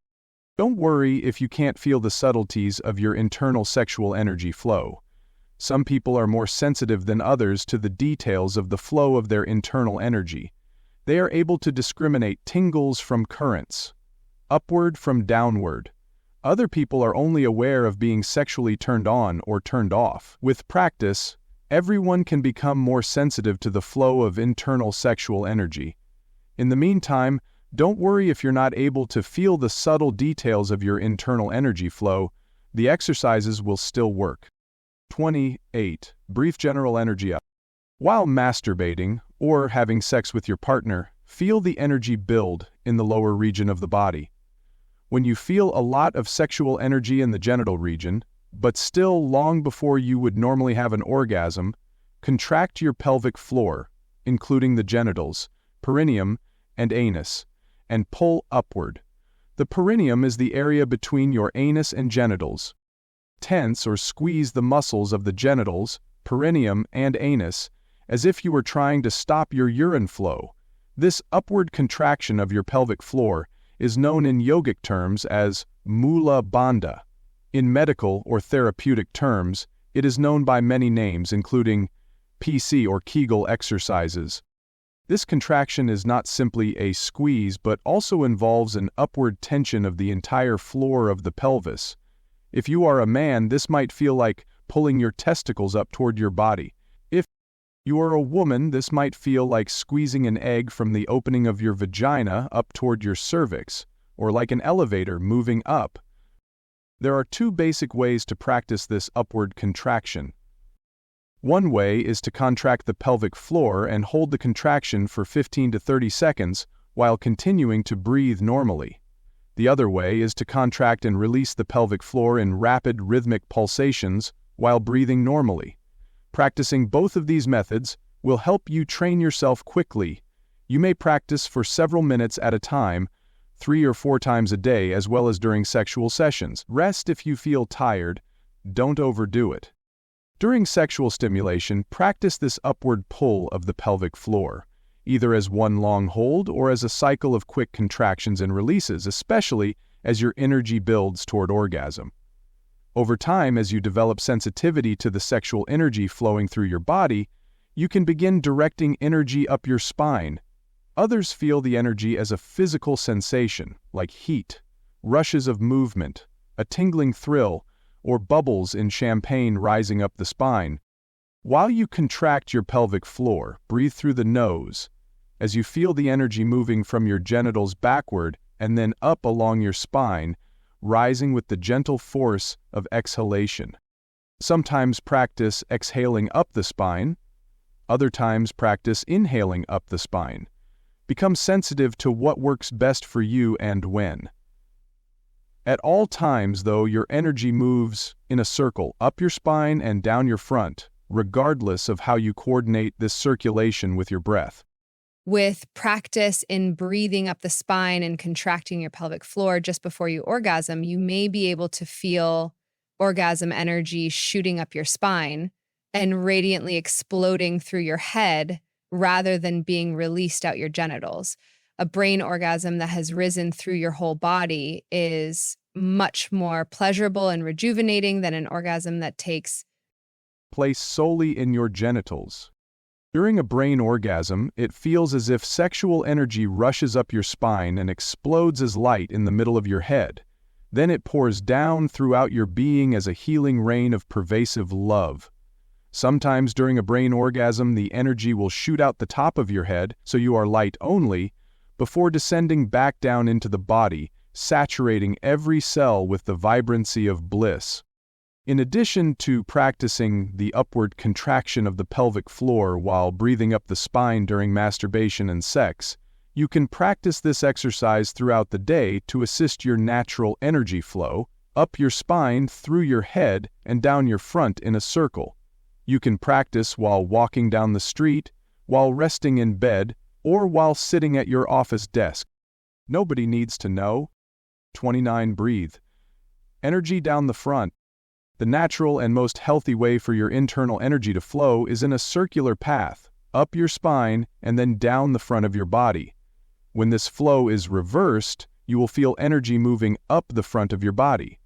Don't worry if you can't feel the subtleties of your internal sexual energy flow. Some people are more sensitive than others to the details of the flow of their internal energy. They are able to discriminate tingles from currents, upward from downward. Other people are only aware of being sexually turned on or turned off. With practice, everyone can become more sensitive to the flow of internal sexual energy. In the meantime, don't worry if you're not able to feel the subtle details of your internal energy flow. The exercises will still work. 28. Brief general energy up. While masturbating or having sex with your partner, feel the energy build in the lower region of the body. When you feel a lot of sexual energy in the genital region, but still long before you would normally have an orgasm, contract your pelvic floor, including the genitals, perineum, and anus, and pull upward. The perineum is the area between your anus and genitals. Tense or squeeze the muscles of the genitals, perineum, and anus, as if you were trying to stop your urine flow. This upward contraction of your pelvic floor is known in yogic terms as mula bandha. In medical or therapeutic terms, it is known by many names, including PC or Kegel exercises. This contraction is not simply a squeeze but also involves an upward tension of the entire floor of the pelvis. If you are a man, this might feel like pulling your testicles up toward your body. If you are a woman, this might feel like squeezing an egg from the opening of your vagina up toward your cervix, or like an elevator moving up. There are two basic ways to practice this upward contraction. One way is to contract the pelvic floor and hold the contraction for 15 to 30 seconds while continuing to breathe normally. The other way is to contract and release the pelvic floor in rapid rhythmic pulsations while breathing normally. Practicing both of these methods will help you train yourself quickly. You may practice for several minutes at a time, 3 or 4 times a day, as well as during sexual sessions. Rest if you feel tired. Don't overdo it. During sexual stimulation, practice this upward pull of the pelvic floor, either as one long hold or as a cycle of quick contractions and releases, especially as your energy builds toward orgasm. Over time, as you develop sensitivity to the sexual energy flowing through your body, you can begin directing energy up your spine. Others feel the energy as a physical sensation, like heat, rushes of movement, a tingling thrill, or bubbles in champagne rising up the spine. While you contract your pelvic floor, breathe through the nose as you feel the energy moving from your genitals backward and then up along your spine, rising with the gentle force of exhalation. Sometimes practice exhaling up the spine. Other times practice inhaling up the spine. Become sensitive to what works best for you and when. At all times, though, your energy moves in a circle up your spine and down your front, regardless of how you coordinate this circulation with your breath. With practice in breathing up the spine and contracting your pelvic floor just before you orgasm, you may be able to feel orgasm energy shooting up your spine and radiantly exploding through your head rather than being released out your genitals. A brain orgasm that has risen through your whole body is much more pleasurable and rejuvenating than an orgasm that takes place solely in your genitals. During a brain orgasm, it feels as if sexual energy rushes up your spine and explodes as light in the middle of your head. Then it pours down throughout your being as a healing rain of pervasive love. Sometimes during a brain orgasm, the energy will shoot out the top of your head, so you are light only, before descending back down into the body, saturating every cell with the vibrancy of bliss. In addition to practicing the upward contraction of the pelvic floor while breathing up the spine during masturbation and sex, you can practice this exercise throughout the day to assist your natural energy flow up your spine, through your head, and down your front in a circle. You can practice while walking down the street, while resting in bed, or while sitting at your office desk. Nobody needs to know. 29. Breathe. Energy down the front. The natural and most healthy way for your internal energy to flow is in a circular path, up your spine and then down the front of your body. When this flow is reversed, you will feel energy moving up the front of your body.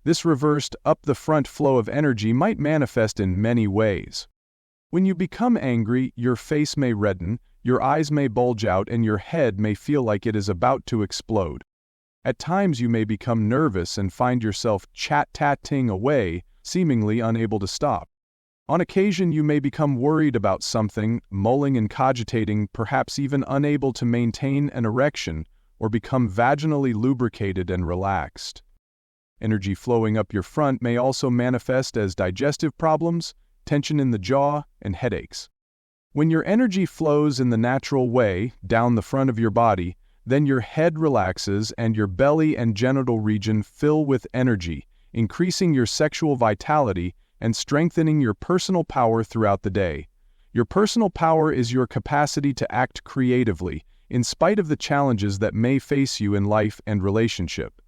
This reversed up the front flow of energy might manifest in many ways. When you become angry, your face may redden, your eyes may bulge out, and your head may feel like it is about to explode. At times you may become nervous and find yourself chat-tatting away, seemingly unable to stop. On occasion you may become worried about something, mulling and cogitating, perhaps even unable to maintain an erection, or become vaginally lubricated and relaxed. Energy flowing up your front may also manifest as digestive problems, tension in the jaw, and headaches. When your energy flows in the natural way, down the front of your body, then your head relaxes and your belly and genital region fill with energy, increasing your sexual vitality and strengthening your personal power throughout the day. Your personal power is your capacity to act creatively, in spite of the challenges that may face you in life and relationship.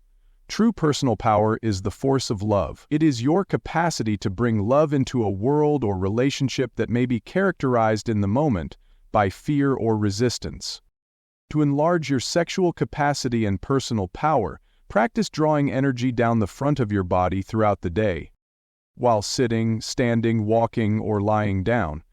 True personal power is the force of love. It is your capacity to bring love into a world or relationship that may be characterized in the moment by fear or resistance. To enlarge your sexual capacity and personal power, practice drawing energy down the front of your body throughout the day. While sitting, standing, walking, or lying down,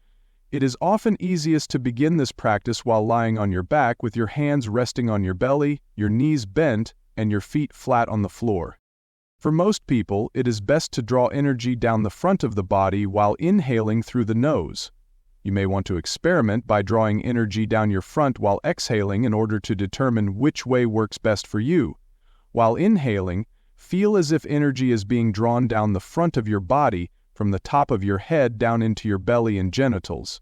It is often easiest to begin this practice while lying on your back with your hands resting on your belly, your knees bent, and your feet flat on the floor. For most people, it is best to draw energy down the front of the body while inhaling through the nose. You may want to experiment by drawing energy down your front while exhaling in order to determine which way works best for you. While inhaling, feel as if energy is being drawn down the front of your body from the top of your head down into your belly and genitals.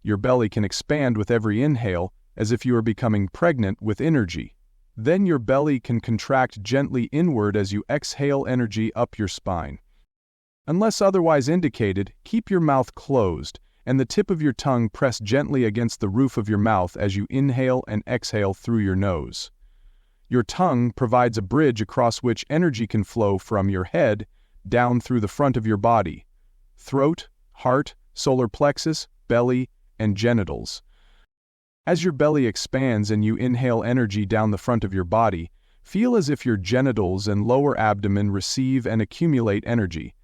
Your belly can expand with every inhale, as if you are becoming pregnant with energy. Then your belly can contract gently inward as you exhale energy up your spine. Unless otherwise indicated, keep your mouth closed and the tip of your tongue pressed gently against the roof of your mouth as you inhale and exhale through your nose. Your tongue provides a bridge across which energy can flow from your head down through the front of your body, throat, heart, solar plexus, belly, and genitals. As your belly expands and you inhale energy down the front of your body, feel as if your genitals and lower abdomen receive and accumulate energy.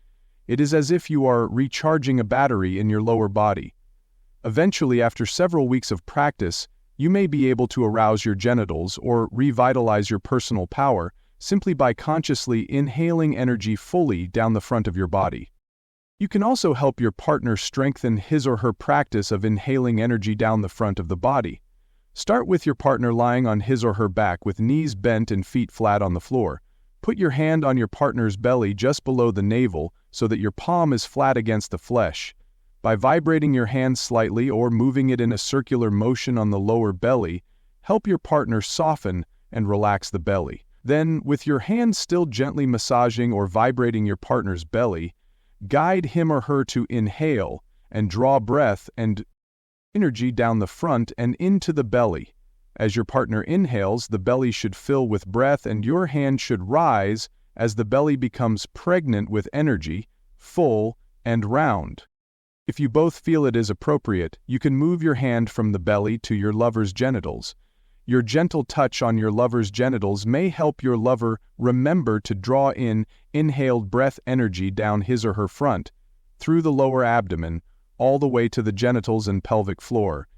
It is as if you are recharging a battery in your lower body. Eventually, after several weeks of practice, you may be able to arouse your genitals or revitalize your personal power simply by consciously inhaling energy fully down the front of your body. You can also help your partner strengthen his or her practice of inhaling energy down the front of the body. Start with your partner lying on his or her back with knees bent and feet flat on the floor. Put your hand on your partner's belly just below the navel so that your palm is flat against the flesh. By vibrating your hand slightly or moving it in a circular motion on the lower belly, help your partner soften and relax the belly. Then, with your hand still gently massaging or vibrating your partner's belly, guide him or her to inhale and draw breath and energy down the front and into the belly. As your partner inhales, the belly should fill with breath and your hand should rise as the belly becomes pregnant with energy, full and round. If you both feel it is appropriate, you can move your hand from the belly to your lover's genitals. Your gentle touch on your lover's genitals may help your lover remember to draw in inhaled breath energy down his or her front, through the lower abdomen, all the way to the genitals and pelvic floor.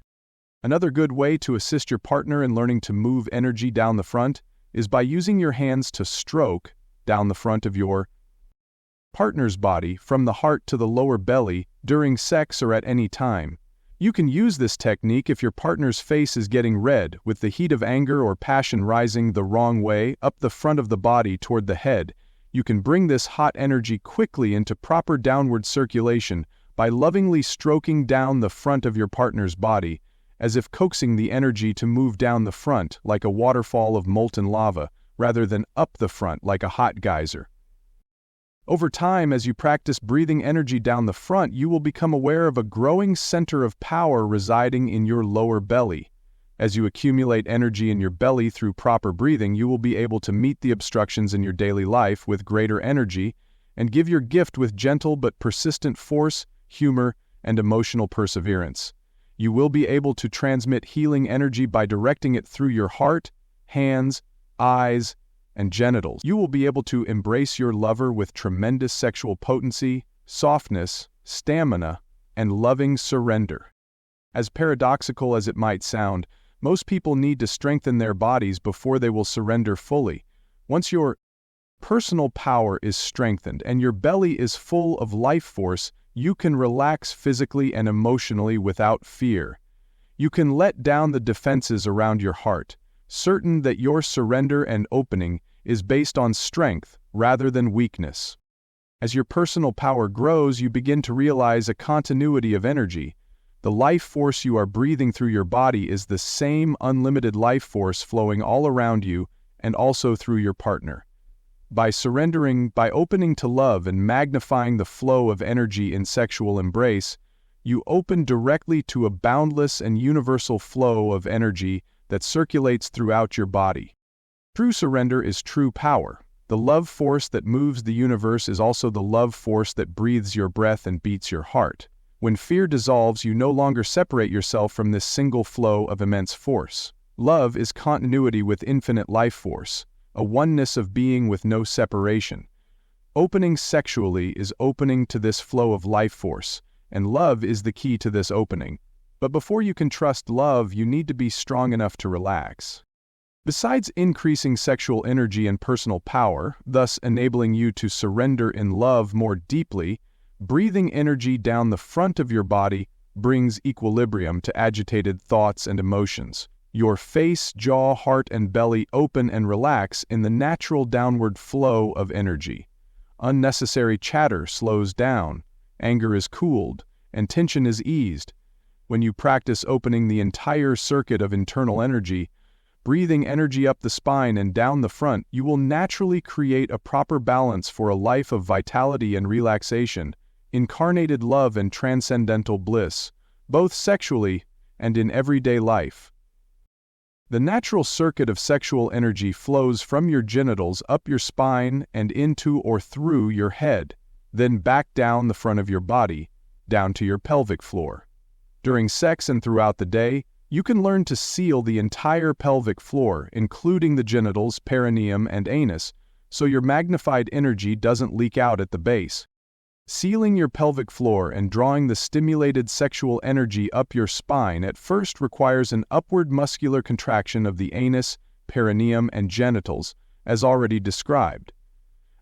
Another good way to assist your partner in learning to move energy down the front is by using your hands to stroke down the front of your partner's body from the heart to the lower belly during sex or at any time. You can use this technique if your partner's face is getting red, with the heat of anger or passion rising the wrong way up the front of the body toward the head. You can bring this hot energy quickly into proper downward circulation by lovingly stroking down the front of your partner's body, as if coaxing the energy to move down the front like a waterfall of molten lava, rather than up the front like a hot geyser. Over time, as you practice breathing energy down the front, you will become aware of a growing center of power residing in your lower belly. As you accumulate energy in your belly through proper breathing, you will be able to meet the obstructions in your daily life with greater energy and give your gift with gentle but persistent force, humor, and emotional perseverance. You will be able to transmit healing energy by directing it through your heart, hands, eyes, and genitals. You will be able to embrace your lover with tremendous sexual potency, softness, stamina, and loving surrender. As paradoxical as it might sound, most people need to strengthen their bodies before they will surrender fully. Once your personal power is strengthened and your belly is full of life force, you can relax physically and emotionally without fear. You can let down the defenses around your heart, certain that your surrender and opening is based on strength rather than weakness. As your personal power grows, you begin to realize a continuity of energy. The life force you are breathing through your body is the same unlimited life force flowing all around you and also through your partner. By surrendering, by opening to love and magnifying the flow of energy in sexual embrace, you open directly to a boundless and universal flow of energy that circulates throughout your body. True surrender is true power. The love force that moves the universe is also the love force that breathes your breath and beats your heart. When fear dissolves, you no longer separate yourself from this single flow of immense force. Love is continuity with infinite life force, a oneness of being with no separation. Opening sexually is opening to this flow of life force, and love is the key to this opening. But before you can trust love, you need to be strong enough to relax. Besides increasing sexual energy and personal power, thus enabling you to surrender in love more deeply, breathing energy down the front of your body brings equilibrium to agitated thoughts and emotions. Your face, jaw, heart, and belly open and relax in the natural downward flow of energy. Unnecessary chatter slows down, anger is cooled, and tension is eased. When you practice opening the entire circuit of internal energy, breathing energy up the spine and down the front, you will naturally create a proper balance for a life of vitality and relaxation, incarnated love and transcendental bliss, both sexually and in everyday life. The natural circuit of sexual energy flows from your genitals up your spine and into or through your head, then back down the front of your body, down to your pelvic floor. During sex and throughout the day, you can learn to seal the entire pelvic floor, including the genitals, perineum, and anus, so your magnified energy doesn't leak out at the base. Sealing your pelvic floor and drawing the stimulated sexual energy up your spine at first requires an upward muscular contraction of the anus, perineum, and genitals, as already described.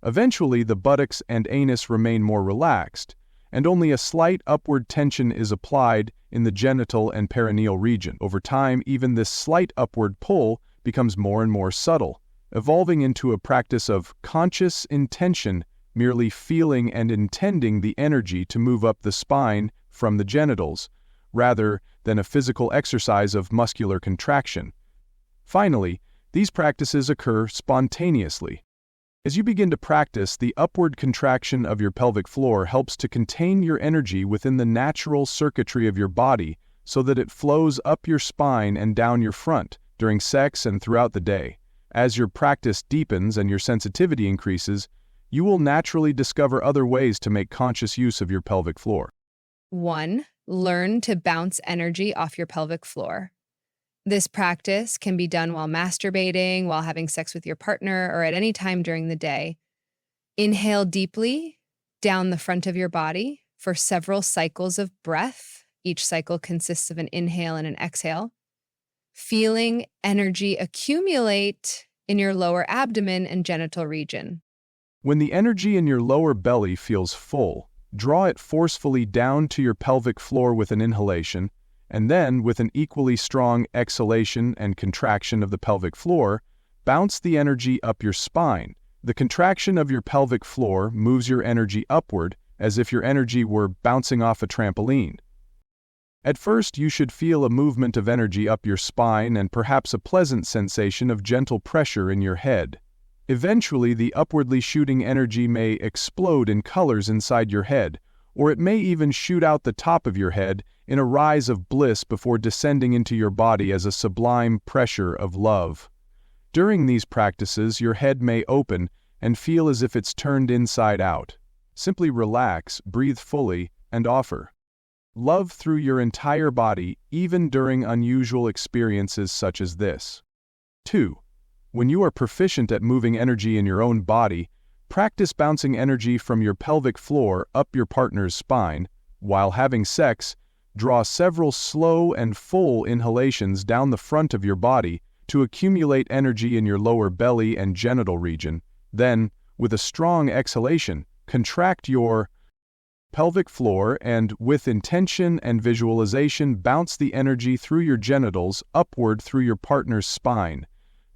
Eventually, the buttocks and anus remain more relaxed, and only a slight upward tension is applied in the genital and perineal region. Over time, even this slight upward pull becomes more and more subtle, evolving into a practice of conscious intention, merely feeling and intending the energy to move up the spine from the genitals, rather than a physical exercise of muscular contraction. Finally, these practices occur spontaneously. As you begin to practice, the upward contraction of your pelvic floor helps to contain your energy within the natural circuitry of your body so that it flows up your spine and down your front during sex and throughout the day. As your practice deepens and your sensitivity increases, you will naturally discover other ways to make conscious use of your pelvic floor. 1. Learn to bounce energy off your pelvic floor. This practice can be done while masturbating, while having sex with your partner, or at any time during the day. Inhale deeply down the front of your body for several cycles of breath. Each cycle consists of an inhale and an exhale. Feeling energy accumulate in your lower abdomen and genital region. When the energy in your lower belly feels full, draw it forcefully down to your pelvic floor with an inhalation, and then, with an equally strong exhalation and contraction of the pelvic floor, bounce the energy up your spine. The contraction of your pelvic floor moves your energy upward as if your energy were bouncing off a trampoline. At first, you should feel a movement of energy up your spine and perhaps a pleasant sensation of gentle pressure in your head. Eventually, the upwardly shooting energy may explode in colors inside your head, or it may even shoot out the top of your head in a rise of bliss before descending into your body as a sublime pressure of love. During these practices, your head may open and feel as if it's turned inside out. Simply relax, breathe fully, and offer love through your entire body, even during unusual experiences such as this. 2. When you are proficient at moving energy in your own body, practice bouncing energy from your pelvic floor up your partner's spine. While having sex, draw several slow and full inhalations down the front of your body to accumulate energy in your lower belly and genital region. Then, with a strong exhalation, contract your pelvic floor and, with intention and visualization, bounce the energy through your genitals upward through your partner's spine.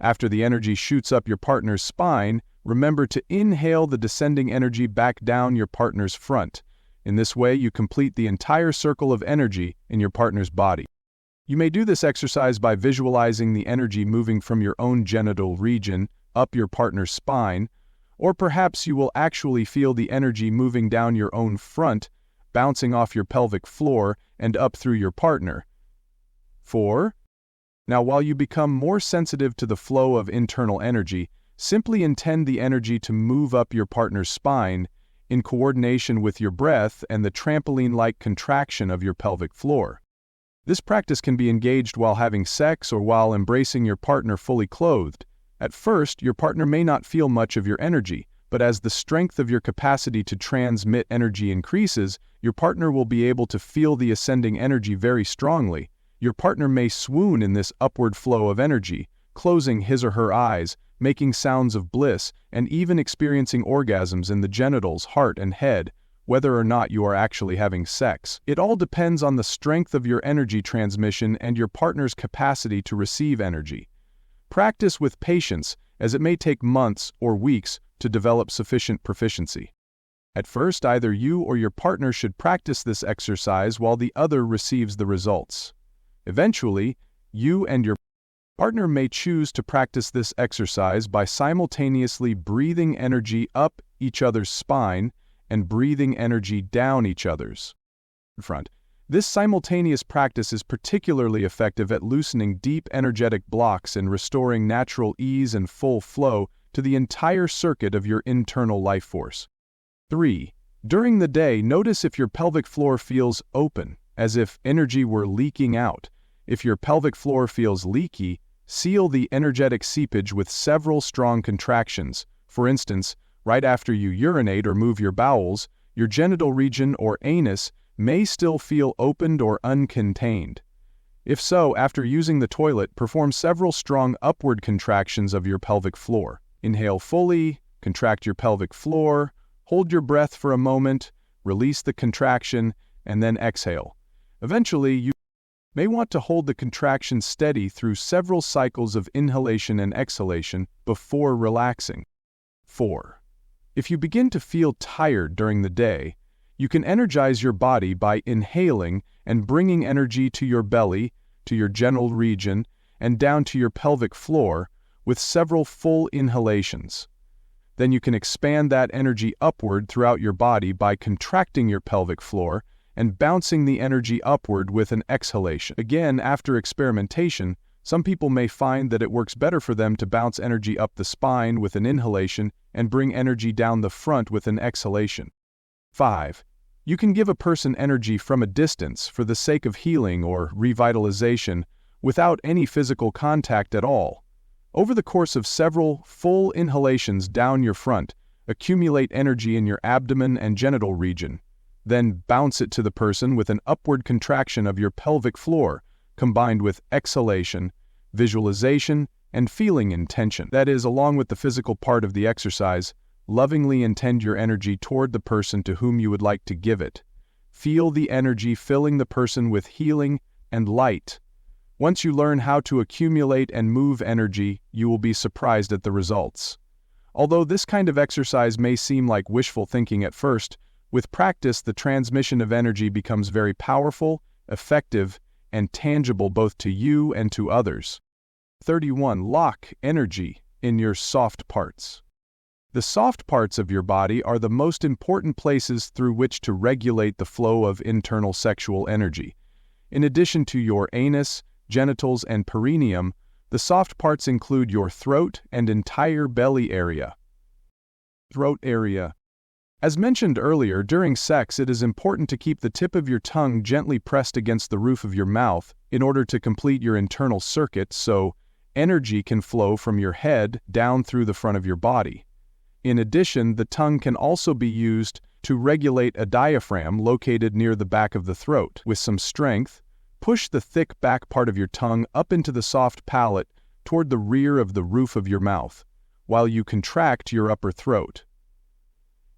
After the energy shoots up your partner's spine, remember to inhale the descending energy back down your partner's front. In this way, you complete the entire circle of energy in your partner's body. You may do this exercise by visualizing the energy moving from your own genital region up your partner's spine, or perhaps you will actually feel the energy moving down your own front, bouncing off your pelvic floor and up through your partner. 4. Now, while you become more sensitive to the flow of internal energy, simply intend the energy to move up your partner's spine in coordination with your breath and the trampoline-like contraction of your pelvic floor. This practice can be engaged while having sex or while embracing your partner fully clothed. At first, your partner may not feel much of your energy, but as the strength of your capacity to transmit energy increases, your partner will be able to feel the ascending energy very strongly. Your partner may swoon in this upward flow of energy, closing his or her eyes, making sounds of bliss, and even experiencing orgasms in the genitals, heart, and head, whether or not you are actually having sex. It all depends on the strength of your energy transmission and your partner's capacity to receive energy. Practice with patience, as it may take months or weeks to develop sufficient proficiency. At first, either you or your partner should practice this exercise while the other receives the results. Eventually, you and your partner may choose to practice this exercise by simultaneously breathing energy up each other's spine and breathing energy down each other's front. This simultaneous practice is particularly effective at loosening deep energetic blocks and restoring natural ease and full flow to the entire circuit of your internal life force. 3. During the day, notice if your pelvic floor feels open, as if energy were leaking out. If your pelvic floor feels leaky, seal the energetic seepage with several strong contractions. For instance, right after you urinate or move your bowels, your genital region or anus may still feel opened or uncontained. If so, after using the toilet, perform several strong upward contractions of your pelvic floor. Inhale fully, contract your pelvic floor, hold your breath for a moment, release the contraction, and then exhale. Eventually, you may want to hold the contraction steady through several cycles of inhalation and exhalation before relaxing. 4. If you begin to feel tired during the day, you can energize your body by inhaling and bringing energy to your belly, to your genital region, and down to your pelvic floor with several full inhalations. Then you can expand that energy upward throughout your body by contracting your pelvic floor and bouncing the energy upward with an exhalation. Again, after experimentation, some people may find that it works better for them to bounce energy up the spine with an inhalation and bring energy down the front with an exhalation. 5. You can give a person energy from a distance for the sake of healing or revitalization without any physical contact at all. Over the course of several full inhalations down your front, accumulate energy in your abdomen and genital region. Then bounce it to the person with an upward contraction of your pelvic floor, combined with exhalation, visualization, and feeling intention. That is, along with the physical part of the exercise, lovingly intend your energy toward the person to whom you would like to give it. Feel the energy filling the person with healing and light. Once you learn how to accumulate and move energy, you will be surprised at the results. Although this kind of exercise may seem like wishful thinking at first, with practice the transmission of energy becomes very powerful, effective, and tangible both to you and to others. 31. Lock energy in your soft parts. The soft parts of your body are the most important places through which to regulate the flow of internal sexual energy. In addition to your anus, genitals, and perineum, the soft parts include your throat and entire belly area. Throat area. As mentioned earlier, during sex it is important to keep the tip of your tongue gently pressed against the roof of your mouth in order to complete your internal circuit so energy can flow from your head down through the front of your body. In addition, the tongue can also be used to regulate a diaphragm located near the back of the throat. With some strength, push the thick back part of your tongue up into the soft palate toward the rear of the roof of your mouth, while you contract your upper throat.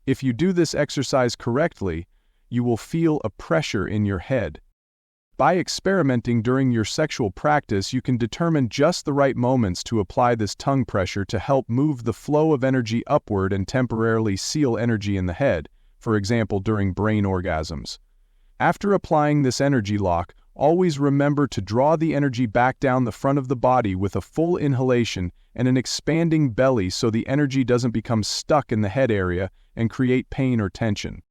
If you do this exercise correctly, you will feel a pressure in your head. By experimenting during your sexual practice, you can determine just the right moments to apply this tongue pressure to help move the flow of energy upward and temporarily seal energy in the head, for example during brain orgasms. After applying this energy lock, always remember to draw the energy back down the front of the body with a full inhalation and an expanding belly so the energy doesn't become stuck in the head area and create pain or tension.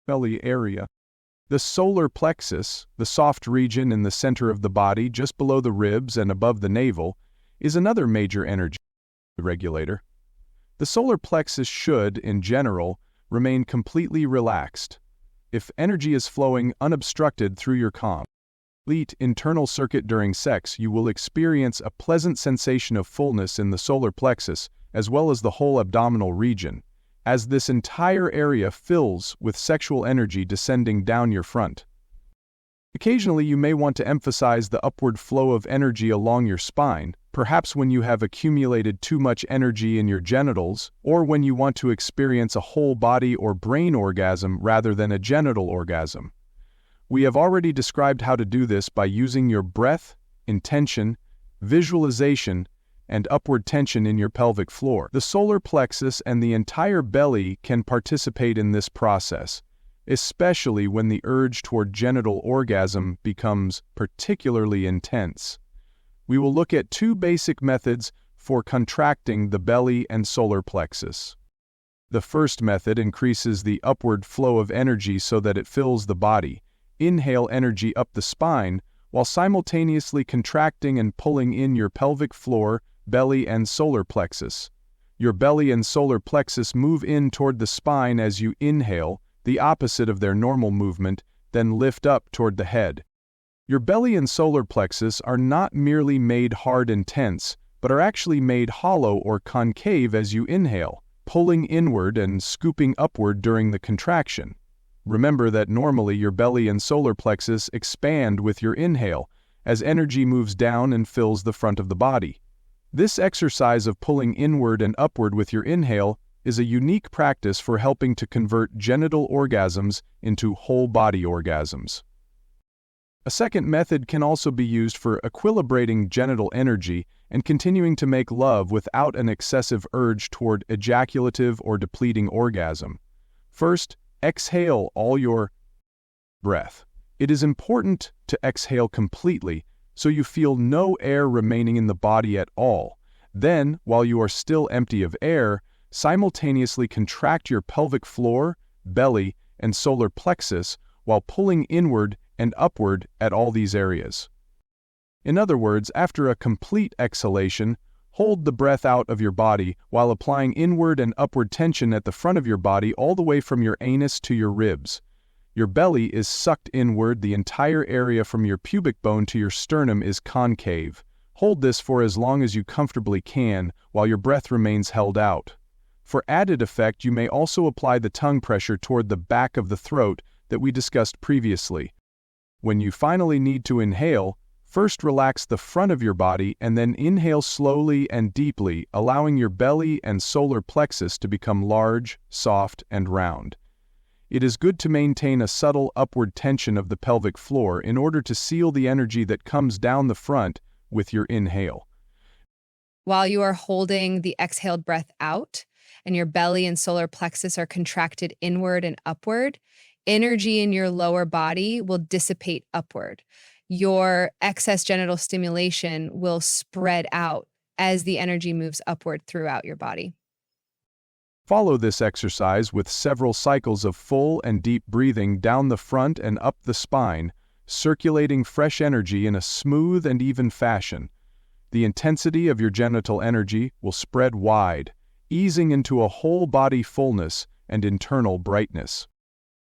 Belly area. The solar plexus, the soft region in the center of the body just below the ribs and above the navel, is another major energy regulator. The solar plexus should, in general, remain completely relaxed. If energy is flowing unobstructed through your complete internal circuit during sex, you will experience a pleasant sensation of fullness in the solar plexus as well as the whole abdominal region. as this entire area fills with sexual energy descending down your front. Occasionally, you may want to emphasize the upward flow of energy along your spine, perhaps when you have accumulated too much energy in your genitals, or when you want to experience a whole body or brain orgasm rather than a genital orgasm. We have already described how to do this by using your breath, intention, visualization, and upward tension in your pelvic floor. The solar plexus and the entire belly can participate in this process, especially when the urge toward genital orgasm becomes particularly intense. We will look at two basic methods for contracting the belly and solar plexus. The first method increases the upward flow of energy so that it fills the body. Inhale energy up the spine while simultaneously contracting and pulling in your pelvic floor, belly, and solar plexus. Your belly and solar plexus move in toward the spine as you inhale, the opposite of their normal movement, then lift up toward the head. Your belly and solar plexus are not merely made hard and tense, but are actually made hollow or concave as you inhale, pulling inward and scooping upward during the contraction. Remember that normally your belly and solar plexus expand with your inhale, as energy moves down and fills the front of the body. This exercise of pulling inward and upward with your inhale is a unique practice for helping to convert genital orgasms into whole-body orgasms. A second method can also be used for equilibrating genital energy and continuing to make love without an excessive urge toward ejaculative or depleting orgasm. First, exhale all your breath. It is important to exhale completely so you feel no air remaining in the body at all. Then, while you are still empty of air, simultaneously contract your pelvic floor, belly, and solar plexus while pulling inward and upward at all these areas. In other words, after a complete exhalation, hold the breath out of your body while applying inward and upward tension at the front of your body all the way from your anus to your ribs. Your belly is sucked inward, the entire area from your pubic bone to your sternum is concave. Hold this for as long as you comfortably can while your breath remains held out. For added effect, you may also apply the tongue pressure toward the back of the throat that we discussed previously. When you finally need to inhale, first relax the front of your body and then inhale slowly and deeply, allowing your belly and solar plexus to become large, soft, and round. It is good to maintain a subtle upward tension of the pelvic floor in order to seal the energy that comes down the front with your inhale. While you are holding the exhaled breath out and your belly and solar plexus are contracted inward and upward, energy in your lower body will dissipate upward. Your excess genital stimulation will spread out as the energy moves upward throughout your body. Follow this exercise with several cycles of full and deep breathing down the front and up the spine, circulating fresh energy in a smooth and even fashion. The intensity of your genital energy will spread wide, easing into a whole body fullness and internal brightness.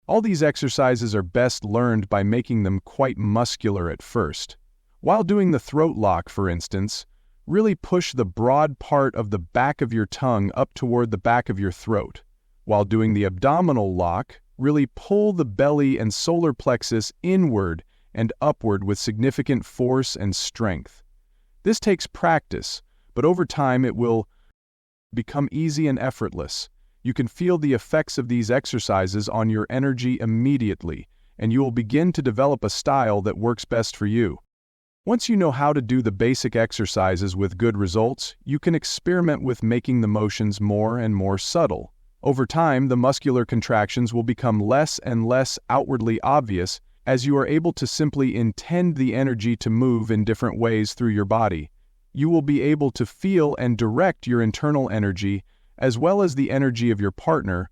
All these exercises are best learned by making them quite muscular at first. While doing the throat lock, for instance, really push the broad part of the back of your tongue up toward the back of your throat. While doing the abdominal lock, really pull the belly and solar plexus inward and upward with significant force and strength. This takes practice, but over time it will become easy and effortless. You can feel the effects of these exercises on your energy immediately, and you will begin to develop a style that works best for you. Once you know how to do the basic exercises with good results, you can experiment with making the motions more and more subtle. Over time, the muscular contractions will become less and less outwardly obvious as you are able to simply intend the energy to move in different ways through your body. You will be able to feel and direct your internal energy as well as the energy of your partner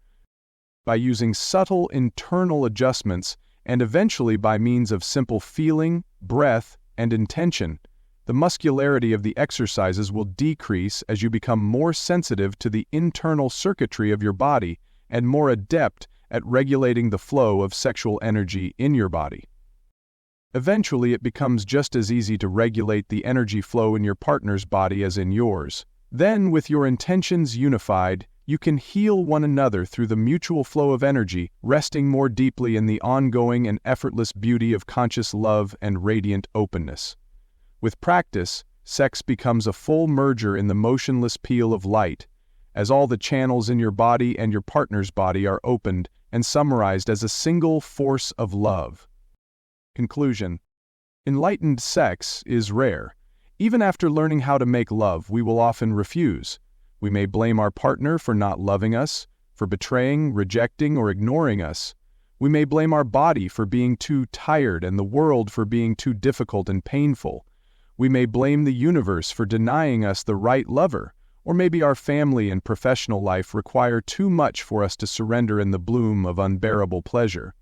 by using subtle internal adjustments and eventually by means of simple feeling, breath, and intention. The muscularity of the exercises will decrease as you become more sensitive to the internal circuitry of your body and more adept at regulating the flow of sexual energy in your body. Eventually, it becomes just as easy to regulate the energy flow in your partner's body as in yours. Then, with your intentions unified, you can heal one another through the mutual flow of energy, resting more deeply in the ongoing and effortless beauty of conscious love and radiant openness. With practice, sex becomes a full merger in the motionless peel of light, as all the channels in your body and your partner's body are opened and summarized as a single force of love. Conclusion: enlightened sex is rare. Even after learning how to make love, we will often refuse. We may blame our partner for not loving us, for betraying, rejecting, or ignoring us. We may blame our body for being too tired and the world for being too difficult and painful. We may blame the universe for denying us the right lover, or maybe our family and professional life require too much for us to surrender in the bloom of unbearable pleasure.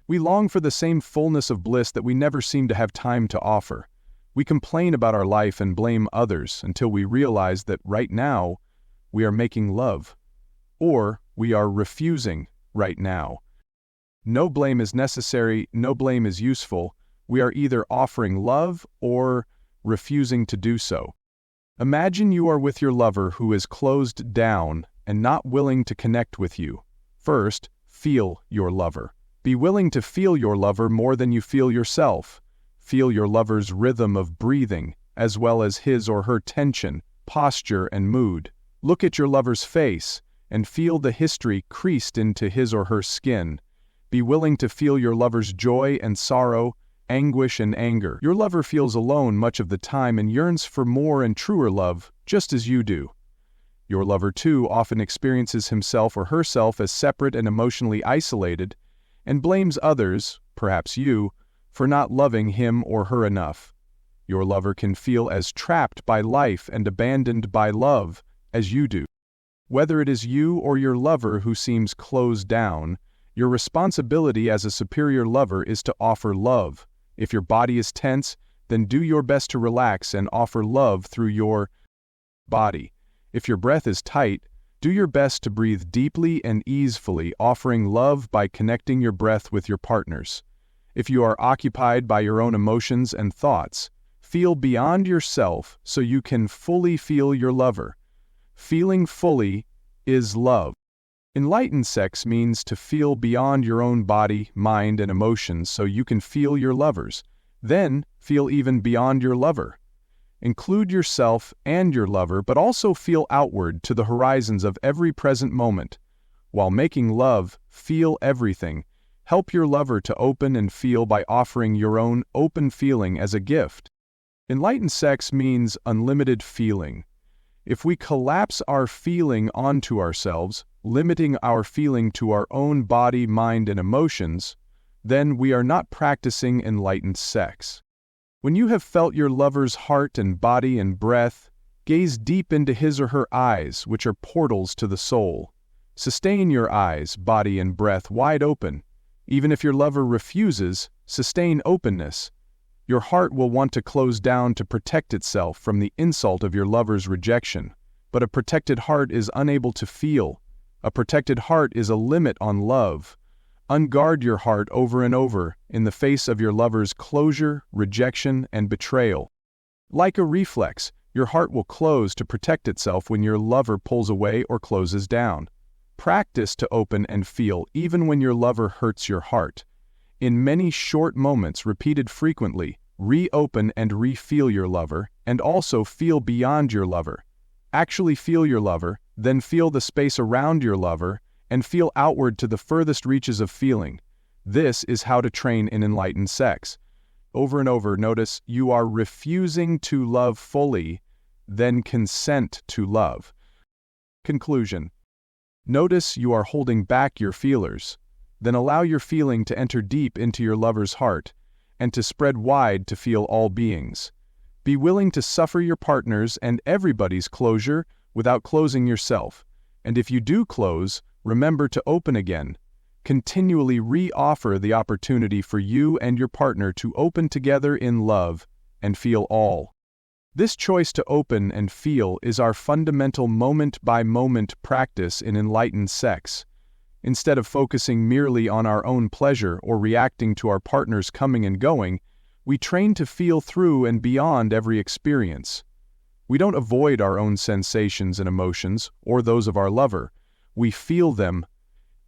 We long for the same fullness of bliss that we never seem to have time to offer. We complain about our life and blame others until we realize that right now, we are making love, or we are refusing right now. No blame is necessary, no blame is useful. We are either offering love or refusing to do so. Imagine you are with your lover who is closed down and not willing to connect with you. First, feel your lover. Be willing to feel your lover more than you feel yourself. Feel your lover's rhythm of breathing, as well as his or her tension, posture, and mood. Look at your lover's face and feel the history creased into his or her skin. Be willing to feel your lover's joy and sorrow, anguish and anger. Your lover feels alone much of the time and yearns for more and truer love, just as you do. Your lover, too, often experiences himself or herself as separate and emotionally isolated, and blames others, perhaps you, for not loving him or her enough. Your lover can feel as trapped by life and abandoned by love as you do. Whether it is you or your lover who seems closed down, your responsibility as a superior lover is to offer love. If your body is tense, then do your best to relax and offer love through your body. If your breath is tight, do your best to breathe deeply and easefully, offering love by connecting your breath with your partner's. If you are occupied by your own emotions and thoughts, feel beyond yourself so you can fully feel your lover. Feeling fully is love. Enlightened sex means to feel beyond your own body, mind, and emotions so you can feel your lover's. Then, feel even beyond your lover. Include yourself and your lover, but also feel outward to the horizons of every present moment. While making love, feel everything. Help your lover to open and feel by offering your own open feeling as a gift. Enlightened sex means unlimited feeling. If we collapse our feeling onto ourselves, limiting our feeling to our own body, mind, and emotions, then we are not practicing enlightened sex. When you have felt your lover's heart and body and breath, gaze deep into his or her eyes, which are portals to the soul. Sustain your eyes, body, and breath wide open. Even if your lover refuses, sustain openness. Your heart will want to close down to protect itself from the insult of your lover's rejection, but a protected heart is unable to feel. A protected heart is a limit on love. Unguard your heart over and over in the face of your lover's closure, rejection, and betrayal. Like a reflex, your heart will close to protect itself when your lover pulls away or closes down. Practice to open and feel even when your lover hurts your heart. In many short moments repeated frequently, reopen and re-feel your lover, and also feel beyond your lover. Actually feel your lover, then feel the space around your lover, and feel outward to the furthest reaches of feeling. This is how to train in enlightened sex. Over and over, notice you are refusing to love fully, then consent to love. Conclusion. Notice you are holding back your feelers, then allow your feeling to enter deep into your lover's heart, and to spread wide to feel all beings. Be willing to suffer your partner's and everybody's closure without closing yourself, and if you do close, remember to open again. Continually re-offer the opportunity for you and your partner to open together in love and feel all. This choice to open and feel is our fundamental moment-by-moment practice in enlightened sex. Instead of focusing merely on our own pleasure or reacting to our partner's coming and going, we train to feel through and beyond every experience. We don't avoid our own sensations and emotions, or those of our lover. We feel them,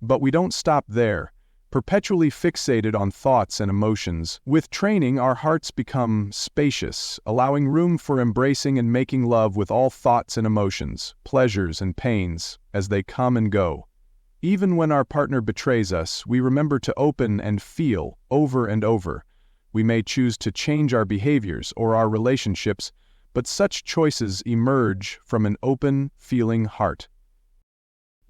but we don't stop there, perpetually fixated on thoughts and emotions. With training, our hearts become spacious, allowing room for embracing and making love with all thoughts and emotions, pleasures and pains, as they come and go. Even when our partner betrays us, we remember to open and feel over and over. We may choose to change our behaviors or our relationships, but such choices emerge from an open, feeling heart.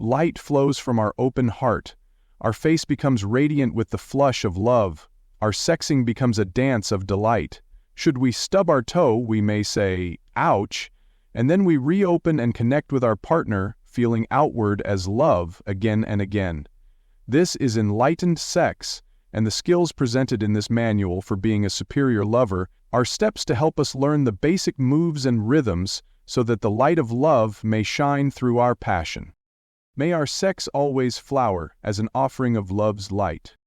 Light flows from our open heart. Our face becomes radiant with the flush of love. Our sexing becomes a dance of delight. Should we stub our toe, we may say, ouch, and then we reopen and connect with our partner, feeling outward as love again and again. This is enlightened sex, and the skills presented in this manual for being a superior lover are steps to help us learn the basic moves and rhythms so that the light of love may shine through our passion. May our sex always flower as an offering of love's light.